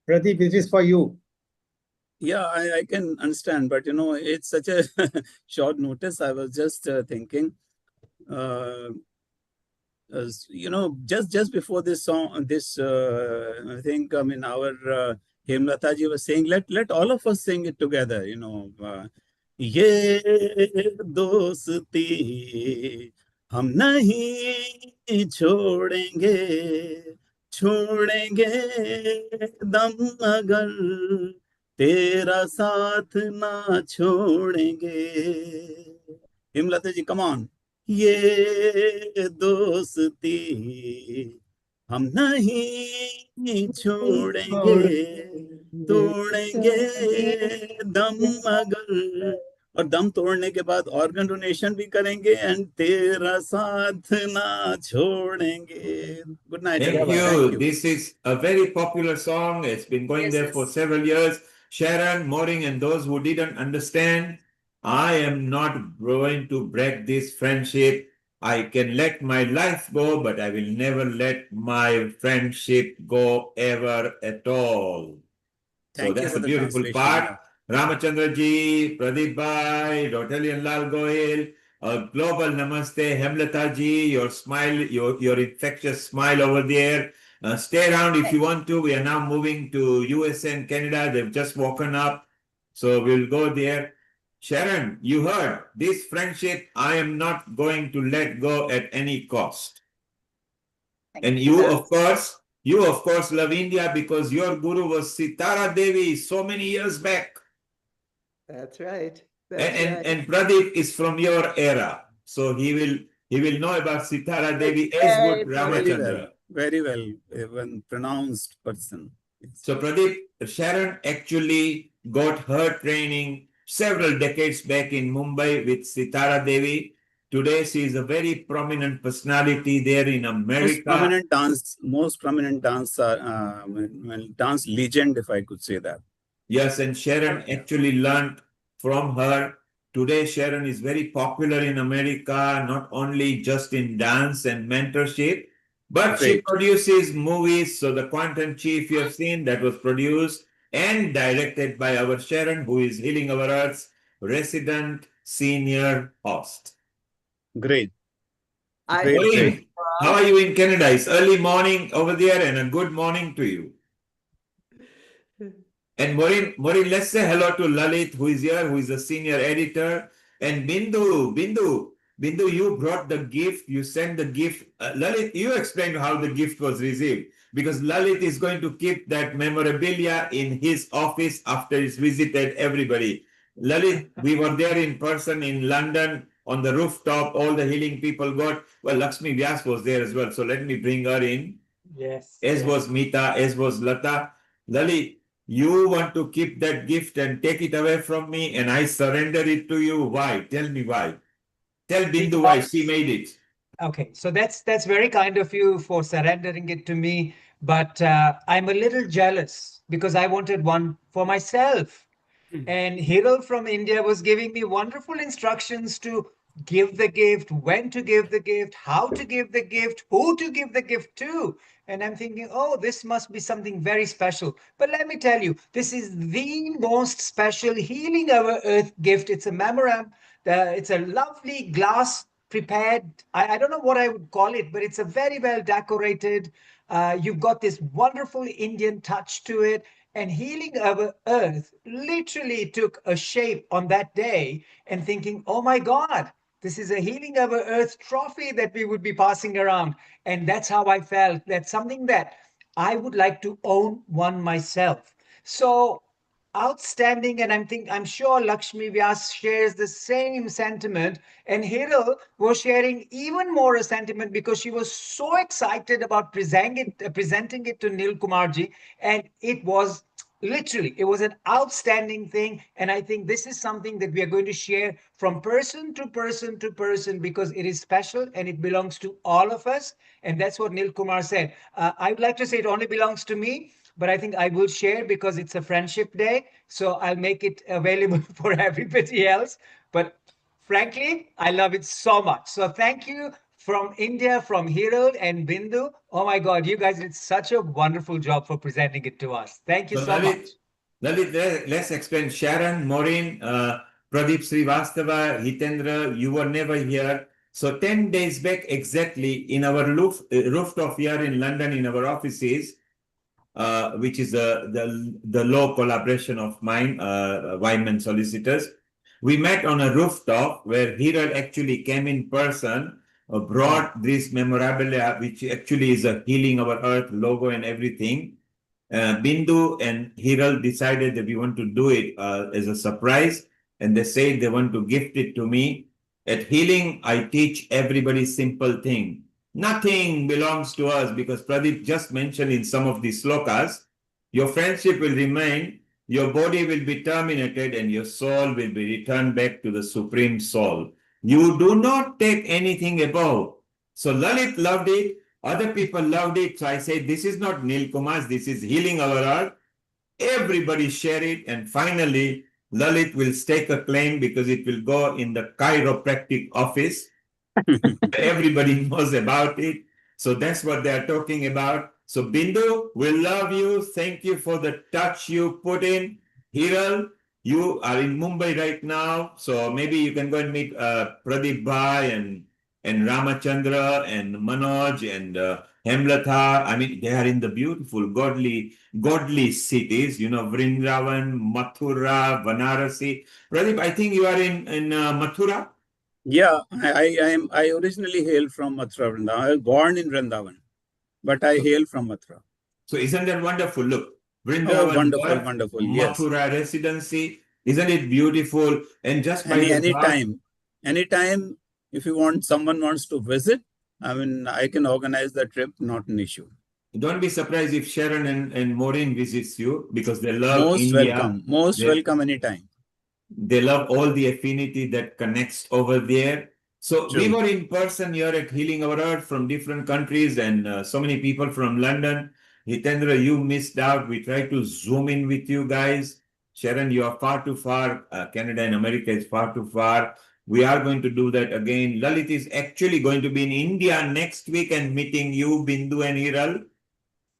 Pradeep, it is for you. Yeah, I can understand, but it's such a short notice. I was just thinking, just before this song, I think, I mean, our Hemlata ji was saying, let all of us sing it together, ये दोस्ती हम नहीं छोड़ेंगे छोड़ेंगे दम अगर तेरा साथ ना छोड़ेंगे. हिमलता जी, come on. ये दोस्ती हम नहीं छोड़ेंगे तोड़ेंगे दम अगर और दम तोड़ने के बाद ऑर्गन डोनेशन भी करेंगे एंड तेरा साथ ना छोड़ेंगे. Good night Thank everyone. Thank you. You. This is a very popular song. It's been going Yes, there for yes. several years. Sharon, Maureen, and those who didn't understand, I am not going to break this friendship. I can let my life go, but I will never let my friendship go ever at all. So Thank you that's for the the beautiful translation. part. Yeah. Ramachandra ji, Pradeep Bhai, Dr. Lal Goyal, a global namaste, Hemlata ji, your smile, your infectious smile over there. Stay around if you want to. We are now moving to USA and Canada. They've just woken up. So we'll go there. Sharon, you heard this friendship I am not going to let go at any cost. And you of course love India because your guru was Sitara Devi so many years back. That's right. And Pradeep is from your era. So he will know about Sitara Devi as would Very well. Ramachandra. Very well. Even pronounced person. So Pradeep, Sharon actually got her training several decades back in Mumbai with Sitara Devi. Today she is a very prominent personality there in America. Most prominent dancer, dance legend, if I could say that. Yes, and Sharon actually learned from her. Today, Sharon is very popular in America, not only just in dance and mentorship, but she Great. produces movies. So the Quantum Chief you have seen that was produced and directed by our Sharon, who is Healing Our Earth's resident senior host. Great. Maureen, how are you in Canada? It's early morning over there and a good morning to you. And Maureen, let's say hello to Lalit, who is here, who is a senior editor. And Bindu, you brought the gift, you sent the gift. Lalit, you explained how the gift was received. Because Lalit is going to keep that memorabilia in his office after he's visited everybody. Lalit, we were there in person in London on the rooftop. All the healing people got. Well, Lakshmi Vyas was there as well. So let me bring her in. Yes. As was Mita, as was Lata. Lalit, you want to keep that gift and take it away from me, and I surrender it to you. Why? Tell me why. Tell Bindu why she made it. Okay, so that's very kind of you for surrendering it to me, but I'm a little jealous because I wanted one for myself. And Hiral from India was giving me wonderful instructions to give the gift, when to give the gift, how to give the gift, who to give the gift to. And I'm thinking, oh, this must be something very special. But let me tell you, this is the most special Healing Our Earth gift. It's a memorandum. It's a lovely glass prepared. I don't know what I would call it, but it's a very well decorated. You've got this wonderful Indian touch to it. And Healing Our Earth literally took a shape on that day and thinking, oh my God, this is a Healing Our Earth trophy that we would be passing around. And that's how I felt. That's something that I would like to own one myself. So outstanding. And I'm sure Lakshmi Vyas shares the same sentiment. And Hiral was sharing even more a sentiment because she was so excited about presenting it to Nil Kumarji. And it was literally, it was an outstanding thing. And I think this is something that we are going to share from person to person to person because it is special and it belongs to all of us. And that's what Nil Kumar said. I would like to say it only belongs to me, but I think I will share because it's a friendship day. So I'll make it available for everybody else. But frankly, I love it so much. So thank you from India, from Hiral and Bindu. Oh my God, you guys did such a wonderful job for presenting it to us. Thank you So so much. Lalit, let's explain. Sharon, Maureen, Pradeep Srivastava, Hitendra, you were never here. So 10 days back exactly in our rooftop here in London in our offices, which is the law collaboration of mine, Wyman Solicitors. We met on a rooftop where Hiral actually came in person, brought this memorabilia, which actually is a Healing Our Earth logo and everything. Bindu and Hiral decided that we want to do it as a surprise, and they said they want to gift it to me. At Healing, I teach everybody simple thing. Nothing belongs to us because Pradeep just mentioned in some of the slokas, your friendship will remain your body will be terminated and your soul will be returned back to the Supreme Soul. You do not take anything above. So Lalit loved it. Other people loved it. So I said, this is not Nilkumas, this is healing our earth. Everybody share it. And finally, Lalit will stake a claim because it will go in the chiropractic office. Everybody knows about it. So that's what they are talking about. So Bindu, we love you. Thank you for the touch you put in. Hiral, you are in Mumbai right now. So maybe you can go and meet Pradeep Bhai and Ramachandra and Manoj and Hemlatha. I mean, they are in the beautiful, godly cities, you know, Vrindavan, Mathura, Vanarasi. Pradeep, I think you are in Mathura. Yeah, I originally hail from Mathura, Vrindavan. I was born in Vrindavan, but I hail from Mathura. So isn't that wonderful? Look, Oh, Vrindavan wonderful, birth, wonderful. Yes. Mathura residency. Isn't it beautiful? And just by the Anytime, if you want, someone wants to visit, I mean, I can organize the trip, not an issue. Don't be surprised if Sharon and Maureen visits you because they love Most India. welcome. Most welcome anytime. They love all the affinity that connects over there. So we True. were in person here at Healing Our Earth from different countries and so many people from London. Hitendra, you missed out. We tried to zoom in with you guys. Sharon, you are far too far. Canada and America is far too far. We are going to do that again. Lalit is actually going to be in India next week and meeting you, Bindu and Hiral,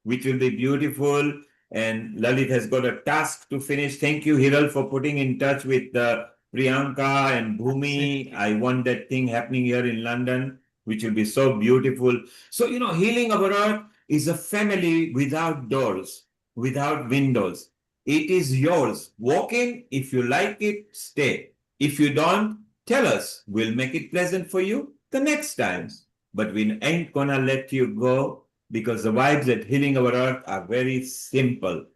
which will be beautiful. And Lalit has got a task to finish. Thank you, Hiral, for putting in touch with Priyanka and Bhumi. I want that thing happening here in London, which will be so beautiful. So, you know, Healing Our Earth is a family without doors, without windows. It is yours. Walk in. If you like it, stay. If you don't, tell us. We'll make it pleasant for you the next time. But we ain't gonna let you go because the vibes at Healing Our Earth are very simple.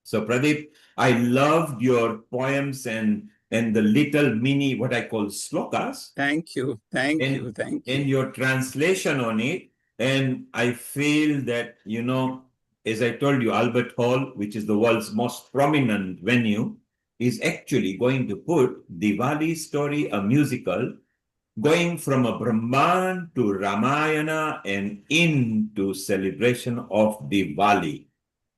So Pradeep, I loved your poems and the little mini, what I call slokas. Thank you. Thank you. And your translation on it. And I feel that, you know, as I told you, Albert Hall, which is the world's most prominent venue, is actually going to put Diwali Story, a musical, going from a Brahman to Ramayana and into celebration of Diwali.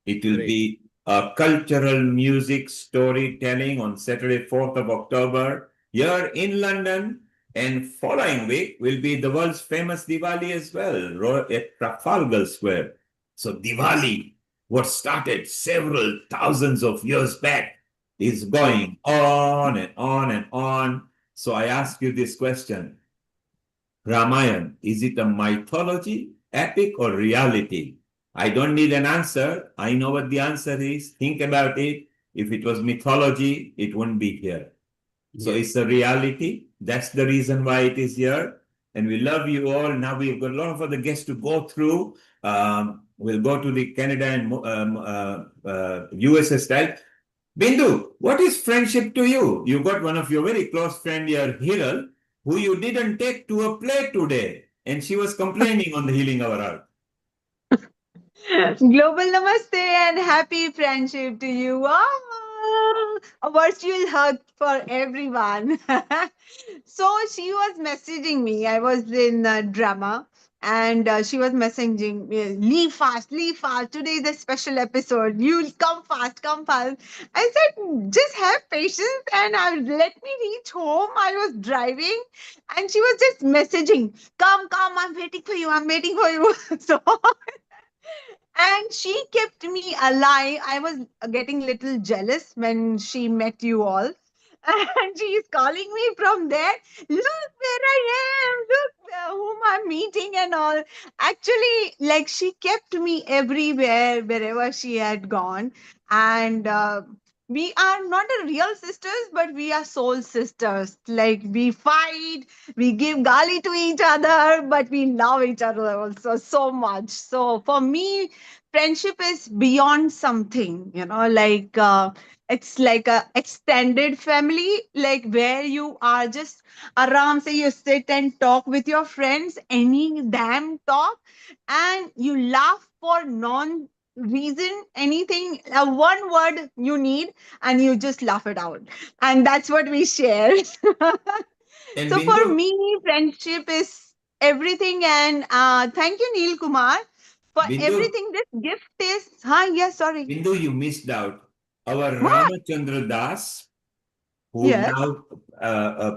It will be a cultural music storytelling on Saturday, 4th of October here in London. And following week will be the world's famous Diwali as well at Trafalgar Square. So Diwali, what started several thousands of years back, is going on and on and on. So I ask you this question. Ramayana, is it a mythology, epic, or reality? I don't need an answer. I know what the answer is. Think about it. If it was mythology, it wouldn't be here. So it's a reality. That's the reason why it is here. And we love you all. Now we've got a lot of other guests to go through. We'll go to the Canada and USA style. Bindu, what is friendship to you? You got one of your very close friend here, Hiral, who you didn't take to a play today. And she was complaining on the Healing Our Earth. Global namaste and happy friendship to you all. A virtual hug for everyone. So she was messaging me. I was in drama and she was messaging me, leave fast, leave fast. Today is a special episode. You come fast, come fast. I said, just have patience and let me reach home. I was driving and she was just messaging, come, come, I'm waiting for you. I'm waiting for you. So and she kept me alive. I was getting little jealous when she met you all. And she is calling me from there. Look where I am. Look whom I'm meeting and all. Actually, like she kept me everywhere, wherever she had gone. And we are not a real sisters, but we are soul sisters. Like we fight, we give gali to each other, but we love each other also so much. So for me, friendship is beyond something, like it's like a extended family, like where you are just aram say you sit and talk with your friends any damn talk, and you laugh for non reason, anything, one word you need, and you just laugh it out. And that's what we share. And So for Bindu, me, friendship is everything. And thank you, Neil Kumar, for Bindu, everything. This gift is, huh? Yes, sorry. Bindu, you missed out. Our What? Ramachandra Das, who Yes. now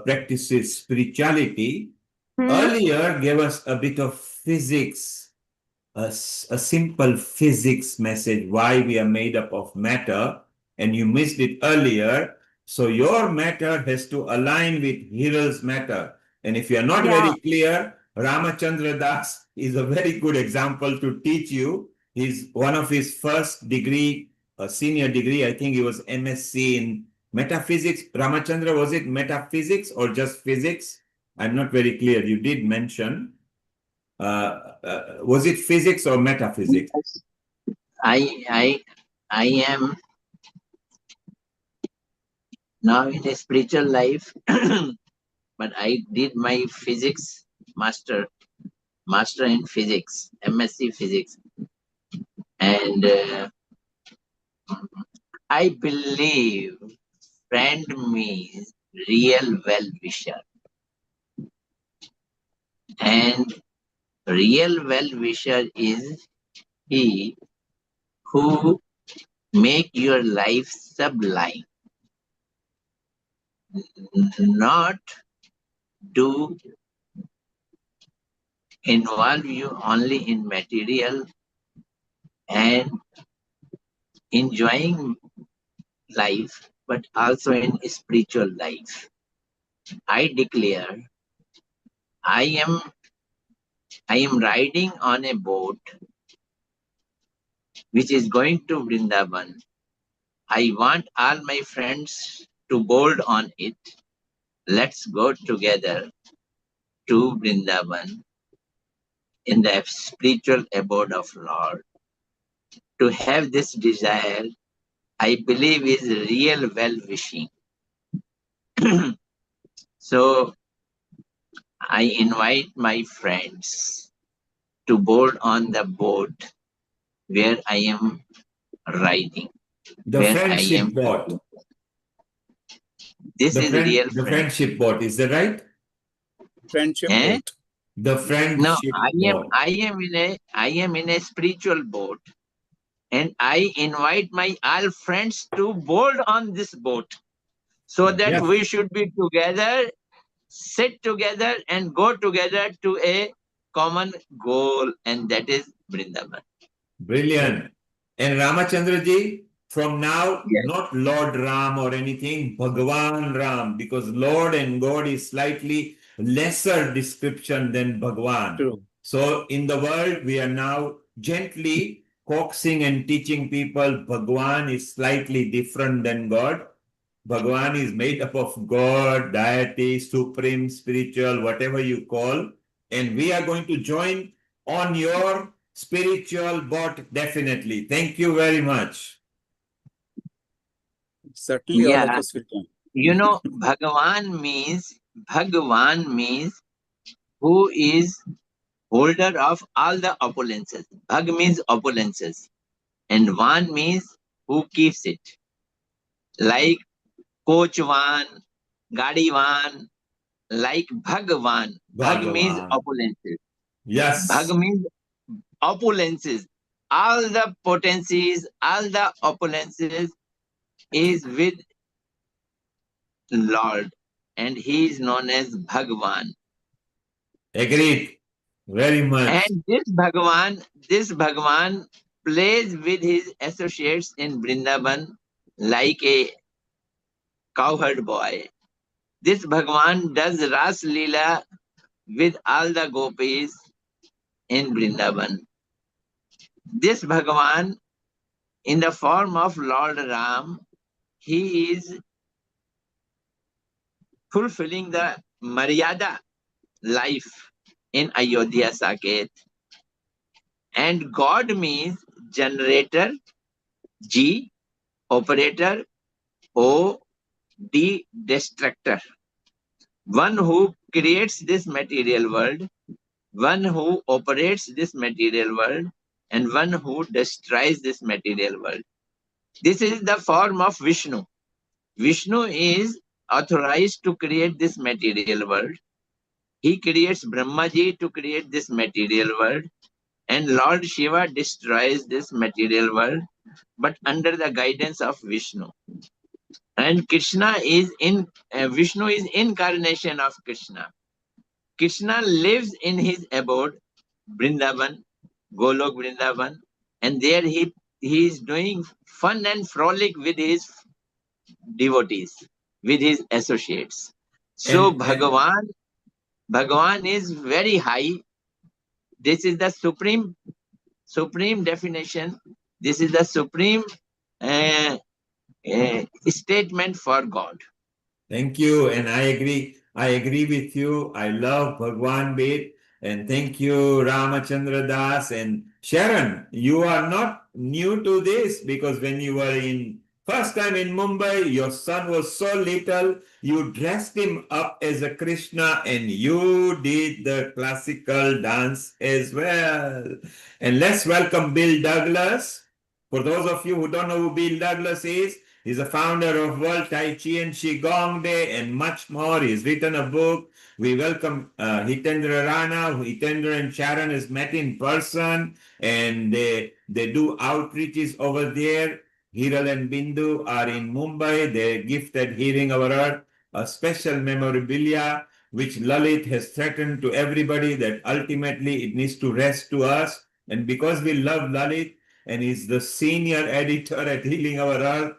practices spirituality, Hmm? earlier gave us a bit of physics, a simple physics message, why we are made up of matter, and you missed it earlier. So your matter has to align with Hiral's matter. And if you are not Yeah. very clear, Ramachandra Das is a very good example to teach you. He's one of his first degree, a senior degree, I think he was MSc in metaphysics. Ramachandra, was it metaphysics or just physics? I'm not very clear. You did mention. Was it physics or metaphysics? I am now in a spiritual life, but I did my physics master in physics, MSc physics, and I believe friend means real well wisher, and real well wisher is he who make your life sublime, not to involve you only in material and enjoying life, but also in spiritual life. I declare I am riding on a boat which is going to Vrindavan. I want all my friends to board on it. Let's go together to Vrindavan in the spiritual abode of Lord. To have this desire, I believe is real well-wishing. So I invite my friends to board on the boat where I am riding, The where I friendship am. boat. This is real The friend. friendship boat, is that right? Friendship Eh? boat. The No, friendship boat. I am in a spiritual boat, and I invite my all friends to board on this boat, so that Yes. we should be together, sit together, and go together to a common goal, and that is Vrindavan. Brilliant. And Ramachandra ji, from now, Yes. not Lord Ram or anything, Bhagwan Ram, because Lord and God is slightly lesser description than Bhagwan. True. So in the world, we are now gently coaxing and teaching people Bhagwan is slightly different than God. Bhagwan is made up of God, deity, supreme, spiritual, whatever you call. And we are going to join on your spiritual boat, definitely. Thank you very much. Certainly, all of Yeah, us will come. you know, Bhagavan means who is holder of all the opulences. Bhag means opulences, and Van means who keeps it. Like Coachvan, Gadivan, like Bhagwan. Bhag means Bhagavan. opulences. Yes. Bhag means opulences. All the potencies, all the opulences is with Lord, and he is known as Bhagwan. Agreed. Very much. And this Bhagwan plays with his associates in Vrindavan like a cowherd boy. This Bhagwan does Ras Leela with all the gopis in Vrindavan. This Bhagwan, in the form of Lord Ram, he is fulfilling the Maryada life in Ayodhya Saket. And God means generator, G, operator, O, D, destructor. One who creates this material world, one who operates this material world, and one who destroys this material world. This is the form of Vishnu. Vishnu is authorized to create this material world. He creates Brahmaji to create this material world, and Lord Shiva destroys this material world, but under the guidance of Vishnu. And Vishnu is incarnation of Krishna. Krishna lives in his abode, Vrindavan, Golok Vrindavan, and there he is doing fun and frolic with his devotees, with his associates. So And Bhagavan is very high. This is the supreme definition. This is the supreme statement for God. Thank you, and I agree. I agree with you. I love Bhagwan bit, and thank you, Ramachandra Das and Sharon. You are not new to this because when you were in first time in Mumbai, your son was so little. You dressed him up as a Krishna, and you did the classical dance as well. And let's welcome Bill Douglas. For those of you who don't know who Bill Douglas is, he's a founder of World Tai Chi and Qigong Day and much more. He's written a book. We welcome Hitendra Rana, who Hitendra and Sharon has met in person, and they do outreaches over there. Hiral and Bindu are in Mumbai. They gifted Healing Our Earth a special memorabilia, which Lalit has threatened to everybody that ultimately it needs to rest to us. And because we love Lalit, and he's the senior editor at Healing Our Earth,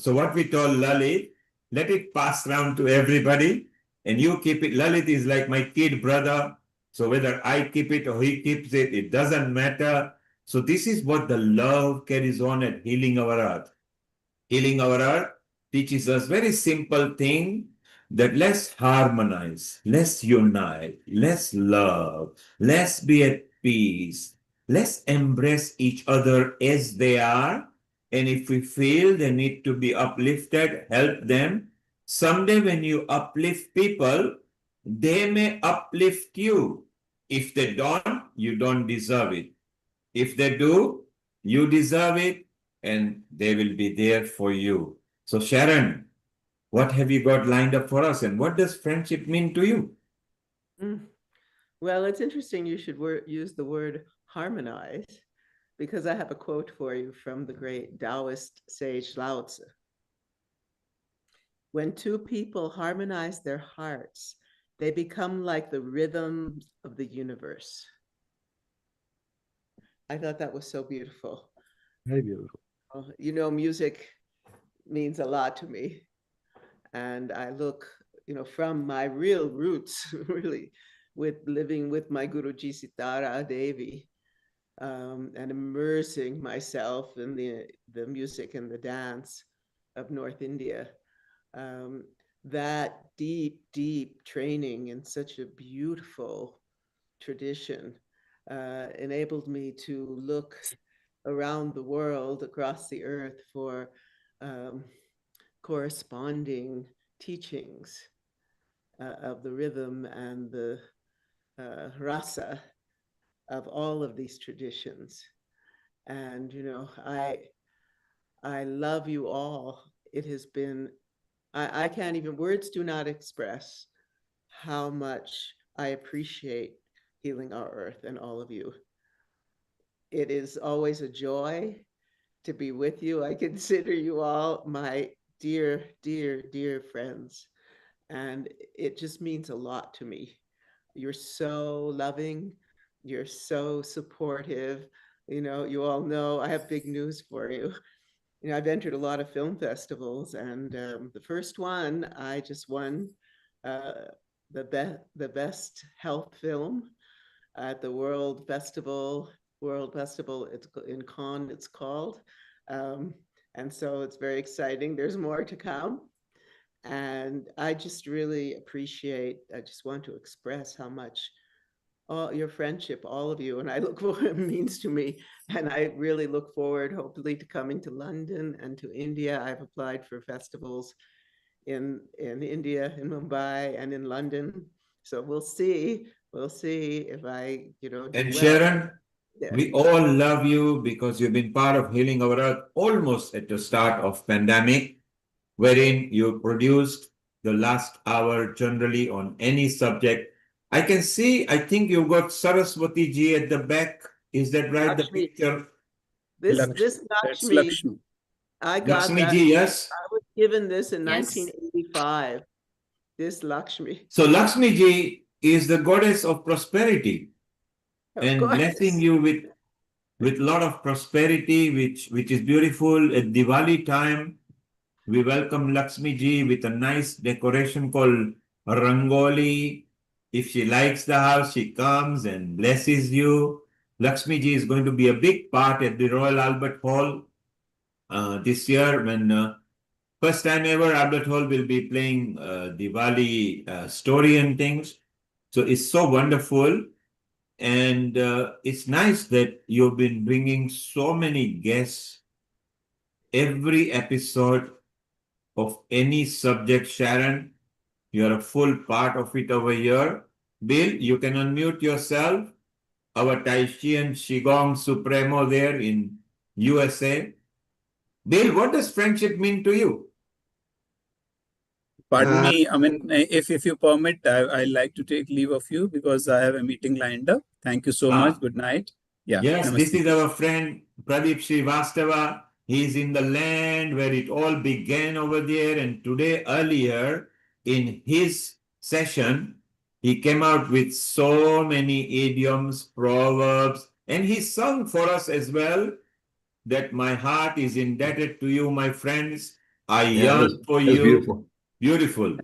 so what we told Lalit, let it pass around to everybody, and you keep it. Lalit is like my kid brother, so whether I keep it or he keeps it, it doesn't matter. So this is what the love carries on at Healing Our Earth. Healing Our Earth teaches us very simple thing that let's harmonize, let's unite, let's love, let's be at peace, let's embrace each other as they are. And if we feel they need to be uplifted, help them. Someday when you uplift people, they may uplift you. If they don't, you don't deserve it. If they do, you deserve it, and they will be there for you. So, Sharon, what have you got lined up for us, and what does friendship mean to you? Well, it's interesting you should use the word harmonize, because I have a quote for you from the great Taoist sage Lao Tzu. When two people harmonize their hearts, they become like the rhythm of the universe. I thought that was so beautiful. Very beautiful. Music means a lot to me. And I look, from my real roots, really, with living with my Guruji Sitara Devi, and immersing myself in the music and the dance of North India. That deep, deep training in such a beautiful tradition enabled me to look around the world, across the earth, for corresponding teachings of the rhythm and the rasa of all of these traditions. And, I love you all. It has been, I can't even, words do not express how much I appreciate Healing Our Earth and all of you. It is always a joy to be with you. I consider you all my dear, dear, dear friends. And it just means a lot to me. You're so loving. You're so supportive. You all know I have big news for you. I've entered a lot of film festivals, and the first one, I just won the best health film at the World Festival. It's in Cannes, it's called. And so it's very exciting. There's more to come. And I just really appreciate, I just want to express how much all your friendship, all of you, and I look forward, it means to me. And I really look forward, hopefully, to coming to London and to India. I've applied for festivals in India, in Mumbai, and in London. So we'll see if I, do And well. Sharon, We all love you because you've been part of Healing Our Earth almost at the start of pandemic, wherein you produced the last hour generally on any subject. I can see, I think you've got Saraswati ji at the back. Is that right? The Lakshmi. picture? This That's Lakshmi, Lakshmi. I got Lakshmi that. ji, yes? I was given this in Yes. 1985. This Lakshmi. So Lakshmi ji is the goddess of prosperity Of and blessing course. you with lot of prosperity, which is beautiful. At Diwali time, we welcome Lakshmi ji with a nice decoration called Rangoli. If she likes the house, she comes and blesses you. Lakshmi ji is going to be a big part at the Royal Albert Hall this year when first time ever Albert Hall will be playing Diwali story and things. So it's so wonderful. And it's nice that you've been bringing so many guests every episode of any subject, Sharon. You're a full part of it over here. Bill, you can unmute yourself. Our Taishian Shigong Supremo there in USA. Bill, what does friendship mean to you? Pardon me. I mean, if you permit, I'd like to take leave of you because I have a meeting lined up. Thank you so much. Good night. Yeah. Yes, this Namaste. is our friend Pradeep Srivastava. He's in the land where it all began over there. And today, earlier in his session, he came out with so many idioms, proverbs, and he sung for us as well that my heart is indebted to you, my friends. I yearn for That was you. beautiful. Beautiful.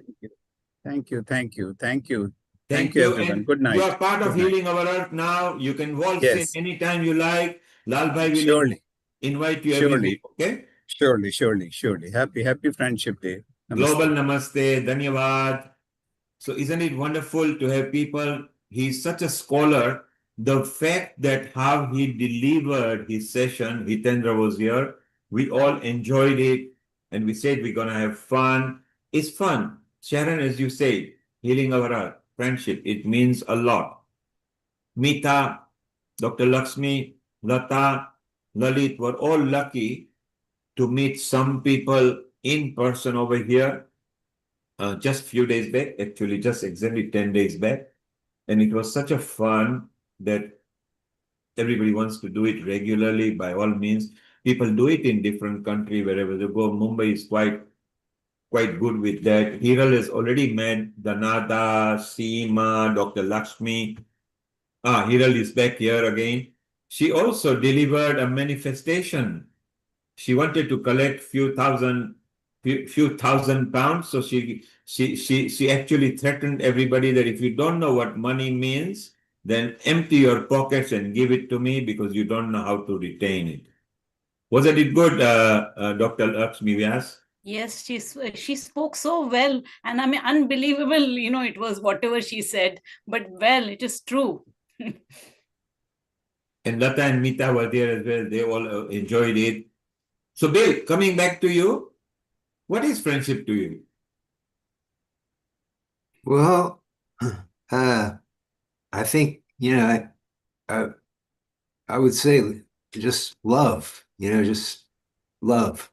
Thank you. Thank you. Thank you. Thank Thank you, you. everyone. And Good you night. are part of Good night. Healing Our Earth now. You can waltz in Yes. anytime you like. Lal Bhai will Surely. invite you every Surely. week. Okay? Surely. Happy Friendship Day. Global Namaste. Namaste. Dhanyavad. So isn't it wonderful to have people? He's such a scholar. The fact that how he delivered his session, Hitendra was here. We all enjoyed it, and we said we're gonna have fun. It's fun, Sharon, as you said, healing our heart, friendship. It means a lot. Mita, Dr. Lakshmi, Lata, Lalit were all lucky to meet some people in person over here just few days back, actually just exactly 10 days back. And it was such a fun that everybody wants to do it regularly by all means. People do it in different country wherever they go. Mumbai is quite good with that. Hiral has already met Danada, Seema, Dr. Lakshmi. Hiral is back here again. She also delivered a manifestation. She wanted to collect few thousand pounds. So she actually threatened everybody that if you don't know what money means, then empty your pockets and give it to me because you don't know how to retain it. Wasn't it good, Dr. Lakshmi Vyas? Yes, she spoke so well, and I mean, unbelievable. It was whatever she said, but well, it is true. And Lata and Mita were there as well. They all enjoyed it. So, Bill, coming back to you, what is friendship to you? Well, I think, I would say just love, just love.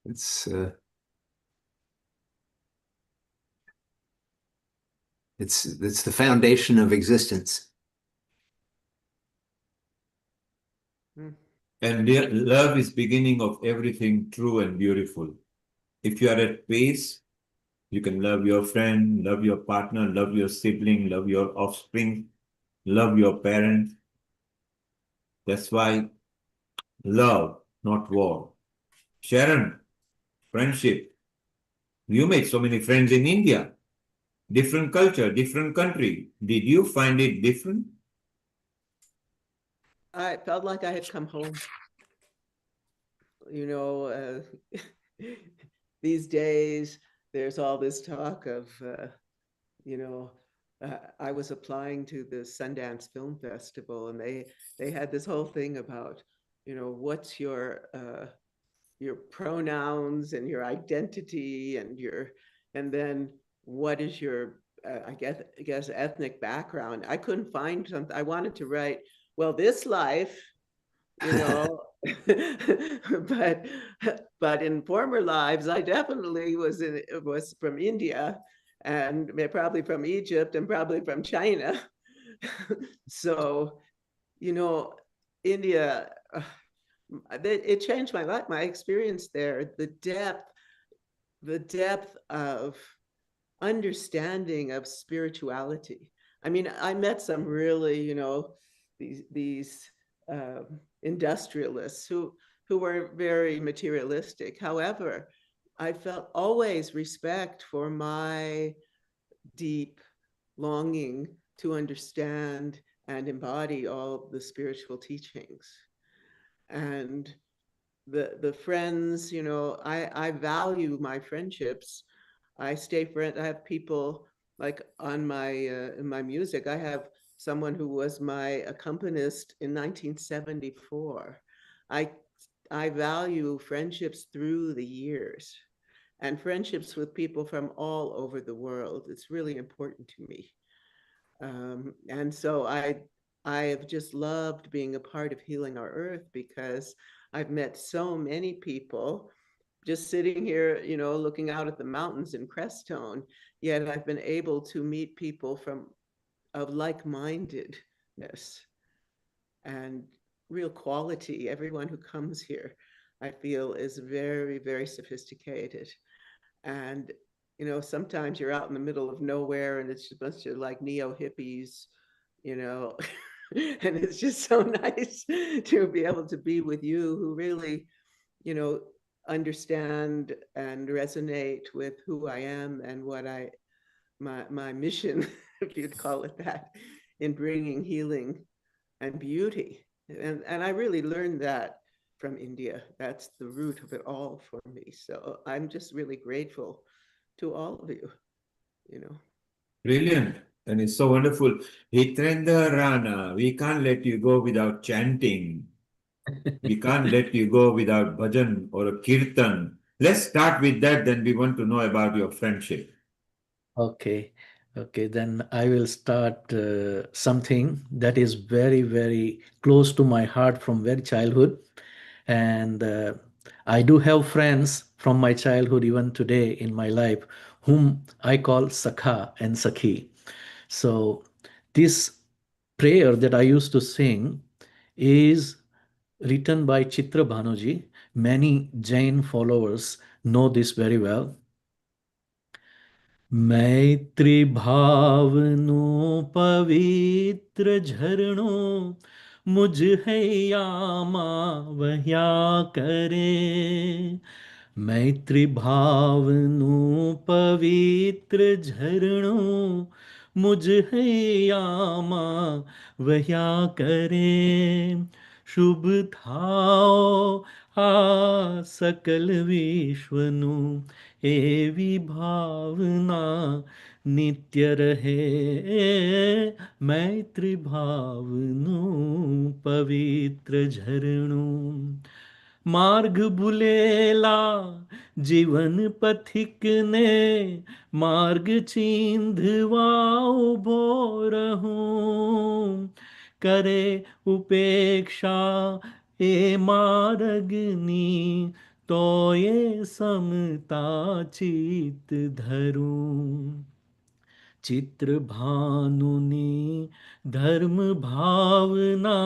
It's the foundation of existence. And love is beginning of everything true and beautiful. If you are at peace, you can love your friend, love your partner, love your sibling, love your offspring, love your parents. That's why love, not war. Sharon, friendship. You made so many friends in India. Different culture, different country. Did you find it different? I felt like I had come home. These days, there's all this talk of, I was applying to the Sundance Film Festival, and they had this whole thing about, what's your pronouns and your identity and then what is your I guess ethnic background. I couldn't find something. I wanted to write, well, this life, you know, but in former lives, I definitely was from India, and probably from Egypt, and probably from China. So, you know, India, it changed my life, my experience there, the depth of understanding of spirituality. I mean, I met some really, these industrialists who were very materialistic. However, I felt always respect for my deep longing to understand and embody all the spiritual teachings. And the friends, I value my friendships. I have people like on my in my music. I have someone who was my accompanist in 1974. I I value friendships through the years and friendships with people from all over the world. It's really important to me. And so I have just loved being a part of Healing Our Earth because I've met so many people just sitting here, looking out at the mountains in Crestone, yet I've been able to meet people of like-mindedness and real quality. Everyone who comes here, I feel, is very, very sophisticated. And, sometimes you're out in the middle of nowhere and it's a bunch of like neo hippies, you know, and it's just so nice to be able to be with you who really, understand and resonate with who I am and my mission, if you'd call it that, in bringing healing and beauty. And I really learned that from India. That's the root of it all for me. So I'm just really grateful to all of you, you know. Brilliant. And it's so wonderful. Hitrendra Rana, we can't let you go without chanting. We can't let you go without bhajan or a kirtan. Let's start with that, then we want to know about your friendship. Okay, okay, then I will start something that is very, very close to my heart from very childhood. And I do have friends from my childhood, even today in my life, whom I call Sakha and Sakhi. So, this prayer that I used to sing is written by Chitra Bhanuji. Many Jain followers know this very well. मैत्री भावनो पवित्र झरणो मुझ हैया वह्या करे मैत्री भावनो पवित्र झरणो मुझ हैया वह्या करे शुभ थाओ आ सकल विश्वनु एवी भावना नित्य रहे मैत्री भावनु पवित्र झरणु मार्ग भुलेला जीवन पथिक ने मार्ग चींधवाओ भो रहूं करे उपेक्षा ए मार्गनी तो ये समता चित धरूं चित्र भानुनी धर्म भावना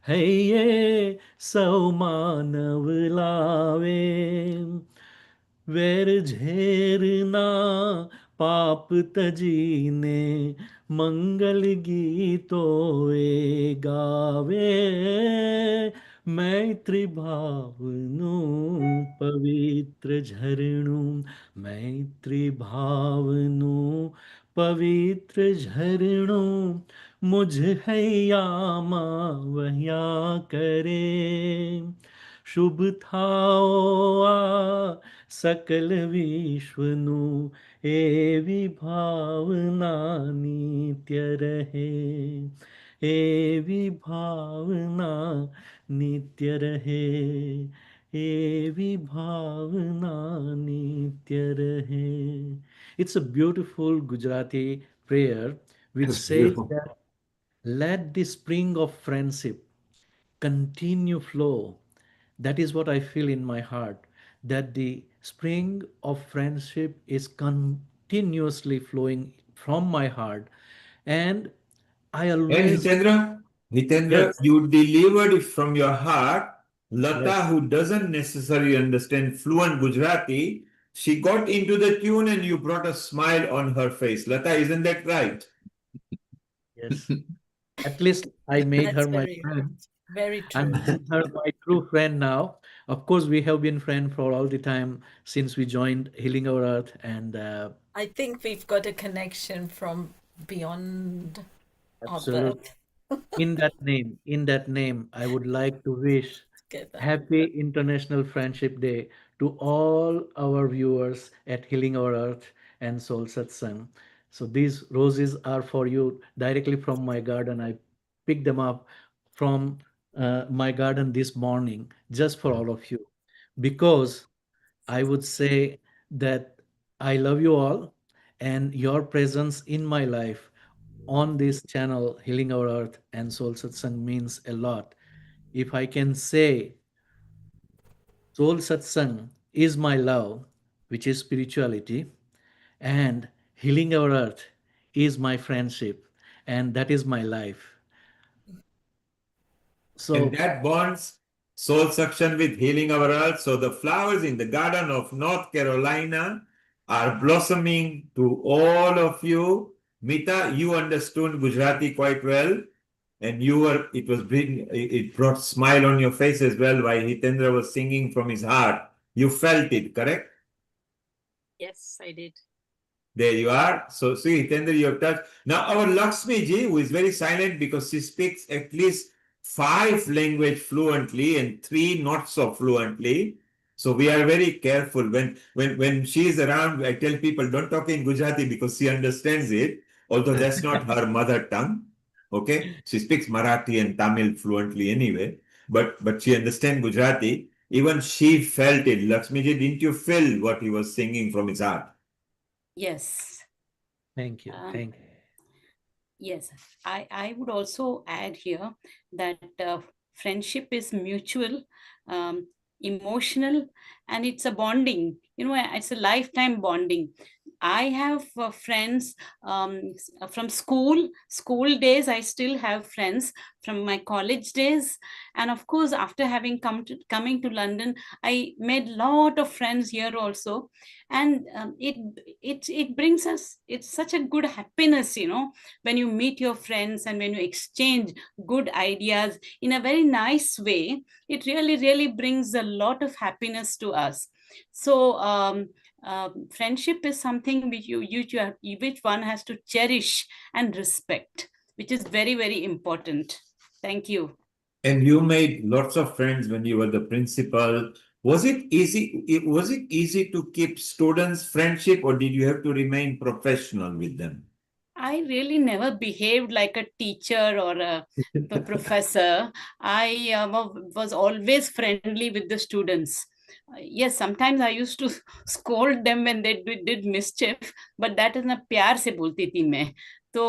है ये सौ मानव लावे वैर झेरना पाप तजीने मंगल गीतों गावे मैत्री भावनु पवित्र झरणु मैत्री भावनु पवित्र झरणु मुझ हैया वह्या करे शुभ थाओ आ सकल विश्वनु एवी भावना नित्य रहे एवी भावना नित्य रहे एवी भावना नित्य रहे It's a beautiful Gujarati prayer which That's says beautiful. that let the spring of friendship continue flow. That is what I feel in my heart, that the spring of friendship is continuously flowing from my heart. And I And always, Hitendra, yes, you delivered it from your heart. yes, Lata, who doesn't necessarily understand fluent Gujarati, she got into the tune and you brought a smile on her face. Lata, isn't that right? yes. At least I made her That's my very right. friend. Very I'm true. making her my true friend now. Of course, we have been friends for all the time since we joined Healing Our Earth, and I think we've got a connection from beyond our absolutely. birth In that name, I would like to wish together. Happy International Friendship Day to all our viewers at Healing Our Earth and Soul Satsang. So these roses are for you directly from my garden. I picked them up from my garden this morning just for all of you because I would say that I love you all and your presence in my life on this channel, Healing Our Earth and Soul Satsang, means a lot. If I can say Soul Satsang is my love, which is spirituality, and Healing Our Earth is my friendship, and that is my life. And So, that bonds soul suction with healing our earth. So the flowers in the garden of North Carolina are blossoming to all of you. Mita, you understood Gujarati quite well. And you were, it was bring, it brought smile on your face as well while Hitendra was singing from his heart. You felt it, correct? Yes, I did. There you are. So see, Hitendra, you have touched. Now our Lakshmi ji, who is very silent because she speaks at least 5 language fluently and 3 not so fluently. So we are very careful when she is around. I tell people don't talk in Gujarati because she understands it, although that's not her mother tongue. Okay, she speaks Marathi and Tamil fluently anyway, but she understands Gujarati. Even she felt it. Lakshmi ji, didn't you feel what he was singing from his heart? Yes. thank you. Um, Thank you. yes, I would also add here that friendship is mutual, um, emotional, and it's a bonding. You know, it's a lifetime bonding. I have friends from school days. I still have friends from my college days, and of course, after having coming to London, I made lot of friends here also, and it brings us. It's such a good happiness, you know, when you meet your friends and when you exchange good ideas in a very nice way. It really brings a lot of happiness to us. So friendship is something which which one has to cherish and respect, which is very important. Thank you. And you made lots of friends when you were the principal. Was it easy? Was it easy to keep students' friendship, or did you have to remain professional with them? I really never behaved like a teacher or a professor. I was always friendly with the students. Yes, sometimes I used to scold them when they did mischief, but that is ना प्यार से बोलती थी मैं. तो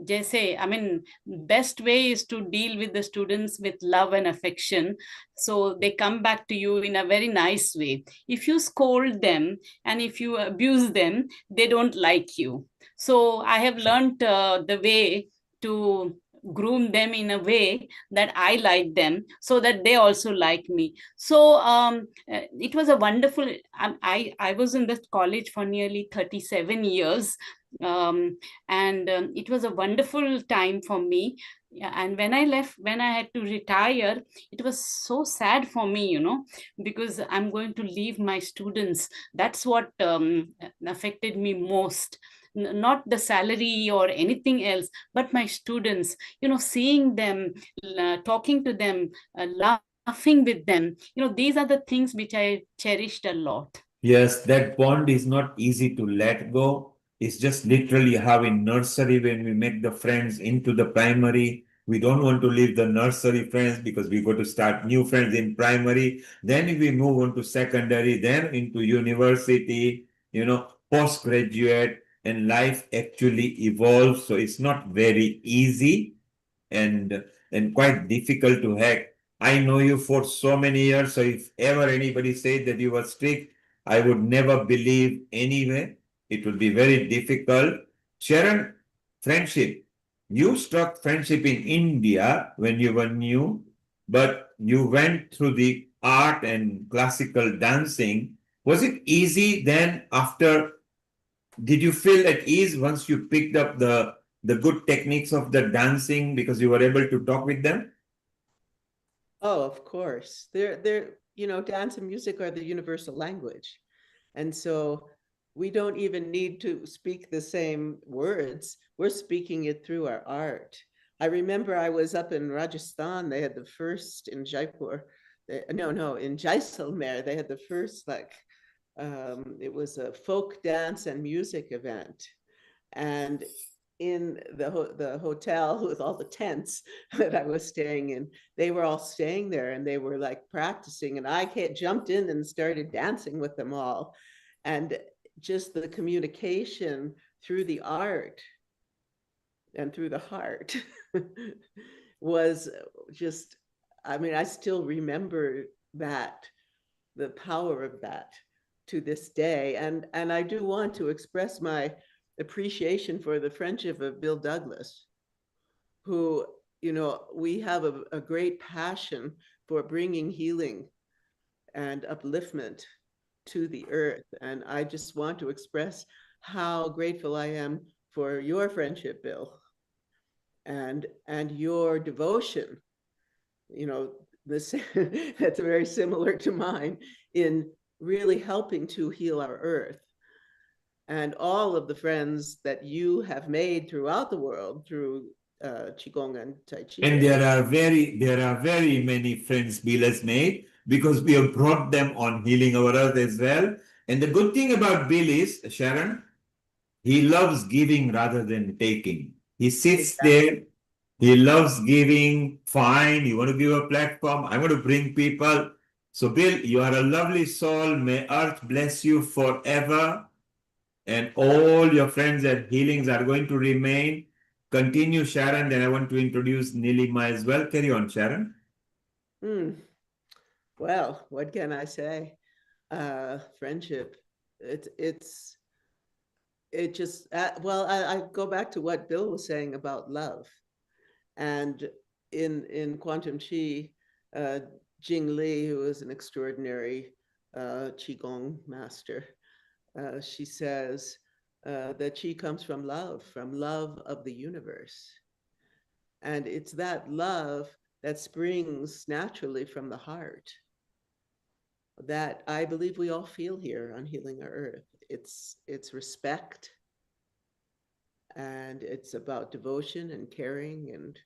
जैसे I mean best way is to deal with the students with love and affection, so they come back to you in a very nice way. If you scold them and if you abuse them, they don't like you. So I have learned the way to groom them in a way that I like them, so that they also like me. So it was a wonderful. I was in this college for nearly 37 years, and it was a wonderful time for me. Yeah, and when I left, when I had to retire, it was so sad for me, you know, because I'm going to leave my students. That's what affected me most. Not the salary or anything else, but my students, you know, seeing them, talking to them, laughing with them, you know, these are the things which I cherished a lot. Yes, that bond is not easy to let go. It's just literally how in nursery, when we make the friends into the primary, we don't want to leave the nursery friends because we go to start new friends in primary. Then we move on to secondary, then into university. postgraduate, and life actually evolves. So it's not very easy and quite difficult to hack. I know you for so many years, so if ever anybody said that you were strict, I would never believe anyway. It would be very difficult. Sharon, friendship. You struck friendship in India when you were new, but you went through the art and classical dancing. Was it easy then after? Did you feel at ease once you picked up the good techniques of the dancing because you were able to talk with them? Oh, of course. Dance and music are the universal language. And so we don't even need to speak the same words. We're speaking it through our art. I remember I was up in Rajasthan. They had the first in Jaipur. In Jaisalmer, they had the first, it was a folk dance and music event. And in the hotel with all the tents that I was staying in, they were all staying there and they were like practicing, and I jumped in and started dancing with them all. And just the communication through the art and through the heart was just, I still remember that, the power of that to this day. And I do want to express my appreciation for the friendship of Bill Douglas, who, we have a great passion for bringing healing and upliftment to the earth. And I just want to express how grateful I am for your friendship, Bill, and your devotion, this that's very similar to mine, in really helping to heal our earth. And all of the friends that you have made throughout the world through Qigong and Tai Chi. And there are very many friends Bill has made because we have brought them on Healing Our Earth as well. And the good thing about Bill is, Sharon, he loves giving rather than taking. He sits there, he loves giving. Fine, you want to give a platform, I want to bring people. So Bill, you are a lovely soul. May Earth bless you forever. And all your friends at Healings are going to remain. Continue, Sharon. Then I want to introduce Nilima as well. Carry on, Sharon. Well, what can I say? Friendship. I go back to what Bill was saying about love. And in Quantum Chi, Jing Li, who is an extraordinary Qigong master, she says that Qi comes from love of the universe. And it's that love that springs naturally from the heart that I believe we all feel here on Healing Our Earth. It's respect, and it's about devotion and caring, and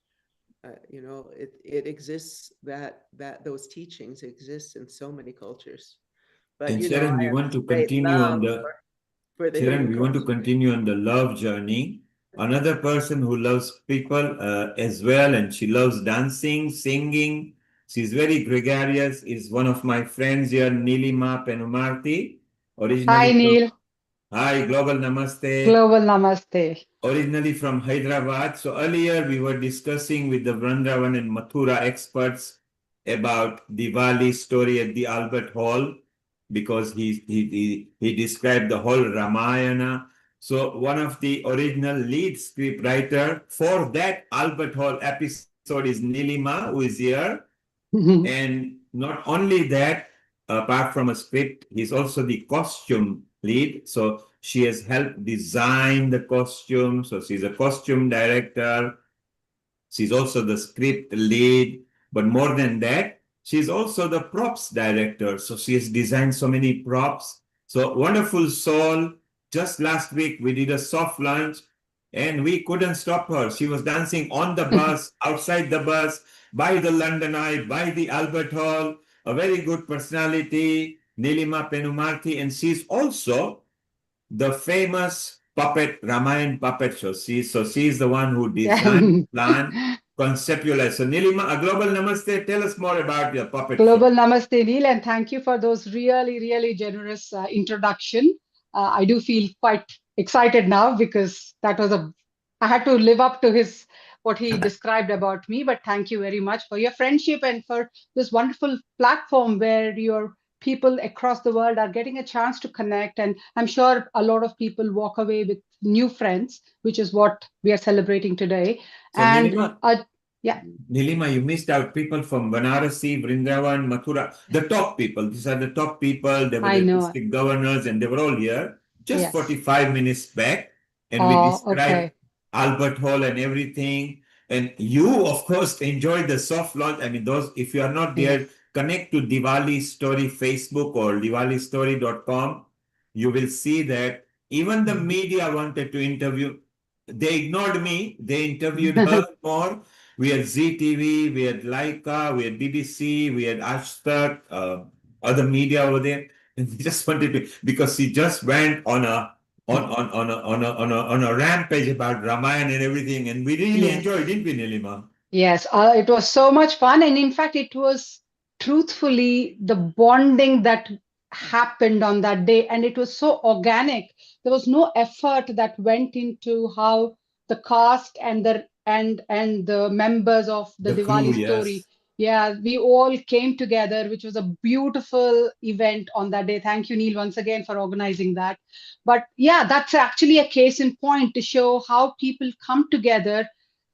it exists, that those teachings exist in so many cultures. But and Sharon, we want to continue on the Sharon, we want to continue on the love journey. Another person who loves people as well, and she loves dancing, singing. She's very gregarious, is one of my friends here, Nilima Penumarti. Hi, Neil. Hi, Global Namaste. Global Namaste. Originally from Hyderabad. So earlier we were discussing with the Vrindavan and Mathura experts about Diwali's story at the Albert Hall, because he described the whole Ramayana. So one of the original lead script writer for that Albert Hall episode is Nilima, who is here. And not only that, apart from a script, he's also the costume lead. So she has helped design the costume. So she's a costume director. She's also the script lead. But more than that, she's also the props director. So she has designed so many props. So wonderful soul. Just last week, we did a soft launch and we couldn't stop her. She was dancing on the bus, outside the bus, by the London Eye, by the Albert Hall. A very good personality, Nilima Penumarti. And she's also the famous puppet, Ramayan puppet show. She's the one who designed, planned, conceptualized. So Nilima, a global namaste. Tell us more about your puppet Global show. Namaste, Neil, and thank you for those really, really generous introduction. I do feel quite excited now because I had to live up to what he described about me. But thank you very much for your friendship and for this wonderful platform where your people across the world are getting a chance to connect. And I'm sure a lot of people walk away with new friends, which is what we are celebrating today. So And Nilima, yeah. Nilima, you missed out people from Varanasi, Vrindavan, Mathura, the top people. These are the top people. They were I the know. district governors and they were all here just Yes. 45 minutes back. And we Oh, described okay. Albert Hall and everything. And you, of course, enjoyed the soft launch. I mean, those, if you are not there, Yes. connect to Diwali Story Facebook or diwalistory.com. You will see that even the media wanted to interview. They ignored me. They interviewed her more. We had ZTV, we had Laika, we had BBC, we had Ashtak, other media over there. And we just wanted to, because she just went on a rampage about Ramayana and everything, and we really Yes. enjoyed, didn't we, Nilima? Yes, it was so much fun. And in fact, it was truthfully the bonding that happened on that day. And it was so organic. There was no effort that went into how the cast and the members of the The crew, Diwali story. yes. Yeah, we all came together, which was a beautiful event on that day. Thank you, Neil, once again for organizing that. But yeah, that's actually a case in point to show how people come together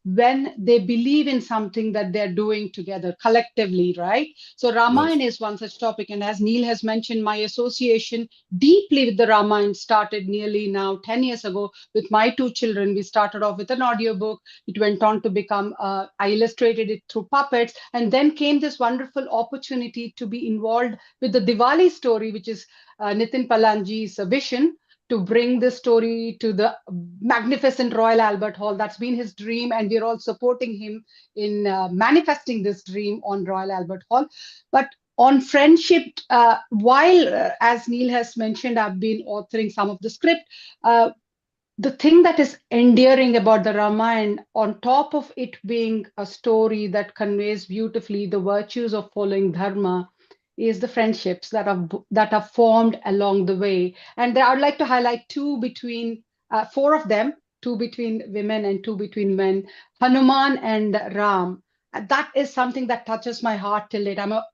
when they believe in something that they're doing together collectively, right? So Yes. Ramayana is one such topic. And as Neil has mentioned, my association deeply with the Ramayana started nearly now 10 years ago with my two children. We started off with an audiobook. It went on to become, I illustrated it through puppets. And then came this wonderful opportunity to be involved with the Diwali story, which is Nitin Palanji's vision to bring this story to the magnificent Royal Albert Hall. That's been his dream, and we're all supporting him in manifesting this dream on Royal Albert Hall. But on friendship, as Neil has mentioned, I've been authoring some of the script. The thing that is endearing about the Ramayana, on top of it being a story that conveys beautifully the virtues of following dharma, is the friendships that are formed along the way. And I would like to highlight four of them, two between women and two between men, Hanuman and Ram. And that is something that touches my heart till date. I'm a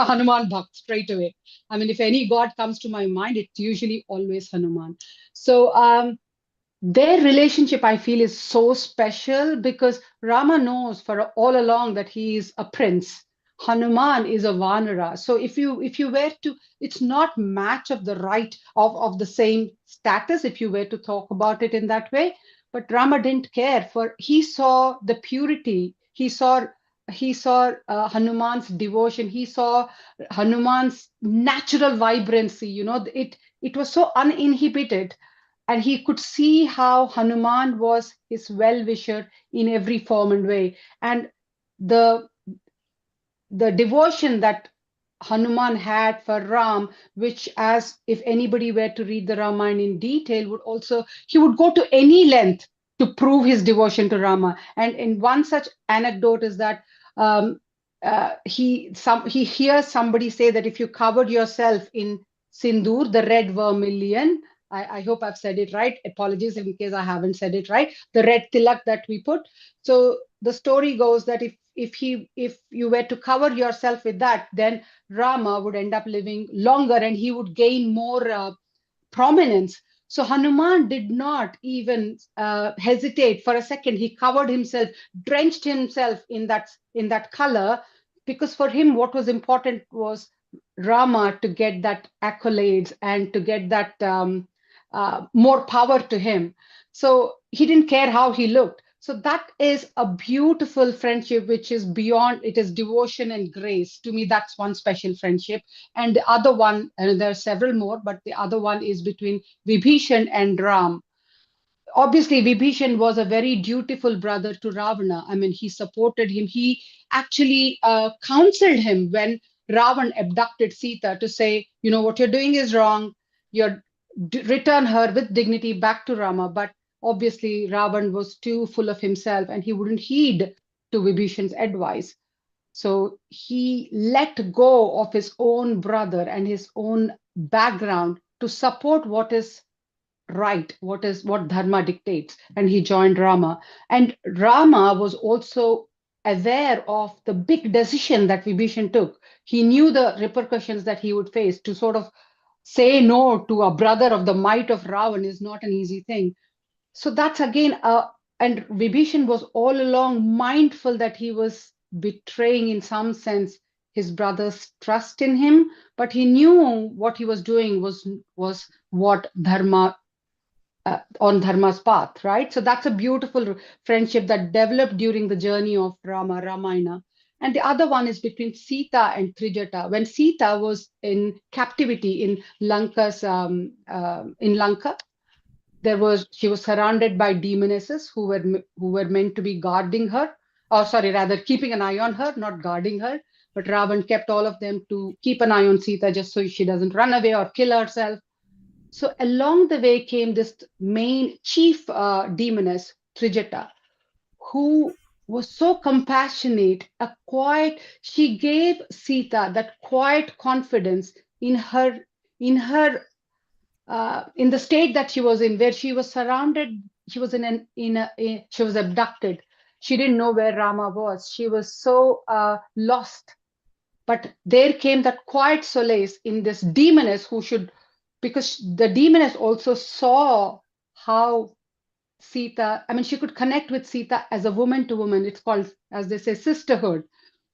Hanuman bhakt straight away. I mean, if any god comes to my mind, it's usually always Hanuman. So their relationship, I feel, is so special because Rama knows for all along that he is a prince. Hanuman is a Vanara. So if you were to, it's not match of the of the same status if you were to talk about it in that way. But Rama didn't care, for he saw the purity. He saw Hanuman's devotion. He saw Hanuman's natural vibrancy. It was so uninhibited, and he could see how Hanuman was his well-wisher in every form and way. And the devotion that Hanuman had for Ram, which, as if anybody were to read the Ramayana in detail, he would go to any length to prove his devotion to Rama. And in one such anecdote is that he hears somebody say that if you covered yourself in sindoor, the red vermilion, I hope I've said it right. Apologies in case I haven't said it right. The red tilak that we put. So the story goes that if you were to cover yourself with that, then Rama would end up living longer and he would gain more prominence. So Hanuman did not even hesitate for a second. He covered himself, drenched himself in that color, because for him what was important was Rama to get that accolades and to get that more power to him. So he didn't care how he looked. So that is a beautiful friendship, which is beyond, it is devotion and grace. To me, that's one special friendship. And the other one, and there are several more, but the other one is between Vibhishan and Ram. Obviously, Vibhishan was a very dutiful brother to Ravana. I mean, he supported him. He actually counseled him when Ravan abducted Sita, to say, what you're doing is wrong. You're return her with dignity back to Rama. But obviously, Ravan was too full of himself and he wouldn't heed to Vibhishan's advice. So he let go of his own brother and his own background to support what is right, what dharma dictates, and he joined Rama. And Rama was also aware of the big decision that Vibhishan took. He knew the repercussions that he would face. To sort of say no to a brother of the might of Ravan is not an easy thing. So that's again, and Vibhishan was all along mindful that he was betraying, in some sense, his brother's trust in him, but he knew what he was doing was what dharma, on dharma's path, right? So that's a beautiful friendship that developed during the journey of Ramayana. And the other one is between Sita and Trijata. When Sita was in captivity in Lanka, she was surrounded by demonesses who were meant to be guarding her, or sorry, rather keeping an eye on her, not guarding her. But Ravan kept all of them to keep an eye on Sita just so she doesn't run away or kill herself. So along the way came this main chief demoness, Trijata, who was so compassionate, she gave Sita that quiet confidence in her in the state that she was in, where she was surrounded. She was she was abducted. She didn't know where Rama was. She was so lost. But there came that quiet solace in this demoness who should, because the demoness also saw how Sita, I mean, she could connect with Sita as a woman to woman. It's called, as they say, sisterhood.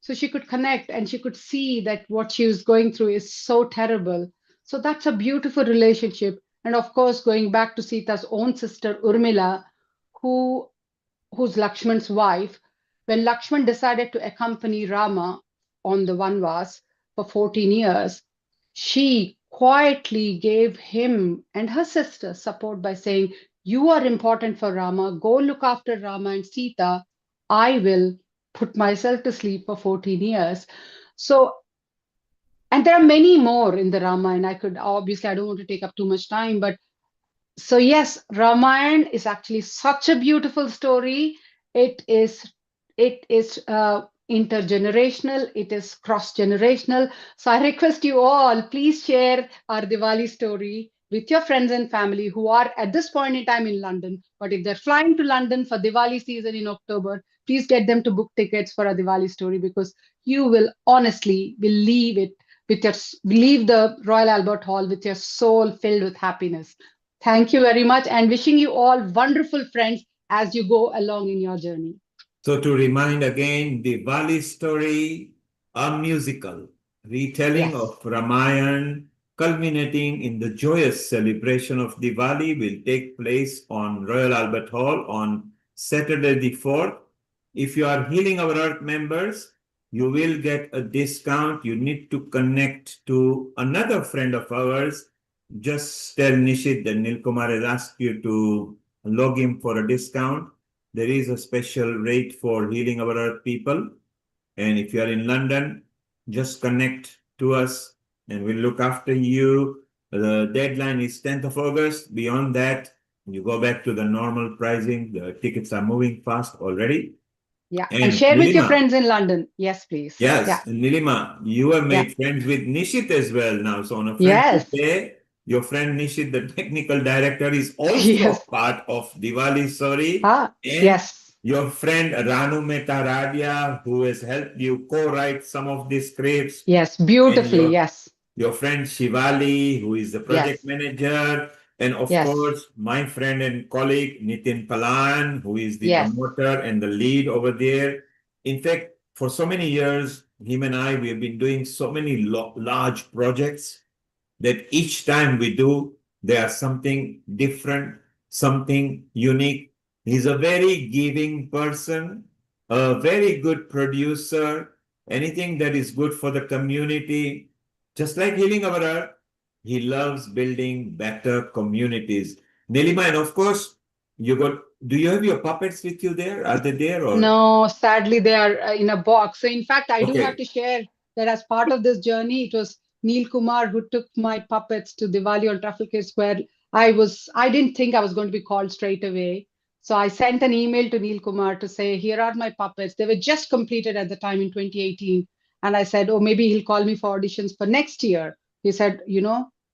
So she could connect and she could see that what she was going through is so terrible. So that's a beautiful relationship. And of course, going back to Sita's own sister, Urmila, who's Lakshman's wife, when Lakshman decided to accompany Rama on the Vanvas for 14 years, she quietly gave him and her sister support by saying, "You are important for Rama. Go look after Rama and Sita. I will put myself to sleep for 14 years." So, and there are many more in the Ramayana. I don't want to take up too much time, but so yes, Ramayana is actually such a beautiful story. It is intergenerational. It is cross-generational. So I request you all, please share our Diwali story with your friends and family who are at this point in time in London. But if they're flying to London for Diwali season in October, please get them to book tickets for a Diwali story, because you will honestly believe it leave the Royal Albert Hall with your soul filled with happiness. Thank you very much, and wishing you all wonderful friends as you go along in your journey. So to remind again, the Diwali story, a musical retelling of Ramayana, culminating in the joyous celebration of Diwali, will take place on Royal Albert Hall on Saturday the 4th. If you are Healing Our Earth members, you will get a discount. You need to connect to another friend of ours. Just tell Nishit that Nilkumar has asked you to log in for a discount. There is a special rate for Healing Our Earth people. And if you are in London, just connect to us and we'll look after you. The deadline is 10th of August. Beyond that, you go back to the normal pricing. The tickets are moving fast already. Yeah, and share with your friends in London. Yes, please. Yes, yeah. Nilima, you have made friends with Nishit as well now. So on a friendship day, your friend Nishit, the technical director, is also part of Diwali Story. And your friend Ranu Mehta Radia, who has helped you co-write some of these scripts. Yes, beautifully, Your friend Shivali, who is the project manager. And of course, my friend and colleague Nitin Palan, who is the promoter and the lead over there. In fact, for so many years, him and I, we have been doing so many large projects that each time we do, there's something different, something unique. He's a very giving person, a very good producer, anything that is good for the community. Just like Healing Our Earth, he loves building better communities. Nilima, and of course, do you have your puppets with you there? Are they there? Or? No, sadly, they are in a box. So in fact, I do have to share that as part of this journey, it was Neil Kumar who took my puppets to Diwali on Trafalgar Square. I didn't think I was going to be called straight away. So I sent an email to Neil Kumar to say, here are my puppets. They were just completed at the time in 2018. And I said, oh, maybe he'll call me for auditions for next year. He said,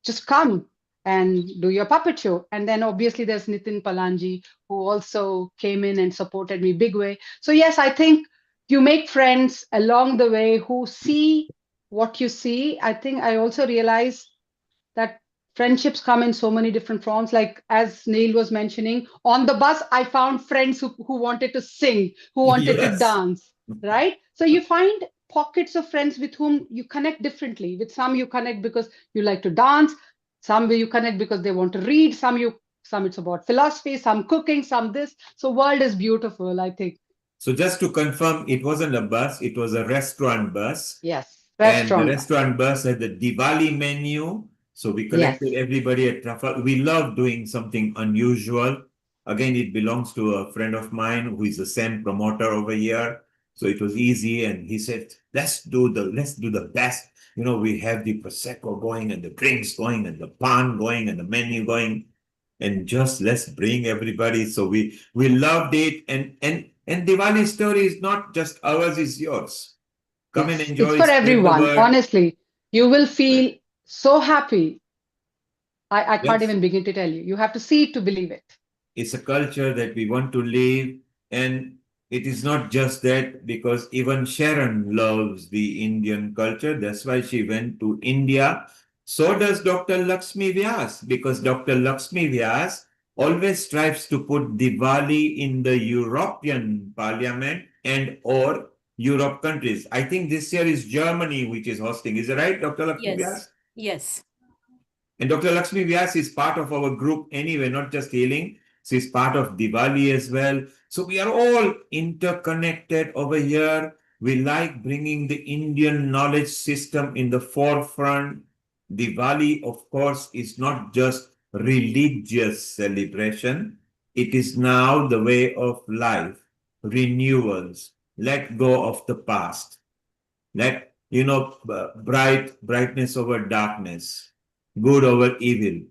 just come. and do your puppet show. And then obviously there's Nitin Palanji, who also came in and supported me big way. So yes, I think you make friends along the way who see what you see. I think I also realized that friendships come in so many different forms. Like as Neil was mentioning, on the bus, I found friends who wanted to sing, who wanted to Yes. dance, right? So you find pockets of friends with whom you connect differently. With some you connect because you like to dance, some you connect because they want to read, some it's about philosophy, some cooking, some this. So world is beautiful, I think. So just to confirm, it wasn't a bus, it was a restaurant bus. Yes, And the restaurant bus. restaurant bus had the Diwali menu. So we Yes. collected everybody at Trafalgar. We love doing something unusual. Again, it belongs to a friend of mine who is a SEM promoter over here. So it was easy. And he said, let's do the best. You know, we have the Prosecco going and the drinks going and the pan going and the menu going. And just let's bring everybody. So we loved it. And Diwali story is not just ours, it's yours. Come and It's enjoy, for spread the everyone. word. Honestly, you will feel so happy. I can't Yes, even begin to tell you. You have to see it to believe it. it's a culture that we want to live. And it is not just that, because even Sharon loves the Indian culture. That's why she went to India. So does Dr. Lakshmi Vyas, because Dr. Lakshmi Vyas always strives to put Diwali in the European Parliament and or Europe countries. I think this year is Germany which is hosting. Is it right, Dr. Lakshmi Vyas? Yes, yes. And Dr. Lakshmi Vyas is part of our group anyway, not just healing. She's part of Diwali as well. So we are all interconnected over here. We like bringing the Indian knowledge system in the forefront. Diwali, of course, is not just religious celebration. It is now the way of life, renewals, let go of the past. Let, brightness over darkness, good over evil.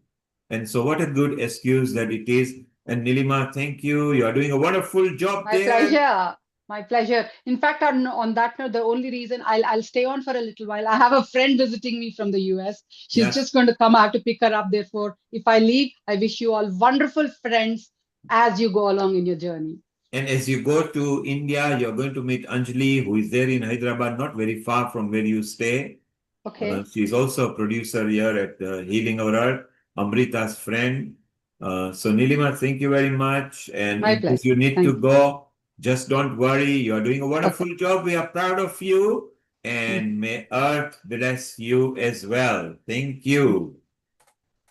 And so what a good excuse that it is. And Nilima, thank you. You are doing a wonderful job My there. pleasure. My pleasure. In fact, on that note, the only reason I'll stay on for a little while, I have a friend visiting me from the US. She's Yes. just going to come. I have to pick her up. Therefore, if I leave, I wish you all wonderful friends as you go along in your journey. And as you go to India, you're going to meet Anjali, who is there in Hyderabad, not very far from where you stay. Okay. She's also a producer here at Healing Our Earth, Amrita's friend. So Nilima, thank you very much. And My in case pleasure. you need Thank to you. go, just don't worry. You are doing a Okay. wonderful job. We are proud of you. And may Earth bless you as well. Thank you.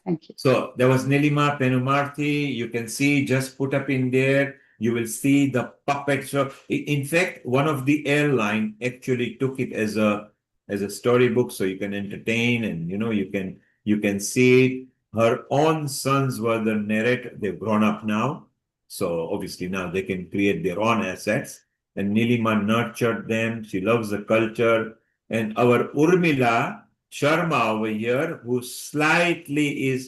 Thank you. So there was Nilima Penumarthi. You can see, just put up in there. You will see the puppet show. In fact, one of the airline actually took it as a storybook, so you can entertain and you can see it. Her own sons were the narrator. They've grown up now, so obviously now they can create their own assets. And Nilima nurtured them. She loves the culture. And our Urmila Sharma over here, who slightly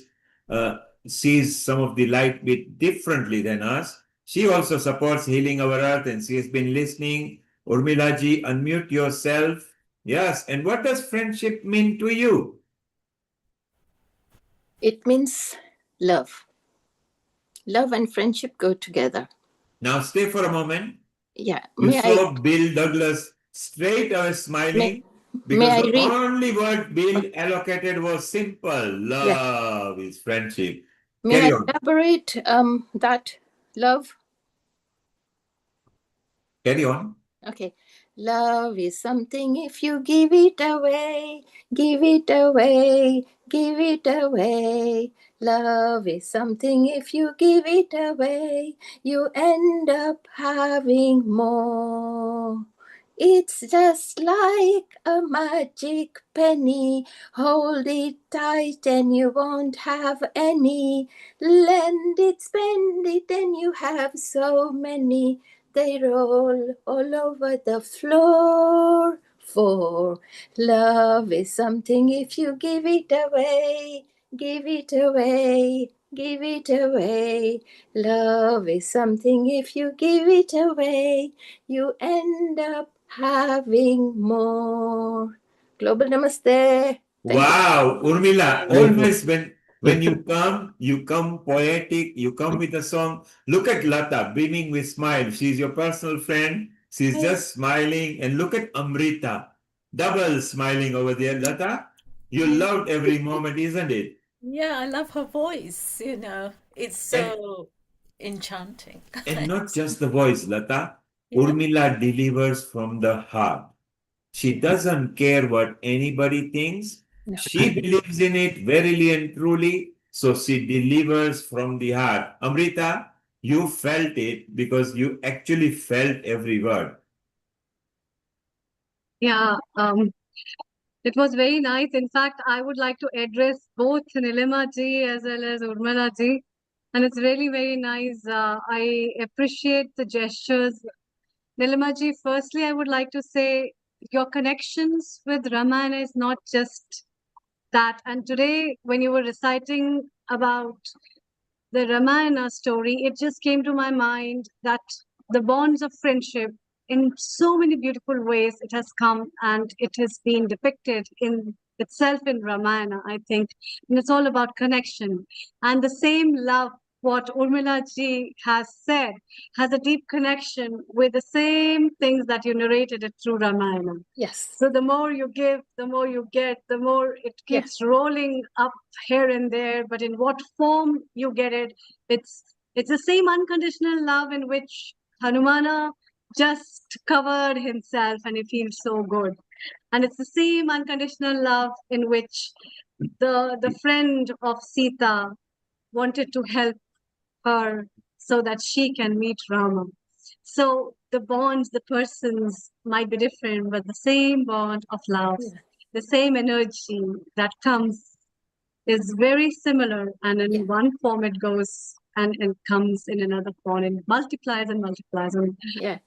sees some of the light bit differently than us. She also supports Healing Our Earth and she has been listening. Urmila ji, unmute yourself. Yes, and what does friendship mean to you? It means love. Love and friendship go together. Now stay for a moment. Yeah. You May saw I Bill Douglas straight away smiling may because I the read? only word Bill allocated was simple. Yes. Love is friendship. May Carry I on. elaborate that love? Carry on. Okay. Love is something if you give it away, give it away, give it away. Love is something if you give it away, you end up having more. It's just like a magic penny. Hold it tight and you won't have any. Lend it, spend it, and you have so many. They roll all over the floor. For love is something if you give it away, give it away, give it away. Love is something if you give it away, you end up having more. Global Namaste. Thank you. Wow, Urmila, Beautiful. When you come poetic, you come with a song. Look at Lata beaming with smile. She's your personal friend. She's just smiling. And look at Amrita, double smiling over there. Lata, you loved every moment, isn't it? Yeah, I love her voice, you know. It's And so enchanting. and not just the voice, Lata. Yeah. Urmila delivers from the heart. She doesn't care what anybody thinks. She believes in it verily and truly. So she delivers from the heart. Amrita, you felt it because you actually felt every word. Yeah, it was very nice. In fact, I would like to address both Nilima ji as well as Urmila ji. And it's really very nice. I appreciate the gestures. Nilima ji, firstly, I would like to say your connections with Ramayana is not just that. And today, when you were reciting about the Ramayana story, it just came to my mind that the bonds of friendship, in so many beautiful ways, it has come and it has been depicted in itself in Ramayana, I think. And it's all about connection. And the same love, what Urmila ji has said, has a deep connection with the same things that you narrated it through Ramayana. Yes. So the more you give, the more you get, the more it keeps rolling up here and there. But in what form you get it, it's the same unconditional love in which Hanumana just covered himself and he feels so good. And it's the same unconditional love in which the friend of Sita wanted to help her so that she can meet Rama. So the bonds, the persons might be different, but the same bond of love, the same energy that comes is very similar. And in one form it goes and comes in another form and multiplies and multiplies. And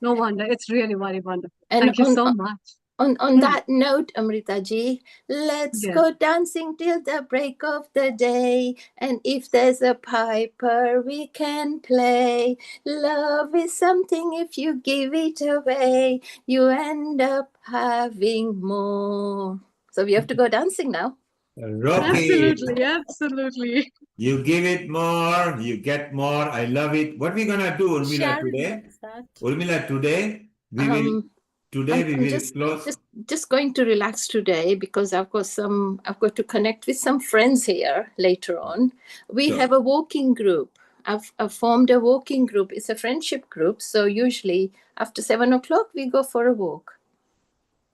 no wonder, it's really very wonderful. And Thank you so much. On that note, Amrita ji, let's Yes. go dancing till the break of the day. And if there's a piper, we can play. Love is something, if you give it away, you end up having more. So we have to go dancing now. Rocky, Absolutely. you give it more, you get more. I love it. What we gonna do, Urmila, Sharon today? does that. Urmila, today we will I'm close. just going to relax today because I've got to connect with some friends here later on. We Sure. have a walking group. I've formed a walking group. It's a friendship group. So usually after 7 o'clock we go for a walk.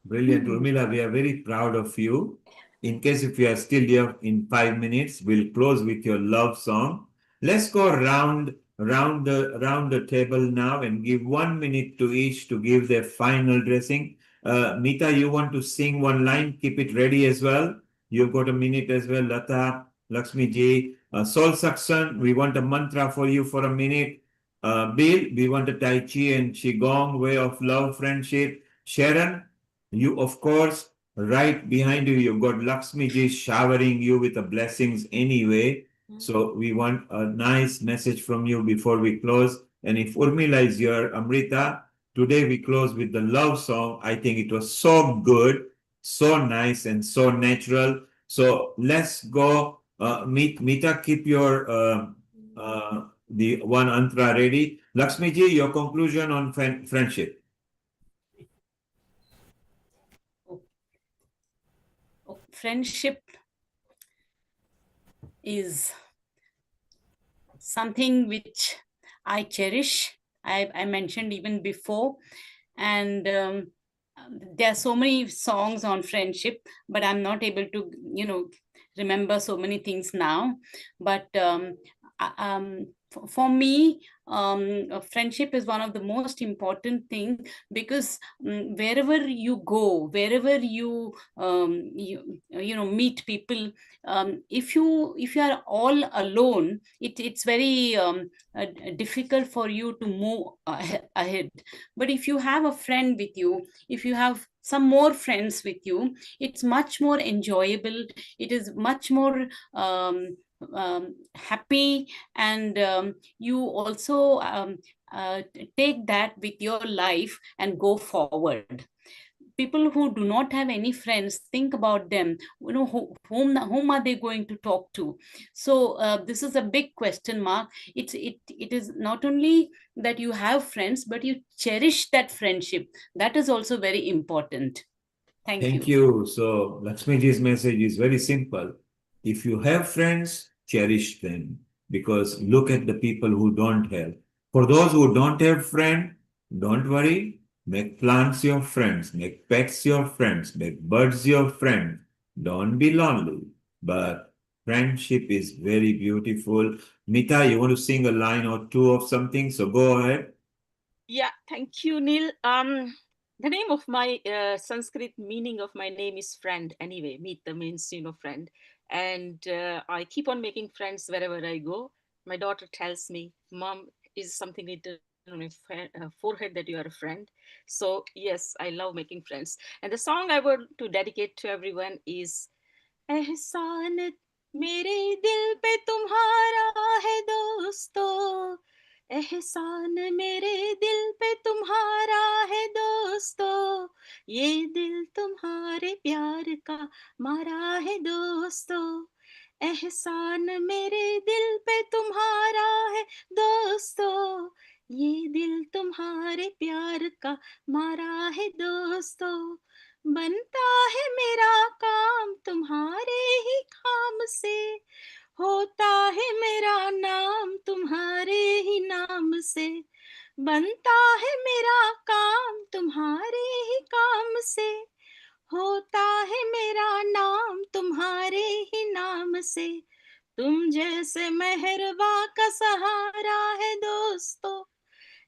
Brilliant, Urmila. We are very proud of you. In case if you are still here in 5 minutes, we'll close with your love song. Let's go round the table now and give 1 minute to each to give their final dressing. Mita, you want to sing one line? Keep it ready as well. You've got a minute as well. Lata, Lakshmi ji, Sol Saksan, we want a mantra for you for a minute. Bill, we want a Tai Chi and Qigong, way of love, friendship. Sharon, you, of course, right behind you, you've got Lakshmi ji showering you with the blessings anyway. So we want a nice message from you before we close. And if Urmila is here, Amrita, today we close with the love song. I think it was so good, so nice, and so natural. So let's go. Mita, keep your the one antra ready. Lakshmi ji, your conclusion on friendship. Friendship is something which I cherish. I mentioned even before, and there are so many songs on friendship, but I'm not able to, remember so many things now. But for me, friendship is one of the most important thing, because wherever you go, wherever you meet people, if you are all alone, it's very difficult for you to move ahead. But if you have a friend with you, if you have some more friends with you, it's much more enjoyable. It is much more happy, and you also take that with your life and go forward. people who do not have any friends, think about them. Whom are they going to talk to? So this is a big question mark. It is not only that you have friends, but you cherish that friendship. That is also very important. Thank you. Thank you. So Lakshmiji's message is very simple. If you have friends, cherish them, because look at the people who don't have. For those who don't have friends, don't worry. Make plants your friends, make pets your friends, make birds your friend. Don't be lonely. But friendship is very beautiful. Mita, you want to sing a line or two of something? So go ahead. Yeah, thank you, Neil. The name of my Sanskrit meaning of my name is friend. Anyway, Mita means friend, and I keep on making friends wherever I go. My daughter tells me, "Mom, is something written on your forehead that you are a friend?" So yes, I love making friends. And the song I want to dedicate to everyone is एहसान मेरे दिल पे तुम्हारा है दोस्तों एहसान मेरे दिल पे तुम्हारा है दोस्तों ये दिल तुम्हारे प्यार का मारा है दोस्तों एहसान मेरे दिल पे तुम्हारा है दोस्तों ये दिल तुम्हारे प्यार का मारा है दोस्तों बनता है मेरा काम तुम्हारे ही काम से होता है मेरा नाम तुम्हारे ही नाम से बनता है मेरा काम तुम्हारे ही काम से होता है मेरा नाम तुम्हारे ही नाम से तुम जैसे मेहरबा का सहारा है दोस्तों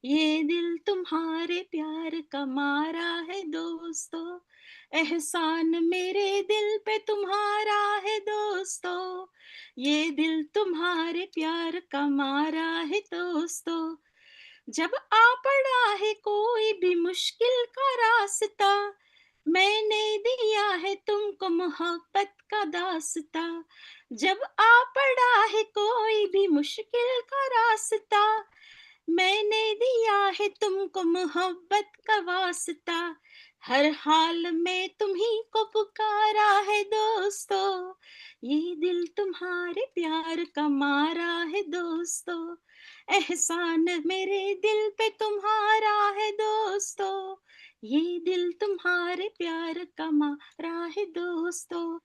ये दिल तुम्हारे प्यार का मारा है दोस्तों एहसान मेरे दिल पे तुम्हारा है दोस्तों ये दिल तुम्हारे प्यार का मारा है दोस्तों जब आ पड़ा है कोई भी मुश्किल का रास्ता मैंने दिया है तुमको मोहब्बत का दास्ता जब आ पड़ा है कोई भी मुश्किल का रास्ता मैंने दिया है तुमको मोहब्बत का वास्ता हर हाल में तुम्ही को पुकारा है दोस्तों ये दिल तुम्हारे प्यार का मारा है दोस्तों एहसान मेरे दिल पे तुम्हारा है दोस्तों ये दिल तुम्हारे प्यार का मारा है दोस्तों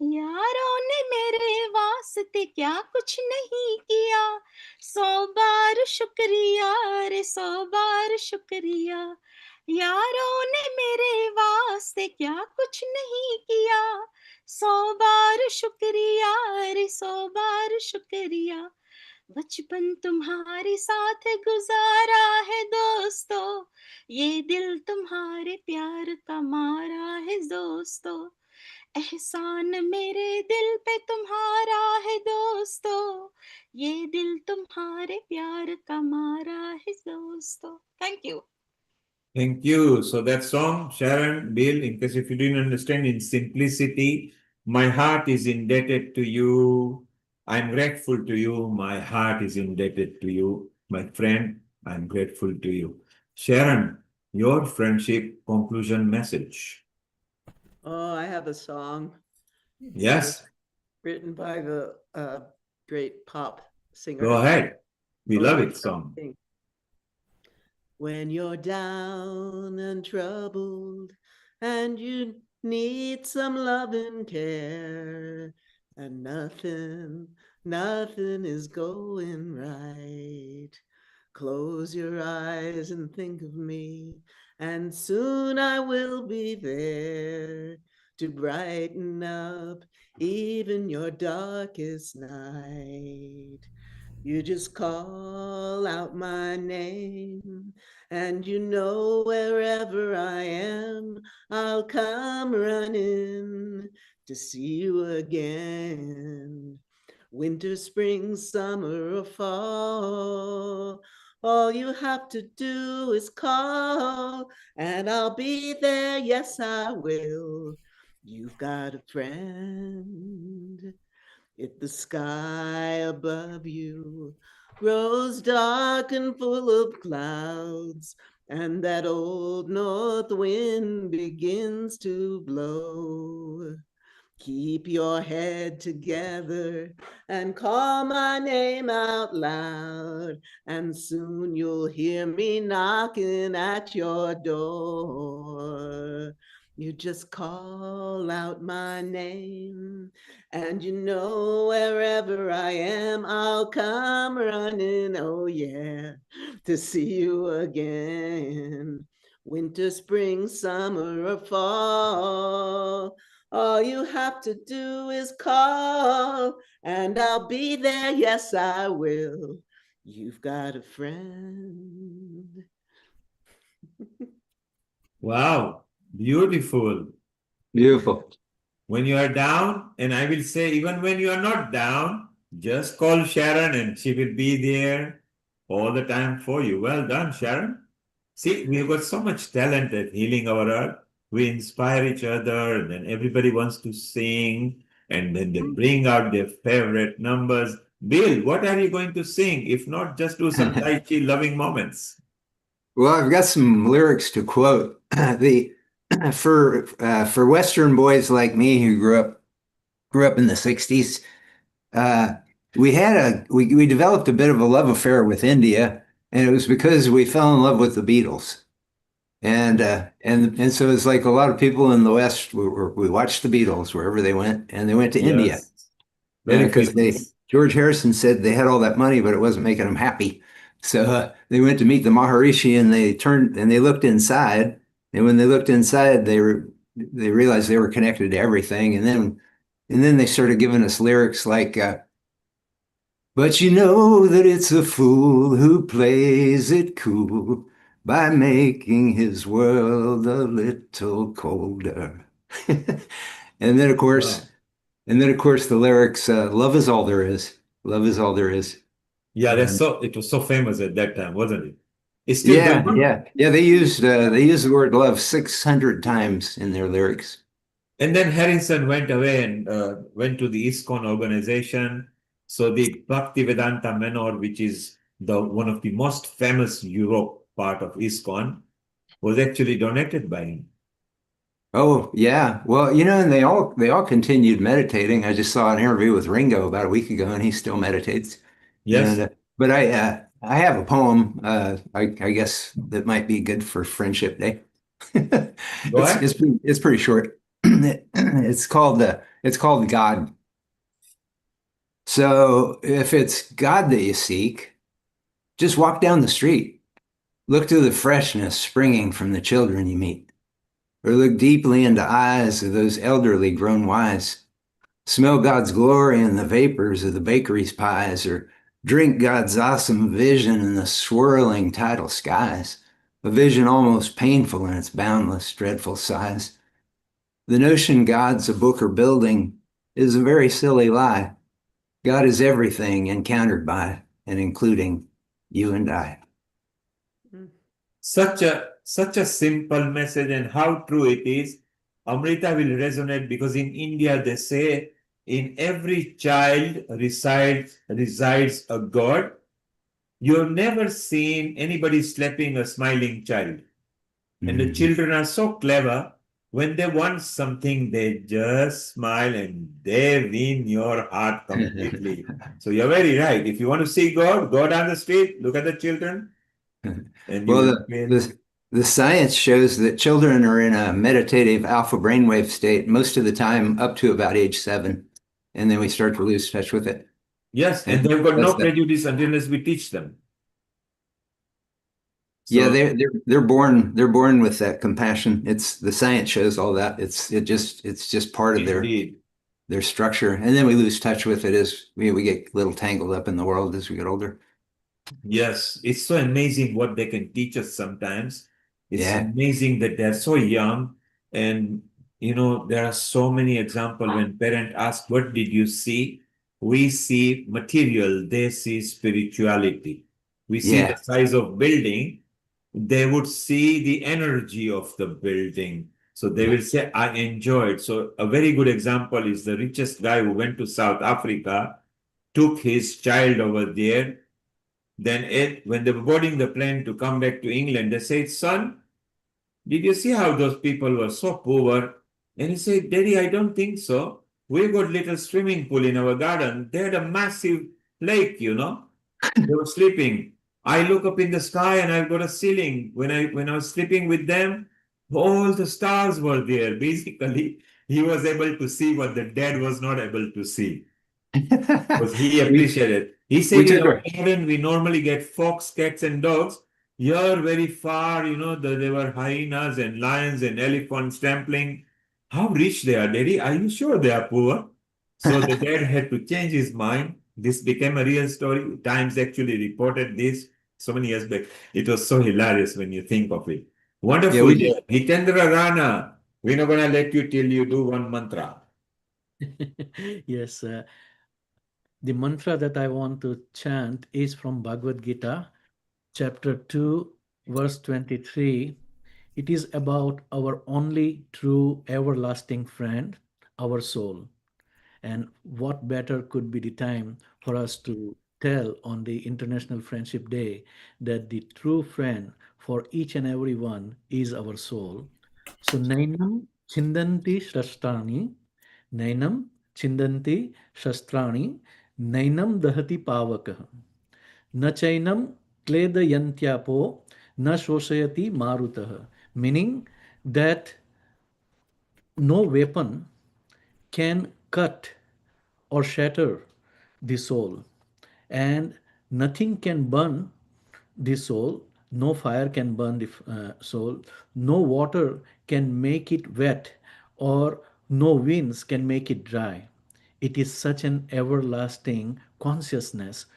यारों ने मेरे वास्ते क्या कुछ नहीं किया 100 बार शुक्रिया रे 100 बार शुक्रिया यारों ने मेरे वास्ते क्या कुछ नहीं किया 100 बार शुक्रिया रे 100 बार शुक्रिया बचपन तुम्हारे साथ गुजारा है दोस्तों ये दिल तुम्हारे प्यार का मारा है दोस्तों एहसान मेरे दिल पे तुम्हारा है दोस्तों ये दिल तुम्हारे प्यार का मारा है दोस्तों thank you Thank you. So that song, Sharon, Bill, in case if you didn't understand, in simplicity, my heart is indebted to you. I'm grateful to you. My heart is indebted to you. My friend, I'm grateful to you. Sharon, your friendship conclusion message. Oh, I have a song. Yes. Written by the great pop singer. Go ahead. We love Orange it, song. County. When you're down and troubled and you need some love and care and nothing is going right. Close your eyes and think of me and soon I will be there to brighten up even your darkest night. You just call out my name and you know wherever I am, I'll come running to see you again. Winter, spring, summer, or fall, all you have to do is call and I'll be there, yes I will. You've got a friend. If the sky above you grows dark and full of clouds, and that old north wind begins to blow. Keep your head together and call my name out loud, and soon you'll hear me knocking at your door. You just call out my name, and you know wherever I am, I'll come running, oh yeah, to see you again. Winter, spring, summer, or fall, all you have to do is call, and I'll be there. Yes, I will. You've got a friend. Wow, beautiful. Beautiful. When you are down, and I will say, even when you are not down, just call Sharon and she will be there all the time for you. Well done, Sharon. See, we've got so much talent at healing our earth. We inspire each other, and then everybody wants to sing, and then they bring out their favorite numbers. Bill, what are you going to sing? If not, just do some Tai Chi loving moments. Well, I've got some lyrics to quote. The for Western boys like me who grew up in the '60s, we developed a bit of a love affair with India, and it was because we fell in love with the Beatles. And so it's like a lot of people in the West, we watched the Beatles wherever they went, and they went to India Yes, very because famous. George Harrison said they had all that money, but it wasn't making them happy. So they went to meet the Maharishi, and they looked inside, and when they looked inside, they realized they were connected to everything, and then they started giving us lyrics like. But you know that it's a fool who plays it cool by making his world a little colder. And then of course, Wow. the lyrics, love is all there is. Love is all there is. Yeah, And it was so famous at that time, wasn't it? It's still going on. yeah. They used the word love 600 times in their lyrics. And then Harrison went away and went to the ISKCON organization. So the Bhaktivedanta Manor, which is the one of the most famous Europe part of ISKCON, was actually donated by him. Oh yeah. Well, and they all continued meditating. I just saw an interview with Ringo about a week ago, and he still meditates. Yes. But I have a poem. I guess that might be good for Friendship Day. Go ahead. It's pretty short. It's called God. So if it's God that you seek, just walk down the street. Look to the freshness springing from the children you meet, or look deeply into eyes of those elderly grown wise. Smell God's glory in the vapors of the bakery's pies, or drink God's awesome vision in the swirling tidal skies, a vision almost painful in its boundless, dreadful size. The notion God's a book or building is a very silly lie. God is everything encountered by and including you and I. Such a simple message, and how true it is. Amrita will resonate because in India they say in every child resides a God. You've never seen anybody slapping a smiling child. And the children are so clever. When they want something, they just smile and they win your heart completely. So you're very right. If you want to see God, go down the street, look at the children, and you Well, will feel. the science shows that children are in a meditative alpha brainwave state most of the time up to about age 7, and then we start to lose touch with it. Yes, and they've got That's no prejudice unless we teach them. Yeah, So they're born with that compassion. It's the science shows all that. It's just part of indeed. their structure, and then we lose touch with it as we get a little tangled up in the world as we get older. Yes, it's so amazing what they can teach us sometimes. It's Yeah. amazing that they're so young. And, there are so many examples when parents ask, what did you see? We see material, they see spirituality. We see the Yeah. size of building, they would see the energy of the building. So they will say, I enjoyed. So a very good example is the richest guy who went to South Africa, took his child over there, Then when they were boarding the plane to come back to England, they said, son, did you see how those people were so poor? And he said, Daddy, I don't think so. We got little swimming pool in our garden. They had a massive lake, you know. They were sleeping. I look up in the sky and I've got a ceiling. When I was sleeping with them, all the stars were there. Basically, he was able to see what the dad was not able to see. Because he appreciated. He We said in took our a garden we normally get fox, cats, and dogs. Here, very far, you know, there were hyenas and lions and elephants trampling. How rich they are, Daddy. Are you sure they are poor? So the dad had to change his mind. This became a real story. Times actually reported this so many years back. It was so hilarious when you think of it. yeah, Wonderful. we did. Hitendra Rana, we're not going to let you till you do one mantra. Yes, the mantra that I want to chant is from Bhagavad Gita, chapter 2, verse 23. It is about our only true everlasting friend, our soul. And what better could be the time for us to tell on the International Friendship Day that the true friend for each and every one is our soul. So, Nainam Chindanti Shastrani, Nainam Chindanti Shastrani, Nainam Dahati Pavakah, न चैनम क्लेदयन्त्यापो न शोषयति marutah, meaning that no weapon can cut or shatter the soul, and nothing can burn the soul. No fire can burn the soul, no water can make it wet, or no winds can make it dry. It is such an everlasting consciousness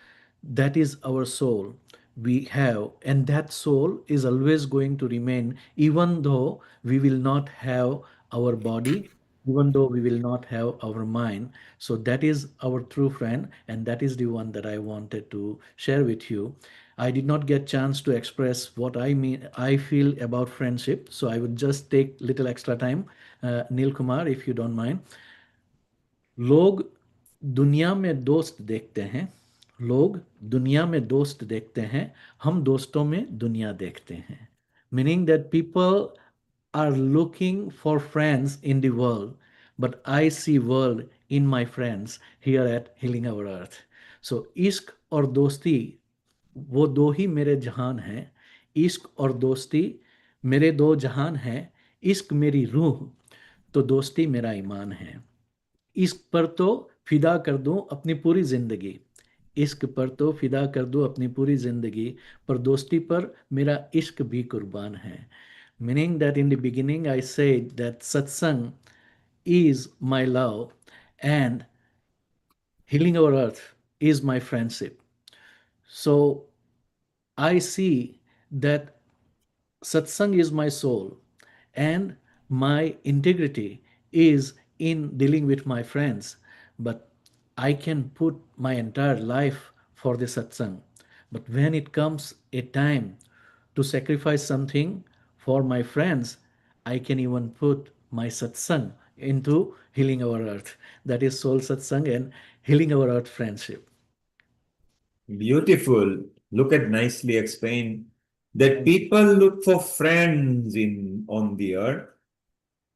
that is our soul we have, and that soul is always going to remain even though we will not have our body, even though we will not have our mind. So that is our true friend, and that is the one that I wanted to share with you. I did not get chance to express what I feel about friendship, so I would just take little extra time. Neil Kumar, if you don't mind. लोग दुनिया में दोस्त देखते हैं, लोग दुनिया में दोस्त देखते हैं, हम दोस्तों में दुनिया देखते हैं. Meaning that people are looking for friends in the world, but I see world in my friends here at Healing Our Earth. So इश्क और दोस्ती वो दो ही मेरे जहान हैं, इश्क और दोस्ती मेरे दो जहान हैं, इश्क मेरी रूह तो दोस्ती मेरा ईमान है. इश्क पर तो फिदा कर दूं अपनी पूरी जिंदगी, इश्क पर तो फिदा कर दूं अपनी पूरी जिंदगी, पर दोस्ती पर मेरा इश्क भी कुर्बान है. Meaning that in the beginning I said that satsang is my love and healing our earth is my friendship. So I see that satsang is my soul and my integrity is in dealing with my friends, but I can put my entire life for the satsang. But when it comes a time to sacrifice something for my friends, I can even put my satsang into healing our earth. That is soul satsang and healing our earth friendship. Beautiful. Look at nicely explained that people look for friends in on the earth.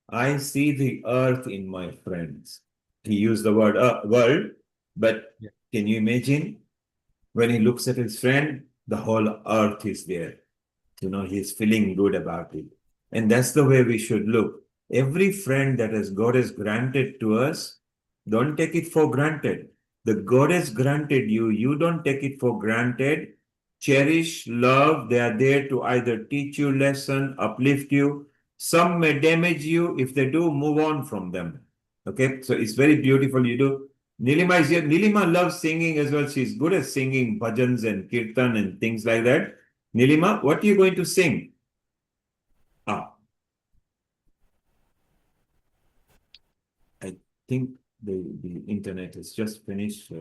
I see the earth in my friends. He used the word world, but can you imagine when he looks at his friend, the whole earth is there. You know, he's feeling good about it. And that's the way we should look. Every friend that has God has granted to us, don't take it for granted. The God has granted you, you don't take it for granted. Cherish, love. They are there to either teach you lesson, uplift you. Some may damage you. If they do, move on from them. Okay, so it's very beautiful. You do. Nilima is here. Nilima loves singing as well. She's good at singing bhajans and kirtan and things like that. Nilima, what are you going to sing? Ah, I think the internet has just finished.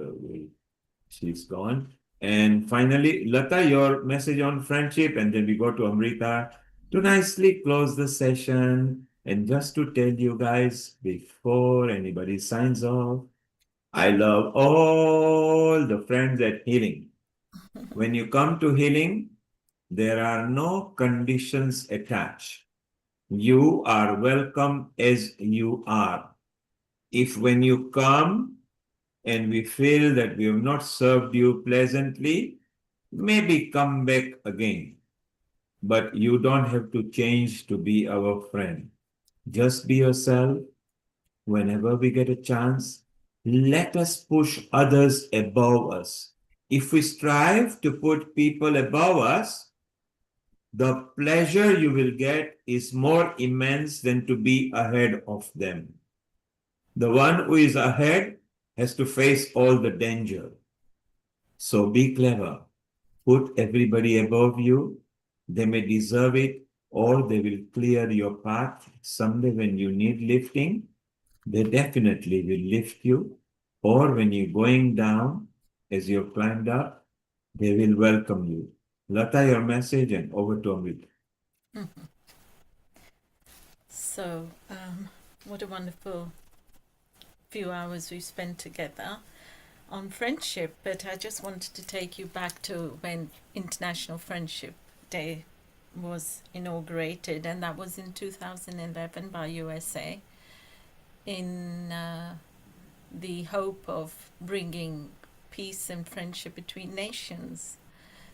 She's gone. And finally, Lata, your message on friendship, and then we go to Amrita to nicely close the session. And just to tell you guys before anybody signs off, I love all the friends at Healing. When you come to healing, there are no conditions attached. You are welcome as you are. If when you come and we feel that we have not served you pleasantly, maybe come back again. But you don't have to change to be our friend. Just be yourself. Whenever we get a chance, let us push others above us. If we strive to put people above us, the pleasure you will get is more immense than to be ahead of them. The one who is ahead has to face all the danger. So be clever. Put everybody above you. They may deserve it, or they will clear your path someday when you need lifting. They definitely will lift you. Or when you're going down, as you've climbed up, they will welcome you. Lata, your message, and over to Amit. So, what a wonderful few hours we spent together on friendship. But I just wanted to take you back to when International Friendship Day was inaugurated, and that was in 2011 by USA, in the hope of bringing peace and friendship between nations.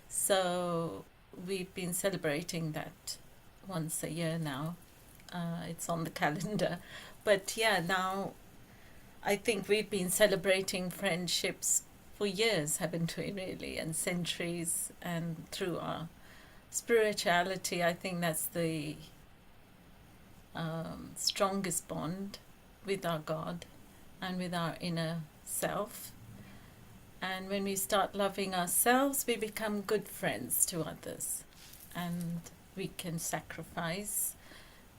So we've been celebrating that once a year now. It's on the calendar. But yeah, now I think we've been celebrating friendships for years, haven't we, really, and centuries, and through our spirituality. I think that's the strongest bond with our God and with our inner self. And when we start loving ourselves, we become good friends to others, and we can sacrifice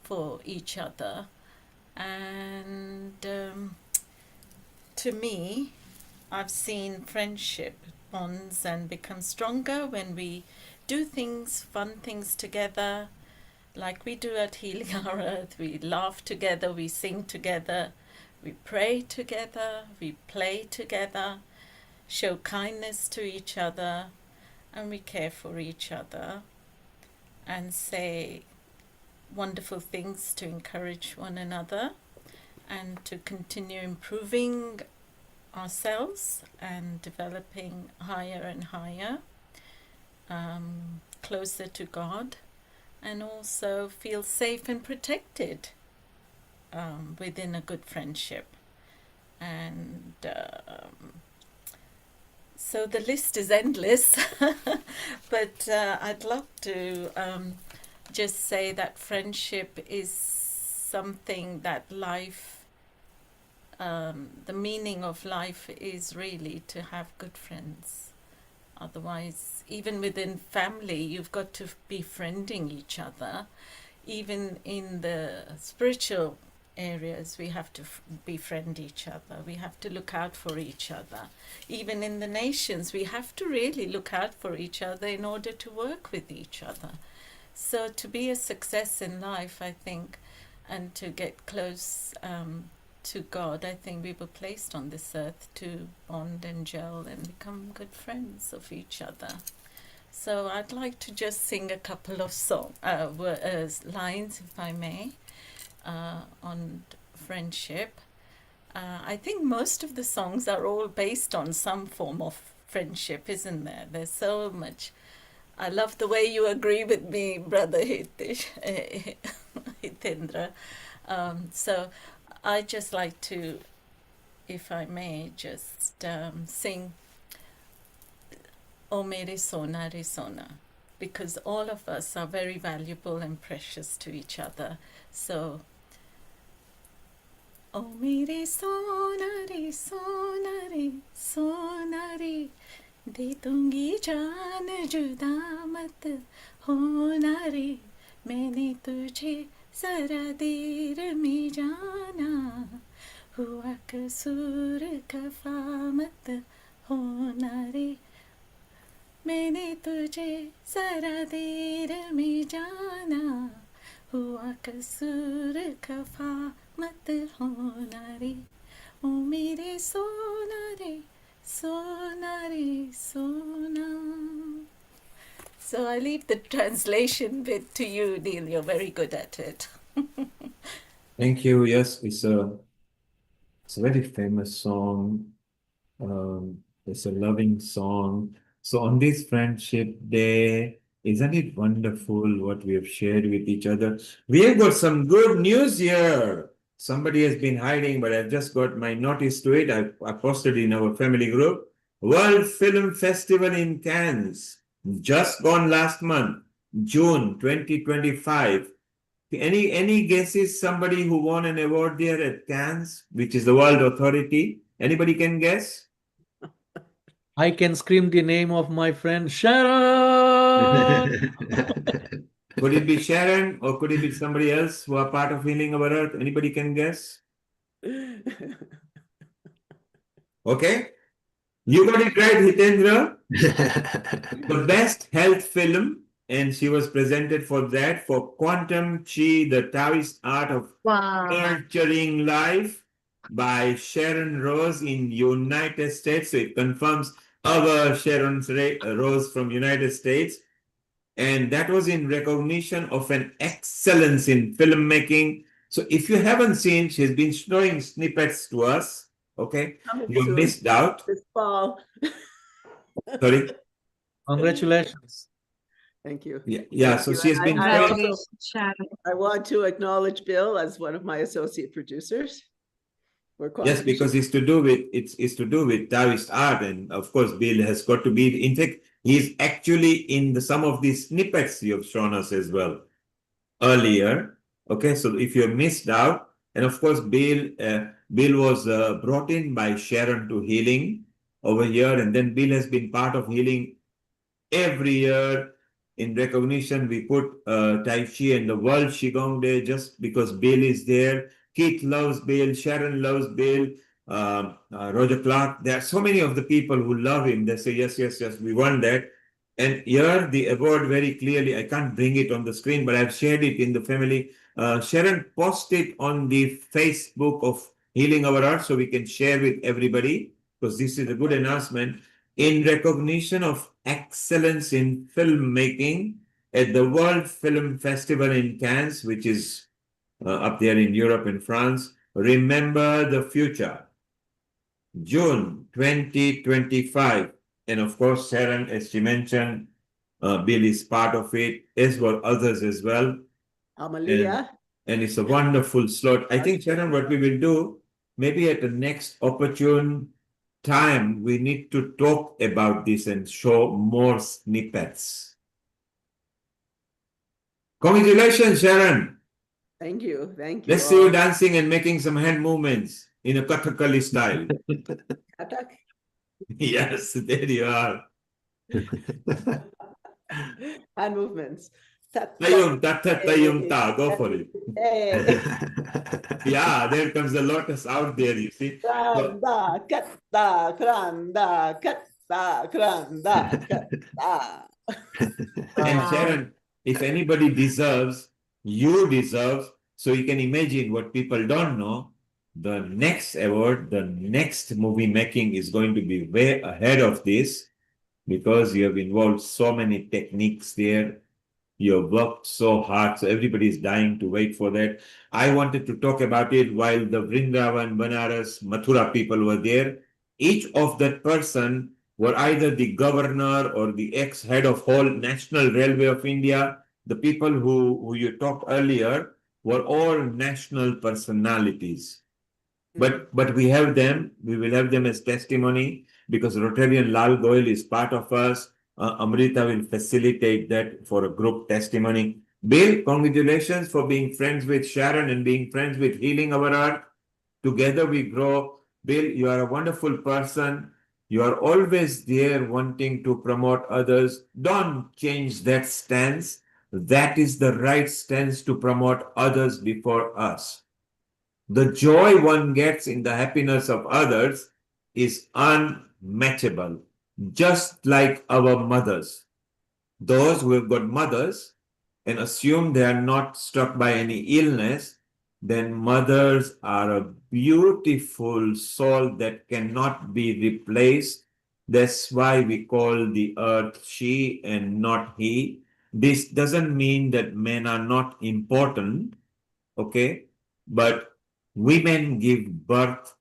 for each other. And to me, I've seen friendship bonds and become stronger when we do things, fun things together, like we do at Healing Our Earth. We laugh together, we sing together, we pray together, we play together, show kindness to each other, and we care for each other and say wonderful things to encourage one another and to continue improving ourselves and developing higher and higher, closer to God, and also feel safe and protected within a good friendship. And so the list is endless, but I'd love to just say that friendship is something that life, the meaning of life is really to have good friends. Otherwise, even within family, you've got to be friending each other. Even in the spiritual areas, we have to befriend each other. We have to look out for each other. Even in the nations, we have to really look out for each other in order to work with each other. So to be a success in life, I think, and to get close to God, I think we were placed on this earth to bond and gel and become good friends of each other. So I'd like to just sing a couple of lines, if I may, on friendship. I think most of the songs are all based on some form of friendship, isn't there? There's so much. I love the way you agree with me, Brother Hitendra. So I'd just like to, if I may, just sing O Mere Sona Re Sona, because all of us are very valuable and precious to each other. So, O Mere Sona Re Sona Re Sona Re, दे दूंगी जान जुदा मत होना रे, मैंने तुझे जरा देर में जाना, हुआ कसूर खफा मत होना रे, मैंने तुझे जरा देर में जाना, हुआ कसूर खफा मत होना रे, ओ मेरे सोना रे, सोना रे सोना. So I leave the translation bit to you, Neil. You're very good at it. Thank you. Yes, it's a very famous song. It's a loving song. So on this Friendship Day, isn't it wonderful what we have shared with each other? We have got some good news here. Somebody has been hiding, but I've just got my notice to it. I posted in our family group. World Film Festival in Cannes, just gone last month, June 2025. Any guesses? Somebody who won an award there at Cannes, which is the world authority? Anybody can guess? I can scream the name of my friend Sharon. Could it be Sharon or could it be somebody else who are part of Healing Our Earth? Anybody can guess? Okay. You got it right, Hitendra. The best health film, and she was presented for that for Quantum Chi, the Taoist art of nurturing life by Sharon Rose in United States. So it confirms our Rose from United States. And that was in recognition of an excellence in filmmaking. So if you haven't seen, she's been showing snippets to us. Okay, Coming you soon missed out. this fall. Sorry. Congratulations. Thank you. Yeah. Thank So you. she has And been I showing. also I want to acknowledge Bill as one of my associate producers. Yes, because it's to do with Taoist art, and of course, Bill has got to be. In fact, he's actually in some of these snippets you have shown us as well earlier. Okay, so if you have missed out, and of course, Bill was brought in by Sharon to Healing over here, and then Bill has been part of Healing every year. In recognition, we put Tai Chi and the World Qigong Day just because Bill is there. Keith loves Bill, Sharon loves Bill, Roger Clark. There are so many of the people who love him. They say, yes, yes, yes, we want that. And here the award very clearly, I can't bring it on the screen, but I've shared it in the family. Sharon posted on the Facebook of Healing Our Earth so we can share with everybody because this is a good announcement. In recognition of excellence in filmmaking at the World Film Festival in Cannes, which is up there in Europe and France. Remember the Future, June 2025. And of course, Sharon, as she mentioned, Bill is part of it, as well others as well. Amalia. And it's a wonderful slot. I think, Sharon, what we will do, maybe at the next opportune time, we need to talk about this and show more snippets. Congratulations, Sharon. Thank you. Thank you. Let's see you dancing and making some hand movements in a Kathakali style. Kathak. Yes, there you are. Hand movements. Tayum, tata, tayum, ta. Go for it. Hey. Yeah, there comes the lotus out there, you see. Kranda, katta, kranda, katta, kranda, katta. And Sharon, if anybody deserves, you deserve. So you can imagine what people don't know. The next award, the next movie making is going to be way ahead of this because you have involved so many techniques there. You have worked so hard, so everybody is dying to wait for that. I wanted to talk about it while the Vrindavan, Banaras, Mathura people were there. Each of that person were either the governor or the ex-head of whole National Railway of India. The people who you talked earlier were all national personalities. But we have them, we will have them as testimony because Rotarian Lal Goyal is part of us. Amrita will facilitate that for a group testimony. Bill, congratulations for being friends with Sharon and being friends with Healing Our Earth. Together we grow. Bill, you are a wonderful person. You are always there wanting to promote others. Don't change that stance. That is the right stance to promote others before us. The joy one gets in the happiness of others is unmatchable, just like our mothers. Those who have got mothers and assume they are not struck by any illness, then mothers are a beautiful soul that cannot be replaced That's why we call the earth she and not he. This doesn't mean that men are not important, okay? But women give birth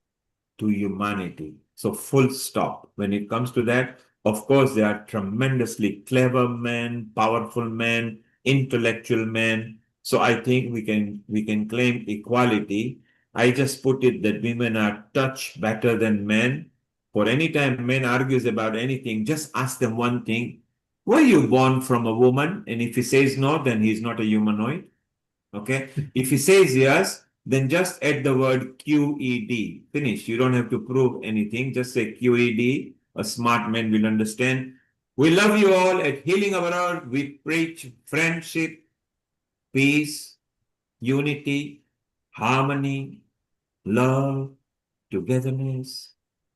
to humanity. So full stop. When it comes to that, of course, there are tremendously clever men, powerful men, intellectual men. So I think we can claim equality. I just put it that women are touch better than men. For any time men argues about anything, just ask them one thing. Were you born from a woman? And if he says no, then he's not a humanoid. Okay. If he says yes, then just add the word QED. Finish. You don't have to prove anything. Just say QED. A smart man will understand. We love you all at Healing Our Earth. We preach friendship, peace, unity, harmony, love, togetherness,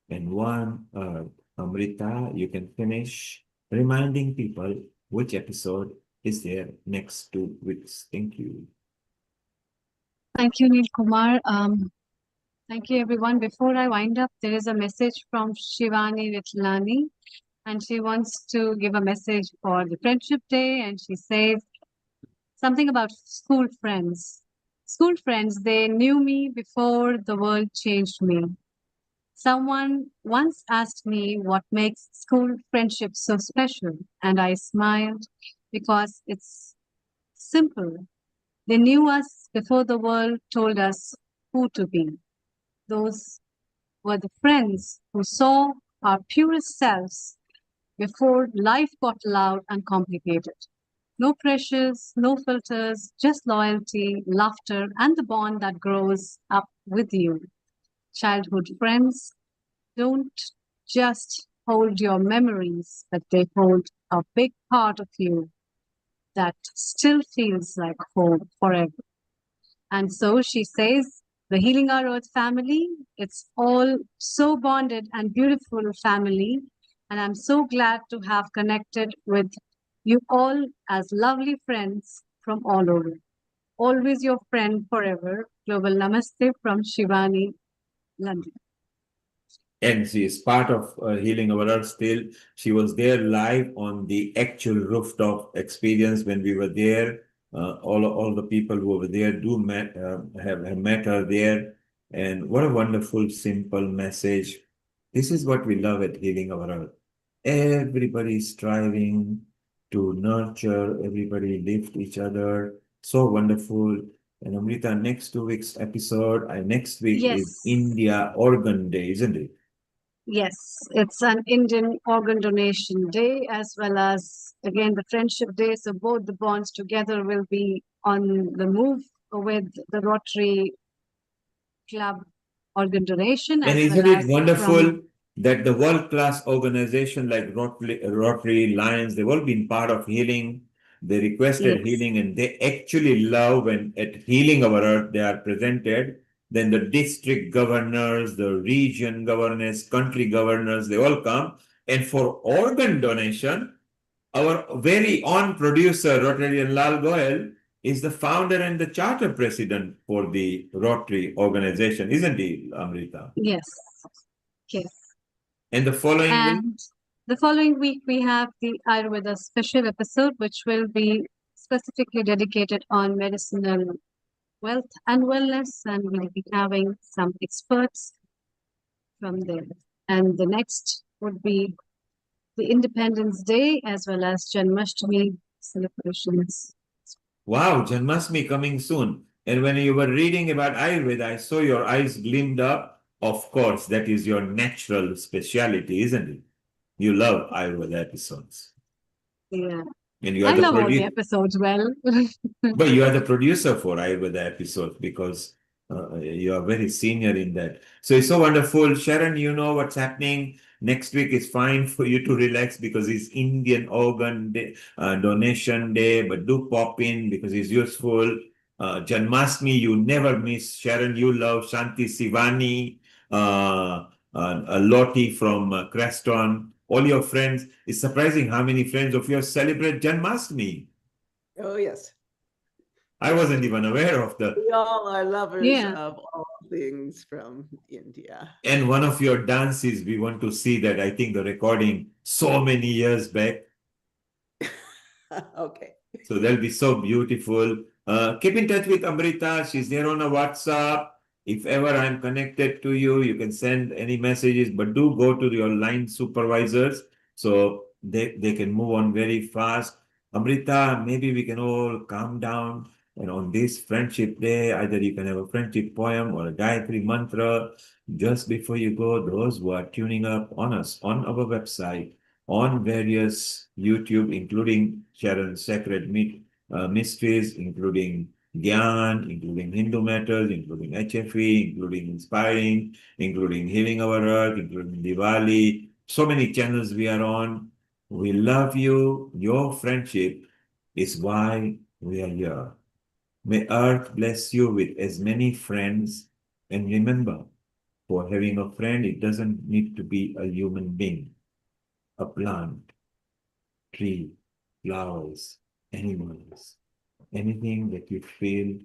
and one earth. Amrita, you can finish reminding people which episode is there next 2 weeks. Thank you. Thank you, Neil Kumar. Thank you, everyone. Before I wind up, there is a message from Shivani Ritlani, and she wants to give a message for the Friendship Day, and she says something about school friends. School friends, they knew me before the world changed me. Someone once asked me what makes school friendship so special, and I smiled because it's simple. They knew us before the world told us who to be. Those were the friends who saw our purest selves before life got loud and complicated. No pressures, no filters, just loyalty, laughter, and the bond that grows up with you. Childhood friends don't just hold your memories, but they hold a big part of you that still feels like home forever. And so she says, the Healing Our Earth family, it's all so bonded and beautiful family. And I'm so glad to have connected with you all as lovely friends from all over. Always your friend forever. Global Namaste from Shivani, London. And she is part of Healing Our Earth still. She was there live on the actual rooftop experience when we were there. All the people who were there have met her there. And what a wonderful, simple message. This is what we love at Healing Our Earth. Everybody striving to nurture, everybody lift each other. So wonderful. And Amrita, next 2 weeks episode, next week is Yes. India Organ Day, isn't it? Yes, it's an Indian Organ Donation Day as well as, again, the Friendship Day. So both the bonds together will be on the move with the Rotary Club Organ Donation And as isn't well it as wonderful from, that the world-class organization like Rotary, Lions, they've all been part of healing. They requested yes, healing and they actually love when at Healing Our Earth they are presented. Then the district governors, the region governors, country governors, they all come. And for organ donation, our very own producer, Rotarian Lal Goyal, is the founder and the charter president for the Rotary organization, isn't he, Amrita? yes, yes. And the following week, And the following week, we have the Ayurveda special episode, which will be specifically dedicated on medicinal wealth and wellness, and we'll be having some experts from there. And the next would be the Independence Day as well as Janmashtami celebrations. wow, Janmashtami coming soon. And when you were reading about Ayurveda, I saw your eyes gleamed up. Of course, that is your natural speciality, isn't it? You love Ayurveda episodes. Yeah. And you are I the love all the producer. episodes well. But you are the producer for Ayurveda episodes because you are very senior in that. So it's so wonderful. Sharon, you know what's happening. Next week is fine for you to relax because it's Indian Organ Day, Donation Day, but do pop in because it's useful. Janmashtami, you never miss. Sharon, you love Shanti Sivani, Lottie from Creston, all your friends. It's surprising how many friends of yours celebrate Janmashtami. Oh, yes. I wasn't even aware of the. We all are lovers Yeah. of all things from India. And one of your dances, we want to see that. I think the recording so many years back. Okay. So that'll be so beautiful. Keep in touch with Amrita. She's there on a WhatsApp. If ever I'm connected to you, you can send any messages, but do go to your line supervisors so they can move on very fast. Amrita, maybe we can all calm down. And on this friendship day, either you can have a friendship poem or a Gayatri mantra just before you go. Those who are tuning up on us on our website, on various YouTube, including Sharon's Sacred Mysteries, including Gyan, including Hindu Matters, including HFE, including Inspiring, including Healing Our Earth, including Diwali. So many channels we are on. We love you. Your friendship is why we are here. May Earth bless you with as many friends. And remember, for having a friend, it doesn't need to be a human being, a plant, tree, flowers, animals. Anything that you feel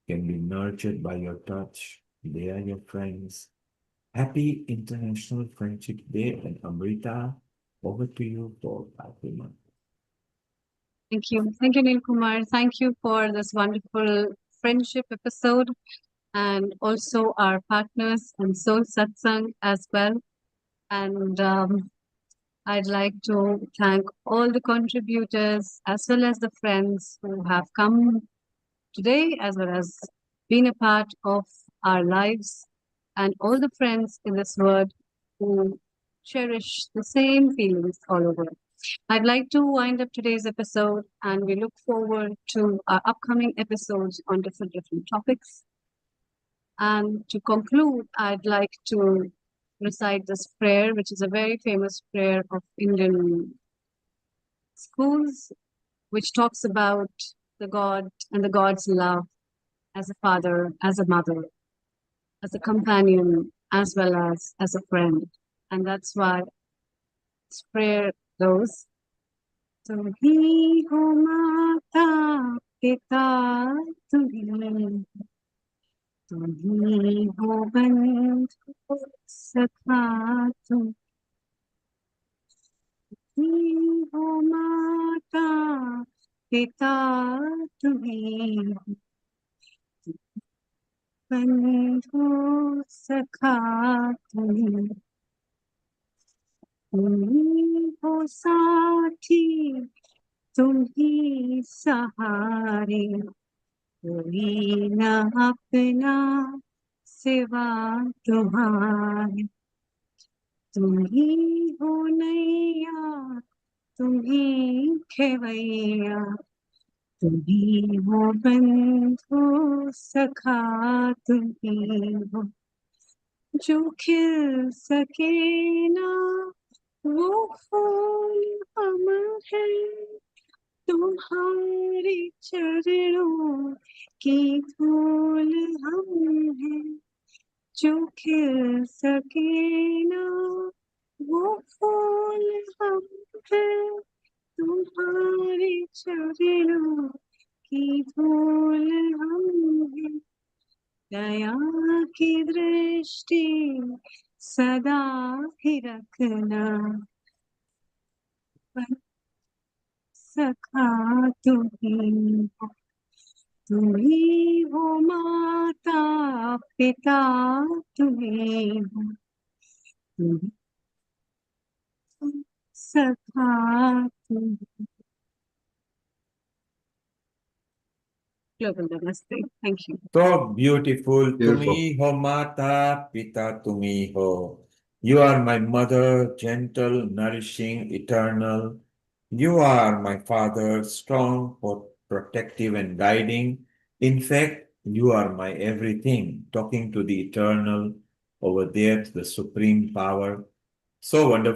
can be nurtured by your touch. They are your friends. Happy International Friendship Day. And Amrita, over to you for 5 months. Thank you. Thank you, Neil Kumar. Thank you for this wonderful friendship episode and also our partners and Soul Satsang as well. And I'd like to thank all the contributors as well as the friends who have come today as well as been a part of our lives and all the friends in this world who cherish the same feelings all over. I'd like to wind up today's episode and we look forward to our upcoming episodes on different topics. And to conclude, I'd like to recite this prayer, which is a very famous prayer of Indian schools, which talks about the God and the God's love as a father, as a mother, as a companion, as well as a friend. And that's why this prayer goes. Tumhi ho mata pita tumhi, tumhi ho bandhu sakha tumhi ho mata pita tumhi, bandhu sakha tumhi, tumhi ho साथी तुम ही सहारे, कोई न अपना सिवा तुम्हारे, तुम ही हो नैया, तुम ही खेवैया, तुम ही हो बंधु सखा, तुम ही हो जो खिल सके ना वो फूल अमर है, तुम्हारे चरणों की धूल हम हैं, जो खिल सके ना वो फूल हम हैं, तुम्हारे चरणों की धूल हम हैं, दया की दृष्टि सदा ही रखना, सखा तुम्ही हो माता पिता तुम्ही हो, तुम्ही सखा तुम्ही. Global Namaste. Thank you. So beautiful. Beautiful. Tumi ho mata, pita tumi ho. You are my mother, gentle, nourishing, eternal. You are my father, strong, protective, and guiding. In fact, you are my everything, talking to the eternal over there, to the supreme power. So wonderful.